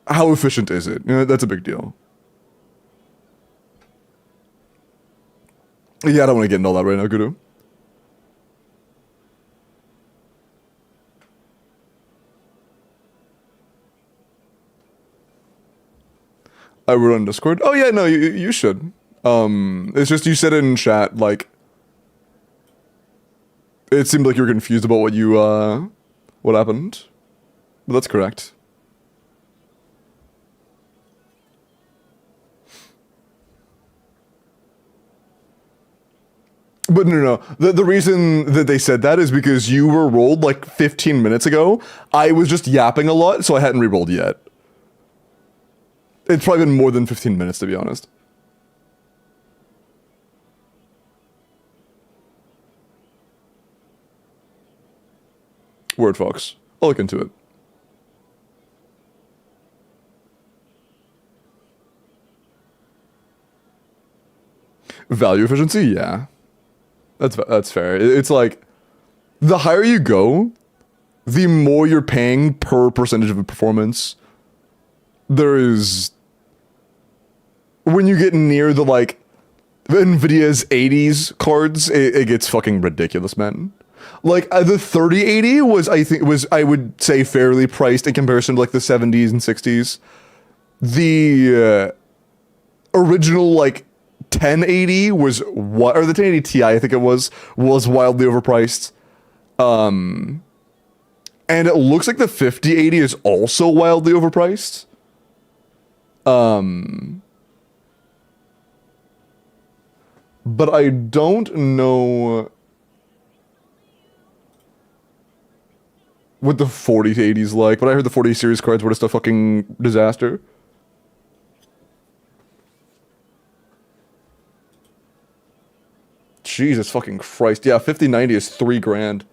how efficient is it? You know, that's a big deal. Yeah, I don't want to get into all that right now, Guru. I wrote on Discord. Oh yeah, no, you should. It's just you said it in chat, like it seemed like you were confused about what happened. But that's correct. But no. The reason that they said that is because you were rolled like 15 minutes ago. I was just yapping a lot, so I hadn't re-rolled yet. It's probably been more than 15 minutes, to be honest. Word Fox. I'll look into it. Value efficiency? Yeah. That's fair. It's like, the higher you go, the more you're paying per percentage of a performance. There is... When you get near the, like, NVIDIA's 80s cards, it gets fucking ridiculous, man. Like the 3080 was, I would say, fairly priced in comparison to like the 70s and 60s. The original like 1080 was what, or the 1080 Ti, I think it was wildly overpriced. And it looks like the 5080 is also wildly overpriced. But I don't know what the 4080's like, but I heard the 40 series cards were just a fucking disaster. Jesus fucking Christ. Yeah, 5090 is $3,000.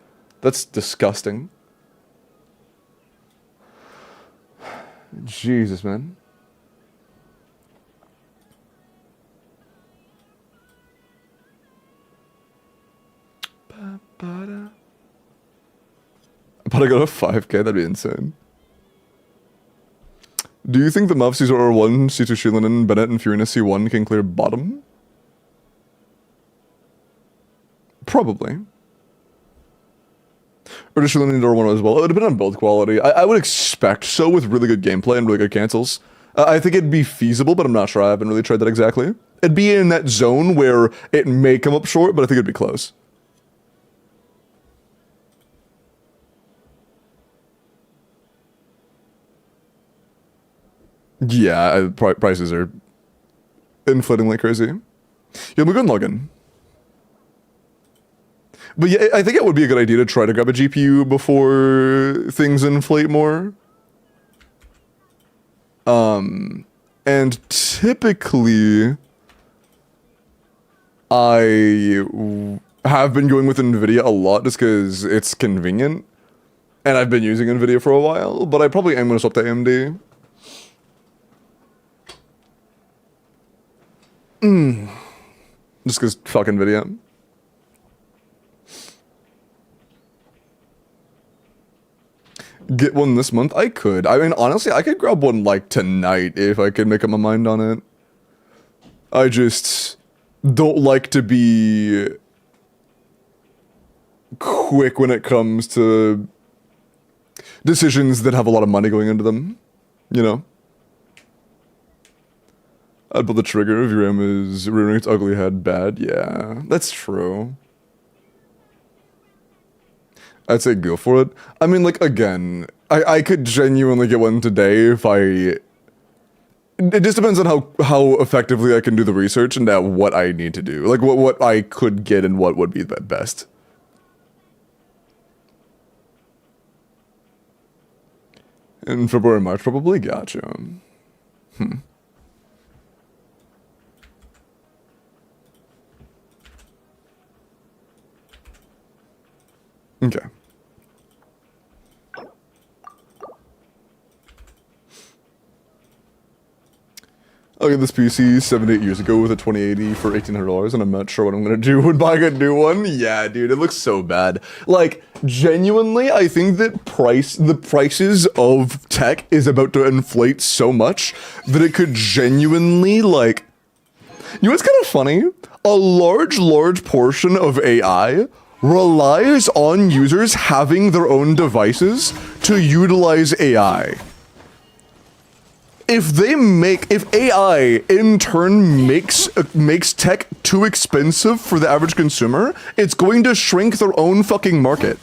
That's disgusting. Jesus, man. But I got a 5K, that'd be insane. Do you think the Muv Caesar R1, C2 Shilinen, Bennett, and Furina C1 can clear bottom? Probably. Or does Shilinen R1 as well? It would depend on build quality. I would expect so with really good gameplay and really good cancels. I think it'd be feasible, but I'm not sure. I haven't really tried that exactly. It'd be in that zone where it may come up short, but I think it'd be close. Yeah, prices are inflating like crazy. Yeah, we're good login. But yeah, I think it would be a good idea to try to grab a GPU before things inflate more. And typically, I have been going with NVIDIA a lot just because it's convenient. And I've been using NVIDIA for a while, but I probably am going to swap to AMD. Just because fuck NVIDIA. Get one this month? I could. I mean, honestly, I could grab one like tonight if I could make up my mind on it. I just don't like to be quick when it comes to decisions that have a lot of money going into them, you know? I'd pull the trigger if your RAM is rearing its ugly head bad. Yeah, that's true. I'd say go for it. I mean, like, again, I could genuinely get one today if I... It just depends on how effectively I can do the research and at what I need to do. Like, what I could get and what would be the best. In February, March, probably? Gotcha. Okay. I got this PC 7 to 8 years ago with a 2080 for $1,800, and I'm not sure what I'm gonna do when buying a new one. Yeah, dude, it looks so bad. Like, genuinely, I think that the prices of tech is about to inflate so much that it could genuinely, like... You know what's kind of funny? A large portion of AI relies on users having their own devices to utilize AI. If AI in turn makes tech too expensive for the average consumer, it's going to shrink their own fucking market.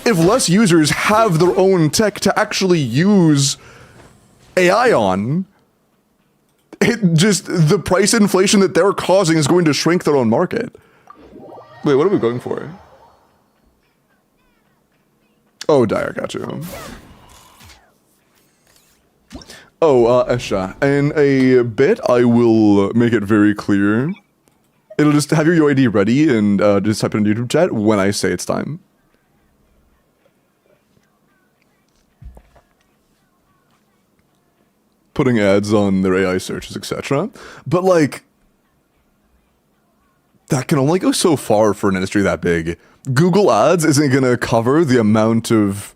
If less users have their own tech to actually use AI on, the price inflation that they're causing is going to shrink their own market. Wait, what are we going for? Oh, Dyer, got you. Oh, Esha, in a bit, I will make it very clear. It'll just have your UID ready and just type it in YouTube chat when I say it's time. Putting ads on their AI searches, etc. But, like, that can only go so far for an industry that big. Google Ads isn't going to cover the amount of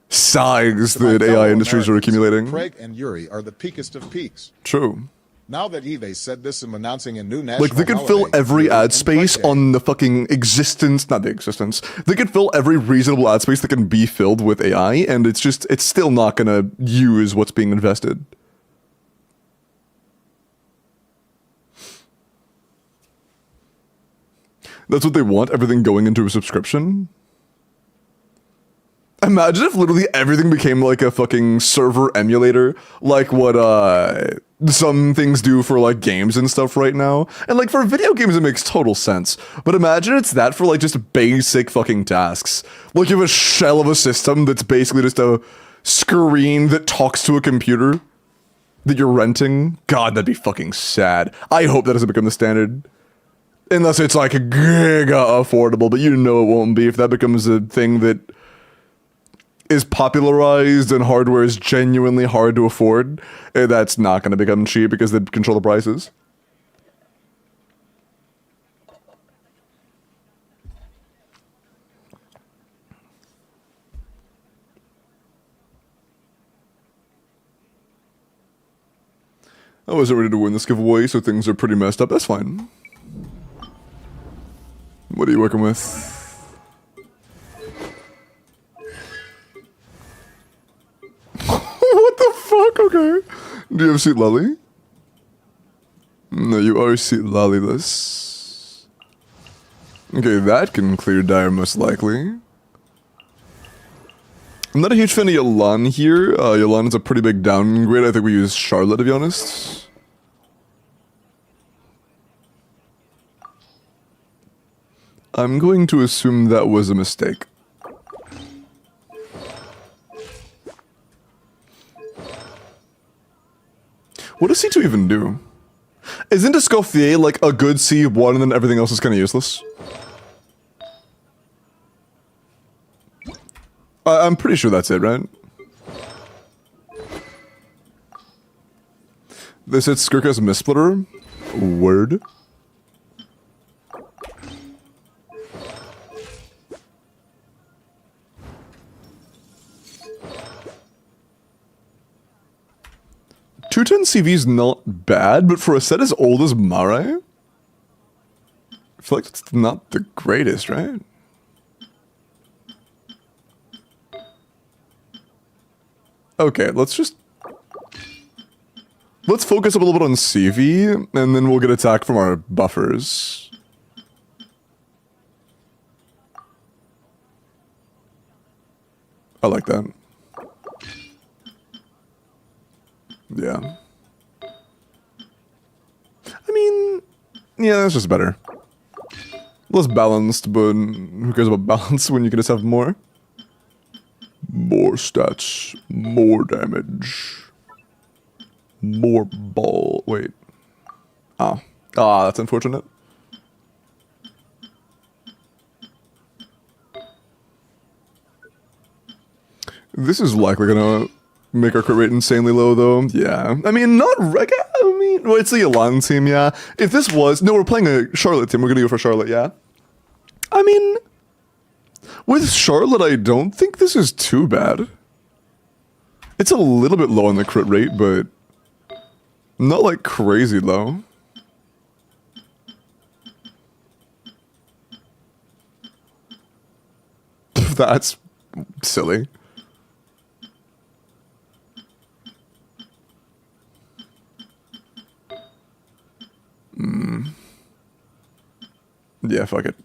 size that AI industries are accumulating. Craig and Yuri are the peakest of peaks. True. Now that Eve said this, I'm announcing a new national Like, they could fill holiday, every New ad and space Pride Day. on the fucking existence, not the existence. They could fill every reasonable ad space that can be filled with AI, and it's still not gonna use what's being invested. That's what they want, everything going into a subscription? Imagine if literally everything became like a fucking server emulator, like what some things do for like games and stuff right now. And like for video games it makes total sense. But imagine it's that for like just basic fucking tasks. Like you have a shell of a system that's basically just a screen that talks to a computer that you're renting. God, that'd be fucking sad. I hope that doesn't become the standard. Unless it's like giga affordable, but you know it won't be if that becomes a thing that is popularized and hardware is genuinely hard to afford. That's not going to become cheap because they control the prices. I wasn't ready to win this giveaway, so things are pretty messed up. That's fine. What are you working with? What the fuck? Okay. Do you have seat lolly? No, you are seat lollyless. Okay, that can clear dire most likely. I'm not a huge fan of Yolan here. Yolan is a pretty big downgrade. I think we use Charlotte, to be honest. I'm going to assume that was a mistake. What does C2 even do? Isn't Escoffier like a good C1 and then everything else is kind of useless? I'm pretty sure that's it, right? This hits Skirka's Mistsplitter. Word. .210 CV's not bad, but for a set as old as Mare, I feel like it's not the greatest, right? Okay, let's focus up a little bit on CV, and then we'll get attack from our buffers. I like that. Yeah. I mean, yeah, that's just better. Less balanced, but who cares about balance when you can just have more? More stats, more damage, more ball. Wait. Ah, that's unfortunate. This is likely gonna make our crit rate insanely low, though. Yeah. I mean, not... well, it's the Elan team, yeah. If this was... No, we're playing a Charlotte team. We're gonna go for Charlotte, yeah. I mean... With Charlotte, I don't think this is too bad. It's a little bit low on the crit rate, but... not, like, crazy low. That's... silly. Yeah, fuck it.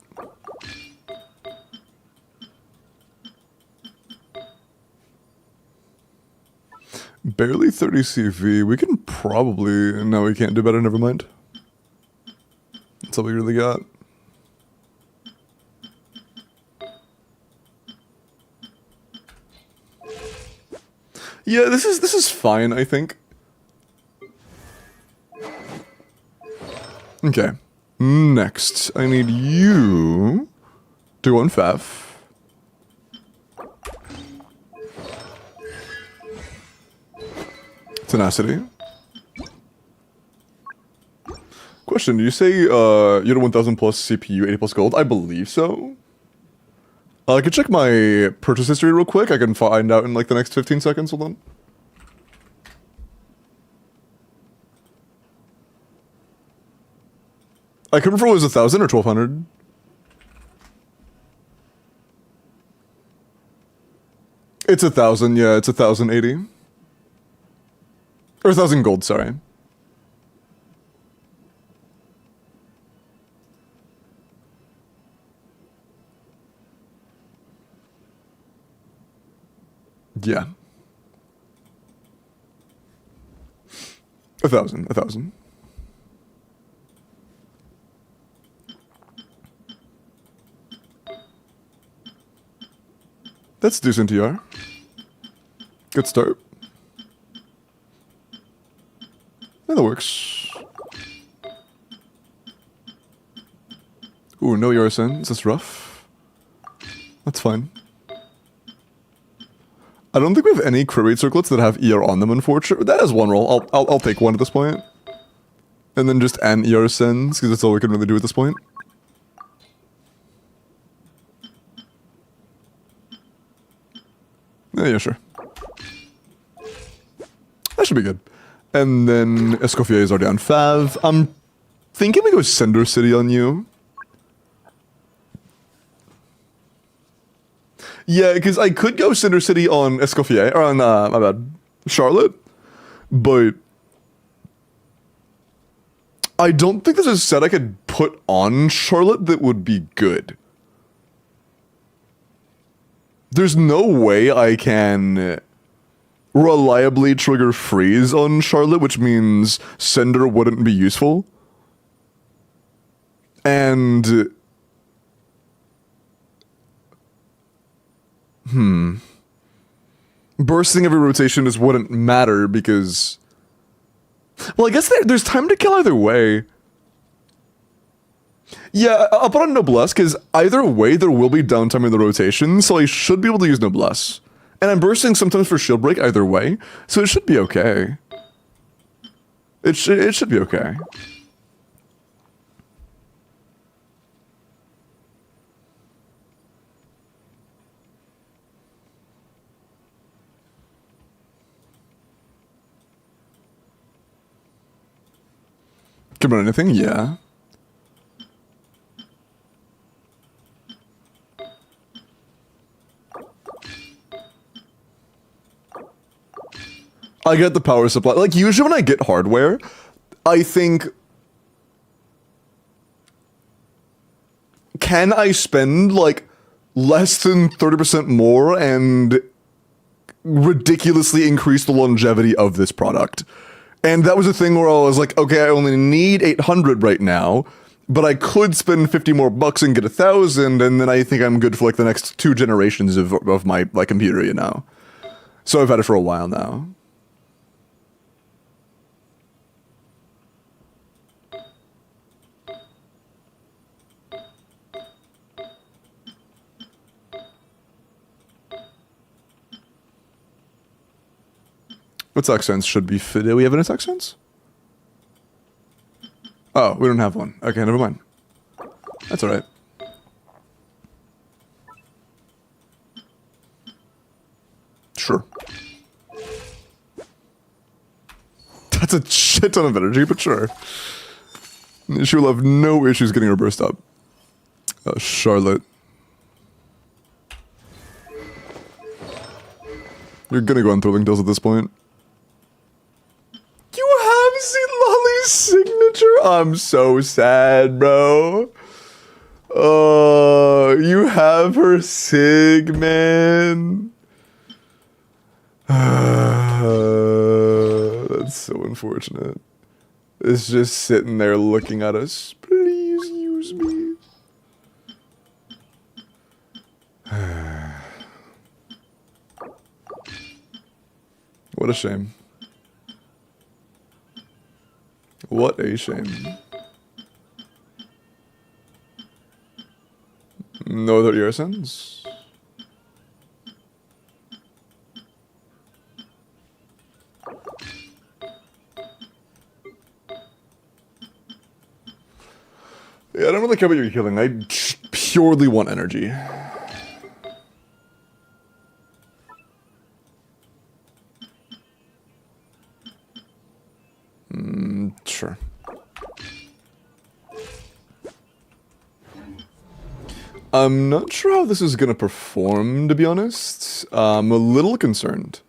Barely 30 CV. We can probably... No, we can't do better. Never mind. That's all we really got. Yeah, this is fine, I think. Okay. Next, I need you to go on Faf. Tenacity. Question, do you say you're 1000 plus CPU, 80 plus gold? I believe so. I could check my purchase history real quick. I can find out in like the next 15 seconds. Hold on. I couldn't remember if it was 1,000 or 1,200. It's 1,000, yeah, it's 1,080. Or 1,000 gold, sorry. Yeah. 1,000, 1,000. That's decent TR. Good start. Yeah, that works. Ooh, no Yarsen. That's rough. That's fine. I don't think we have any crit rate circlets that have ER on them, unfortunately. That is one roll. I'll take one at this point. And then just an ER sends, because that's all we can really do at this point. Yeah, sure. That should be good. And then Escoffier is already on Fav. I'm thinking we go Cinder City on you. Yeah, because I could go Cinder City on Escoffier, or on, my bad, Charlotte. But I don't think there's a set I could put on Charlotte that would be good. There's no way I can reliably trigger freeze on Charlotte, which means Cinder wouldn't be useful. And bursting every rotation just wouldn't matter because, well, I guess there's time to kill either way. Yeah, I'll put on Noblesse, because either way there will be downtime in the rotation, so I should be able to use Noblesse. And I'm bursting sometimes for shield break either way, so it should be okay. It should be okay. Can run anything? Yeah. I get the power supply. Like, usually when I get hardware, I think, can I spend, like, less than 30% more and ridiculously increase the longevity of this product? And that was a thing where I was like, okay, I only need 800 right now, but I could spend 50 more bucks and get 1,000, and then I think I'm good for, like, the next 2 generations of my, like, computer, you know? So I've had it for a while now. What's accents should be fit? Do we have any accents? Oh, we don't have one. Okay, never mind. That's alright. Sure. That's a shit ton of energy, but sure. She will have no issues getting her burst up. Charlotte. You're gonna go on Thrilling Tales at this point. You have seen Lolly's signature? I'm so sad, bro. You have her sig, man. That's so unfortunate. It's just sitting there looking at us. Please use me. What a shame. What a shame. No other Yersons? Yeah, I don't really care about your healing. I purely want energy. Sure. I'm not sure how this is gonna perform, to be honest. I'm a little concerned.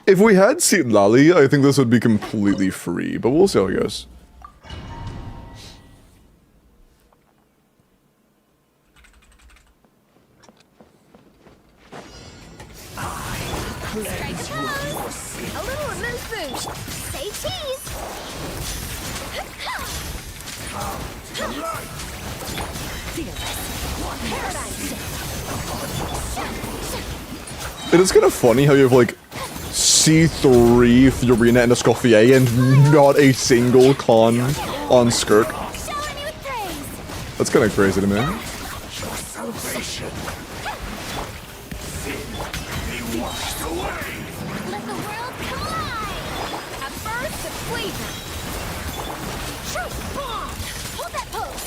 If we had Seat Lally, I think this would be completely free, but we'll see how it goes. A little remove food. Say cheese. It is kind of funny how you have like C3, Fiorina, and a Escoffier, and not a single con on Skirk. Shower me with praise. That's kind of crazy to me. Let the world collide. At first, the flavor. Truth bomb. Hold that pose.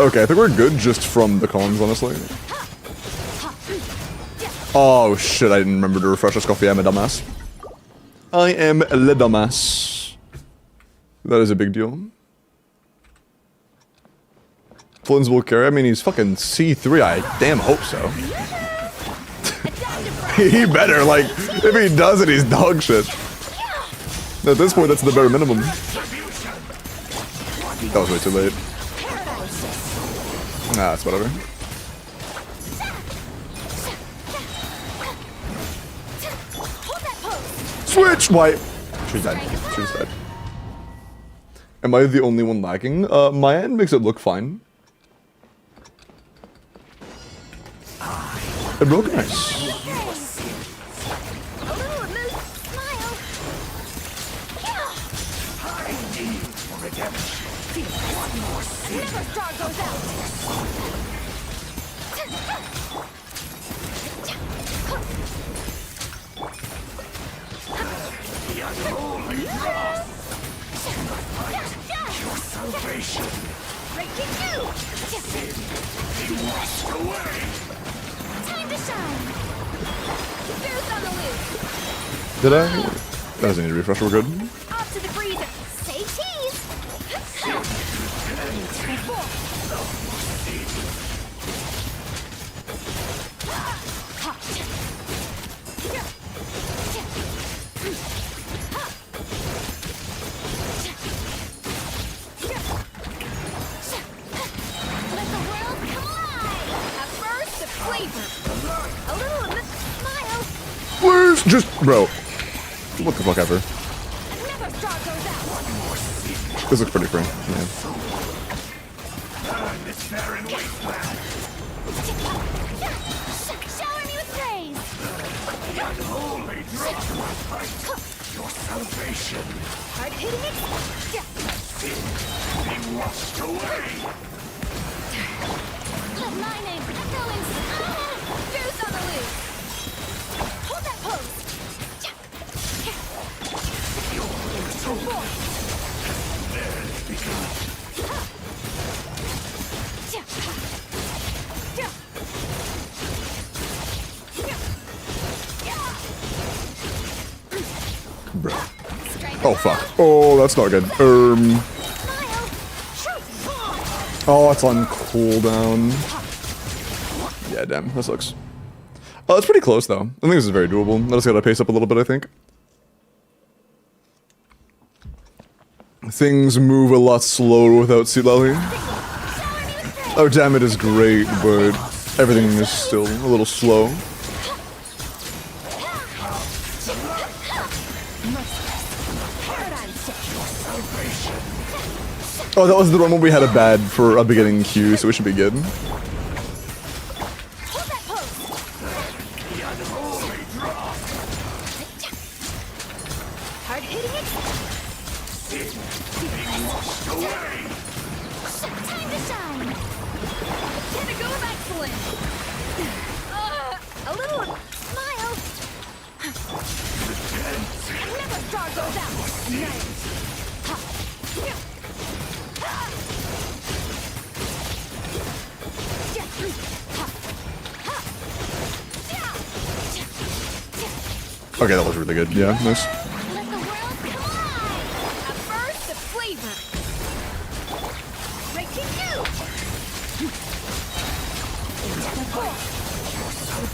Okay, I think we're good just from the cons, honestly. Oh shit, I didn't remember to refresh Escoffier, I'm a dumbass. I am le dumbass. That is a big deal. Flynn's will carry. I mean, he's fucking C3. I damn hope so. He better, like, if he doesn't, he's dog shit. At this point, that's the bare minimum. That was way too late. Nah, it's whatever. Switch! Why? She's dead. She's dead. Am I the only one lagging? My end makes it look fine. It broke nice. A little remove. Smile. Never star goes out. Breaking you. Time to shine. Boost on the loose. Did I? That doesn't need a refresh, we're good. Off to the freezer. Say cheese. Let the world collide. At first, the flavor. A little smile. Where's just bro? What the fuck ever? Never star goes out. This looks pretty free. Yeah. Shower me with praise. Hard hitting it. Let my name echo inside. Boost on the loose. Hold that pose. Bro. Oh fuck. Oh, that's not good. Oh, it's on cooldown. Yeah, damn. That sucks. Oh, it's pretty close though. I think this is very doable. I just gotta pace up a little bit, I think. Things move a lot slower without Seat Lally. Oh, damn, it is great, but everything is still a little slow. Oh, that was the one where we had a bad for a beginning queue, so we should be good. Hard hitting it. Time to shine. Pinnacle of excellence. A little smile. Never star goes out. Nice. Okay, that was really good. Yeah, nice. Let the world collide! A burst of flavor! Right to you!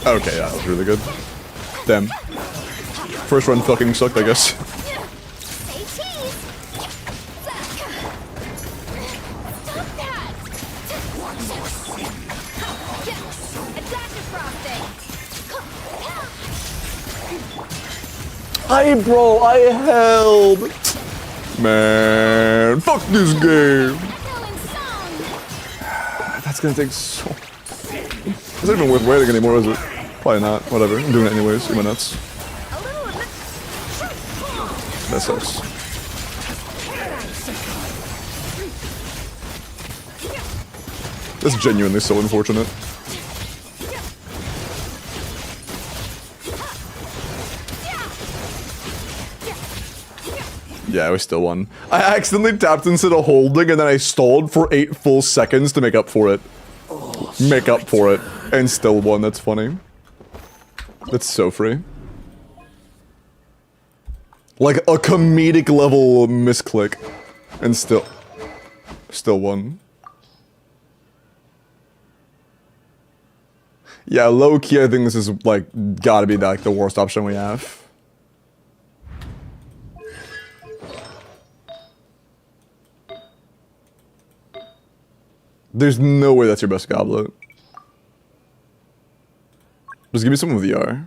Okay, yeah, that was really good. Damn. First run fucking sucked, I guess. Say cheese! Stop that! Adaptive frosting! Hi, bro, I held. Man, fuck this game. Echoing song! That's gonna take so. It's not even worth waiting anymore, is it? Probably not. Whatever. I'm doing it anyways. In my nuts. A little of That sucks. That's genuinely so unfortunate. Yeah, we still won. I accidentally tapped instead of holding, and then I stalled for 8 full seconds to make up for it. And still won. That's funny. That's so free. Like a comedic level misclick, and still won. Yeah, low key, I think this is like gotta be like the worst option we have. There's no way that's your best goblet. Just give me some with VR.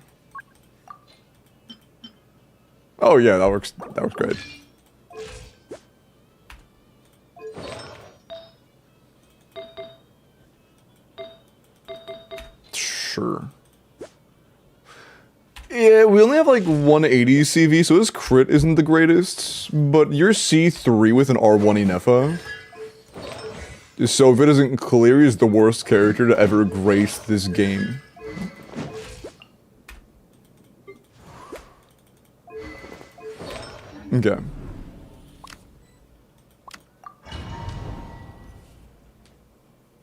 Oh yeah, that works. That works great. Sure. Yeah, we only have like 180 CV, so this crit isn't the greatest. But your C3 with an R1 Nefa. So if it isn't clear, he's the worst character to ever grace this game. Okay.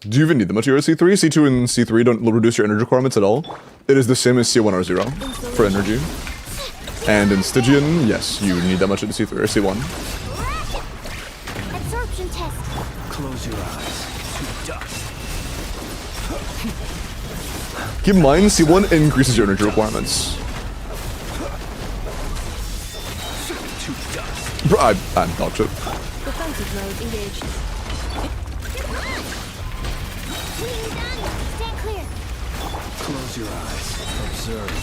Do you even need that much of your C3? C2 and C3 don't reduce your energy requirements at all. It is the same as C1 R0 for energy. And in Stygian, yes, you need that much of the C3 or C1. Absorption test. Close your eyes to dust. Keep in mind, C1 increases your energy requirements. To dust. Bro, I'm dog shit. Defensive mode engaged. Stand clear. Close your eyes. Observe.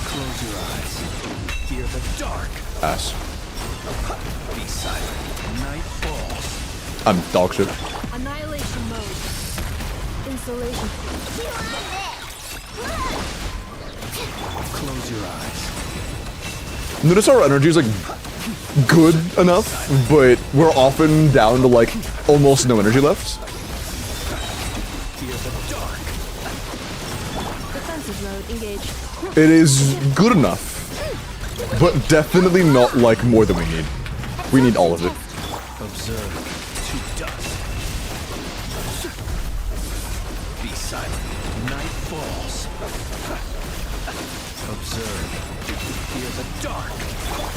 Close your eyes. Fear the dark. Ass. Be silent. Night falls. I'm dog shit. Annihilation mode. Insulation. Close your eyes. Notice our energy is like good enough, but we're often down to like almost no energy left. Fear the dark. Defensive mode engaged. It is good enough, but definitely not like more than we need. We need all of it. Observe. To dust. Be silent. Night falls. Observe. Fear the dark.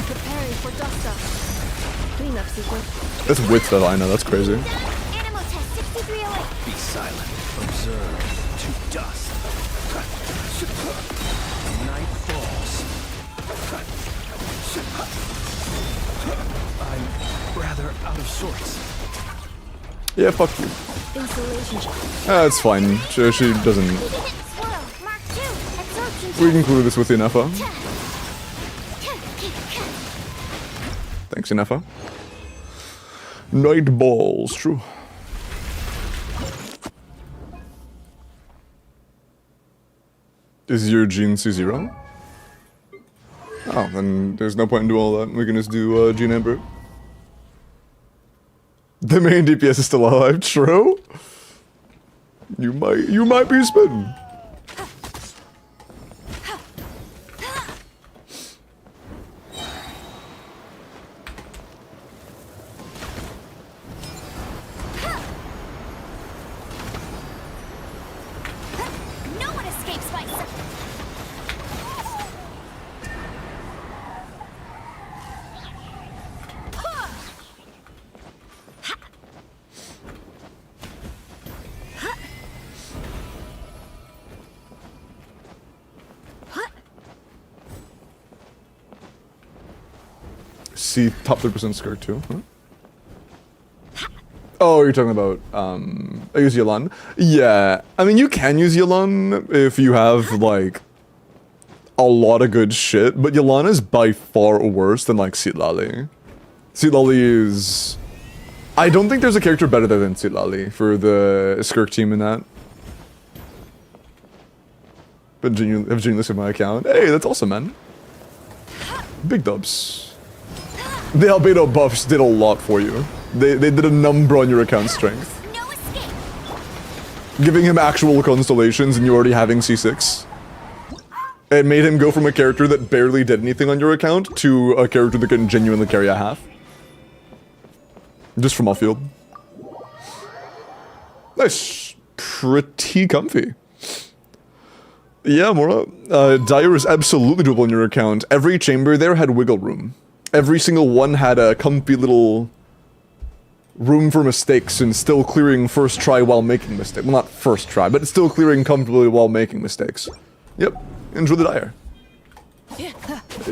Preparing for dust up. Cleanup sequence. That's with that I know, that's crazy. Animal test 6308. Be silent. Observe. To dust. Night falls. I'm rather out of sorts. Yeah, fuck you. Insulation. That's fine. She doesn't. Swirl. Mark 2. Absorption test. We can include this with Inefa. Thanks, Inefa. Night balls, true. Is your gene C0? Oh, then there's no point in doing all that. We can just do Gene Ember. The main DPS is still alive, true? You might be spitting. No one escapes my sight. see top 3% skirt too. Huh? Oh, you're talking about, I use Yelan? Yeah, I mean, you can use Yelan if you have, like, a lot of good shit, but Yelan is by far worse than, like, Citlali. Citlali is... I don't think there's a character better than Citlali for the Skirk team in that. But I've genuinely listed my account. Hey, that's awesome, man. Big dubs. The albedo buffs did a lot for you. They did a number on your account strength. No escape. Giving him actual constellations and you already having C6. It made him go from a character that barely did anything on your account to a character that can genuinely carry a half. Just from off field. Nice. Pretty comfy. Yeah, Mora. Dire is absolutely doable on your account. Every chamber there had wiggle room. Every single one had a comfy little room for mistakes and still clearing first try while making mistakes. Well, not first try, but it's still clearing comfortably while making mistakes. Yep. Enjoy the Dire.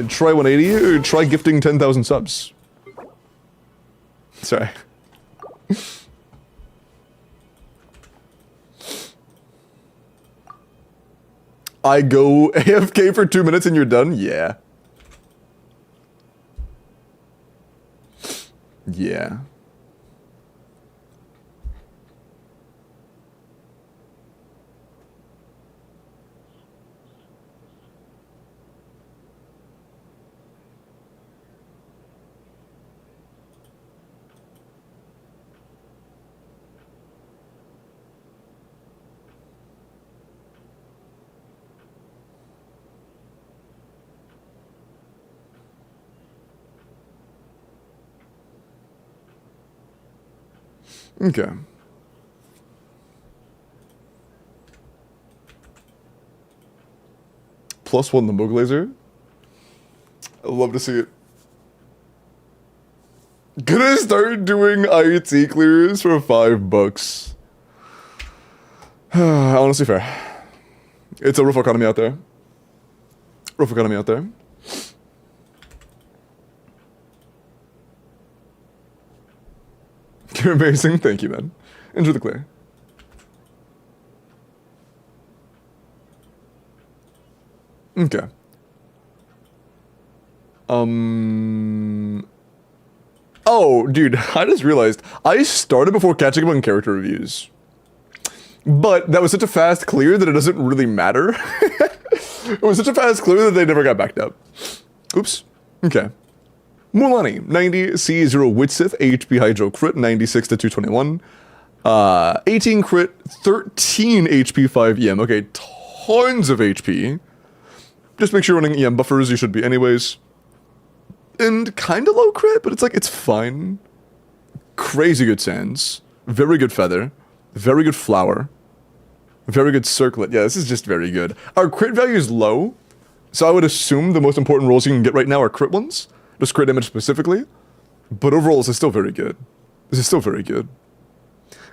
Try 180 or try gifting 10,000 subs. Sorry. I go AFK for 2 minutes and you're done? Yeah. Yeah. Okay. +1 the Moog laser. I'd love to see it. Gonna start doing IT clears for $5. Honestly fair. It's a rough economy out there. Rough economy out there. You're amazing. Thank you, man. Enjoy the clear. Okay. Oh, dude, I just realized I started before catching up on character reviews. But that was such a fast clear that it doesn't really matter. It was such a fast clear that they never got backed up. Oops. Okay. Mulani, 90 C0 Witsith, HP Hydro crit, 96 to 221. 18 crit, 13 HP 5 EM. Okay, tons of HP. Just make sure you're running EM buffers, you should be anyways. And kinda low crit, but it's like, it's fine. Crazy good sands. Very good feather. Very good flower. Very good circlet. Yeah, this is just very good. Our crit value is low, so I would assume the most important rolls you can get right now are crit ones. Just crit damage specifically. But overall, this is still very good. This is still very good.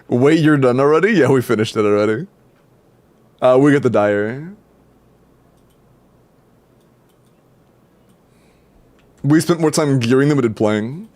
Wait, you're done already? Yeah, we finished it already. We get the Dire. We spent more time gearing than we did playing.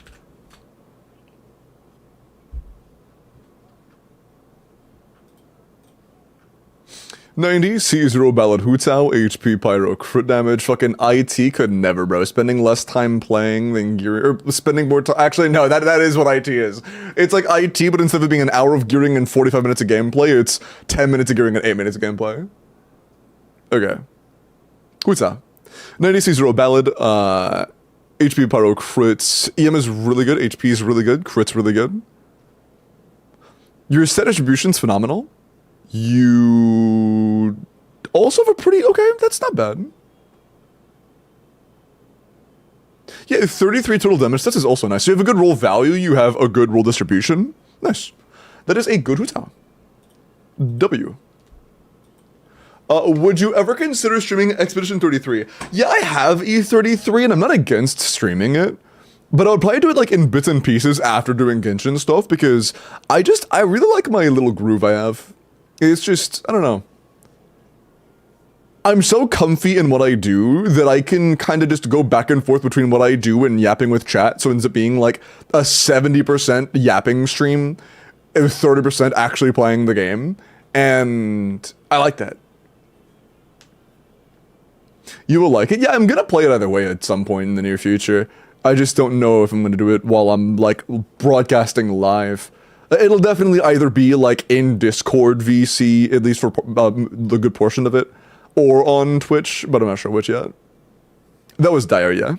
$90 C0 Ballad Hutao, HP Pyro crit damage. Fucking IT could never, bro. Spending less time playing than gearing, or spending more time. Actually, no, that is what IT is. It's like IT, but instead of being an hour of gearing and 45 minutes of gameplay, it's 10 minutes of gearing and 8 minutes of gameplay. Okay. Hutao. 90 C0 Ballad, HP Pyro crits. EM is really good, HP is really good, crit's really good. Your set distribution's phenomenal. You also have a pretty, okay, that's not bad. Yeah, 33 total damage, that is also nice. So you have a good roll value, you have a good roll distribution. Nice. That is a good Hutao. W. Would you ever consider streaming Expedition 33? Yeah, I have E33 and I'm not against streaming it. But I would probably do it like in bits and pieces after doing Genshin stuff because I really like my little groove I have. It's just, I don't know. I'm so comfy in what I do that I can kind of just go back and forth between what I do and yapping with chat, so it ends up being like a 70% yapping stream and 30% actually playing the game, and I like that. You will like it? Yeah, I'm gonna play it either way at some point in the near future. I just don't know if I'm gonna do it while I'm like broadcasting live. It'll definitely either be like in Discord VC, at least for the good portion of it, or on Twitch, but I'm not sure which yet. That was dire, yeah.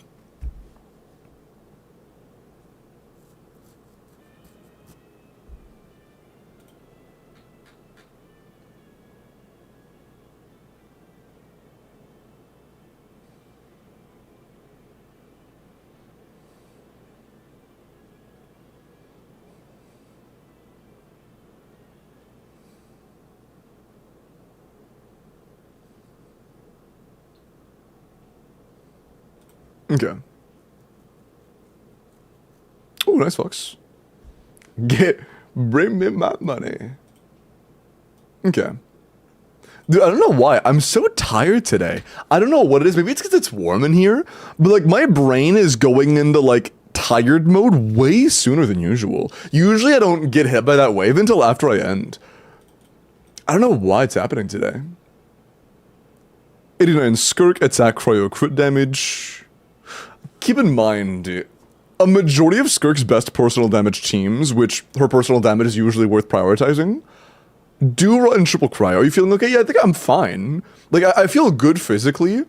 Okay. Oh, nice, Fox. Bring me my money. Okay. Dude, I don't know why. I'm so tired today. I don't know what it is. Maybe it's because it's warm in here. But, like, my brain is going into, like, tired mode way sooner than usual. Usually I don't get hit by that wave until after I end. I don't know why it's happening today. 89 Skirk, attack, cryo, crit damage. Keep in mind, a majority of Skirk's best personal damage teams, which her personal damage is usually worth prioritizing, do run triple cryo. Are you feeling okay? Yeah, I think I'm fine. Like, I feel good physically.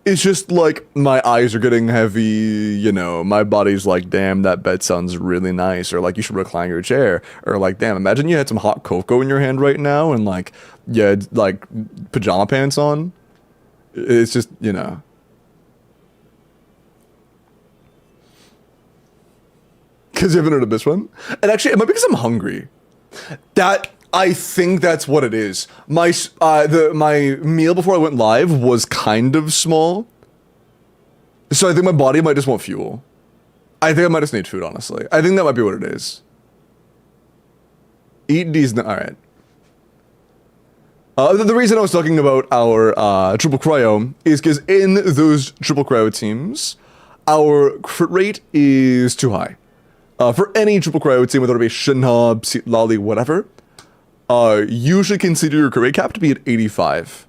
It's just, like, my eyes are getting heavy, you know, my body's like, damn, that bed sounds really nice, or, like, you should recline your chair, or, like, damn, imagine you had some hot cocoa in your hand right now, and, like, you had, like, pajama pants on. It's just, you know. Because you haven't heard of this one? And actually, it might be because I'm hungry. I think that's what it is. My meal before I went live was kind of small. So I think my body might just want fuel. I think I might just need food, honestly. I think that might be what it is. Eat these, alright. The reason I was talking about our triple cryo is because in those triple cryo teams, our crit rate is too high. For any triple cryo team, whether it be Shinhab, Lolly, whatever, usually consider your crit rate cap to be at 85.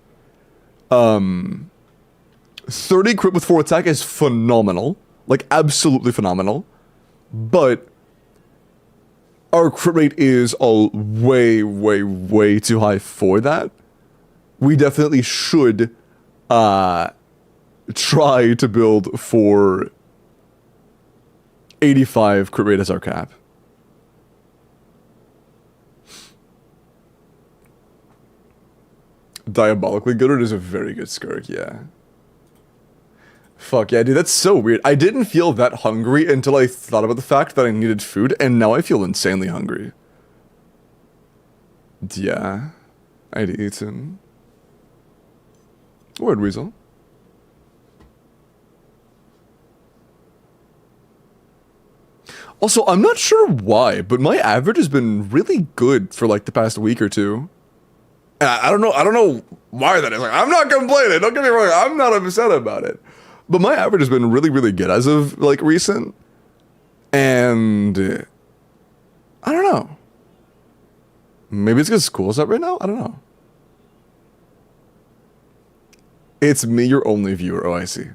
30 crit with 4 attack is phenomenal. Like, absolutely phenomenal. But our crit rate is all way, way, way too high for that. We definitely should try to build for 85 crit rate as our cap. Diabolically Gooded is a very good Skirk, yeah. Fuck yeah, dude, that's so weird. I didn't feel that hungry until I thought about the fact that I needed food, and now I feel insanely hungry. Yeah, I'd eaten. Word, Weasel. Also, I'm not sure why, but my average has been really good for like the past week or two. And I don't know why that is. Like, I'm not complaining, don't get me wrong, I'm not upset about it. But my average has been really, really good as of like recent. And I don't know. Maybe it's because school's up right now? I don't know. It's me, your only viewer. Oh, I see.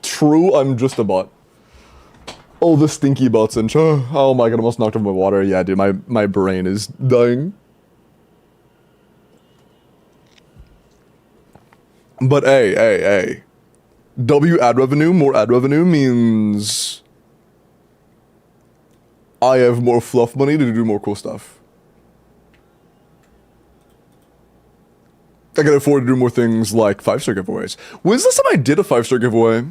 True, I'm just a bot. Oh, the stinky bots and oh my god, I almost knocked over my water. Yeah, dude, my brain is dying. But hey. W ad revenue, more ad revenue means I have more fluff money to do more cool stuff. I can afford to do more things like 5-star giveaways. When's the last time I did a 5-star giveaway?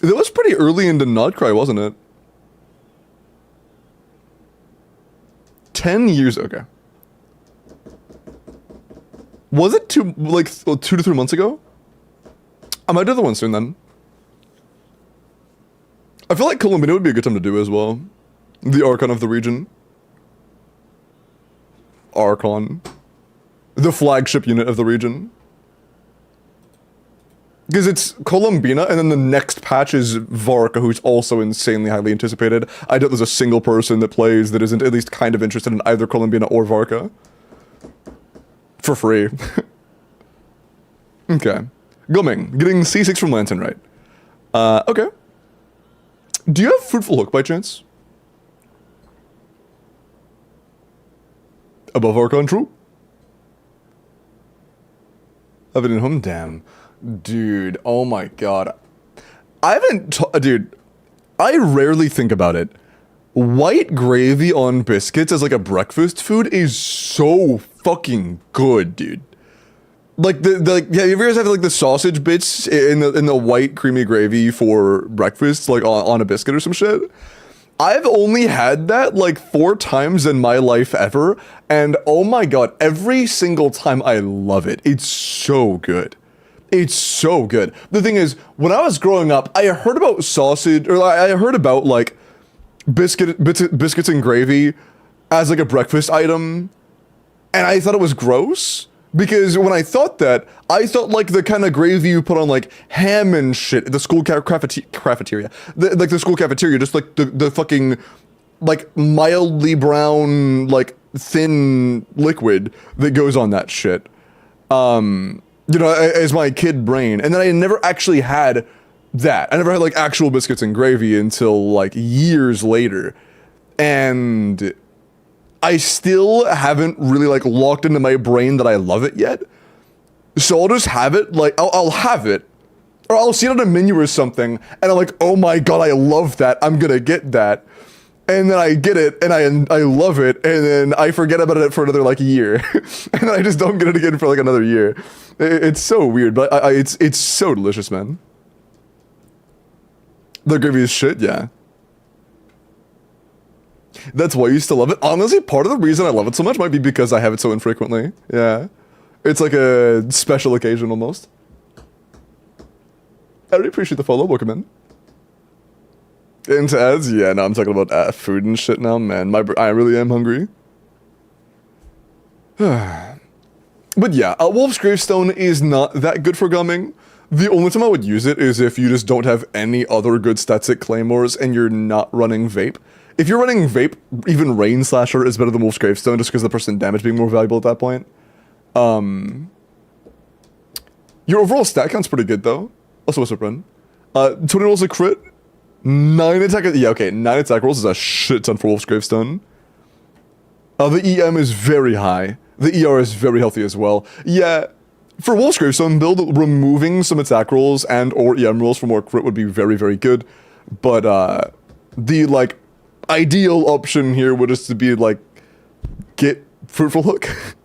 That was pretty early into Nodcry, wasn't it? 10 years, okay. Was it 2 to 3 months ago? I might do the one soon then. I feel like Columbina would be a good time to do as well. The Archon of the region. Archon. The flagship unit of the region. Because it's Columbina, and then the next patch is Varka, who's also insanely highly anticipated. I doubt there's a single person that plays that isn't at least kind of interested in either Columbina or Varka. For free. Okay. Gumming. Getting C6 from Lantern, right? Okay. Do you have Fruitful Hook by chance? Above Archon, true? Have it in home? Damn. Dude, oh my god. I haven't dude, I rarely think about it. White gravy on biscuits as like a breakfast food is so fucking good, dude. Like yeah, you ever guys have like the sausage bits in the white creamy gravy for breakfast, like on a biscuit or some shit? I've only had that like 4 times in my life ever, and oh my god, every single time I love it. It's so good. It's so good. The thing is, when I was growing up, I heard about sausage, or I heard about like biscuits and gravy as like a breakfast item, and I thought it was gross. Because when I thought that, I thought like the kind of gravy you put on like ham and shit at the school cafeteria. Like the school cafeteria, just like the fucking like mildly brown, like thin liquid that goes on that shit. You know, as my kid brain. And then I never actually had that. I never had like actual biscuits and gravy until like years later. And I still haven't really like locked into my brain that I love it yet. So I'll just have it, like, I'll have it. Or I'll see it on a menu or something, and I'm like, oh my god, I love that, I'm gonna get that. And then I get it, and I love it, and then I forget about it for another, like, year. And then I just don't get it again for, like, another year. It's so weird, but it's so delicious, man. The gravy is shit, yeah. That's why I used to love it. Honestly, part of the reason I love it so much might be because I have it so infrequently. Yeah. It's like a special occasion almost. I really appreciate the follow, welcome in. Into ads? Yeah, no, I'm talking about food and shit now, man. I really am hungry. But yeah, Wolf's Gravestone is not that good for gumming. The only time I would use it is if you just don't have any other good stats at Claymores and you're not running Vape. If you're running Vape, even Rain Slasher is better than Wolf's Gravestone just because of the percent damage being more valuable at that point. Your overall stat count's pretty good though. Also, what's up, Ren? 20 rolls a crit, 9 attack. Yeah, okay, 9 attack rolls is a shit ton for Wolf's Gravestone. The EM is very high. The ER is very healthy as well. Yeah, for Wolf's Gravestone build, removing some attack rolls and or EM rolls for more crit would be very, very good. But the like ideal option here would just to be like get Fruitful Hook.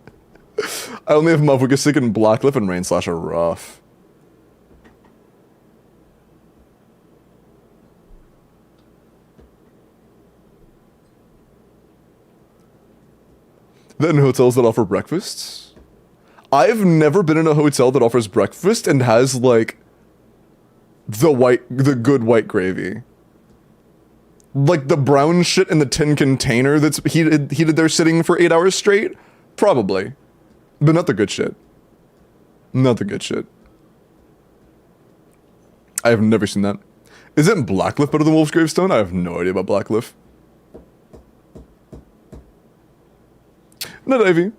I only have Mavukasik and Blacklift, and Rain Slash are rough. Then hotels that offer breakfasts. I've never been in a hotel that offers breakfast and has like the good white gravy. Like the brown shit in the tin container that's heated there sitting for 8 hours straight? Probably. But not the good shit. Not the good shit. I have never seen that. Isn't Blacklift better than Wolf's Gravestone? I have no idea about Blacklift. Not Ivy.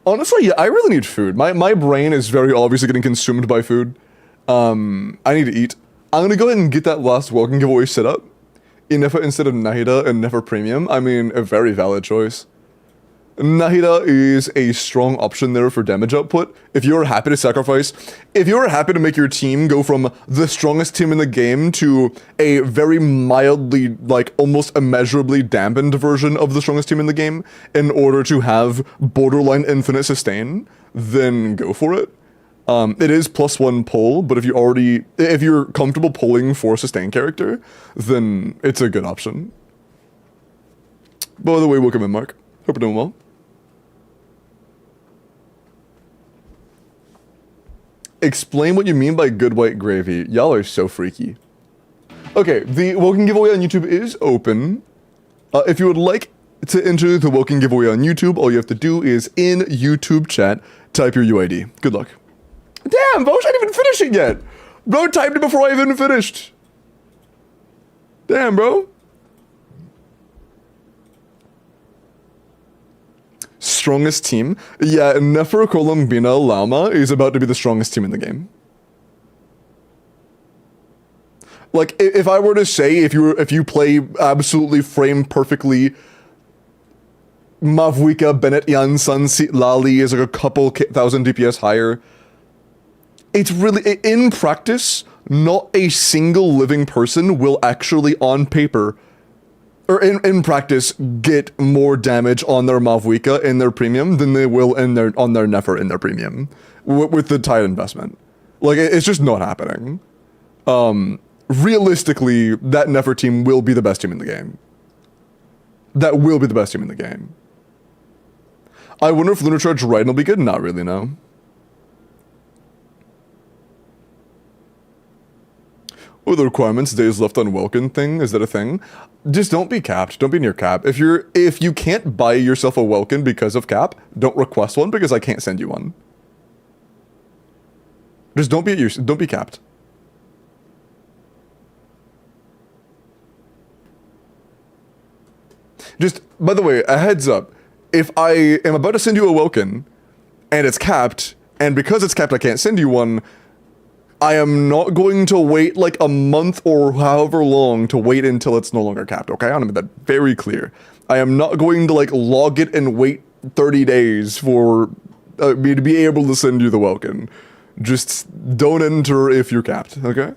Honestly, yeah, I really need food. My brain is very obviously getting consumed by food. I need to eat. I'm gonna go ahead and get that last Welkin giveaway set up. Inefa instead of Nahida and Nefer Premium. I mean, a very valid choice. Nahida is a strong option there for damage output. If you're happy to sacrifice, if you're happy to make your team go from the strongest team in the game to a very mildly, like almost immeasurably dampened version of the strongest team in the game in order to have borderline infinite sustain, then go for it. It is +1 pull, but if you're comfortable pulling for a sustain character, then it's a good option. By the way, welcome in, Mark. Hope you're doing well. Explain what you mean by good white gravy. Y'all are so freaky. Okay, the WELKIN giveaway on YouTube is open. If you would like to enter the WELKIN giveaway on YouTube, all you have to do is in YouTube chat, type your UID. Good luck. Damn, Vosh, I didn't even finish it yet. Bro typed it before I even finished. Damn, bro. Strongest team? Yeah, Nefer Colombina Lama is about to be the strongest team in the game. Like, if I were to say, if you play absolutely frame perfectly, Mavwika, Bennett, Yansan, Lali is like a couple thousand DPS higher. It's really, in practice, not a single living person will actually, on paper, or in practice, get more damage on their Mavwika in their premium than they will on their Nefer in their premium with the tide investment. Like, it's just not happening. Realistically, that Nefer team will be the best team in the game. That will be the best team in the game. I wonder if Lunar Charge Raiden will be good? Not really, no. What are the requirements? Days left on WELKIN thing? Is that a thing? Just don't be capped. Don't be near cap. If you can't buy yourself a WELKIN because of cap, don't request one because I can't send you one. Just don't be capped. Just, by the way, a heads up. If I am about to send you a WELKIN, and it's capped, and because it's capped I can't send you one, I am not going to wait like a month or however long to wait until it's no longer capped, okay? I want to make that very clear. I am not going to like log it and wait 30 days for me to be able to send you the WELKIN. Just don't enter if you're capped, okay?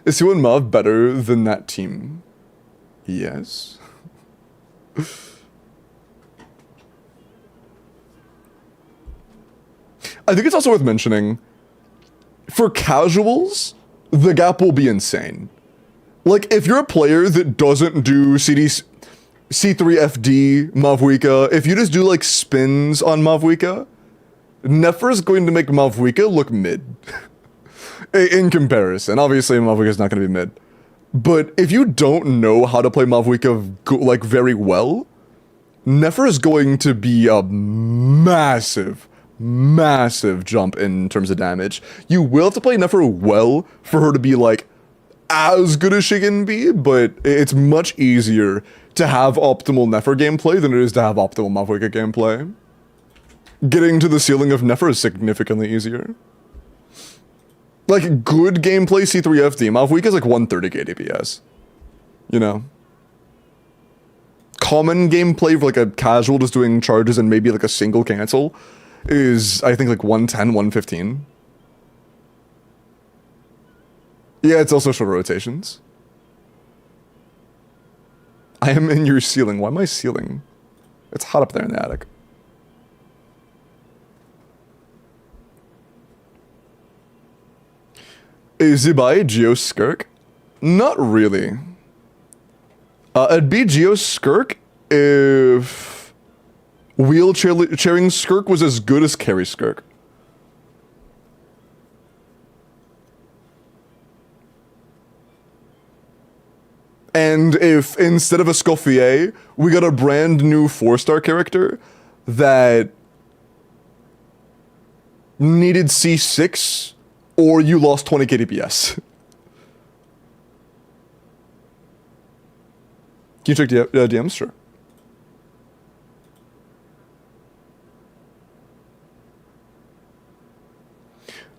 Is you and Mav better than that team? Yes. I think it's also worth mentioning, for casuals, the gap will be insane. Like, if you're a player that doesn't do C3FD Mavwika, if you just do, like, spins on Mavwika, Nefer is going to make Mavwika look mid. In comparison. Obviously, Mavwika is not going to be mid. But if you don't know how to play Mavwika, like, very well, Nefer is going to be a massive jump in terms of damage. You will have to play Nefer well for her to be, like, as good as she can be, but it's much easier to have optimal Nefer gameplay than it is to have optimal Mavwika gameplay. Getting to the ceiling of Nefer is significantly easier. Like, good gameplay C3FD, Mavwika is like 130k DPS. You know? Common gameplay for like a casual just doing charges and maybe like a single cancel is, I think, like 110, 115. Yeah, it's also short rotations. I am in your ceiling. Why am I ceiling? It's hot up there in the attic. Is Zibai Geo Skirk? Not really. It'd be Geo Skirk if wheelchairing Skirk was as good as carry Skirk. And if instead of a Scoffier, we got a brand new 4-star character that needed C6, or you lost 20k DPS. Can you check DMs? Sure.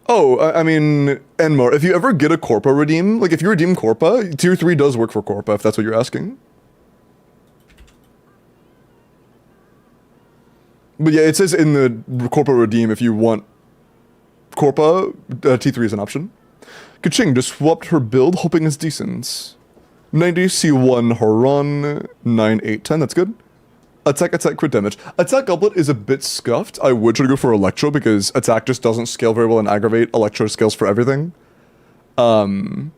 Oh, I mean, Enmar, if you ever get a Corpa redeem, like if you redeem Corpa, tier 3 does work for Corpa, if that's what you're asking. But yeah, it says in the Corpa redeem if you want Corpa, T3 is an option. Kaching just swapped her build, hoping it's decent. 90 C1 Haran, 9, 8, 10, that's good. Attack, crit damage. Attack Goblet is a bit scuffed. I would try to go for Electro because attack just doesn't scale very well and aggravate. Electro scales for everything. It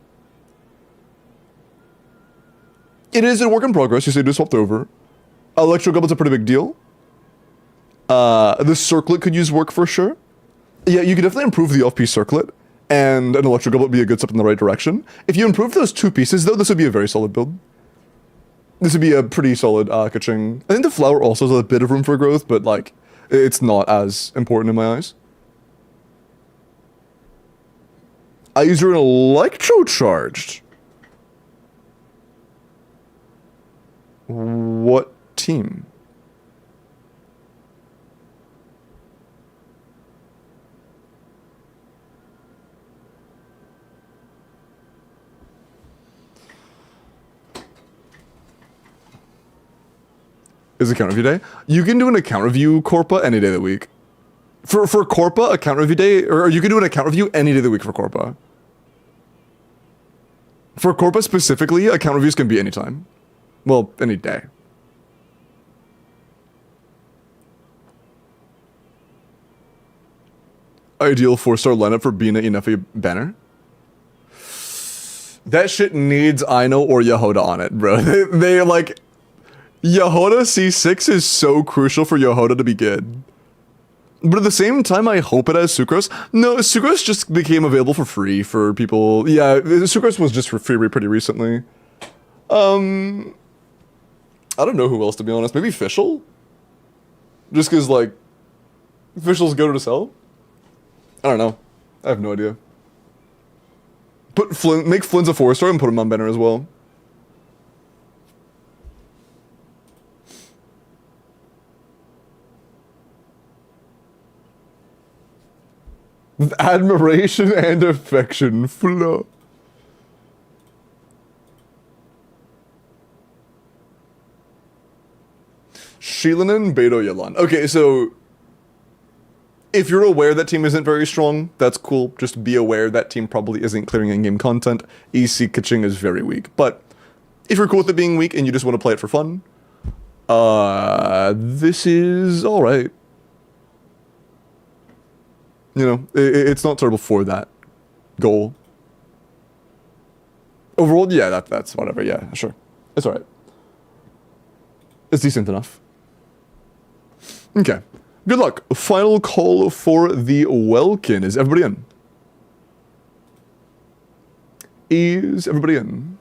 is a work in progress, you say just swapped over. Electro Goblet's a pretty big deal. The circlet could use work for sure. Yeah, you could definitely improve the off-piece circlet, and an electrical would be a good step in the right direction. If you improve those 2 pieces, though, this would be a very solid build. This would be a pretty solid Kaching. I think the flower also has a bit of room for growth, but, like, it's not as important in my eyes. Eyes are electro-charged. What team? Is account review day? You can do an account review, Corpa, any day of the week. For Corpa, account review day, or you can do an account review any day of the week for Corpa. For Corpa specifically, account reviews can be anytime. Well, any day. Ideal 4-star lineup for Bina Inefi banner. That shit needs Aino or Yehoda on it, bro. They like... Yehoda C6 is so crucial for Yehoda to be good. But at the same time, I hope it has Sucrose. No, Sucrose just became available for free for people. Yeah, Sucrose was just for free pretty recently. I don't know who else, to be honest. Maybe Fischl? Just because, like, Fischl's go to sell? I don't know. I have no idea. Make Flynn's a 4-star and put him on banner as well. With admiration and affection flow. Shilinen, Beto, Yalan. Okay, so if you're aware that team isn't very strong, that's cool. Just be aware that team probably isn't clearing in-game content. EC Kaching is very weak. But if you're cool with it being weak and you just want to play it for fun, this is alright. You know, it's not terrible for that goal. Overall, yeah, that's whatever, yeah, sure. It's alright. It's decent enough. Okay. Good luck. Final call for the Welkin. Is everybody in? Is everybody in?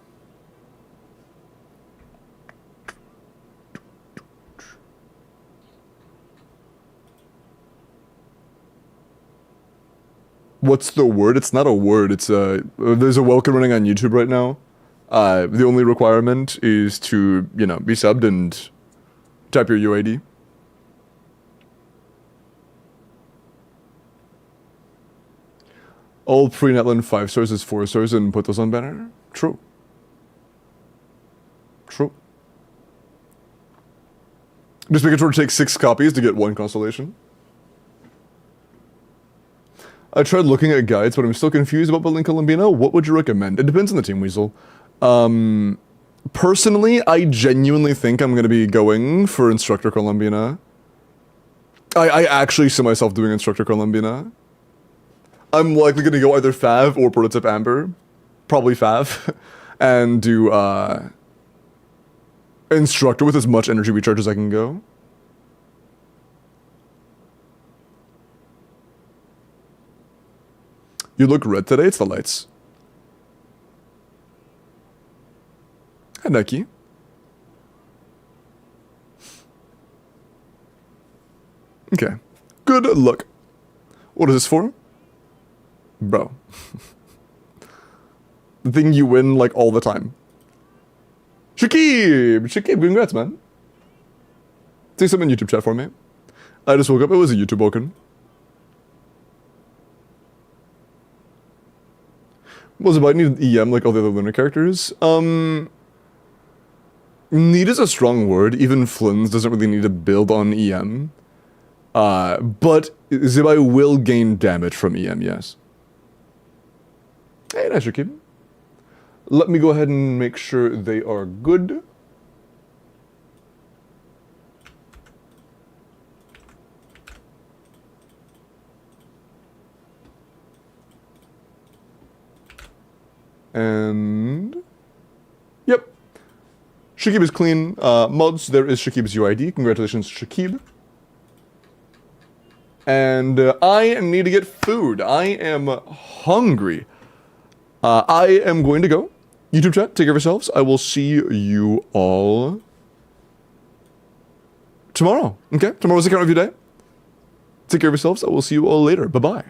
What's the word? It's not a word. It's there's a Welkin running on YouTube right now. The only requirement is to, you know, be subbed and type your UID. All pre-Netland 5 stars is 4 stars and put those on banner? True. True. Just making sure to take 6 copies to get 1 constellation. I tried looking at guides, but I'm still confused about building Columbina. What would you recommend? It depends on the team, Weasel. Personally, I genuinely think I'm going to be going for Instructor Columbina. I actually see myself doing Instructor Columbina. I'm likely going to go either Fav or Prototype Amber. Probably Fav. And do Instructor with as much energy recharge as I can go. You look red today, it's the lights. Hi, Nike. Okay. Good luck. What is this for? Bro. The thing you win, like, all the time. Shakib! Shakib, congrats, man. Say something in YouTube chat for me. I just woke up, it was a YouTube Welkin. Was about need EM like all the other lunar characters? Need is a strong word. Even Flynn's doesn't really need to build on EM. But Zibai will gain damage from EM, yes. Hey, nice, Rakib. Let me go ahead and make sure they are good. And yep, Shakib is clean. Mods, there is Shakib's UID. Congratulations, Shakib. And I need to get food. I am hungry. I am going to go. YouTube chat, take care of yourselves. I will see you all tomorrow. Okay? Tomorrow's the count of your day. Take care of yourselves. I will see you all later. Bye-bye.